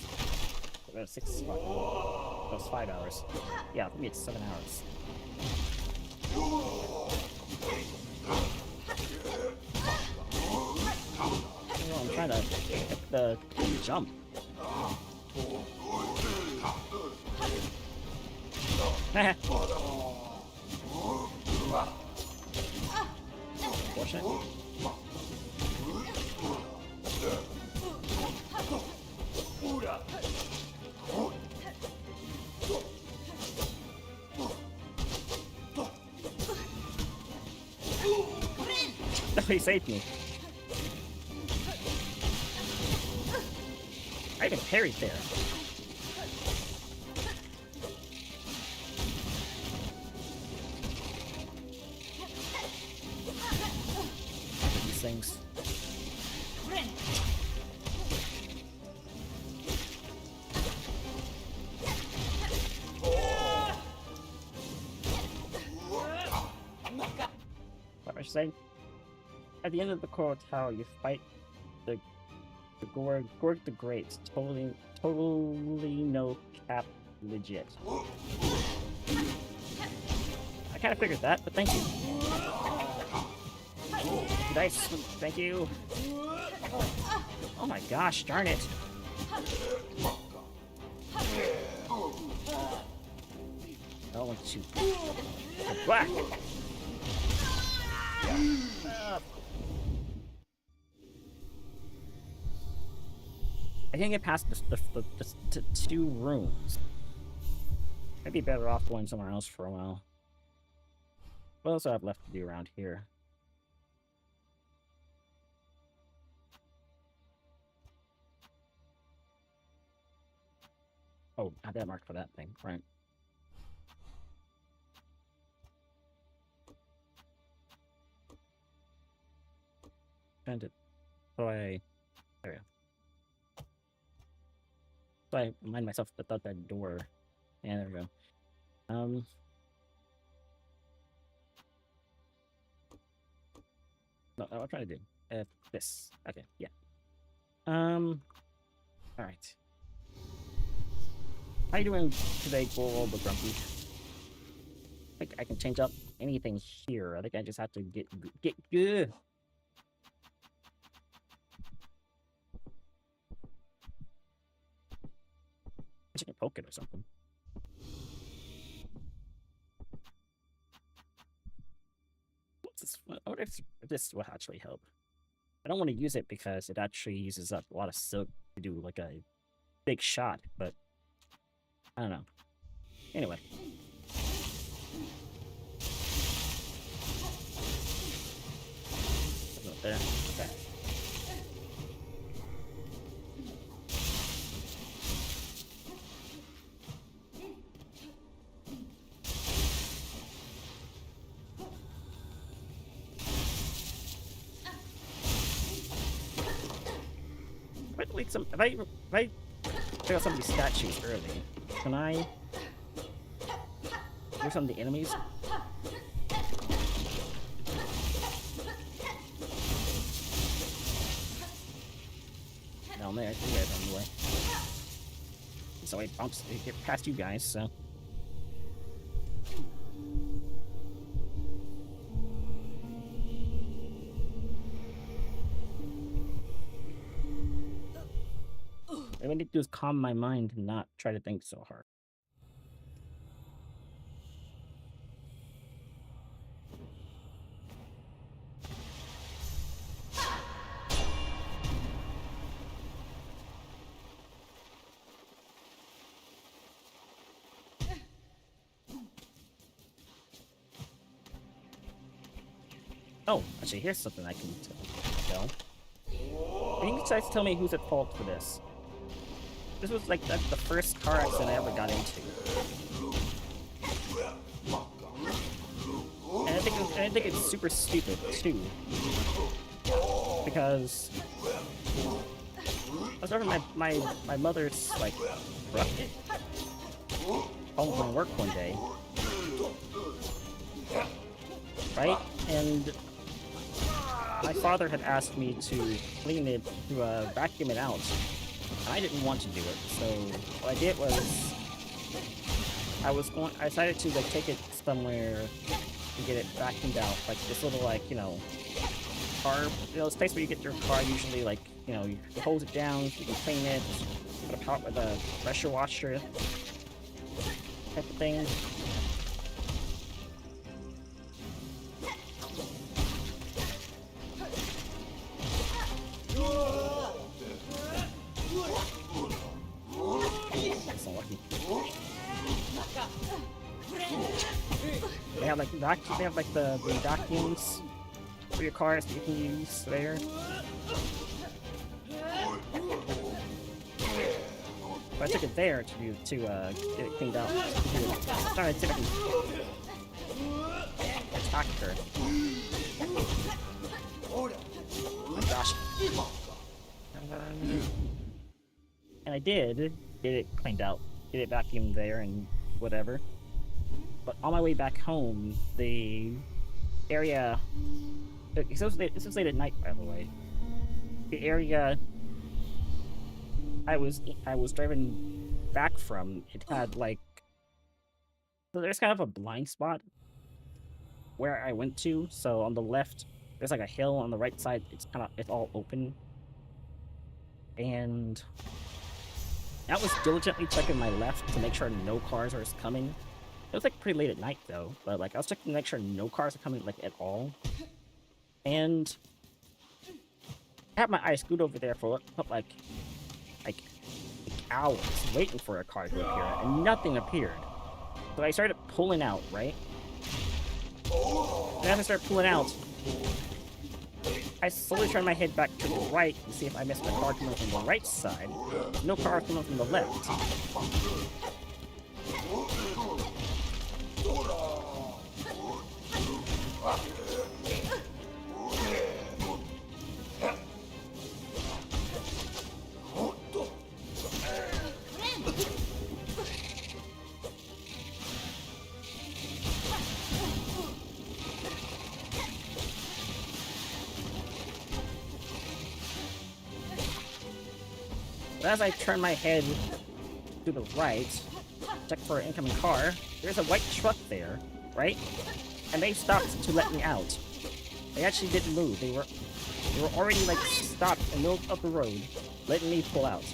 6 that was 5 hours. Yeah, put me at 7 hours. Oh, I'm trying to hit the jump. Unfortunate. No, he saved me. I even parried there. These things. What was I saying? At the end of the Coral Tower, you fight the Gorg the Great. Totally no cap legit. I kind of figured that, but thank you. Dice, thank you. Oh my gosh, darn it. I don't want to shoot. Whack! I can't get past the two rooms. I'd be better off going somewhere else for a while. What else do I have left to do around here? Oh, I had that marked for that thing, right? Trying to play. There we go. So I remind myself about that door. Yeah, there we go. No, what I'm trying to do. This. Okay, yeah. Alright. How you doing today, Gold the Grumpy? I think I can change up anything here. I think I just have to get good. I can poke it or something. What's this? I wonder if this will actually help. I don't want to use it because it actually uses up a lot of silk to do like a big shot, but I don't know. Anyway. Up there. Okay. If I check out some of these statues early, can I do some of the enemies? Down there, you guys on the way. So it bumps to get past you guys, so. What I need to do is calm my mind and not try to think so hard. Oh, actually, here's something I can tell. Can you guys tell me who's at fault for this? This was like the first car accident I ever got into. And I think it's super stupid, too. Because I was driving my mother's, like, truck home from work one day. Right? And my father had asked me to clean it, to vacuum it out. I didn't want to do it, so what I did was I decided to like take it somewhere to get it vacuumed out, like this little like, you know, car, you know, this place where you get your car usually, like, you know, you hose it down, you can clean it, put a pot with a pressure washer type of thing. They have like the vacuums for your cars that you can use there. But I took it there to get it cleaned out. I'm trying to see if I can attack her. Oh my gosh. And I did get it cleaned out, get it vacuumed there and whatever. But on my way back home, the area... This was late at night, by the way. The area I was driving back from, it had like... So there's kind of a blind spot where I went to. So on the left, there's like a hill. On the right side, it's all open. And I was diligently checking my left to make sure no cars were coming. It was like pretty late at night though, but like I was checking to make sure no cars are coming like at all. And I had my eyes glued over there for like hours waiting for a car to appear, and nothing appeared. So I started pulling out, right? And as I started pulling out, I slowly turned my head back to the right to see if I missed a car coming from the right side. No car coming from the left. But as I turn my head to the right, check for an incoming car, there's a white truck there, right? And they stopped to let me out. They actually didn't move. They were already like stopped in the middle of the road, letting me pull out.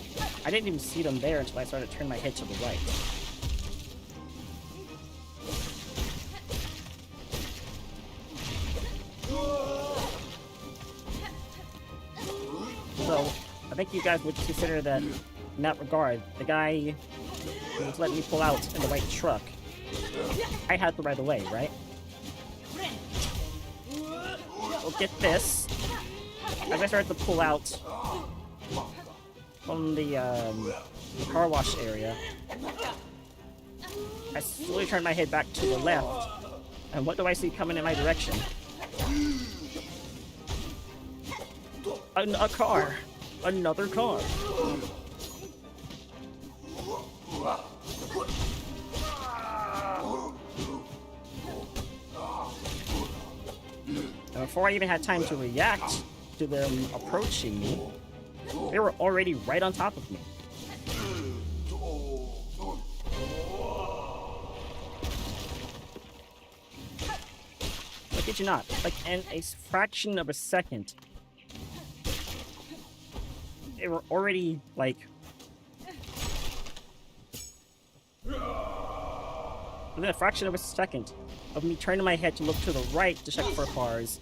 I didn't even see them there until I started to turn my head to the right. So, I think you guys would consider that, in that regard, the guy who was letting me pull out in the white truck, I had the right of way, right? Well, get this. As I started to pull out from the car wash area, I slowly turned my head back to the left, and what do I see coming in my direction? A car. Another car. And before I even had time to react to them approaching me, they were already right on top of me. I kid you not, like in a fraction of a second, they were already, like... within a fraction of a second of me turning my head to look to the right to check for cars,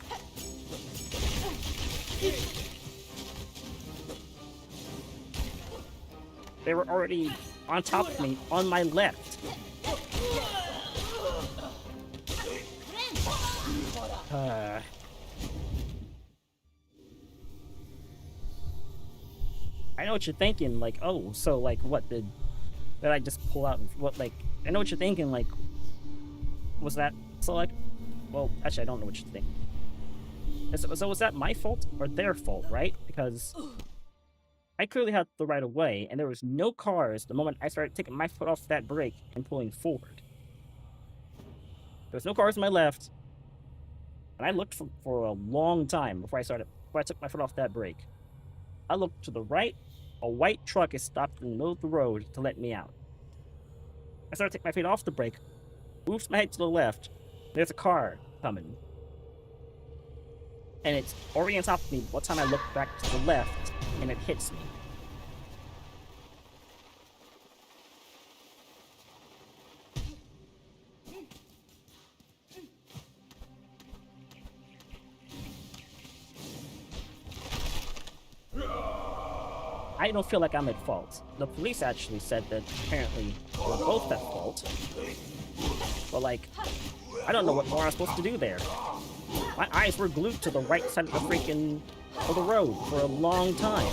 they were already on top of me, on my left. I know what you're thinking, like, oh, so, like, what, did I just pull out, what, like, I know what you're thinking, like, was that select? Well, actually, I don't know what you're thinking. So was that my fault or their fault, right? Because I clearly had the right of way, and there was no cars the moment I started taking my foot off that brake and pulling forward. There was no cars on my left, and I looked for a long time before I took my foot off that brake. I looked to the right, a white truck is stopped in the middle of the road to let me out. I started to take my feet off the brake, moved my head to the left, there's a car coming. And it's already on top of me by the time I look back to the left, and it hits me. I don't feel like I'm at fault. The police actually said that apparently we're both at fault. But like, I don't know what more I'm supposed to do there. My eyes were glued to the right side of the road for a long time.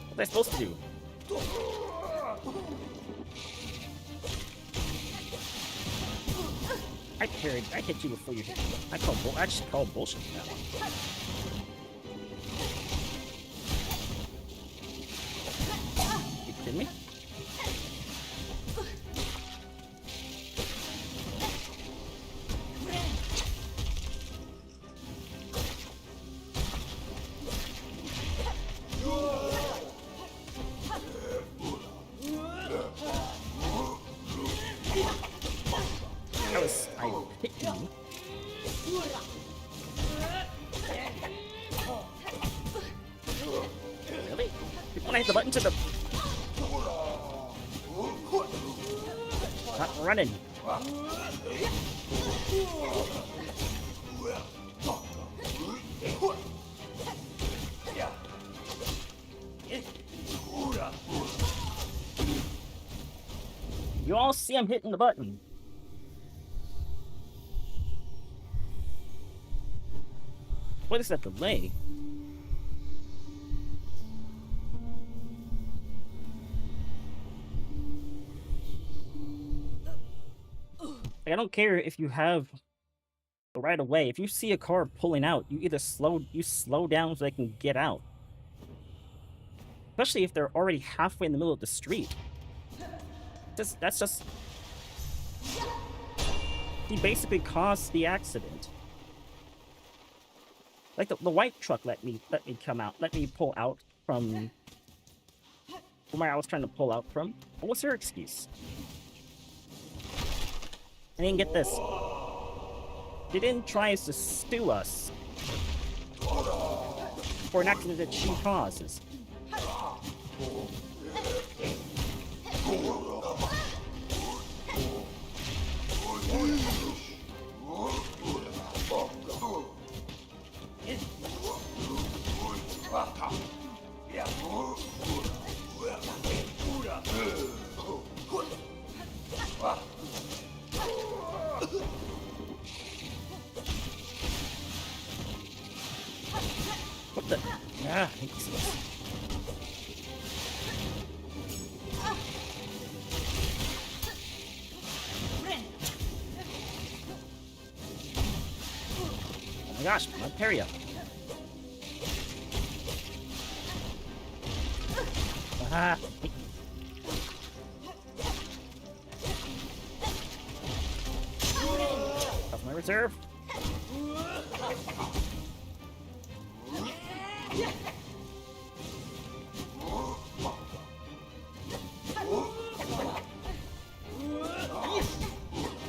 What was I supposed to do? I hit you before you hit me. I actually call bullshit now. You kidding me? I hit you. Not running. You all see I'm hitting the button. What is that delay? Like, I don't care if you have the right of way. If you see a car pulling out, you either slow down so they can get out. Especially if they're already halfway in the middle of the street. That's just... He basically caused the accident. Like, the white truck let me come out, let me pull out from where I was trying to pull out from. What was her excuse? And then get this. They didn't try to sue us for an accident that she causes. What the? Ah, I hate this. Oh my gosh, my parry up. Ah. That's my reserve.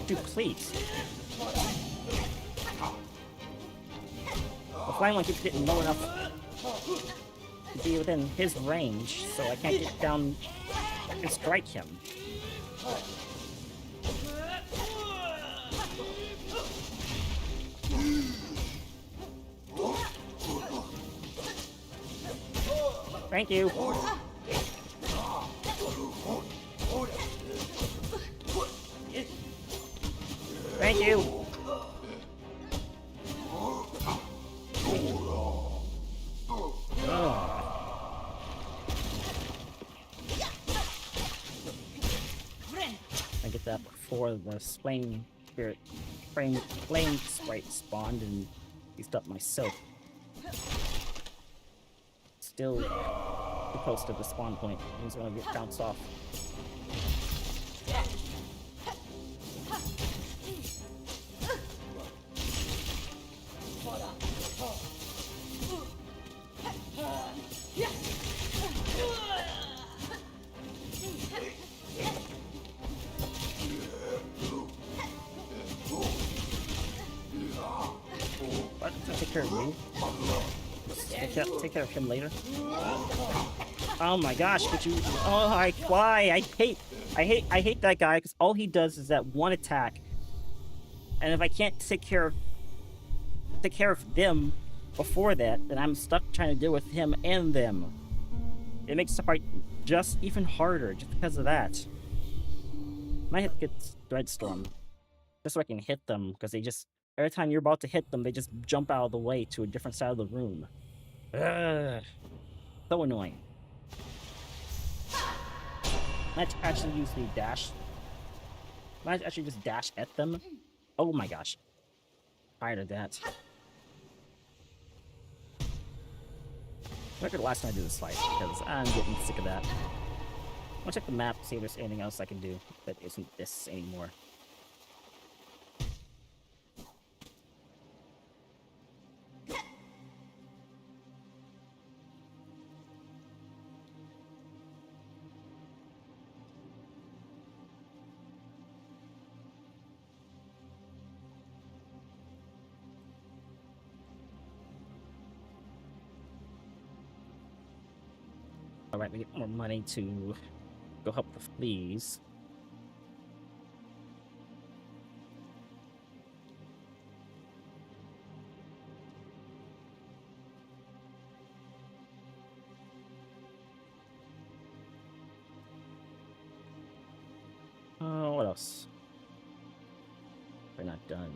Dude, please. The flying one keeps getting low enough to be within his range, so I can't get down and strike him. Thank you. Thank you. I get that before the flame spirit flame sprite spawned and used up my silk. Still close to the spawn point. He's gonna get bounced off. What? Take care of you. Take care of him later. Oh my gosh, but you... Oh, why? I hate that guy, because all he does is that one attack. And if I can't take care of them before that, then I'm stuck trying to deal with him and them. It makes the fight just even harder, just because of that. Might have to get Dreadstorm, just so I can hit them, because they just... Every time you're about to hit them, they just jump out of the way to a different side of the room. Ugh. So annoying. Let's actually use the dash. Let's actually just dash at them. Oh my gosh. Tired of that. Look at the last time I did this fight, because I'm getting sick of that. I'll check the map, see if there's anything else I can do that isn't this anymore. Alright, we get more money to go help the fleas. they're not done.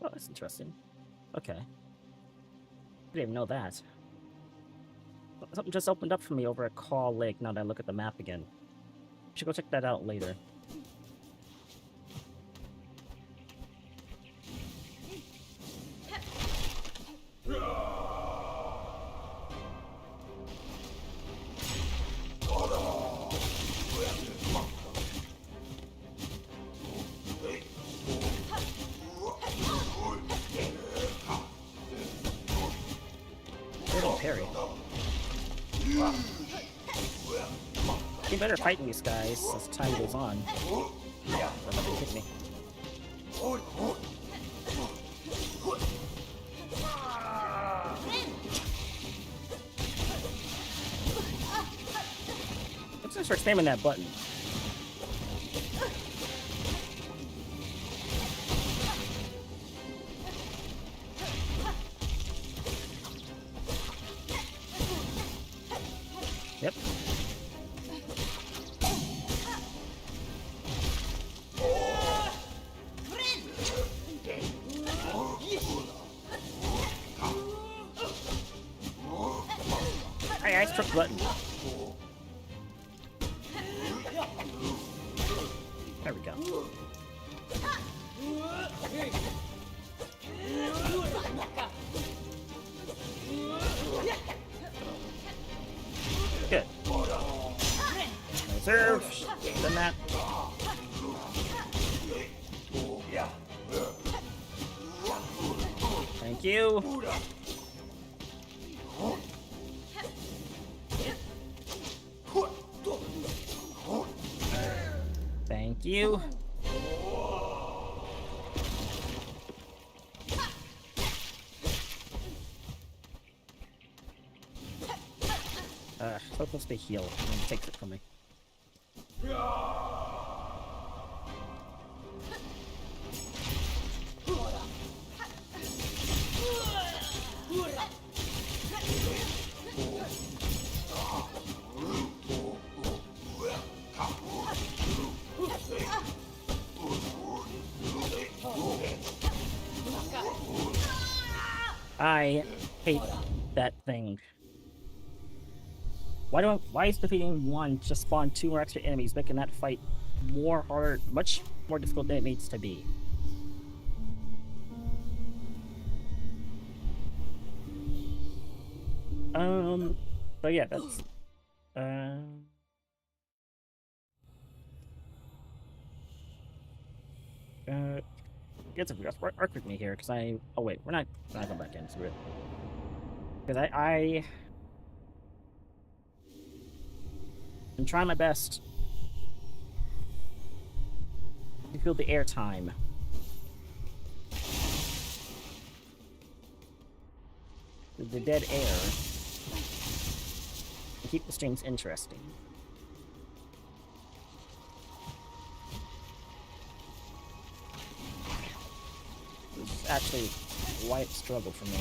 Oh, that's interesting. Okay. Didn't even know that. Something just opened up for me over at Call Lake now that I look at the map again. Should go check that out later. Little parry. You better fighting these guys as time goes on. They're about to hit me. Let's just start spamming that button. Yep. I struck the button. There we go. Good. Reserve. Done that. Thank you. Thank you. Supposed to heal, and he takes it from me. I hate that thing. Why is defeating one just spawn 2 more extra enemies, making that fight more harder, much more difficult than it needs to be? But yeah, that's get some arc with me here, because oh wait, we're not going back into it. Because I'm trying my best to fill the air time. The dead air. To keep the streams interesting. This is actually why it struggled for me.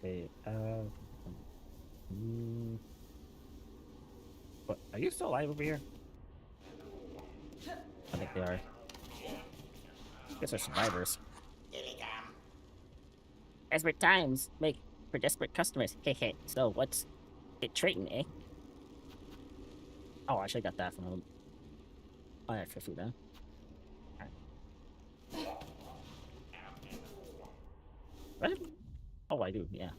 Okay, What, are you still alive over here? I think they are. I guess they're survivors. Desperate times make for desperate customers. Hey, so what's it trading, eh? Oh, I should've got that from him. Oh, yeah, for food, huh? Alright. What? Oh, I do, yeah.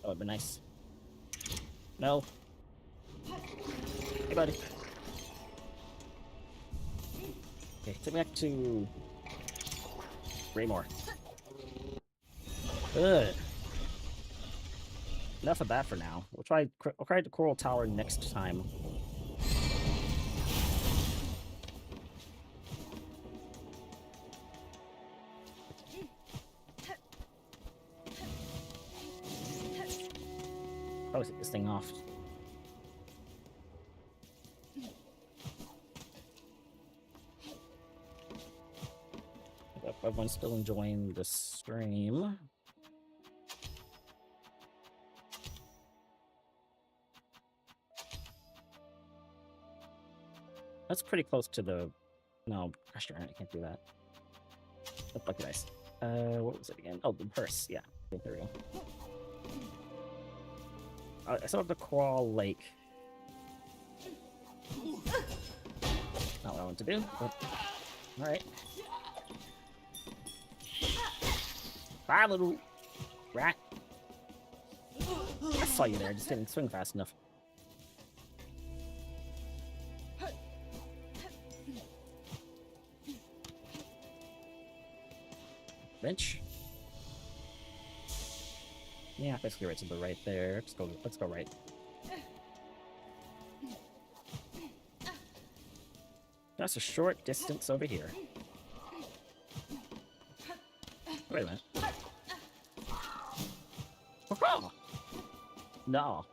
That would've been nice. No. Hey, buddy. Okay, take me back to Raymore. Good. Enough of that for now. We'll try the Coral Tower next time. Probably take this thing off. Hope everyone's still enjoying the stream. That's pretty close to the... No, restaurant. I can't do that. That's lucky dice. What was it again? Oh, the purse. Yeah. Okay, there we go. I still have the Coral Lake. Not what I want to do, but... Alright. Bye, little rat. I saw you there, just didn't swing fast enough. Bench. Yeah, basically right to the right there. Let's go right. That's a short distance over here. Wait a minute. Oh! No.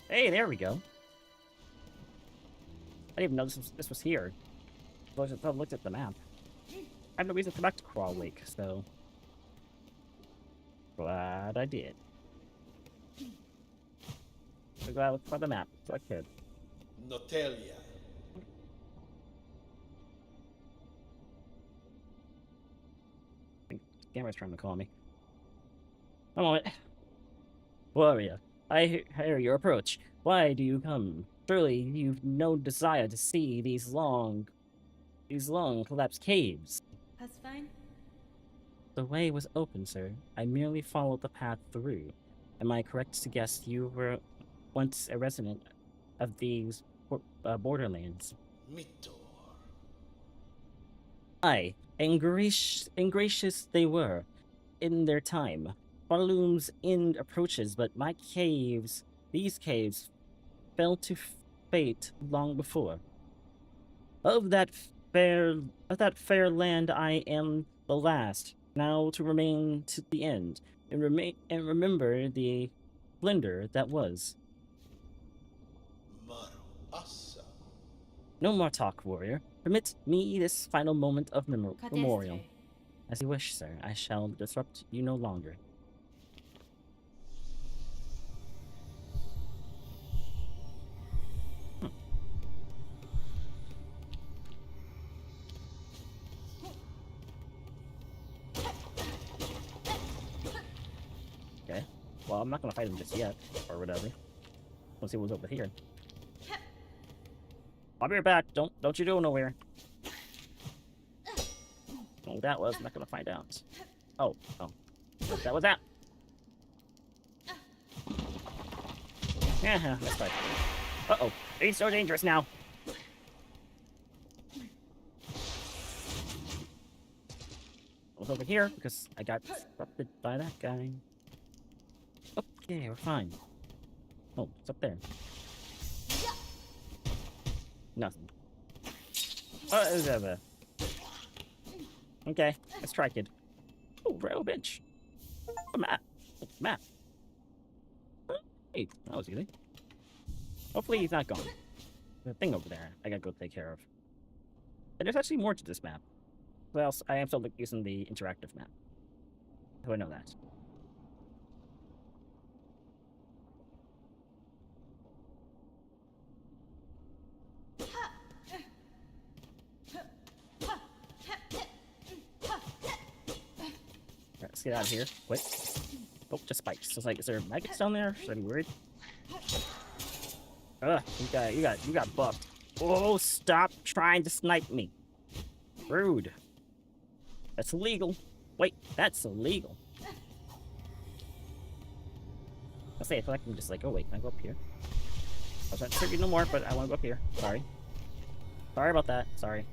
Hey, there we go. I didn't even know this was here. I looked at the map. I have no reason to come back to Coral Lake, so... Glad I did. So glad I looked for the map, so I could. Notelia. I think the camera's trying to call me. A moment. Warrior, I hear your approach. Why do you come? Surely you've no desire to see these long collapsed caves. That's fine. The way was open, sir. I merely followed the path through. Am I correct to guess you were once a resident of these borderlands? Mito. Aye, and gracious they were in their time. Barloom's end approaches, but these caves, fell to fate long before. Of that fair land I am the last, now to remain to the end, and remember the splendor that was. Maro Assa. No more talk, warrior. Permit me this final moment of memorial. As you wish, sir. I shall disrupt you no longer. Okay. Well, I'm not gonna fight him just yet, or whatever. Let's see what's over here. I'll be right back. Don't you go nowhere. Oh, that was. I'm not gonna find out. Oh. What that was that? Yeah, that's fine. Uh-oh. He's so dangerous now. I was over here because I got disrupted by that guy. Okay, we're fine. Oh, it's up there. Nothing. Oh, it was over. Okay, let's try, kid. Oh, rail bench. A map. Map. Hey, that was easy. Hopefully he's not gone. There's a thing over there I gotta go take care of. And there's actually more to this map. Well, I am still using the interactive map. So I know that. Let's get out of here. Wait. Oh, just spikes. So it's like, is there maggots down there? Should I be worried? Ugh, you got buffed. Oh, stop trying to snipe me. Rude. That's illegal. Wait, that's illegal. I'll say, I feel like I'm just like, oh wait, can I go up here? I was trying to serve you no more, but I want to go up here. Sorry. Sorry about that. Sorry.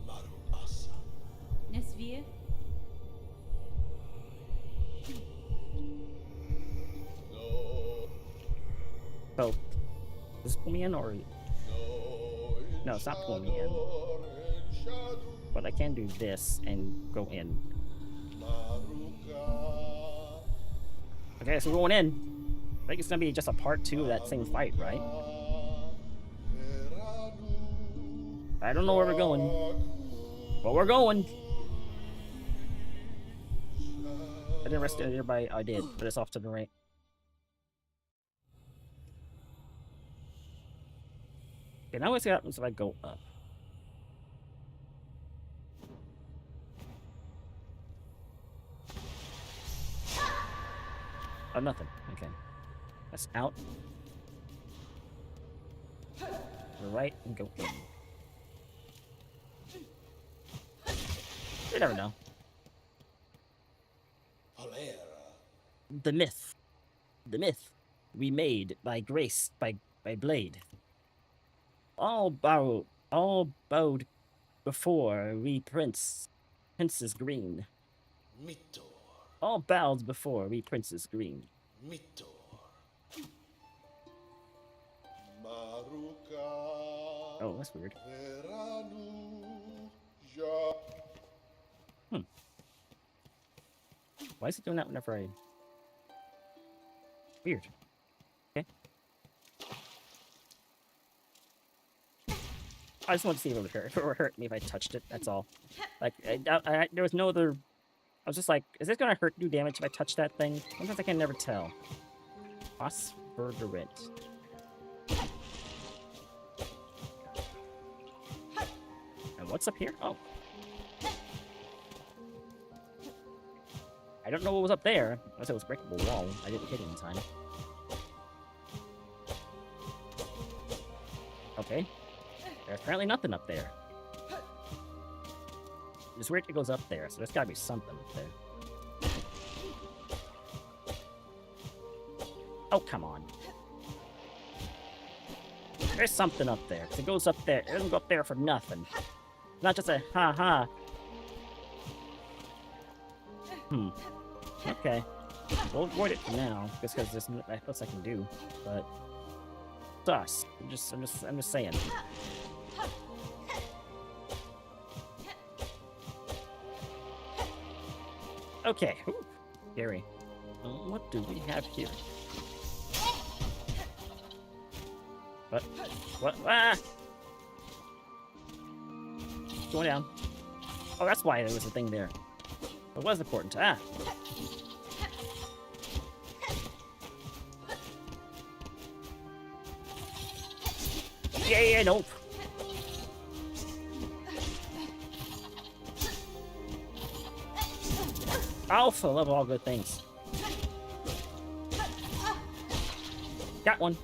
Maru Asa. Nesvir? No. So, does this pull me in or... No, it's not pulling me in. But I can do this and go in. Okay, so we're going in. I think it's gonna be just a part 2 of that same fight, right? I don't know where we're going. But we're going! I didn't rest it nearby. I did, but it's off to the right. Okay, now let's see what happens if I go up. Oh, nothing. Okay. That's out. To the right and go in. You never know. Valera. The myth. The myth we made by grace, by blade. All bowed before we Princess Green. Mito. All bowed before we Princess Green. Mito. Maruka. Oh, that's weird. Veranu. Ja. Why is it doing that whenever I... Weird. Okay. I just want to see if it would hurt me if I touched it, that's all. Like, there was no other... I was just like, is this gonna do damage if I touch that thing? Sometimes I can never tell. Phosphorant. And what's up here? Oh. I don't know what was up there. Unless it was a breakable wall. I didn't hit it in time. Okay. There's apparently nothing up there. It's weird it goes up there, so there's gotta be something up there. Oh, come on. There's something up there, 'cause it goes up there. It doesn't go up there for nothing. It's not just a ha-ha. Okay. We'll avoid it for now, just because there's nothing else I can do, but... Sus. I'm just saying. Okay. Ooh, scary. What do we have here? What? What? Ah! Going down. Oh, that's why there was a thing there. It was important. Ah! Yeah, nope. Alpha, love all good things. Got one.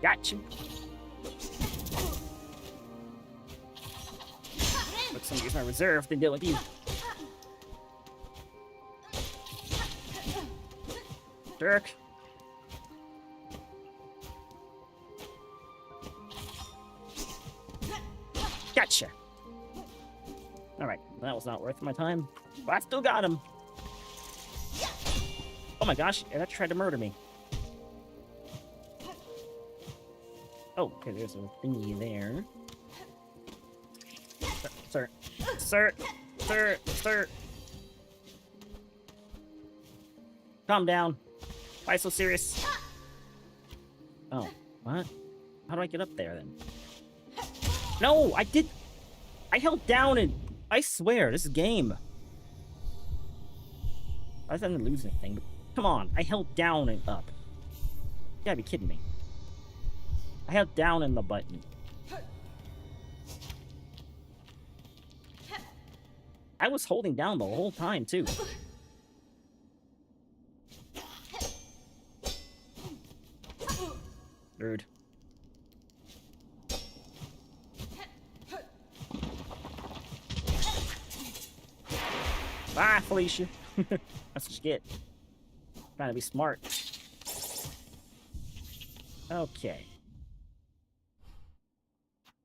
Got you. Looks like use my reserve to deal with you. Jerk. Gotcha. Alright, that was not worth my time. But I still got him. Oh my gosh, that tried to murder me. Oh, okay, there's a thingy there. Sir. Calm down. Why so serious? Oh, what? How do I get up there then? No, I held down and I swear, this is game. I didn't lose anything, but come on, I held down and up. You gotta be kidding me. I held down in the button. I was holding down the whole time, too. Rude. Bye, Felicia. That's what you get. Trying to be smart. Okay.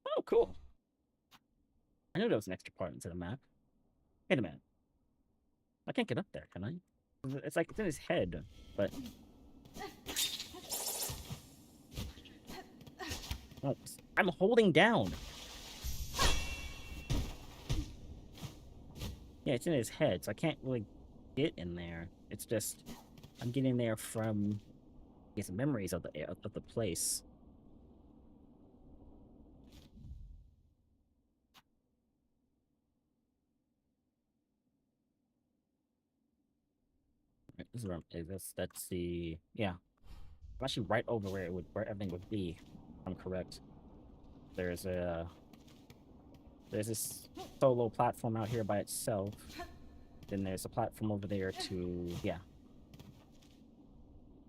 Oh, cool. I knew there was an extra part into the map. Wait a minute. I can't get up there, can I? It's like it's in his head, but... Oh, I'm holding down. Yeah, it's in his head, so I can't really get in there. It's just I'm getting there from his memories of the place. Right, this is where that's the yeah. I'm actually right over where everything would be. If I'm correct. There's this solo platform out here by itself. Then there's a platform over there to yeah.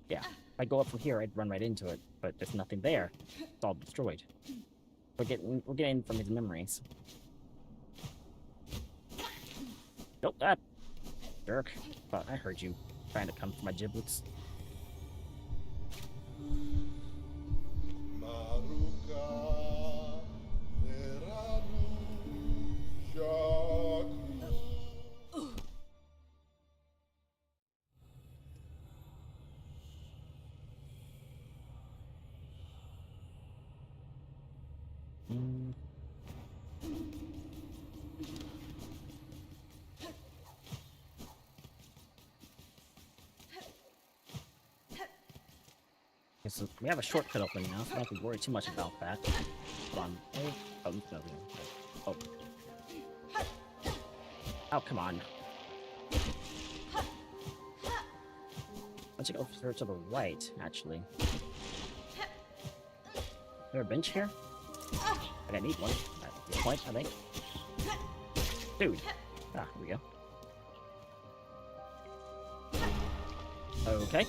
Yeah. If I go up from here, I'd run right into it, but there's nothing there. It's all destroyed. We're getting from his memories. Nope, that jerk. But I heard you trying to come for my giblets. Maruka Veranu Jaku. Mm. Okay, so we have a shortcut open now, so I don't have to worry too much about that. Hold on. Oh, no, oh. Oh, come on. Let's go over to the right, actually. Is there a bench here? I need one at this point, I think. Dude. Ah, here we go. Okay.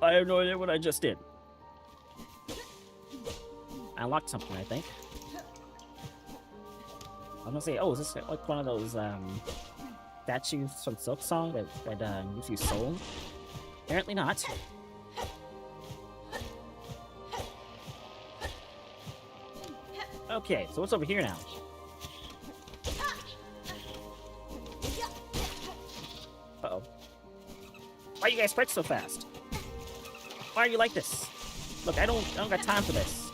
I have no idea what I just did. I unlocked something, I think. I'm gonna say, oh, is this like one of those statues from Silksong that gives you soul? Apparently not. Okay, so what's over here now? Uh-oh. Why you guys sprint so fast? Why are you like this? Look, I don't got time for this.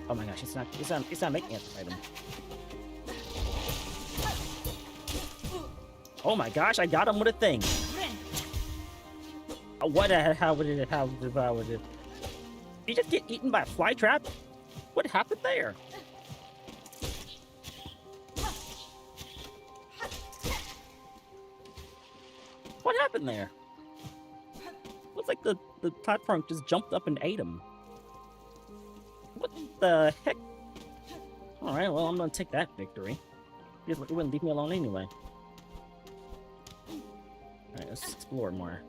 Oh my gosh, it's not making it fight him. Oh my gosh, I got him with a thing. How would it? Did he just get eaten by a fly trap? What happened there? What happened there? Looks like the platform just jumped up and ate him. What the heck? Alright, well, I'm gonna take that victory. It wouldn't leave me alone anyway. Alright, let's explore more.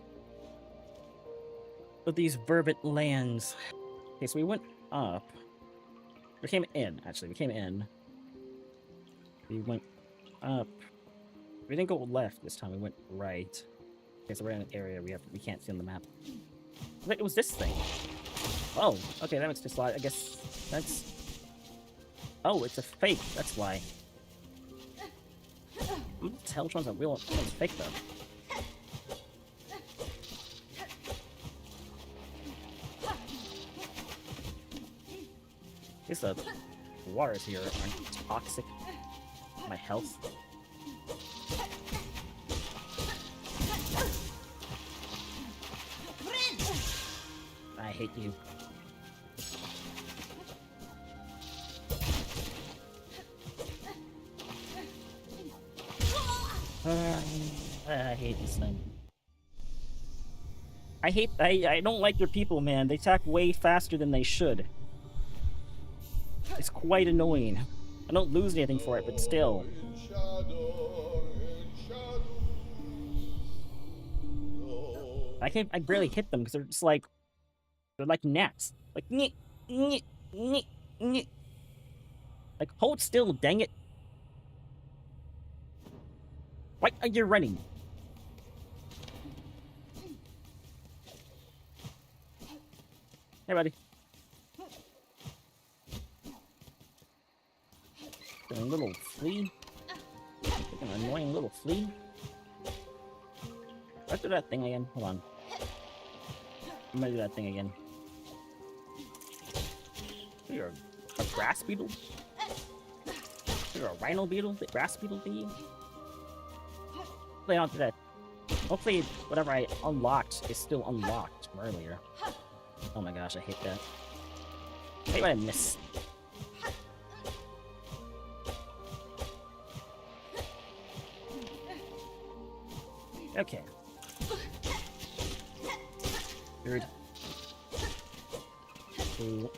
But these verdant lands. Okay, so we went up. We came in, actually. We came in. We went up. We didn't go left this time. We went right. Okay, so we're in an area we can't see on the map. I think it was this thing. Oh, okay, that makes this slide. I guess that's... Oh, it's a fake. That's why. What the hell? Which one's a real? Which one's fake, though? I guess the waters here are toxic. My health. I hate you. I hate this thing. I don't like your people, man. They attack way faster than they should. It's quite annoying. I don't lose anything for it, but still. In shadow, in shadow. I barely hit them because they're just like, they're like gnats. Like, nyeh, nyeh, nyeh, nyeh. Like, hold still, dang it. Why are you running? Hey, buddy. A little flea. Like an annoying little flea. Let's do that thing again. Hold on. I'm gonna do that thing again. You're a grass beetle? You're a rhino beetle? The grass beetle thingy? Hopefully I don't do that. Hopefully whatever I unlocked is still unlocked from earlier. Oh my gosh, I hate that. I hate when I miss. Okay. Third. 2.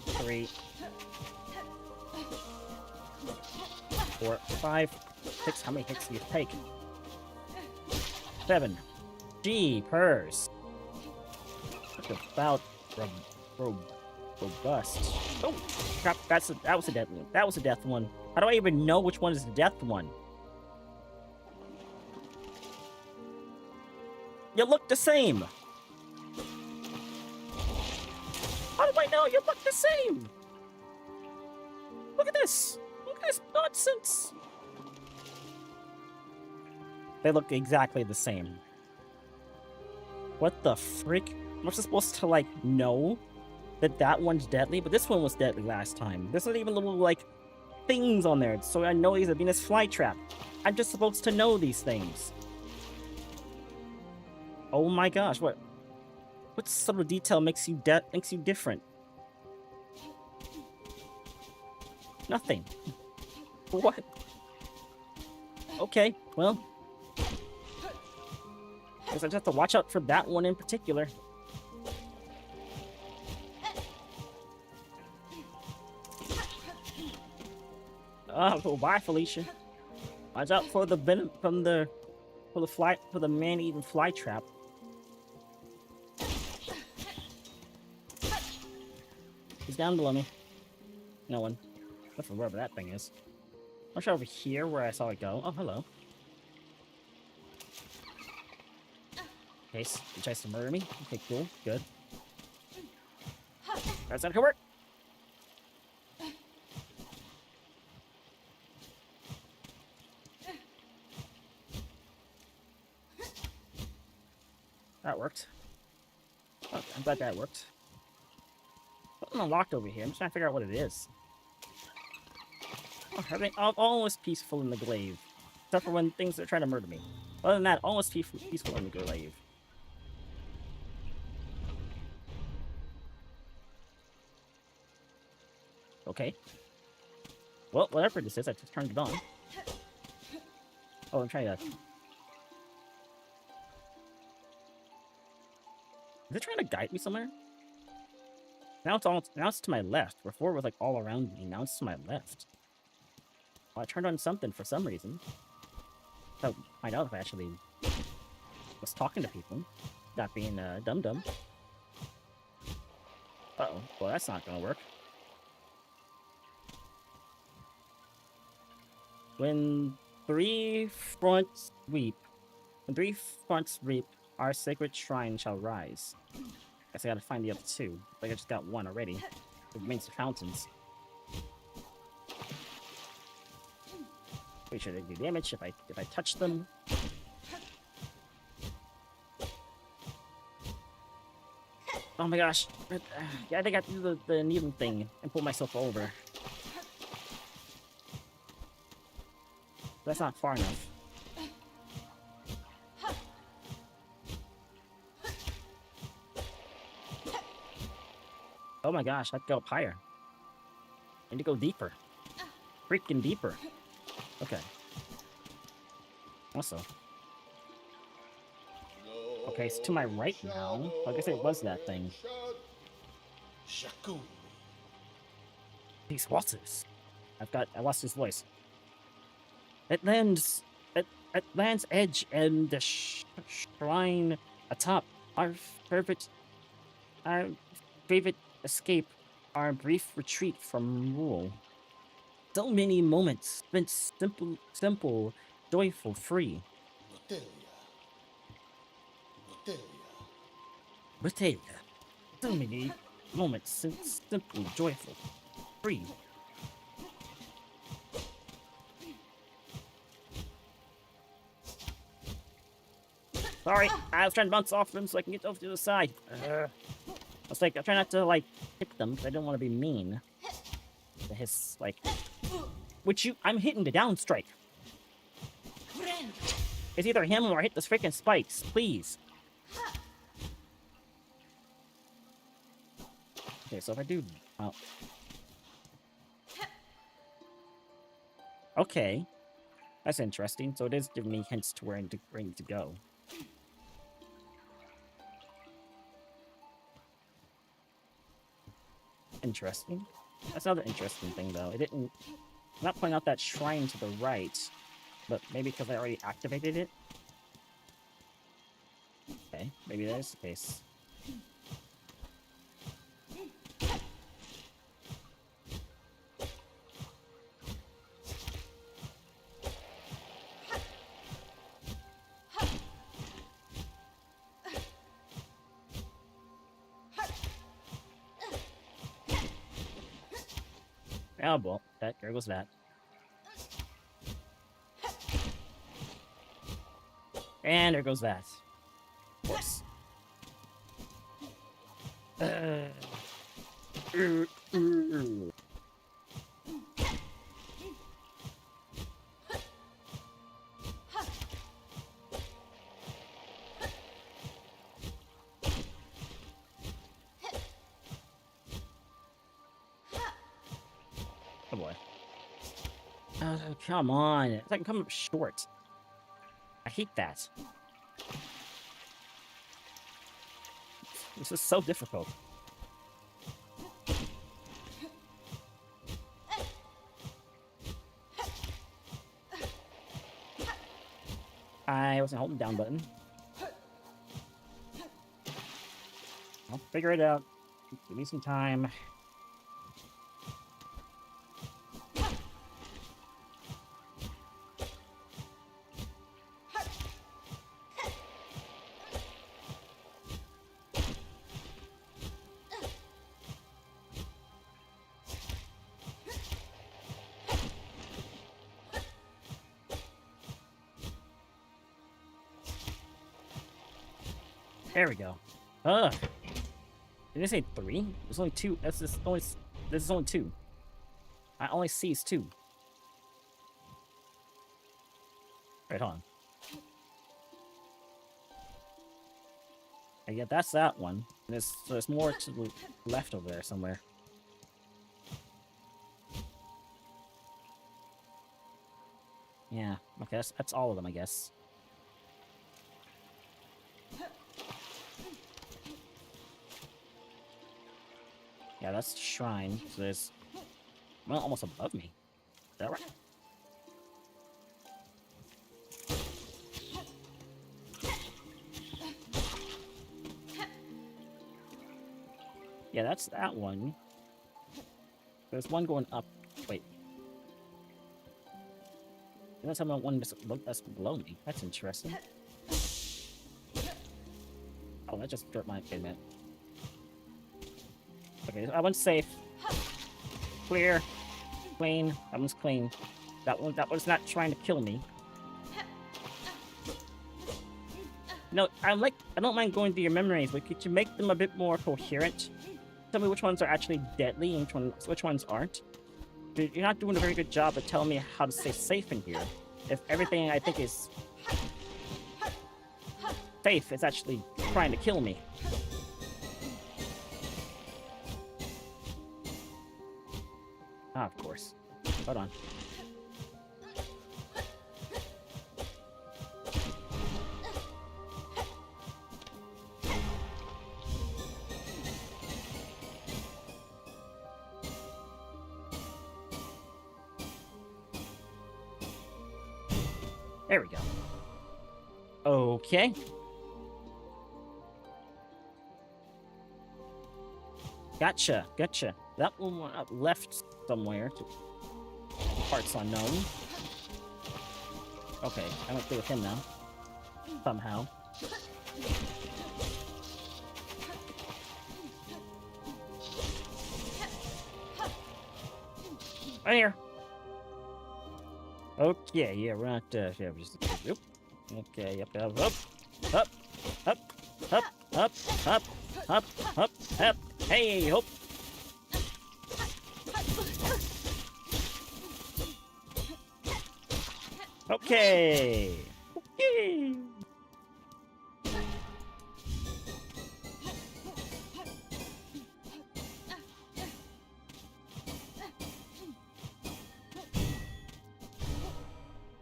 3. 4. 5. 6. How many hits do you take? 7. Jeepers. That's about robust. Oh crap! That was a death one. That was a death one. How do I even know which one is the death one? You look the same. How do I know you look the same? Look at this. Look at this nonsense. They look exactly the same. What the frick? Am I supposed to, like, know that that one's deadly? But this one was deadly last time. There's not even little, like, things on there, so I know he's a Venus flytrap. I'm just supposed to know these things. Oh my gosh, what subtle detail makes you different? Nothing. What? Okay, well. Guess I just have to watch out for that one in particular. Oh, bye, Felicia. Watch out for the venom for the man-eating fly trap. He's down below me. No one. Not from wherever that thing is. I'm sure over here where I saw it go. Oh, hello. Case, he tries to murder me. Okay, cool, good. That's not gonna work. That worked. Oh, I'm glad that worked. Something unlocked over here. I'm just trying to figure out what it is. Oh, everything almost peaceful in the glaive. Except for when things are trying to murder me. Other than that, almost peaceful in the glaive. Okay. Well, whatever this is, I just turned it on. Oh, I'm trying to... Is it trying to guide me somewhere? Now it's to my left. Before it was like all around me. Now it's to my left. Well, I turned on something for some reason. So find out if I actually was talking to people, not being dum-dum. Uh-oh. Well, that's not gonna work. When three fronts reap, our sacred shrine shall rise. Guess I gotta find the other two. Like I just got one already. It remains the fountains. Pretty sure they do damage if I touch them. Oh my gosh. Yeah, I think I have to do the needle thing and pull myself over. That's not far enough. Oh my gosh, I have to go up higher. I need to go deeper. Freaking deeper. Okay. Also. Okay, it's to my right now. I guess it was that thing. Shaku. These waters. I lost his voice. It lands at Land's Edge and the shrine atop. Our favorite escape, our brief retreat from rule. So many moments spent simple, joyful, free. Battaglia. So many moments spent simple, joyful, free. Sorry, I was trying to bounce off them so I can get over to the side. I was like, I try not to like hit them because I don't want to be mean. To his like, I'm hitting the down strike. It's either him or I hit the freaking spikes, please. Okay, so if I do, okay, that's interesting. So it is giving me hints to where I need to go. Interesting. That's another interesting thing, though. It didn't... I'm not pointing out that shrine to the right, but maybe because I already activated it? Okay, maybe that is the case. Oh, well, there goes that. And there goes that. Of course. Oh boy. Come on. It's like I'm coming up short. I hate that. This is so difficult. I wasn't holding down button. I'll figure it out. Give me some time. There we go. Ugh. Did I say 3? There's only 2. This is only 2. I only sees 2. Right, hold on. Yeah, that's that one. There's more to the left over there somewhere. Yeah, okay, that's all of them, I guess. Yeah, that's the shrine. So there's... well, almost above me. Is that right? Yeah, that's that one. There's one going up. Wait. That's one that's below me. That's interesting. Oh, that just dropped my payment. Okay, that one's safe. Clear. Clean. That one's clean. That one's not trying to kill me. No, I don't mind going through your memories, but could you make them a bit more coherent? Tell me which ones are actually deadly and which ones aren't. You're not doing a very good job of telling me how to stay safe in here. If everything I think is safe is actually trying to kill me. Ah, of course. Hold on. There we go. Okay. Gotcha. That one went up left somewhere. Parts unknown. Okay, I went through with him now. Somehow. Right here. Okay, yeah, we're not, yeah, we're just, oop. Okay, up, up, up, up, up, up, up, up, up, up, up, hey, hope. Okay. Okay.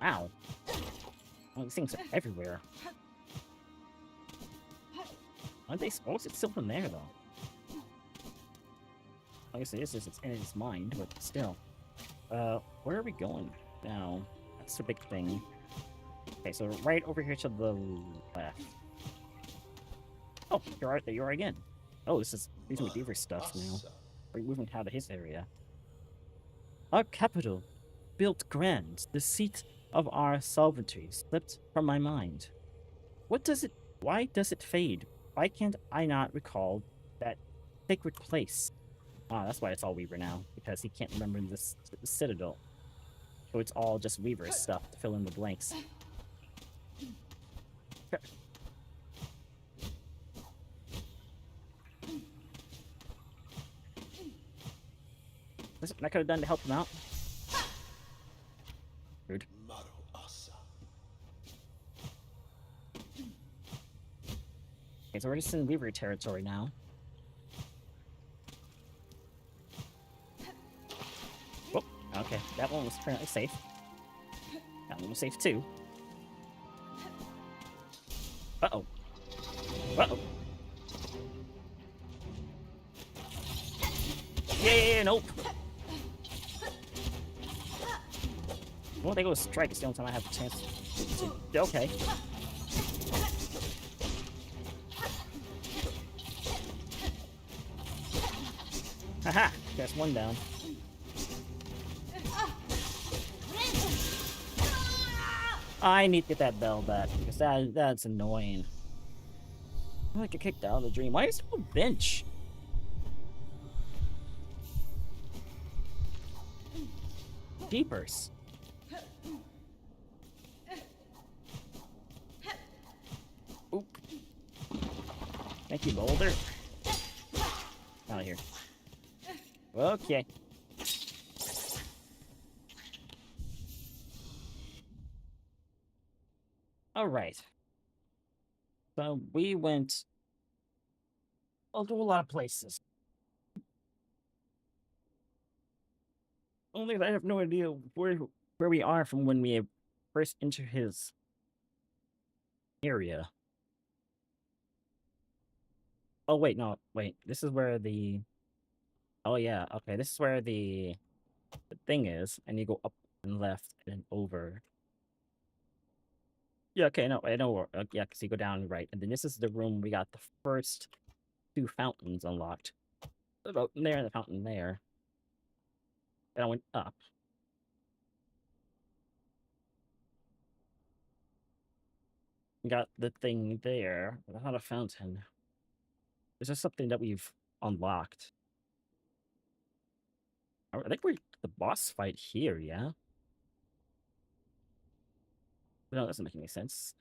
Wow. Oh, these things are everywhere. Aren't they supposed? It's still in there, though. Obviously, this is in his mind, but still. Where are we going now? That's the big thing. Okay, so right over here to the left. Oh, there you are again. Oh, these are Beaver stuff now. We're moving out of his area. Our capital, built grand, the seat of our sovereignty, slipped from my mind. Why does it fade? Why can't I not recall that sacred place? Ah, that's why it's all Weaver now, because he can't remember this the Citadel. So it's all just Weaver stuff to fill in the blanks. Listen, I could have done to help him out. Rude. Okay, so we're just in Weaver territory now. Oh, okay. That one was apparently safe. That one was safe too. Uh-oh. Uh-oh. Yeah, nope. Well, they go strike. It's the only time I have a chance to... Okay. Haha! That's one down. I need to get that bell back, because that's annoying. I get kicked out of the dream. Why is there no bench? Jeepers. Oop. Thank you, Boulder. Out of here. Okay. Alright. So we went... I'll do a lot of places. Only I have no idea where we are from when we first enter his area. Oh wait, no, wait. This is where the... Oh yeah, okay. This is where the thing is, and you go up and left and over. Yeah, okay, no, I know. Yeah, because you go down right, and then this is the room we got the first 2 fountains unlocked. About there and the fountain there. Then I went up. Got the thing there, but not a fountain. Is this something that we've unlocked? I think we're the boss fight here, yeah? No, that doesn't make any sense.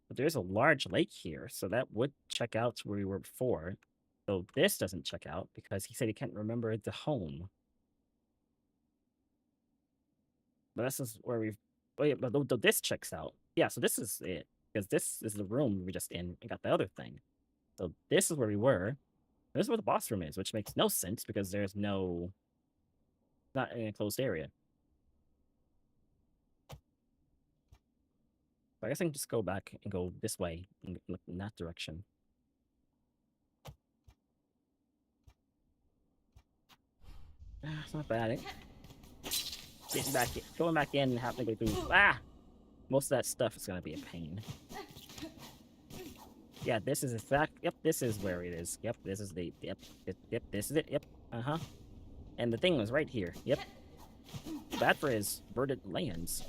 But there's a large lake here, so that would check out to where we were before. So this doesn't check out, because he said he can't remember the home. But this is where we've... Oh yeah, but this checks out. Yeah, so this is it. Because this is the room we were just in and got the other thing. So this is where we were. This is where the boss room is, which makes no sense because there's no... Not in a closed area. So I guess I can just go back and go this way and look in that direction. It's not bad, eh? getting back in, going back in and having to go through. Most of that stuff is gonna be a pain. Yeah, this is exact. Yep, this is where it is. Yep, this is the. Yep, this is it. Yep, And the thing was right here. Yep. Bad for his verdant lands.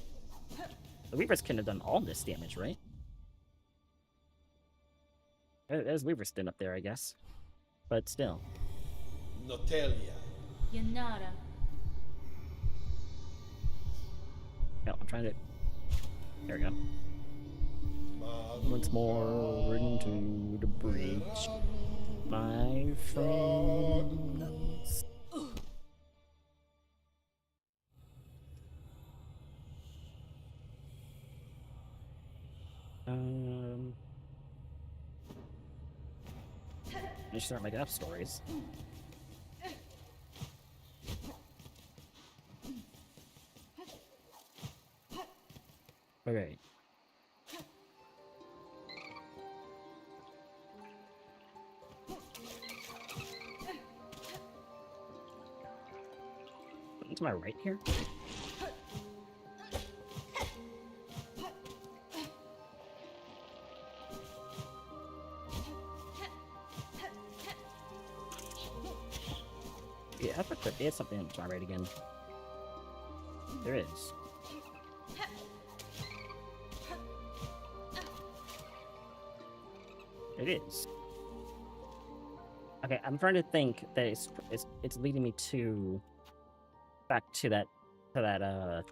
The Weavers couldn't have done all this damage, right? There's Weavers stand up there, I guess. But still. Notelia. Yanara. No, I'm trying to. There we go. Once more into the breach, my friends. I should start making up stories. Okay. To my right here? Yeah, I thought there's something to my right again. There is. It is. Okay, I'm trying to think that it's leading me to back to that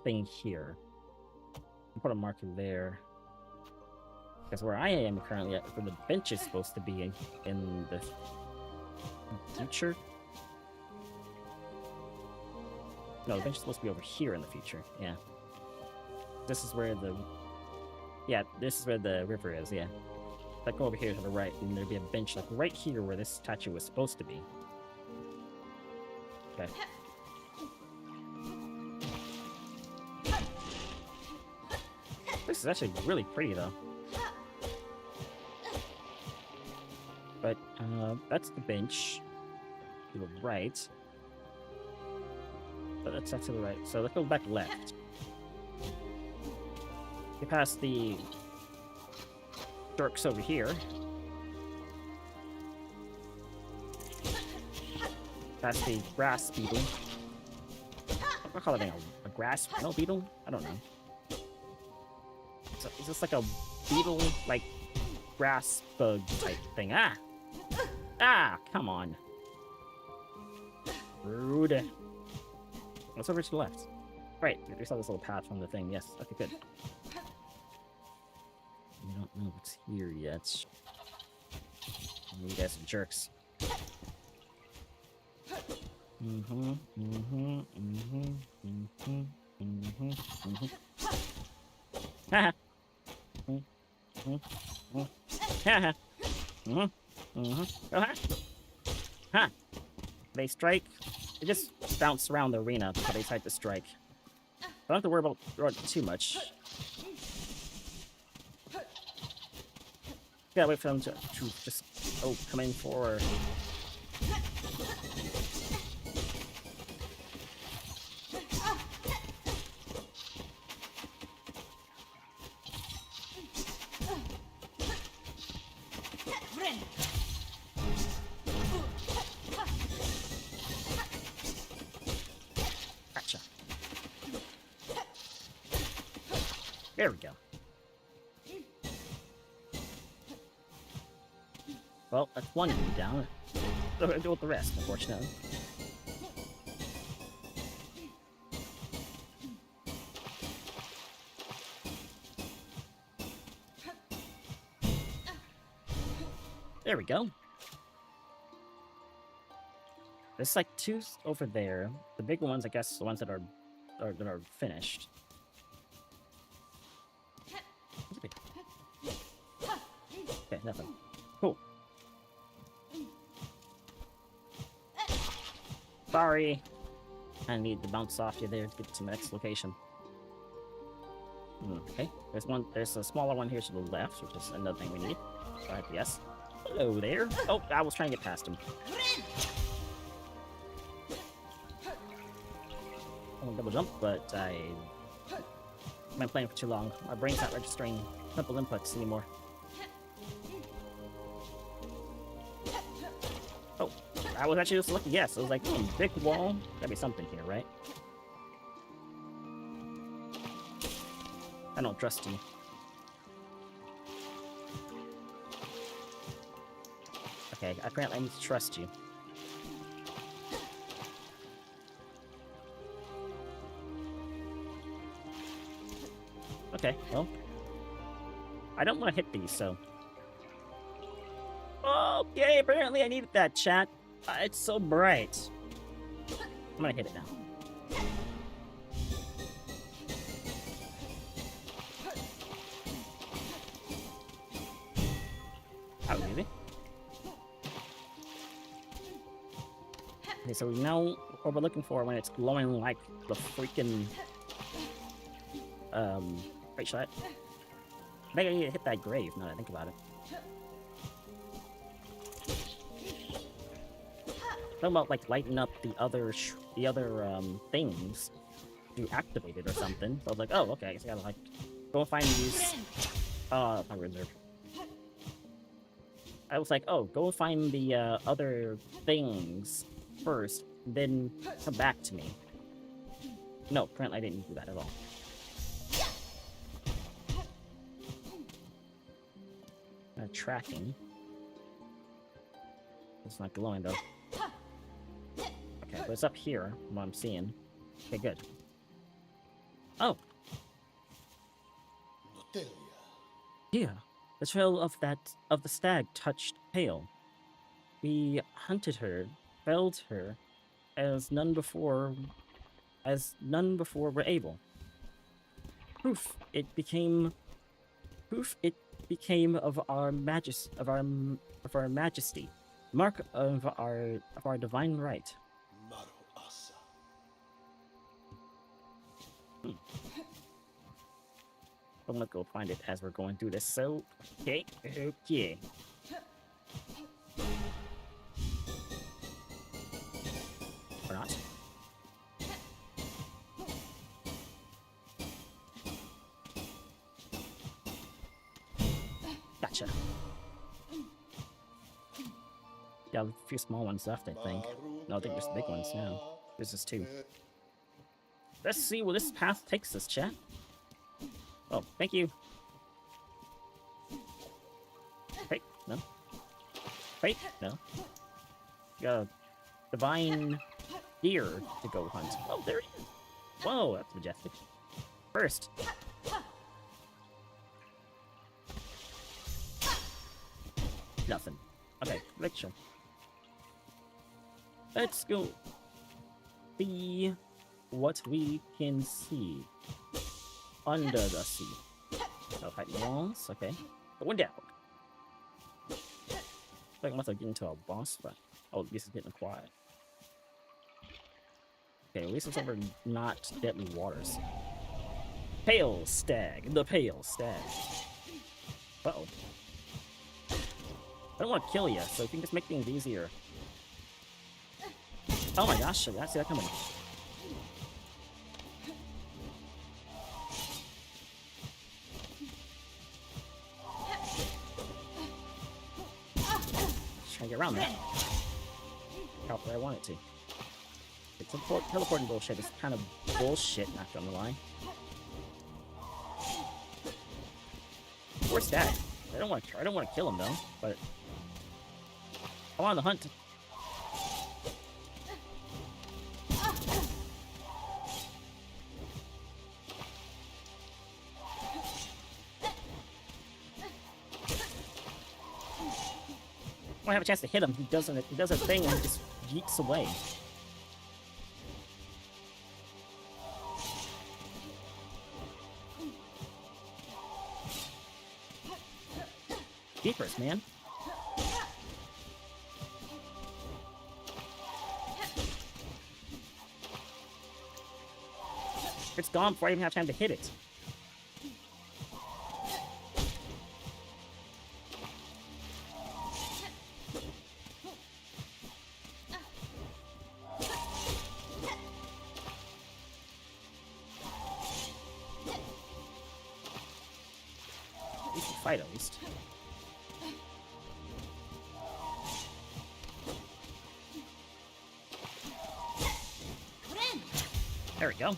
thing here. I'll put a marker there. Because where I am currently at, where the bench is supposed to be in the future. No, the bench is supposed to be over here in the future. Yeah. This is where the. Yeah, this is where the river is. Yeah. Like go over here to the right, and there'd be a bench like right here where this statue was supposed to be. Okay. This is actually really pretty though. But that's the bench to the right. But that's to the right. So let's go back left. We pass the Dorks over here. Past the grass beetle. I'll call it a grass beetle? I don't know. So is this like a beetle, like grass bug type thing? Come on. Rude. What's over to the left? Right, we saw this little path from the thing. Yes, okay, good. We don't know what's here yet. You guys are jerks. Haha. They strike. They just bounce around the arena before they decide to strike. I don't have to worry about too much. Gotta wait for them to just come in for. Gotcha. There we go. Well, that's one enemy down. So we're gonna deal with the rest, unfortunately. There we go. There's like two over there. The big ones, I guess, the ones that are finished. Okay, nothing. Cool. Sorry. I need to bounce off you there to get to the next location. Okay. There's a smaller one here to the left, which is another thing we need. Alright, yes. Hello there. Oh, I was trying to get past him. want to double jump, but I've been playing for too long. My brain's not registering simple inputs anymore. Oh, I was actually just a lucky guess. I was like, big wall? Gotta be something here, right? I don't trust you. Okay, apparently I need to trust you. Okay, well. I don't want to hit these, so... Okay, apparently I needed that, chat. It's so bright. I'm gonna hit it now. That was easy. Okay, so we know what we're looking for when it's glowing like the freaking... Wait, shot. I think I need to hit that grave, now that I think about it. Talking about, like, lighting up the other things to activate it or something. So I was like, oh, okay, I guess I gotta, like, go and find these... my reserve. I was like, oh, go and find the, other things first, then come back to me. No, apparently I didn't do that at all. Tracking. It's not glowing, though. Okay, but it's up here, what I'm seeing. Okay, good. Oh! Notelia. Yeah, the trail of the stag touched Pale. We hunted her, felled her, as none before were able. Proof it became of our majesty, mark of our divine right. Maro Asa. I'm gonna go find it as we're going through this. So, okay. Or not. Gotcha. Yeah, a few small ones left, I think. No, I think there's big ones now. There's just two. Let's see where this path takes us, chat. Oh, thank you. Wait, no. Wait, no. Got a divine deer to go hunt. Oh, there he is. Whoa, that's majestic. First. Nothing. Okay, picture. Let's go see what we can see under the sea. So fighting walls, okay. But one down. Like once I get into a boss fight. Oh, this is getting quiet. Okay, at least it's over not deadly waters. Pale stag, the pale stag. Uh-oh. I don't want to kill you, so you can just make things easier. Oh my gosh, I see that coming. Just trying to get around that. Help where I want it to. It's teleporting bullshit. It's kind of bullshit, not gonna lie. Poor stag. I don't want to kill him though, but I'm on the hunt. When I have a chance to hit him, he does a thing and just yeets away. Jeepers, man. It's gone before I even have time to hit it. fight at least. There we go.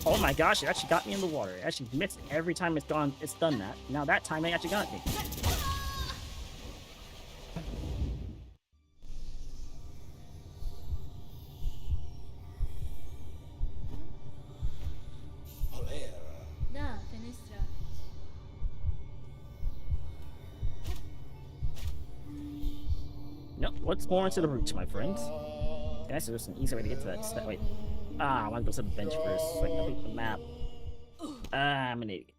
Oh my gosh, it actually got me in the water. It actually missed every time it's done that. Now that time it actually got me. Da, fenestra. Nope, let's go on to the route, my friends. Guys, there's an easy way to get to that. Wait. I want to go to the bench first so I can update the map. I'm an idiot.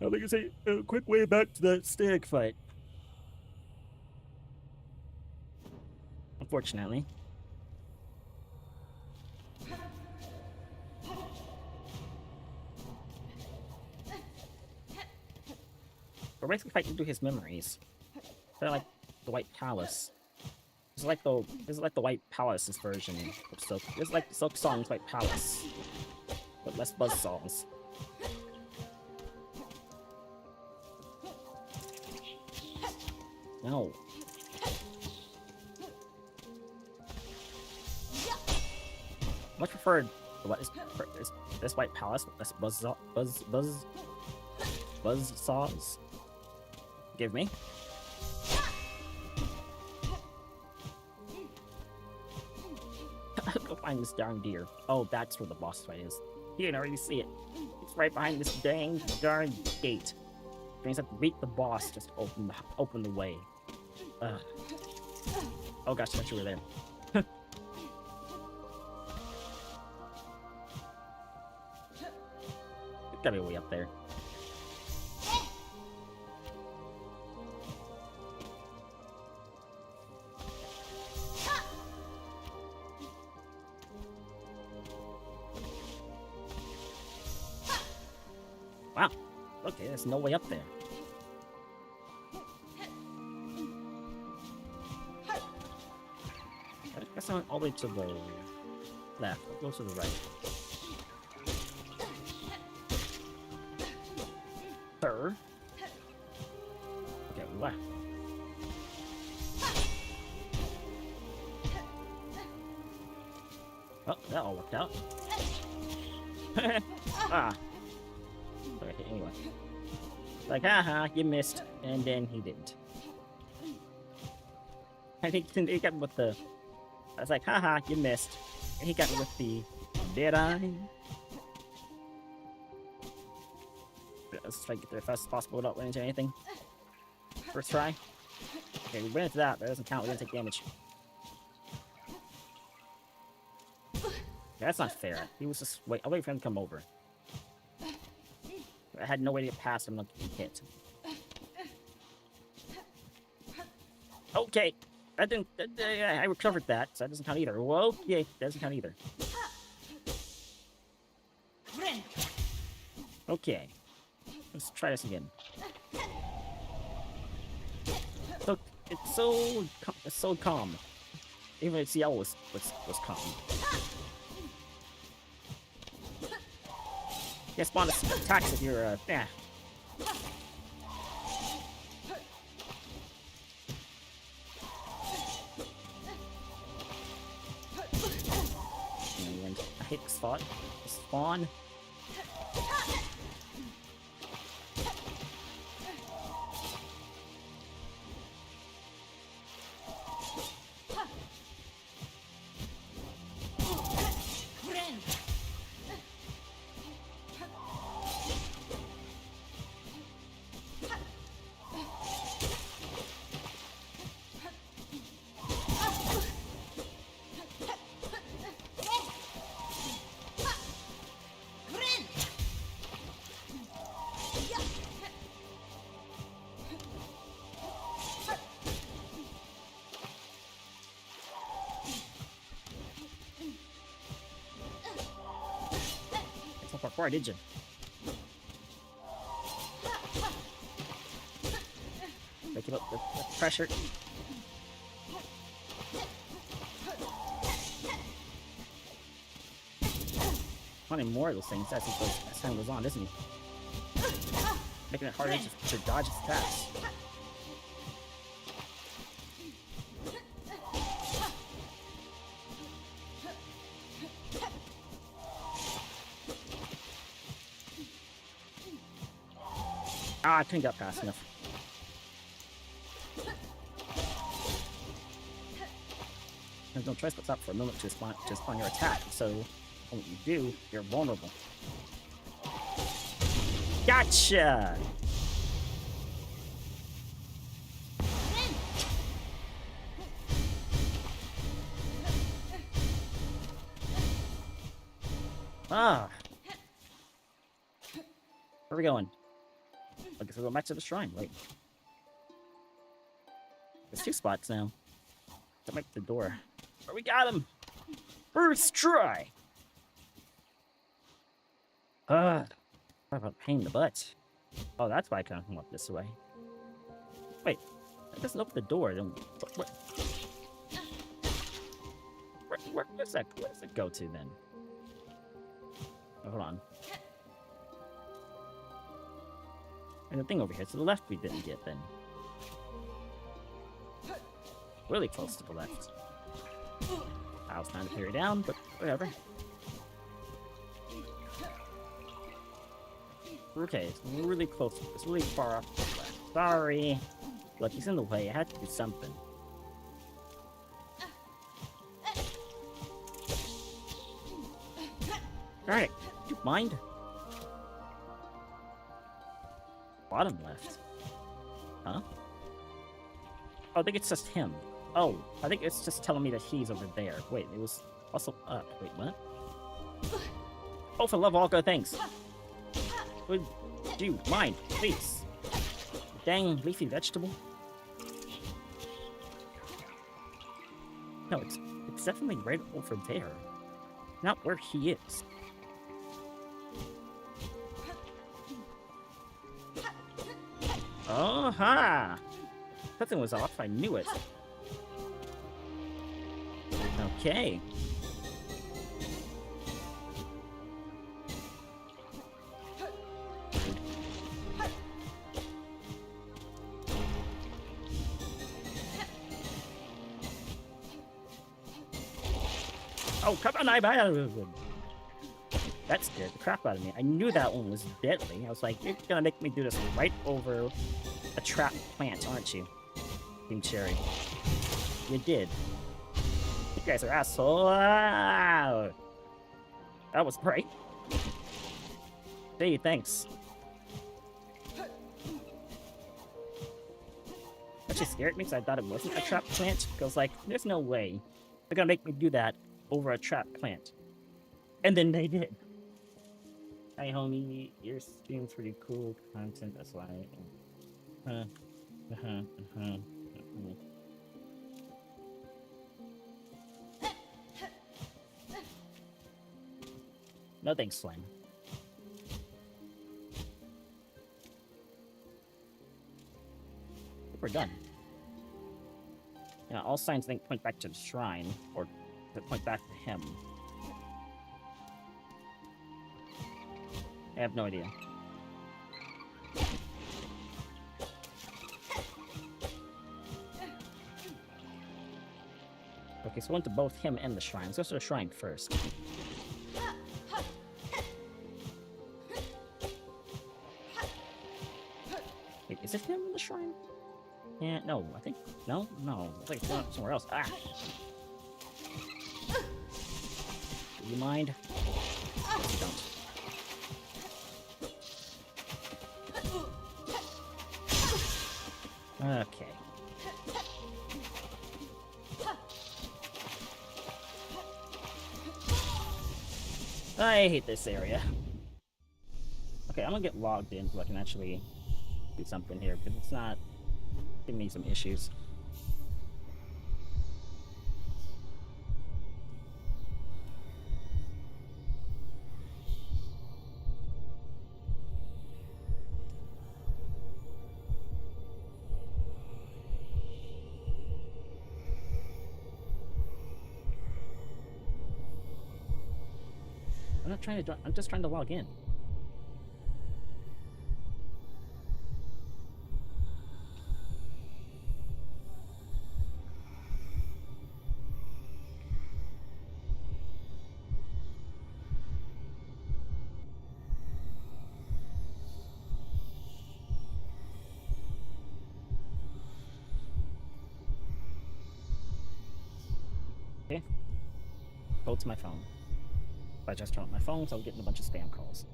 I think it's a quick way back to that stag fight. Unfortunately. We're basically fighting through his memories. They're like the White Palace. It's like the White Palace's version of Silk. It's like Silksong's White Palace, but less buzzsaws. No. Much preferred this White Palace with less buzzsaws. Give me. Go find this darn deer. Oh, that's where the boss fight is. You can already see it. It's right behind this dang darn gate. You just have to beat the boss just to open the way. Ugh. Oh gosh, I thought you were there. There's gotta be a way up there. Wow. Okay, there's no way up there. I guess I went all the way to the left. I'll go to the right. Sir. Okay, left. Oh, that all worked out. Ah. Okay, anyway. Like, haha, you missed. And then he didn't. I think he got me with the... I was like, haha, you missed. And he got me with the... Did I? Let's try to get there as fast as possible without running into anything. First try. Okay, we ran into that, but that doesn't count. We didn't take damage. Yeah, that's not fair. He was just... I'll wait for him to come over. I had no way to get past him not to get hit. Okay. That didn't... I recovered that, so that doesn't count either. Well, okay, that doesn't count either. Okay. Let's try this again. So, it's so calm. Even its yellow was calm. Yeah, spawn attacks if you're, yeah. And I hate this spot. Spawn. Before, did you? Make it up the pressure. Wanting more of those things as time goes on, isn't he? making it harder to dodge his attacks. Ah, I couldn't get fast enough. There's no choice but stop for a moment to spawn your attack, so when you do, you're vulnerable. Gotcha! Ah! Where are we going? I guess we'll go back to the shrine, wait. There's 2 spots now. That might be the door. Where we got him! First try! What about pain in the butt? Oh, that's why I can't come up this way. Wait, that doesn't open the door. Then where does it go to then? Oh, hold on. And the thing over here to the left we didn't get then. Really close to the left. I was trying to parry down, but whatever. Okay, it's really close. It's really far off to the left. Sorry. Look, he's in the way. I had to do something. Alright, do you mind? Bottom left. Huh? Oh, I think it's just him. Oh, I think it's just telling me that he's over there. Wait, it was also up. Wait, what? Oh, for love of all good things. Would you mind, please? Dang leafy vegetable. No, it's definitely right over there. Not where he is. Oh-ha! Something was off, I knew it. Okay. Oh, come on, that scared the crap out of me. I knew that one was deadly. I was like, you're gonna make me do this right over a trap plant, aren't you? Team Cherry. You did. You guys are assholes. That was great. Hey, thanks. Actually scared me because I thought it wasn't a trap plant. I was like, there's no way they're gonna make me do that over a trap plant. And then they did. Hi, homie. Your stream's pretty cool content. That's why. No thanks, Slime. We're done. Yeah, all signs think point back to the shrine, or point back to him. I have no idea. Okay, so I went to both him and the shrine. Let's go to the shrine first. Wait, is it him in the shrine? Yeah, no, I think... No? No. I think it's going somewhere else. Ah! Do you mind? Yes, you don't. Okay. I hate this area. Okay, I'm gonna get logged in so I can actually do something here, because it's not giving me some issues. I'm not trying to. I'm just trying to log in. Okay. Go to my phone. If I just turn on my phone, so I'm getting a bunch of spam calls.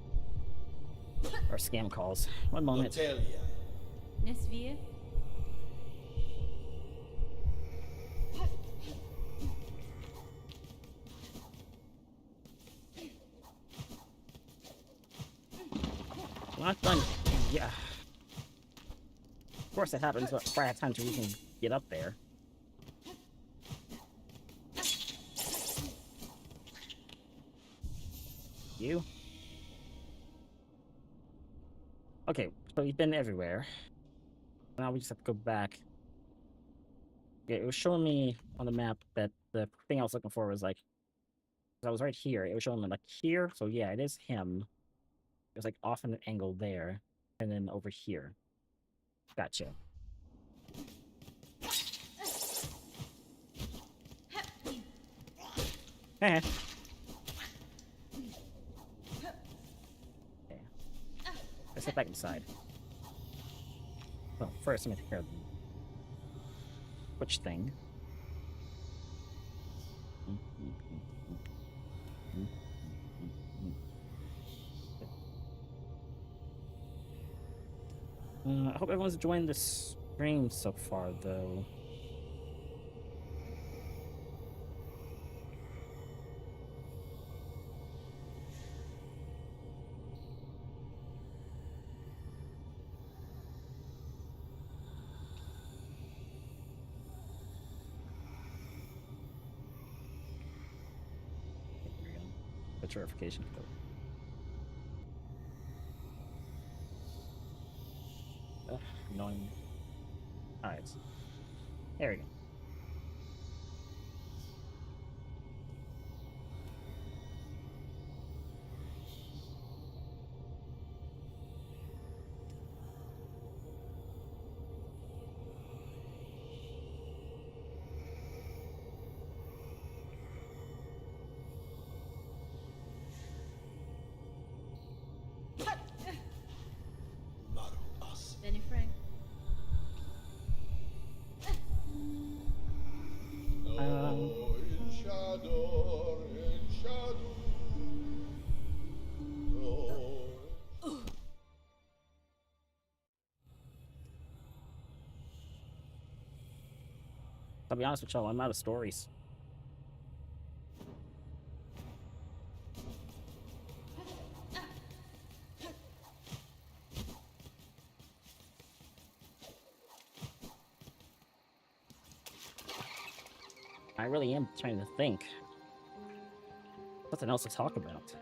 Or scam calls. One moment. Natalia. Nesvir. Not done. Yeah. Of course it happens before I have time to even get up there. You? Okay, so you've been everywhere. Now we just have to go back. Yeah, it was showing me on the map that the thing I was looking for was like, 'cause I was right here. It was showing me like here, so yeah, it is him. It was like off an angle there, and then over here. Gotcha. Eh. Okay. Let's get back inside. Well, first let me take care of the which thing. I hope everyone's enjoying this stream so far, though. Okay, here we go. The verification code. Ugh, annoying. Alright. There we go. Benny Frank. In shadow, in shadow. No. I'll be honest with y'all, I'm out of stories. I really am trying to think. Nothing else to talk about.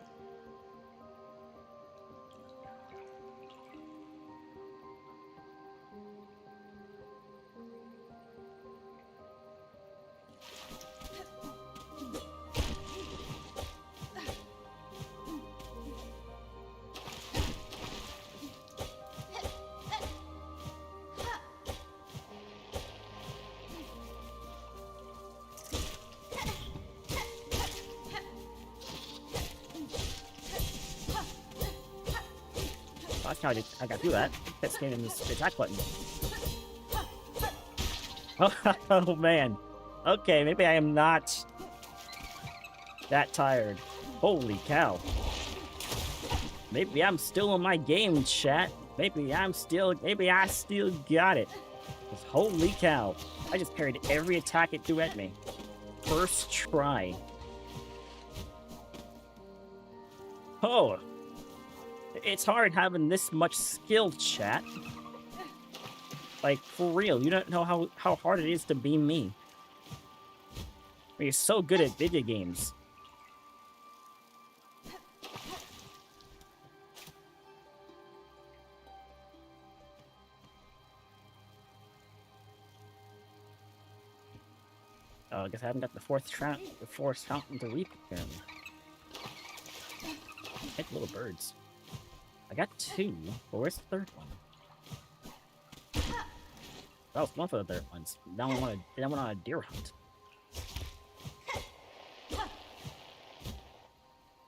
That's how I gotta do that. Hit scan in this attack button. Oh man. Okay, maybe I am not that tired. Holy cow. Maybe I'm still in my game, chat. Maybe I still got it. 'Cause holy cow. I just parried every attack it threw at me. First try. Oh. It's hard having this much skill, chat. Like, for real, you don't know how hard it is to be me. You're so good at video games. Oh, I guess I haven't got the fourth fountain to reap again. Hit little birds. I got two, but where's the third one? That was one for the third ones. Now I went on a deer hunt. I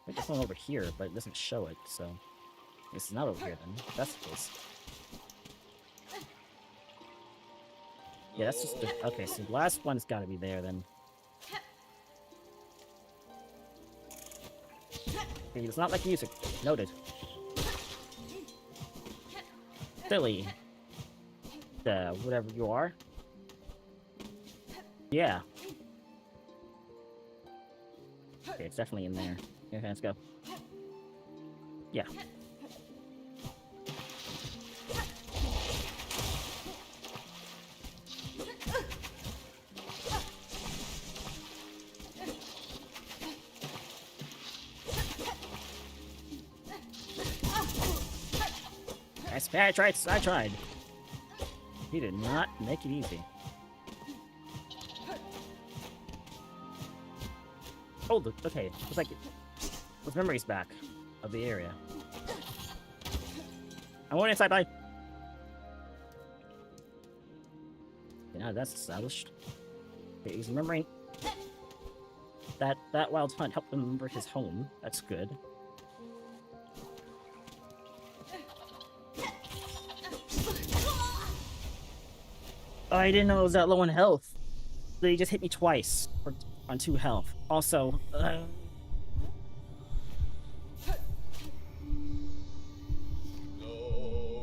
think there's one over here, but it doesn't show it, so it's not over here then. That's the case. Yeah, that's just the, okay, so the last one's gotta be there then. He does not like music. Noted. Silly. Whatever you are. Yeah. Okay, it's definitely in there. Okay, let's go. Yeah. I tried. He did not make it easy. Oh, okay. It's like with memories back of the area. I went inside. Bye. Okay, now that's established. Okay, he's remembering that wild hunt helped him remember his home. That's good. Oh, I didn't know it was that low on health. He just hit me twice on 2 health. Also, No,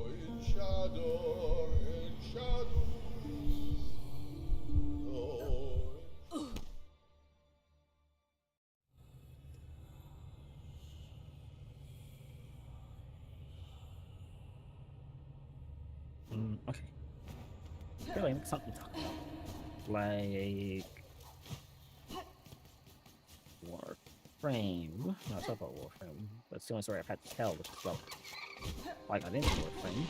in shadow, no. okay. Really, like something to talk about. Like Warframe. No, it's not about Warframe. That's the only story I've had to tell, which is about why I got into Warframe.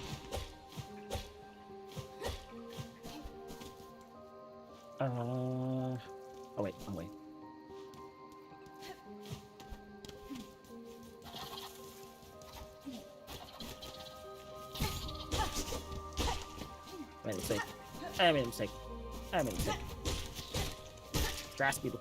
Oh wait, wait. I made a mistake. I made a mistake. I made a mistake. Grass people.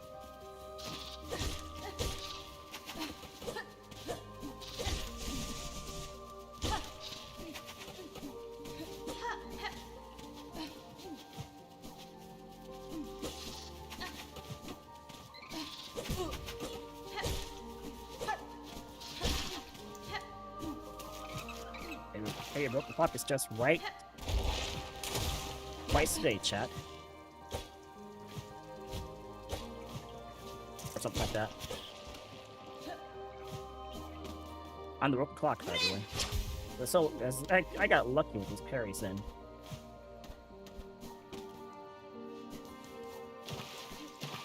Hey, broke the clock is just right. Twice today, chat. Or something like that. On the broken clock, by the way. So, I got lucky with these parries then.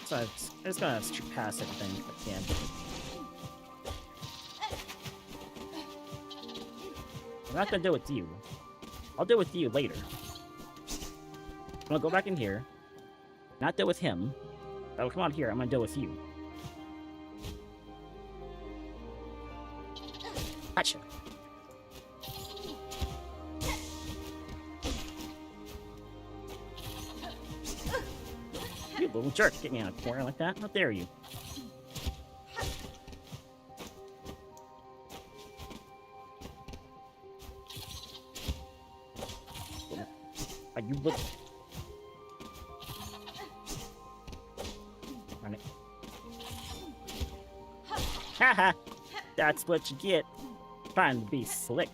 So it's gonna streak past everything if I can. I'm not gonna deal with you. I'll deal with you later. I'm gonna go back in here. Not deal with him. I'll come out here. I'm gonna deal with you. Gotcha. You little jerk. Get me on a corner like that. How dare you? Are you look? Run it. Haha! That's what you get. Trying to be slick.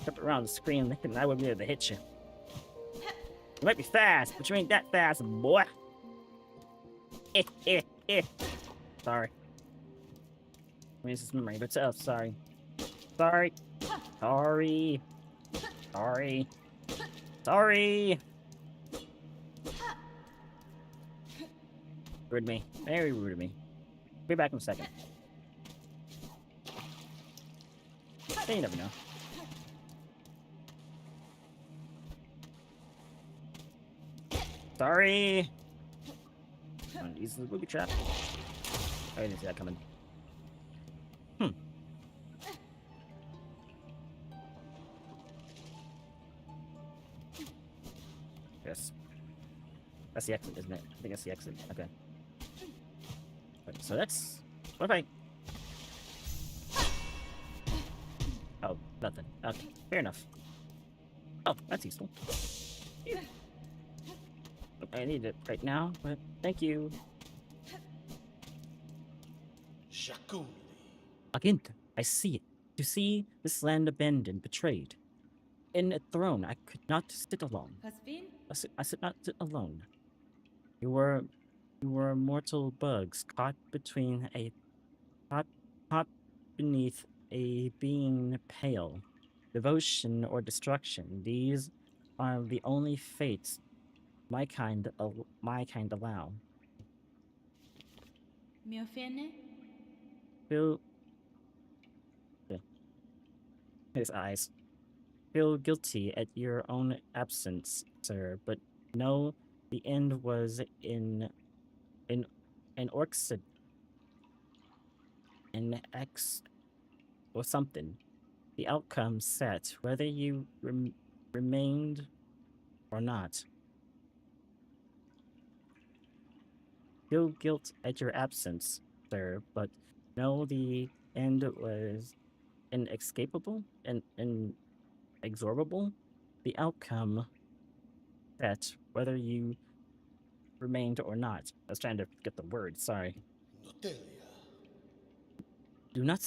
Jump around the screen thinking I would be able to hit you. You might be fast, but you ain't that fast, boy. Sorry. I mean, it's just memory, but sorry. Sorry. Sorry. Sorry. Sorry. Rude me. Very rude of me. Be back in a second. You never know. Sorry. I'm gonna use the booby trap. I didn't see that coming. Yes. That's the exit, isn't it? I think that's the exit. Okay. So that's... What if I... Oh, nothing. Okay, fair enough. Oh, that's useful. I need it right now, but thank you. Shakuni. Again, I see it. To see this land abandoned, betrayed. In a throne, I could not sit alone. Hasbin? I sit not sit alone. You were, you were mortal bugs caught, caught beneath a being pale. Devotion or destruction. These are the only fates my kind allow. Miofene? Feel his eyes. Feel guilty at your own absence, sir, but know the end was in an orchid an X or something. The outcome set, whether you remained or not. Feel guilt at your absence, sir, but know the end was inescapable and inexorable. The outcome set, whether you remained or not. I was trying to get the word, sorry. Do not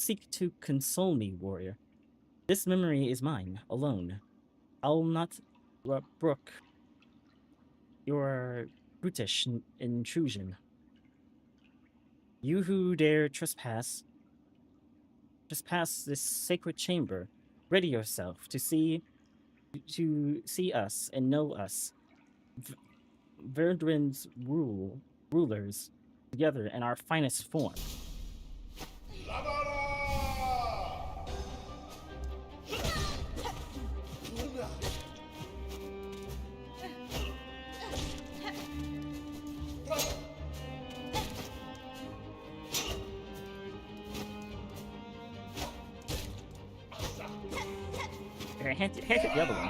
seek to console me, warrior. This memory is mine, alone. I'll not brook your brutish intrusion. You who dare trespass this sacred chamber, ready yourself to see us and know us. Verdrin's rulers together in our finest form. Hand it the other one.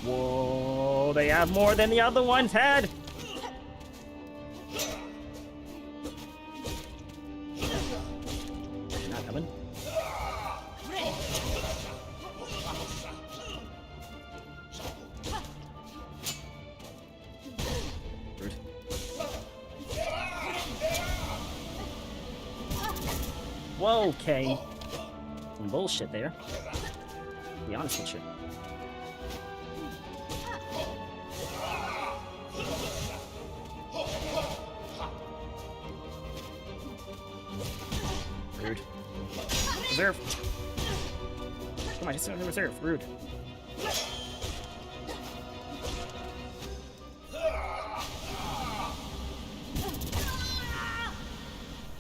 Whoa, they have more than the other ones had! Not coming. Rude. Whoa, okay. Some bullshit there. Be honest with you. Rude. Reserve. Come on, just in reserve. Rude.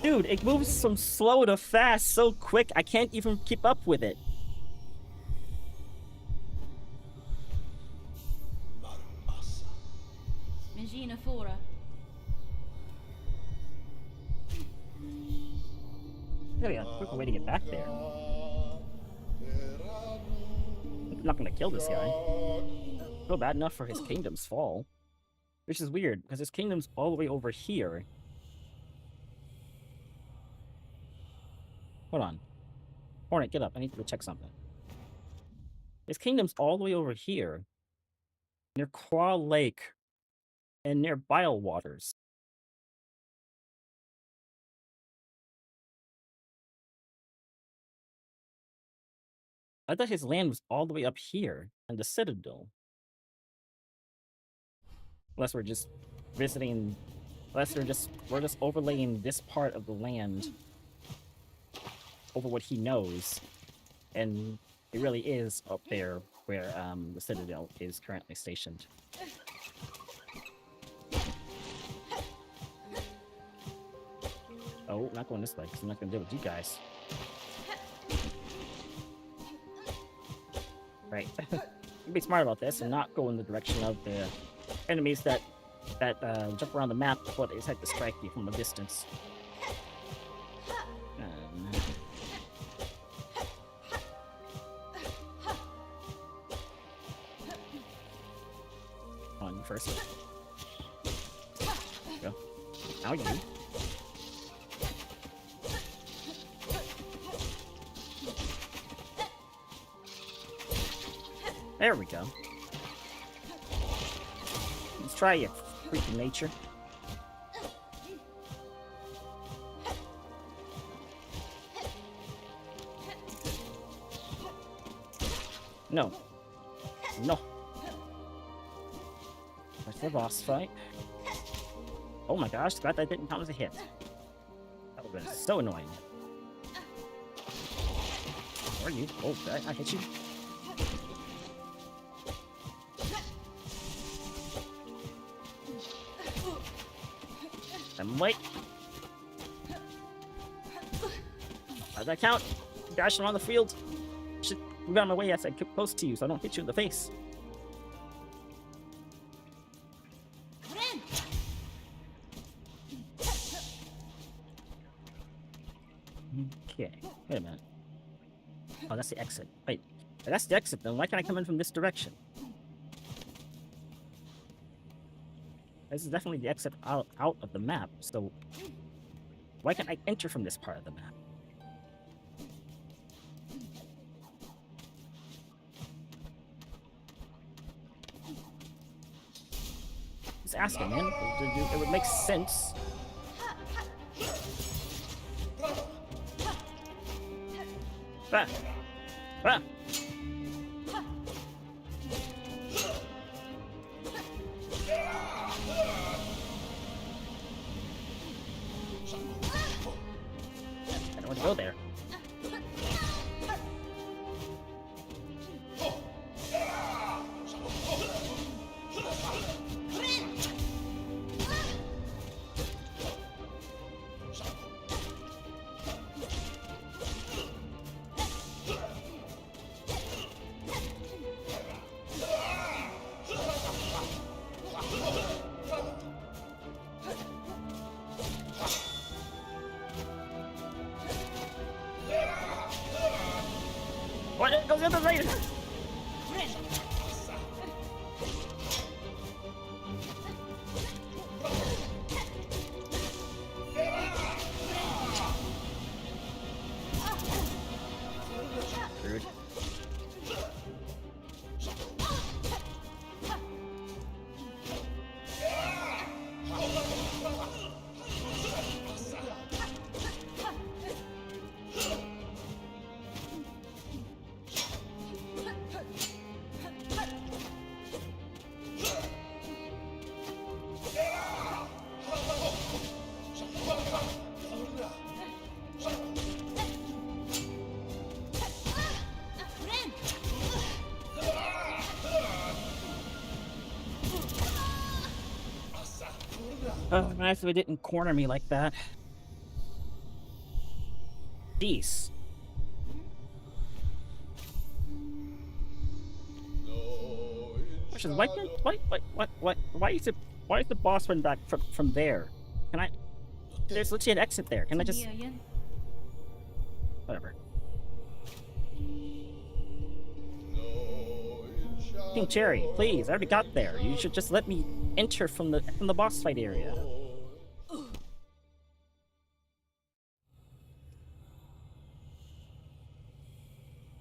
Dude, it moves from slow to fast so quick, I can't even keep up with it. Magina Fora. Gotta be a quicker way to get back there. I'm not gonna kill this guy. Feel bad enough for his kingdom's fall. Which is weird, because his kingdom's all the way over here. Hold on. Hornet, get up. I need to go check something. His kingdom's all the way over here. Near Qua Lake. And near Bile Waters. I thought his land was all the way up here in the Citadel. Unless we're just visiting, unless we're just overlaying this part of the land over what he knows, and it really is up there where the Citadel is currently stationed. Oh, not going this way, because I'm not going to deal with you guys. Right. Be smart about this and not go in the direction of the enemies that jump around the map before they decide to strike you from a distance. On you first. Go. Now you. There we go. Let's try your freaking nature. No. No. That's the boss fight. Oh my gosh, glad that didn't count as a hit. That would have been so annoying. Where are you? Oh, I hit you. Wait. How's that count? Dashing around the field. Should move out of my way as I get close to you so I don't hit you in the face. Okay, wait a minute. Oh, that's the exit. Wait, if that's the exit, then why can't I come in from this direction? This is definitely the exit out of the map, so why can't I enter from this part of the map? Just asking, man. It would make sense. Ah! Ah! I don't want to go there. What? It goes the other way! Rude. Oh, nice if it didn't corner me like that. Jeez. Question: why is the boss run back from there? Can I? There's literally an exit there. Can I just? Whatever. King Cherry, please, I already got there. You should just let me enter from the boss fight area.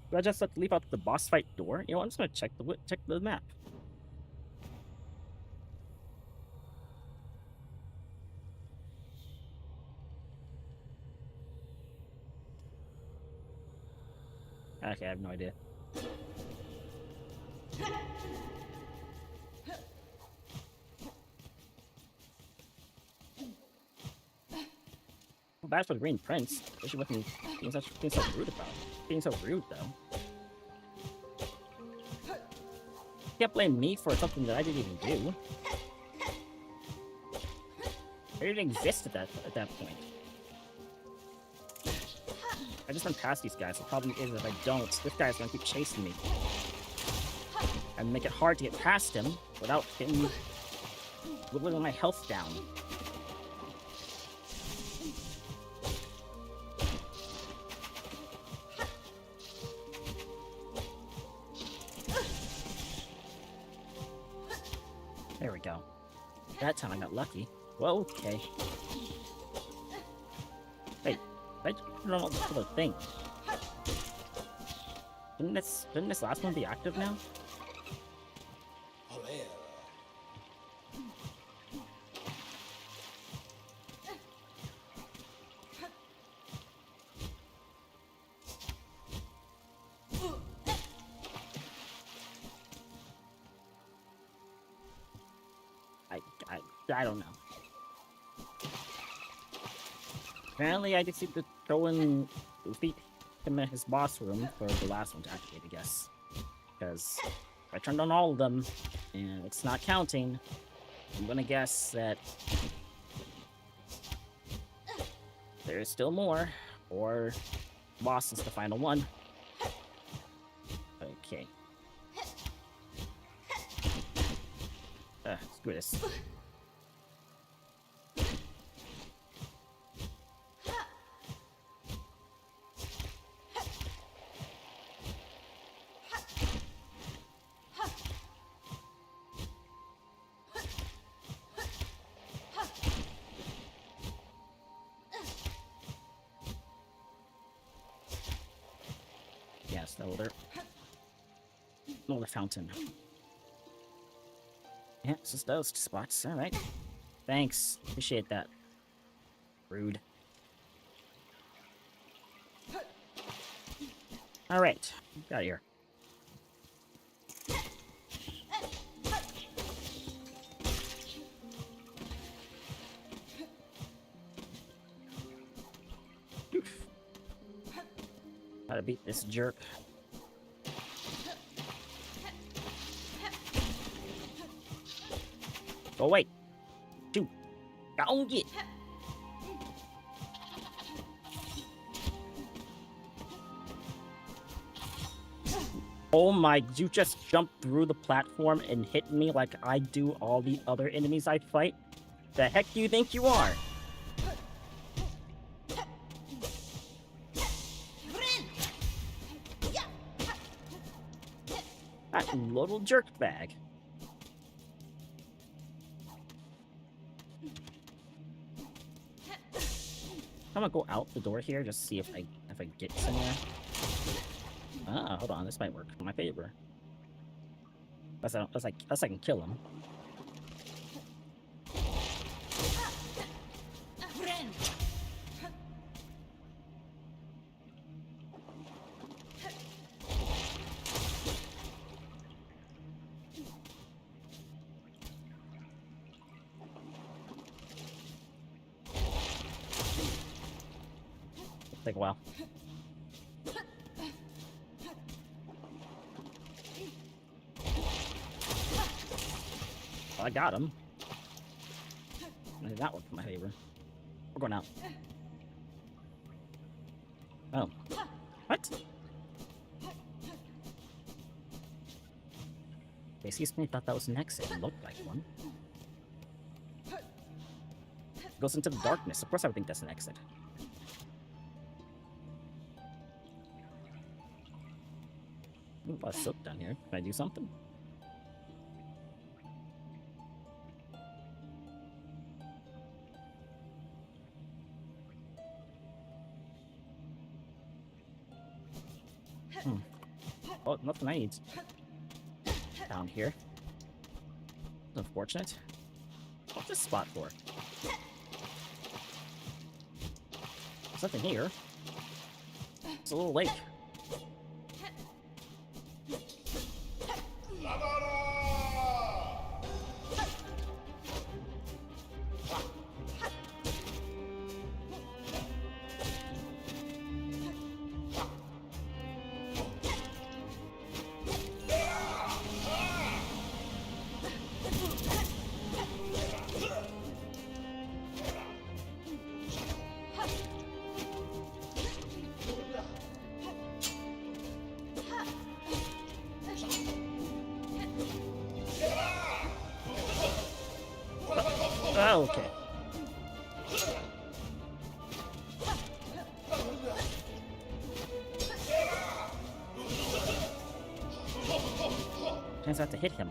Do I just have to leap out the boss fight door? You know what, I'm just gonna check the map. Okay, I have no idea. Bad for the Green Prince, especially with me being so rude about it. Being so rude, though. You can't blame me for something that I didn't even do. I didn't exist at that point. I just went past these guys. The problem is if I don't, this guy's gonna keep chasing me. And make it hard to get past him without getting whittling my health down. There we go. That time I got lucky. Whoa, okay. Wait, I don't know this other thing. Didn't this last one be active now? I don't know. Apparently, I just need to go and defeat him in his boss room for the last one to activate, I guess. Because I turned on all of them, and it's not counting. I'm gonna guess that there's still more, or boss is the final one. Okay. Screw this. Yes, that will. No, the fountain. Yeah, it's just those spots. Alright. Thanks. Appreciate that. Rude. Alright. Got here. Oof. Gotta beat this jerk. Oh wait. Shoot. Go get. Oh my, you just jumped through the platform and hit me like I do all the other enemies I fight? The heck do you think you are? That little jerk bag. I'm gonna go out the door here, just see if I get somewhere. Ah, hold on, this might work in my favor. Unless I can kill him. Take a while. Well, I got him. Maybe that worked in my favor. We're going out. Oh. What? Excuse me, thought that was an exit. It looked like one. It goes into the darkness. Of course I would think that's an exit. Ooh, a lot of silk down here. Can I do something? Oh, nothing I need down here. Unfortunate. What's this spot for? There's nothing here. It's a little lake. Oh, okay. Chance I have to hit him.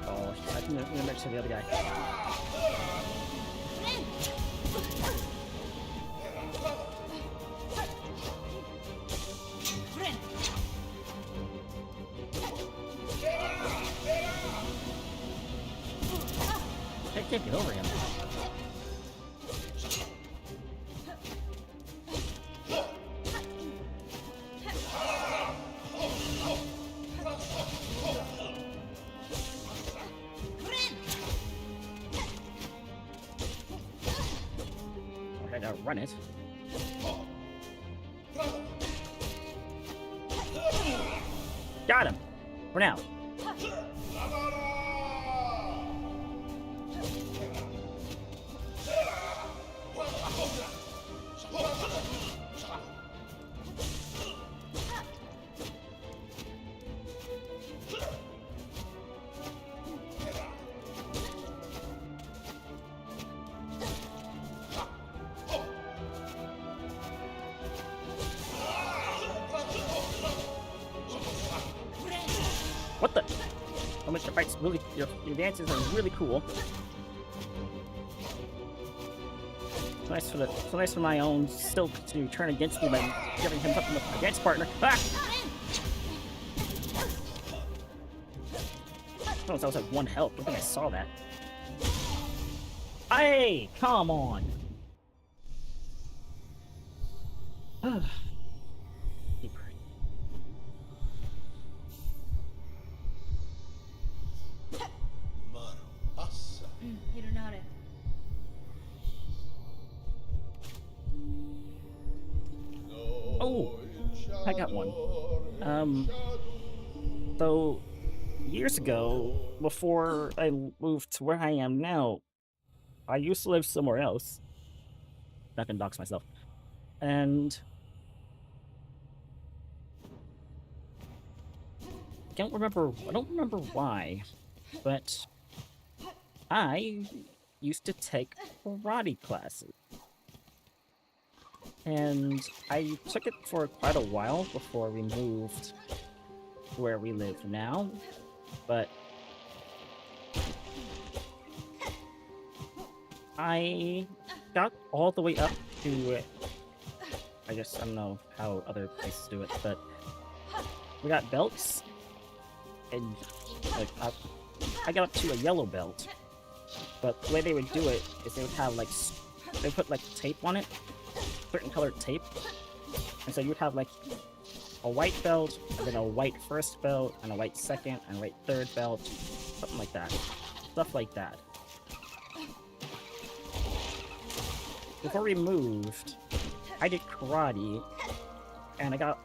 Oh, I can remember to the other guy. I can't get over him. outrun it. Got him! For now. What the? Oh, Mr. Fight's really, your dances are really cool. So nice for my own Silk to turn against me by giving him something a dance partner. Ah! Oh, that was like 1 health. I don't think I saw that. Hey, come on. Deeper. Passa. Hironare. Oh, I got one. So years ago, before I moved to where I am now, I used to live somewhere else. Not gonna dox myself. And I don't remember why, but I used to take karate classes. And I took it for quite a while before we moved to where we live now, but I got all the way up to, I don't know how other places do it, but we got belts, and like I got up to a yellow belt, but the way they would do it is they would have like, they put like tape on it, certain colored tape, and so you would have like a white belt, and then a white first belt, and a white second, and a white third belt, something like that. Stuff like that. Before we moved, I did karate, and I got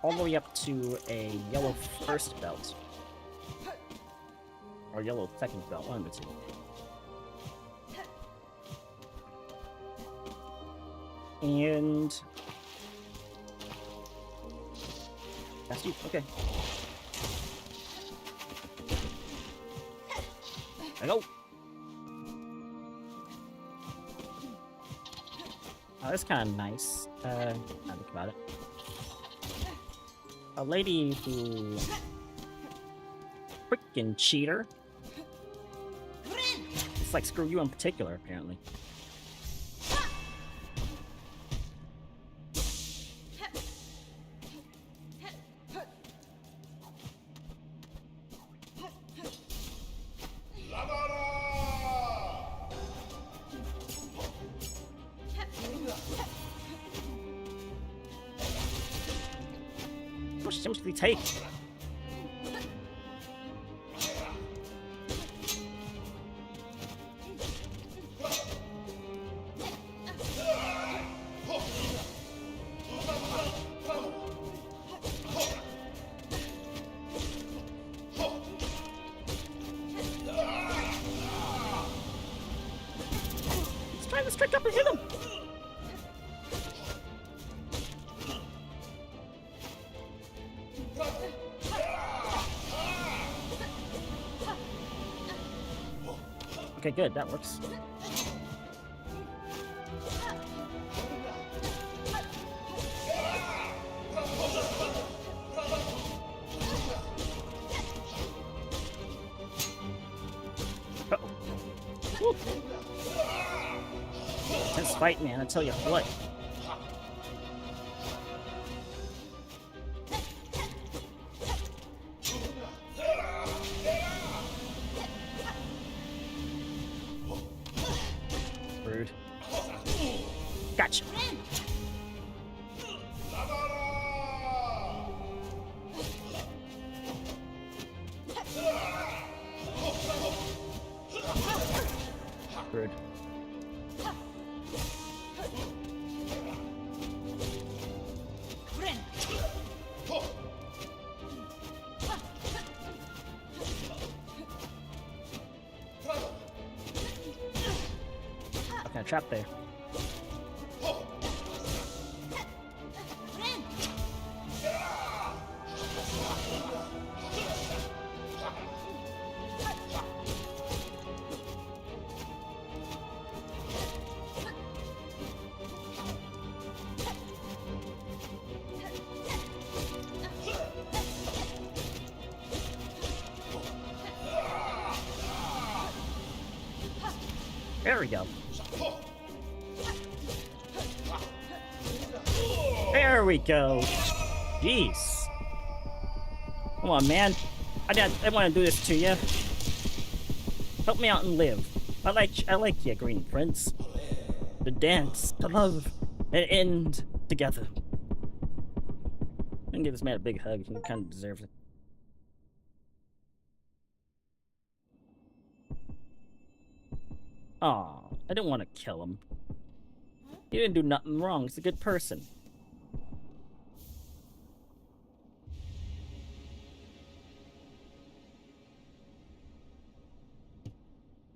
all the way up to a yellow first belt. Or yellow second belt, one of the two. And that's you. Okay. I go. Oh, that's kind of nice. I think about it. A lady who freaking cheater. It's like screw you in particular, apparently. How much did he take? He's trying to strike up and hit him! Okay, good, that works. Uh-oh. Intense fight, man, I tell you what. Rude. Gotcha. Rude. Okay, trap there. There we go. There we go. Jeez. Come on, man. I want to do this to you. Help me out and live. I like you, Green Prince. To dance, to love, and end together. I'm gonna give this man a big hug. He kind of deserves it. Aw, I didn't want to kill him. He didn't do nothing wrong. He's a good person.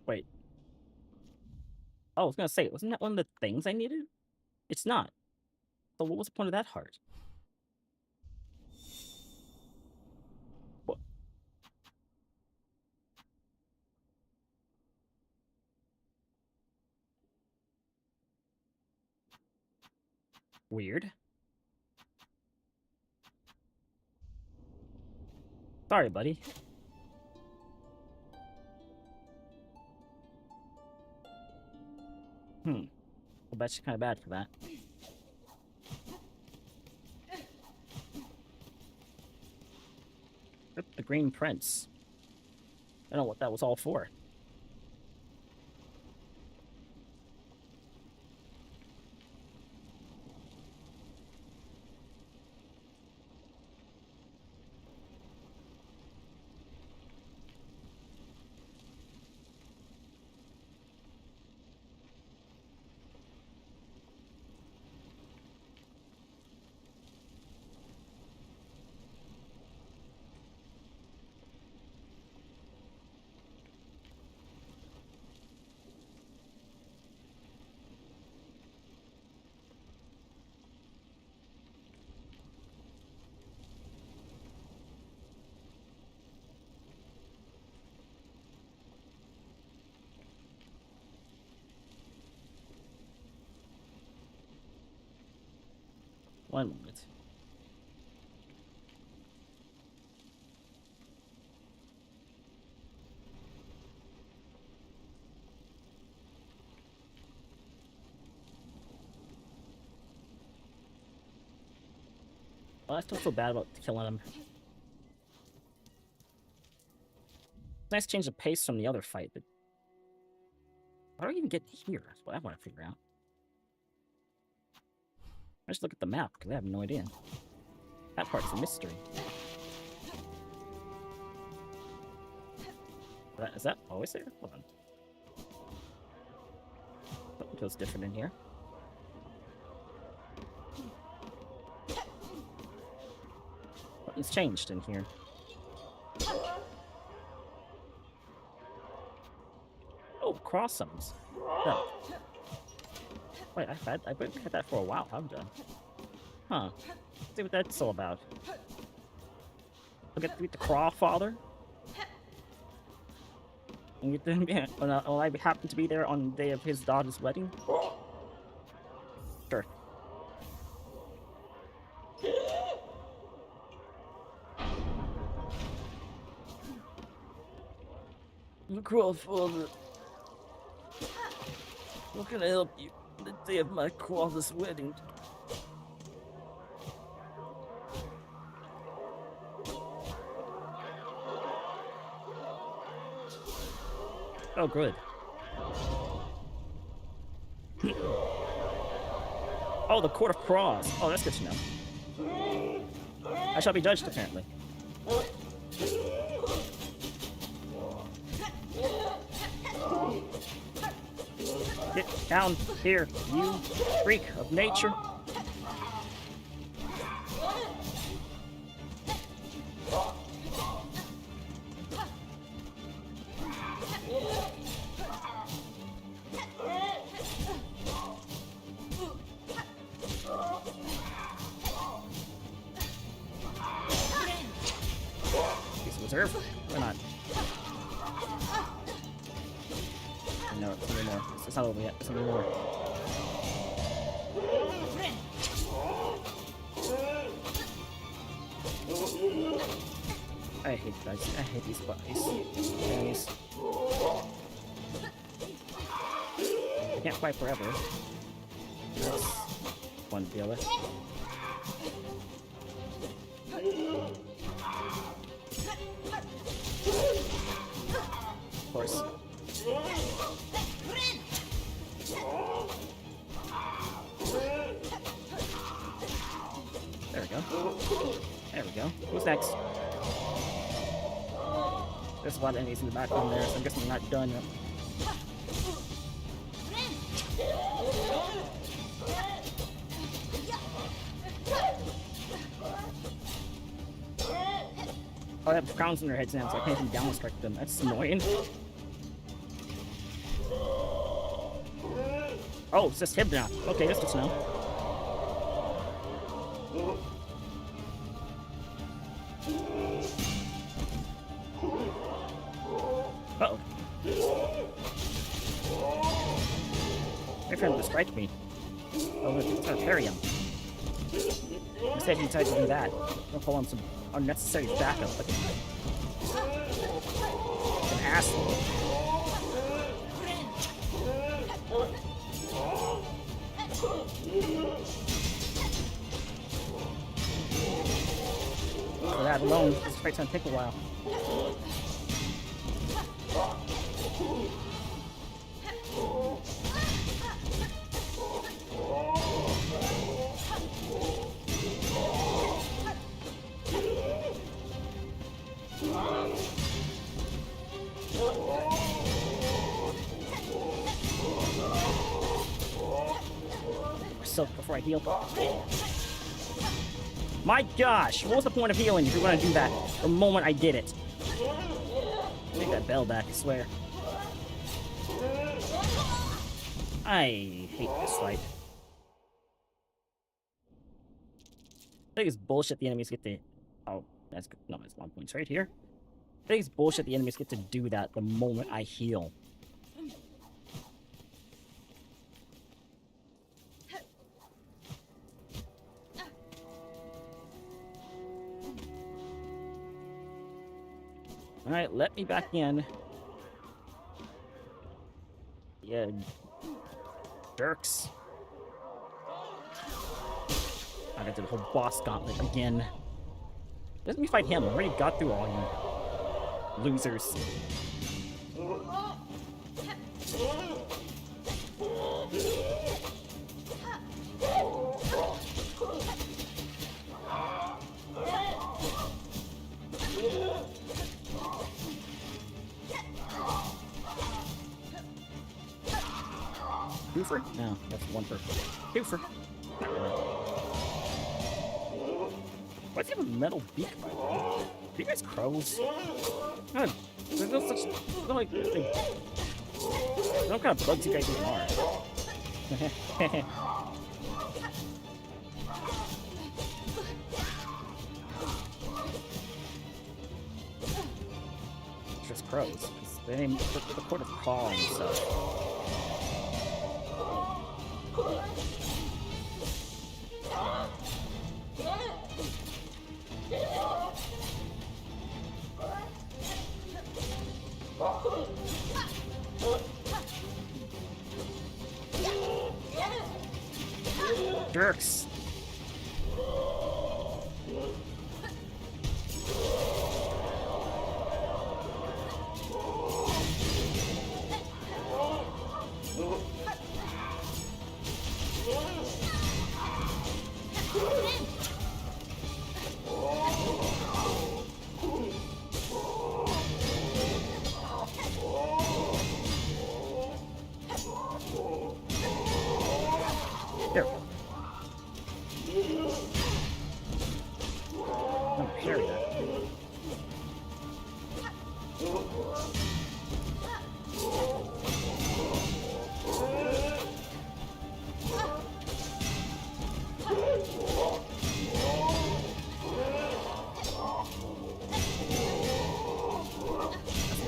Wait. Oh, I was gonna say, wasn't that one of the things I needed? It's not. So what was the point of that heart? What? Weird. Sorry, buddy. I'll bet you're kind of bad for that. Rip the Green Prince. I don't know what that was all for. One moment. Well, I still feel bad about killing him. Nice change of pace from the other fight, but how do I even get here? That's what I want to figure out. I just look at the map, because I have no idea. That part's a mystery. Is that always there? Hold on. Something feels different in here. Something's changed in here. Oh, crossums. No. Wait, I've had that for a while, haven't I? Huh. Let's see what that's all about. I'll get to meet the Craw Father. And get to, yeah, will I happen to be there on the day of his daughter's wedding? Sure. The Craw Father. How can I help you? The day of my father's wedding. Oh, good. Oh, the Court of Craws. Oh, that's good to know. I shall be judged, apparently. Down here, you freak of nature. Piece of reserve? Why not? No, it's something more. It's not over yet. It's something more. I hate guys. I hate these enemies. I can't fight forever. That's one deal with. Of course. There we go. There we go. Who's next? There's a lot of enemies in the background there, so I'm guessing we're not done yet. Oh, they have crowns on their heads now, so I can't even down strike them. That's annoying. Oh, it's just him now. Okay, that's good to know. Uh-oh. They're trying to strike me. Oh, it's trying to parry him. Instead, he decided to do that. I'll call him some unnecessary backup. Like an asshole. For that alone, this fight's gonna take a while. Silk before I heal. My gosh, what was the point of healing if you're gonna do that the moment I did it? Take that bell back, I swear. I hate this fight. I think it's bullshit the enemies get to... Oh, that's good. No, it's 1 points right here. I think it's bullshit the enemies get to do that the moment I heal. Alright, let me back in. Yeah. Jerks. I gotta do the whole boss gauntlet again. Let me fight him. I already got through all you losers. Twofer? No, that's one for twofer. Why's he have a metal beak, by the way? Are you guys crows? God, there's no such... There's no, like... What kind of bugs you guys even are? It's just crows. They named the Court of Claw and stuff. Jerks.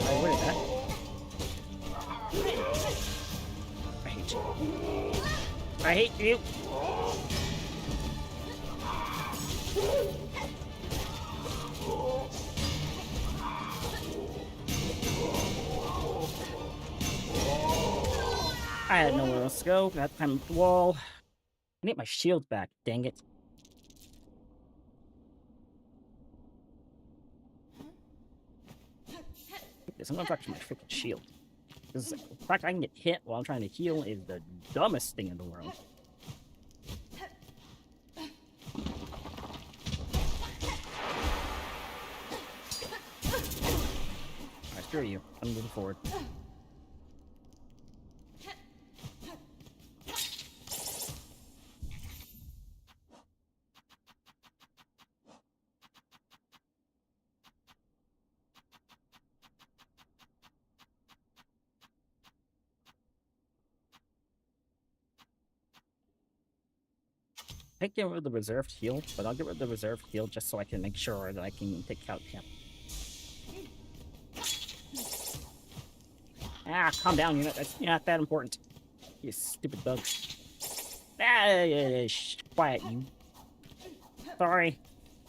I worry that. I hate you. I hate you. I had nowhere else to go. I had to climb up the wall. I need my shield back, dang it. I'm gonna talk to my freaking shield. Because the fact I can get hit while I'm trying to heal is the dumbest thing in the world. I screw you. I'm moving forward. I get rid of the reserved heal, but I'll get rid of the reserved heal just so I can make sure that I can take out him. Ah, calm down, you're not that important. You stupid bug. Ah, quiet, you. Sorry.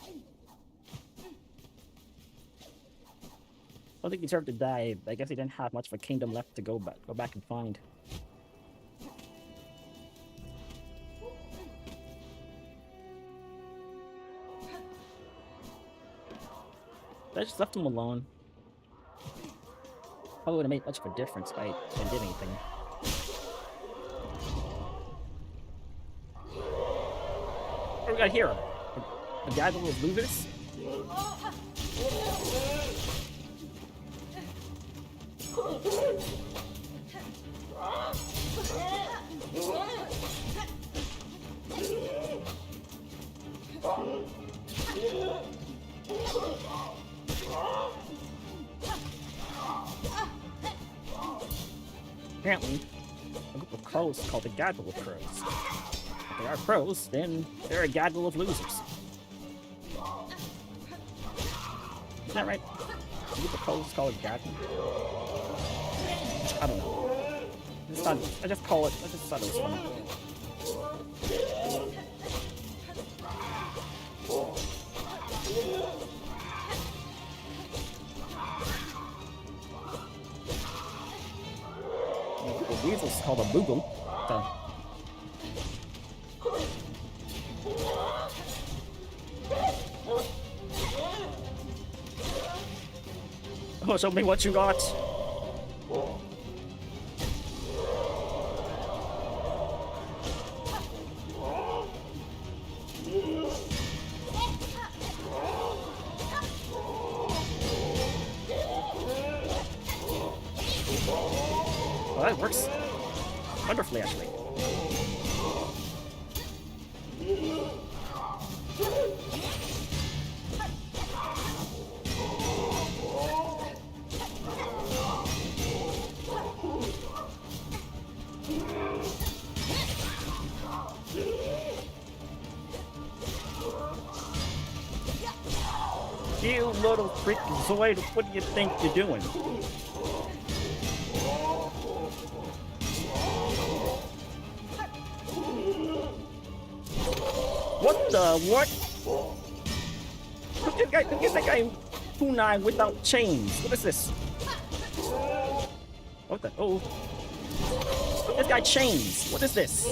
I don't think he deserved to die. I guess he didn't have much of a kingdom left to go back and find. I just left him alone. Probably wouldn't have made much of a difference if I did anything. What do we got here? A guy that will lose this? Apparently, a group of crows called the gaggle of crows. If they are crows, then they're a gaggle of losers. Isn't that right? A group of crows is called a gaggle? I don't know. I just thought it was funny. The weasel's called a boogle. So. Oh, show me what you got. Well, that works wonderfully, actually. You little freak Zoid, what do you think you're doing? What the what? Look at that guy kunai without chains. What is this? What the oh? Look at this guy chains. What is this?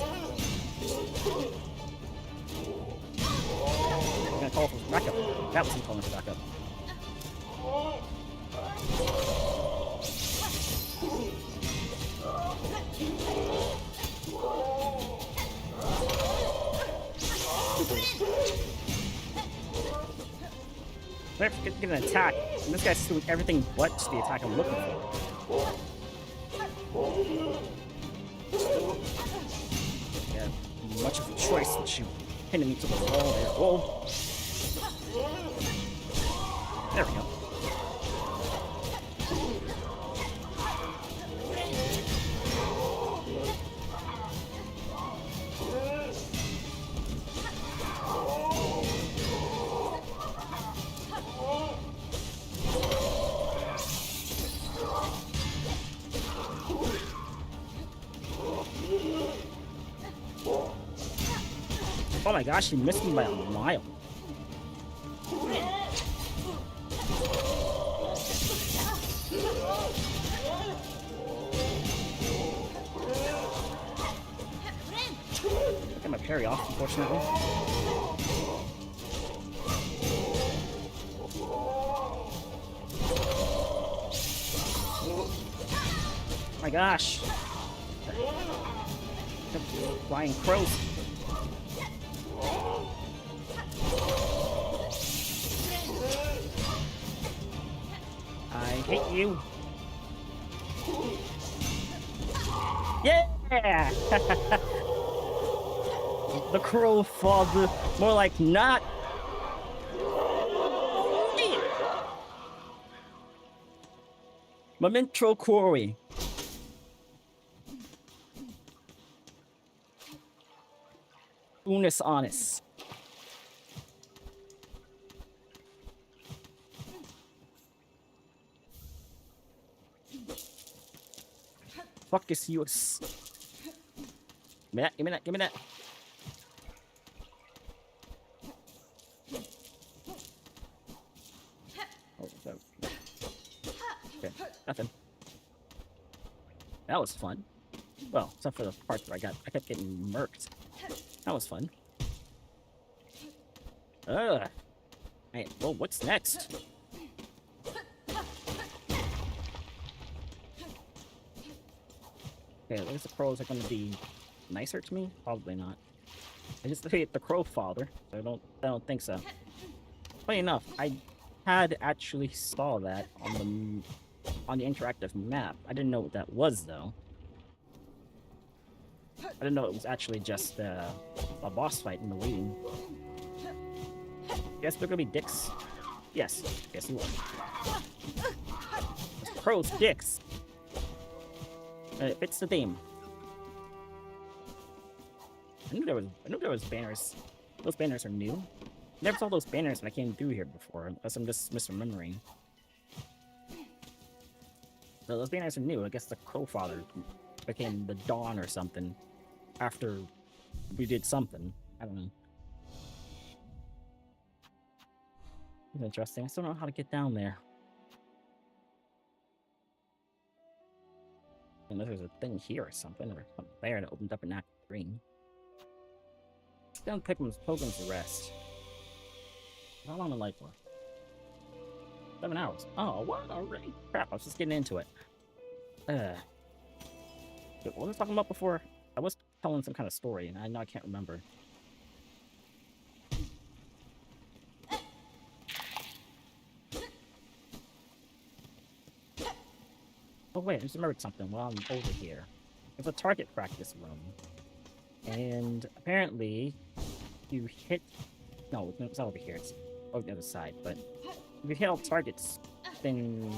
I'm gonna call for backup. That was him calling for backup. I forget to get an attack, and this guy's doing everything but the attack I'm looking for. Yeah, much of a choice that you pinning me to the wall there. Whoa! There we go. Oh my gosh, he missed me by a mile. Get my parry off, unfortunately. Oh my gosh. Flying crows. I hate you. Yeah! The crow father. More like not. Memento Quarry. Unis honest. Fuck is yours. Give me that, give me that, give me that. Oh, no. Okay, nothing. That was fun. Well, except for the part where I kept getting murked. That was fun. Ugh. Hey, well, what's next? Okay, at least the crows are gonna be nicer to me? Probably not. I just hate the crow father. So I don't think so. Funny enough, I had actually saw that on the interactive map. I didn't know what that was though. I didn't know it was actually just a boss fight in the waiting. Guess they're gonna be dicks. Yes, guess you are. Crows, dicks. And it fits the theme. I knew there was banners. Those banners are new. Never saw those banners when I came through here before, unless I'm just misremembering. So those banners are new. I guess the Crowfather became the Dawn or something after we did something. I don't know. It's interesting. I still don't know how to get down there. Unless there's a thing here or something, or something there that opened up in Act 3. Down Pilgrim's Rest. How long am I for? 7 hours. Oh, what? Already? Crap, I was just getting into it. What was I talking about before? I was telling some kind of story, and I know I can't remember. Oh wait, I just remembered something while I'm over here. There's a target practice room. And apparently, you hit... No, it's not over here. It's over the other side. But if you hit all targets, then...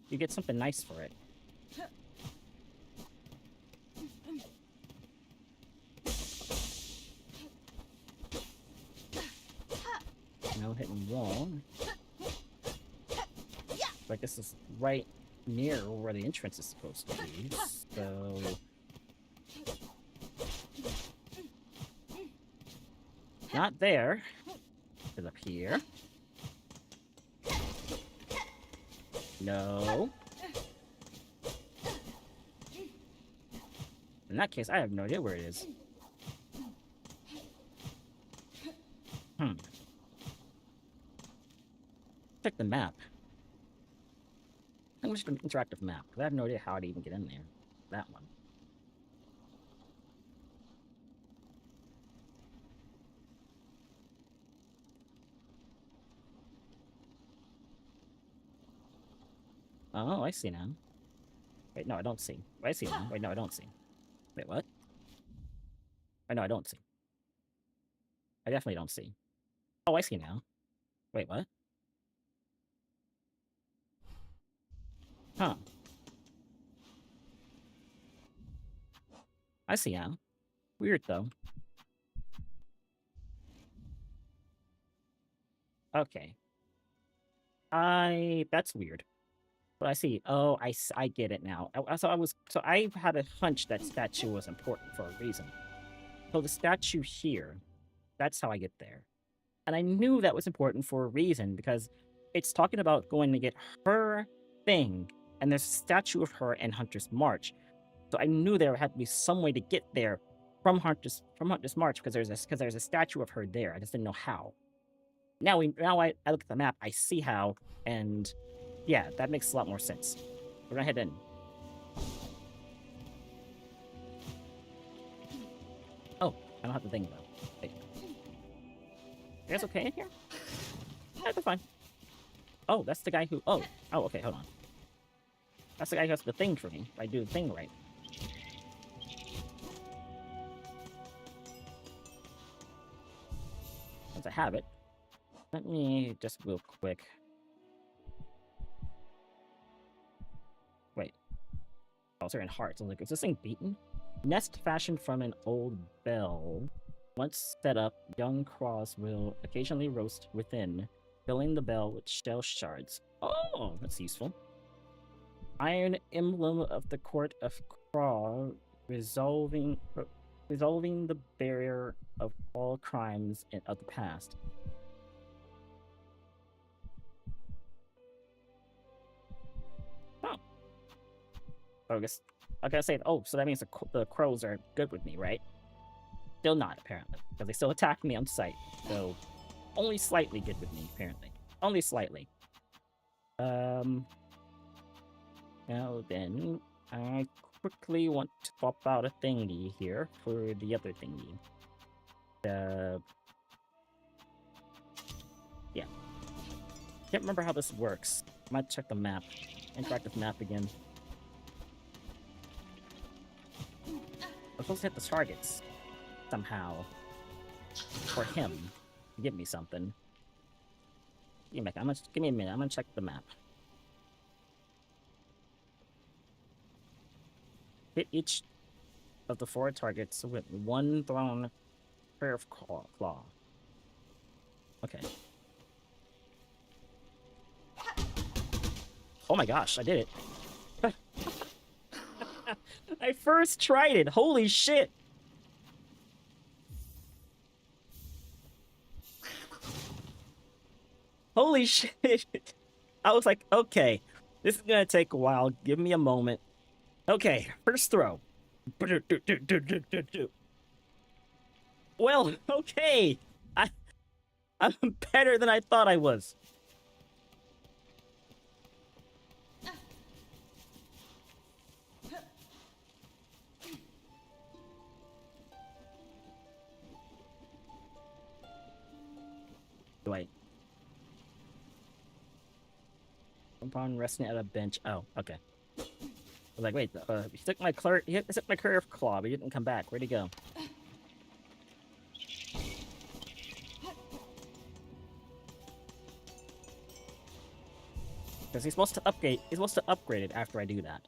you get something nice for it. No hitting wall. Like this is right near where the entrance is supposed to be, so... Not there. It's up here. No. In that case, I have no idea where it is. Check the map. I'm just an interactive map, because I have no idea how to even get in there. That one. Oh, I see now. Wait, no, I don't see. Wait, I see now. Wait, no, I don't see. Wait, what? Wait, no, I don't see. I definitely don't see. Oh, I see now. Wait, what? Huh. I see now. Weird, though. Okay. That's weird. But I see. Oh, I get it now. So I had a hunch that statue was important for a reason. So the statue here, that's how I get there. And I knew that was important for a reason because it's talking about going to get her thing, and there's a statue of her in Hunter's March. So I knew there had to be some way to get there from Hunter's March because there's a statue of her there. I just didn't know how. Now I look at the map, I see how, and yeah, that makes a lot more sense. We're gonna head in. Oh, I don't have the thing though. Wait. You guys okay in here? Yeah, they're fine. Oh, that's the guy who. Oh, okay, hold on. That's the guy who has the thing for me. I do the thing right. Since I have it, let me just real quick. Wait. Oh, sorry, in hearts. I was like, is this thing beaten? Nest fashioned from an old bell. Once set up, young crows will occasionally roast within, filling the bell with shell shards. Oh, that's useful. Iron emblem of the court of Craw, resolving the barrier of all crimes of the past. Oh. I guess I gotta say, oh, so that means the crows are good with me, right? Still not, apparently, because they still attack me on sight. So, only slightly good with me, apparently. Only slightly. Now then, I quickly want to pop out a thingy here for the other thingy. Yeah. Can't remember how this works. Might check the map. Interactive map again. I'm supposed to hit the targets. Somehow. For him. Give me something. Give me a minute. I'm gonna check the map. Hit each of the 4 targets with 1 thrown pair of claw. Okay. Oh my gosh, I did it. I first tried it. Holy shit. Holy shit. I was like, okay, this is gonna take a while. Give me a moment. Okay, first throw. Well, okay. I'm better than I thought I was. Wait. Upon resting at a bench. Oh, okay. I was like, wait, he took my curve claw, but he didn't come back. Where'd he go? Because he's supposed to upgrade it after I do that.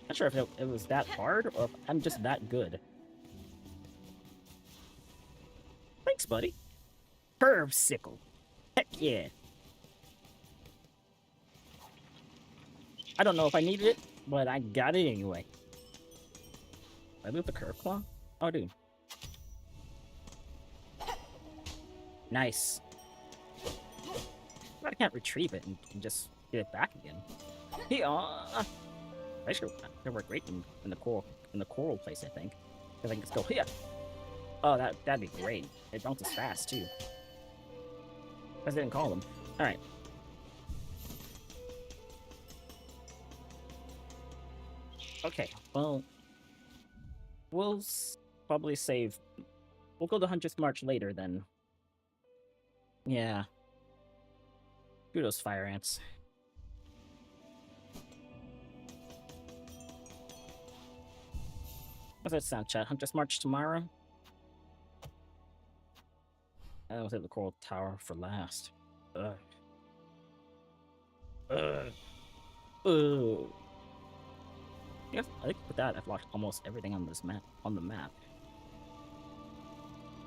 Not sure if it was that hard or if I'm just that good. Thanks, buddy. Curve sickle. Heck yeah. I don't know if I needed it, but I got it anyway. Did I move the curve claw? Oh, dude. Nice. But I can't retrieve it and just get it back again. Yeah. I sure that work great in the coral place, I think. Because I can just go here. Oh, that'd be great. It bounces fast too. I didn't call them. All right. Okay. Well, we'll probably save. We'll go to Hunter's March later then. Yeah. Screw those fire ants. What's that sound, chat? Hunter's March tomorrow? I will hit the coral tower for last. Ugh. Ugh. Ugh. Yeah, I think with that, I've locked almost everything on this map. On the map.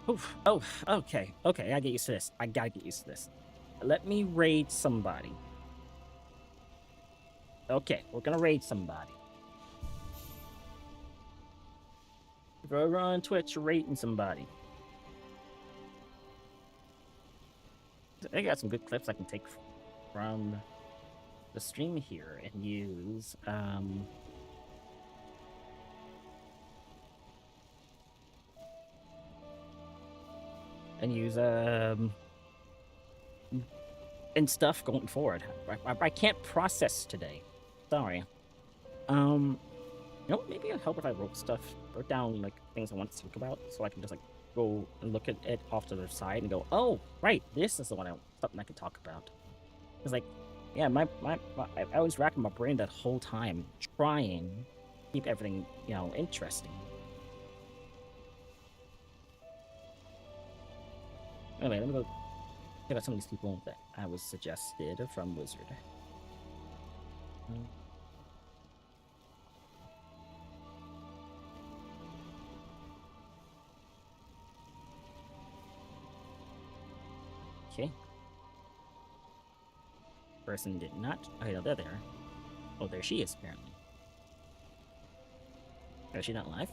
Oof. Oh, okay. Okay, I gotta get used to this. Let me raid somebody. Okay, we're gonna raid somebody. If you're over on Twitch, you're raiding somebody. I got some good clips I can take from the stream here and use. And stuff going forward. I can't process today. Sorry. You know, maybe it'd help if I wrote down like things I want to talk about, so I can just like go and look at it off to the side and go, oh, right, this is the one something I can talk about. It's like, yeah, I was racking my brain that whole time trying to keep everything, you know, interesting. Anyway, let me go check out some of these people that I was suggested from Wizard. Okay. Person did not. Oh, no, they're there. Oh, there she is, apparently. Is she not live?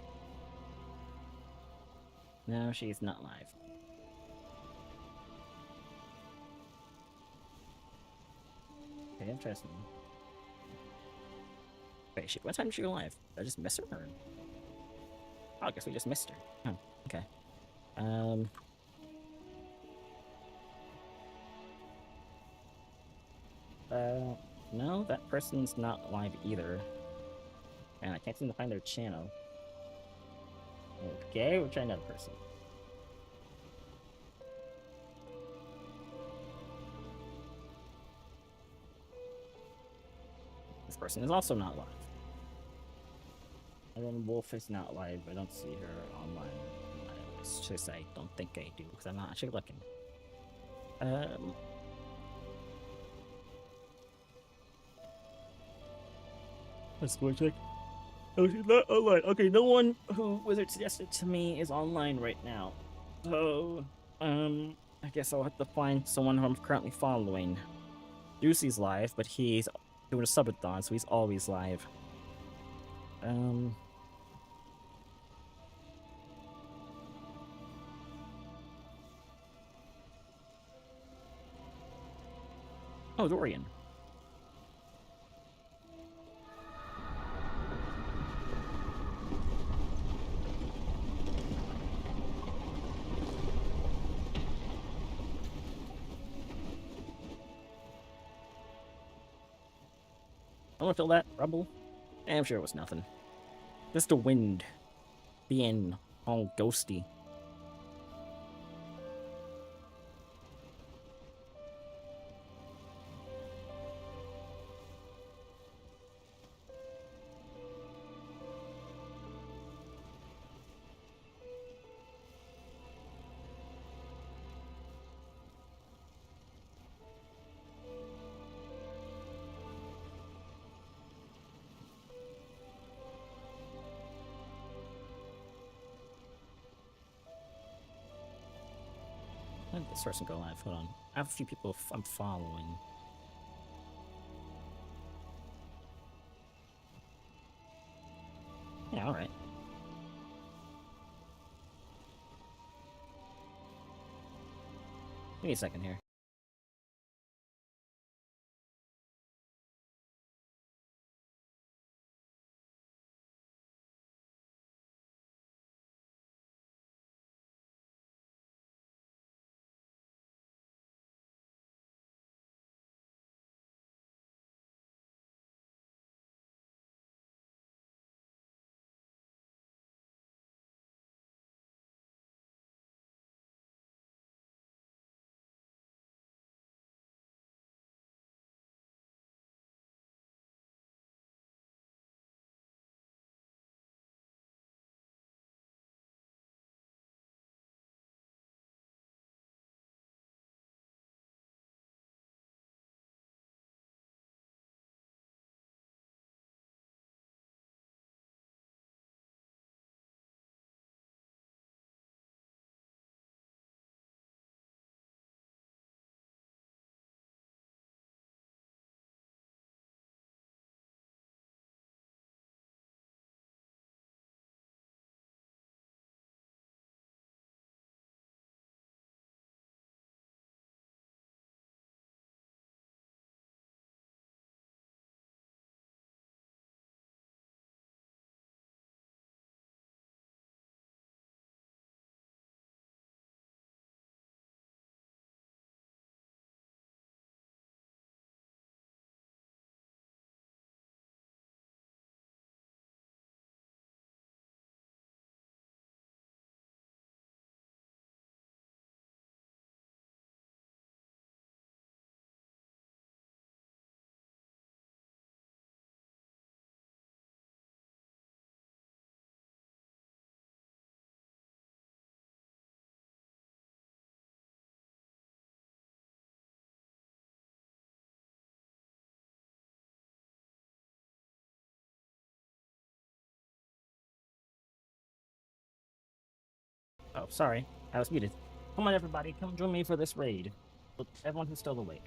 No, she's not live. Okay, interesting. Wait, what time did she go live? Did I just miss her? Or... Oh, I guess we just missed her. Huh, okay. No, that person's not live either. And I can't seem to find their channel. Okay, we'll try another person. This person is also not live. And then Wolf is not live. I don't see her online. I should say, don't think I do, because I'm not actually looking. Let's go check. Oh, she's not online. Okay, no one who Wizard suggested to me is online right now. So, I guess I'll have to find someone who I'm currently following. Juicy's live, but he's doing a subathon, so he's always live. Oh, Dorian. I want to feel that rumble. I'm sure it was nothing. Just the wind being all ghosty. How did this person go live? Hold on. I have a few people I'm following. Yeah, alright. Give me a second here. Oh, sorry. I was muted. Come on, everybody. Come join me for this raid. Everyone who's still awake.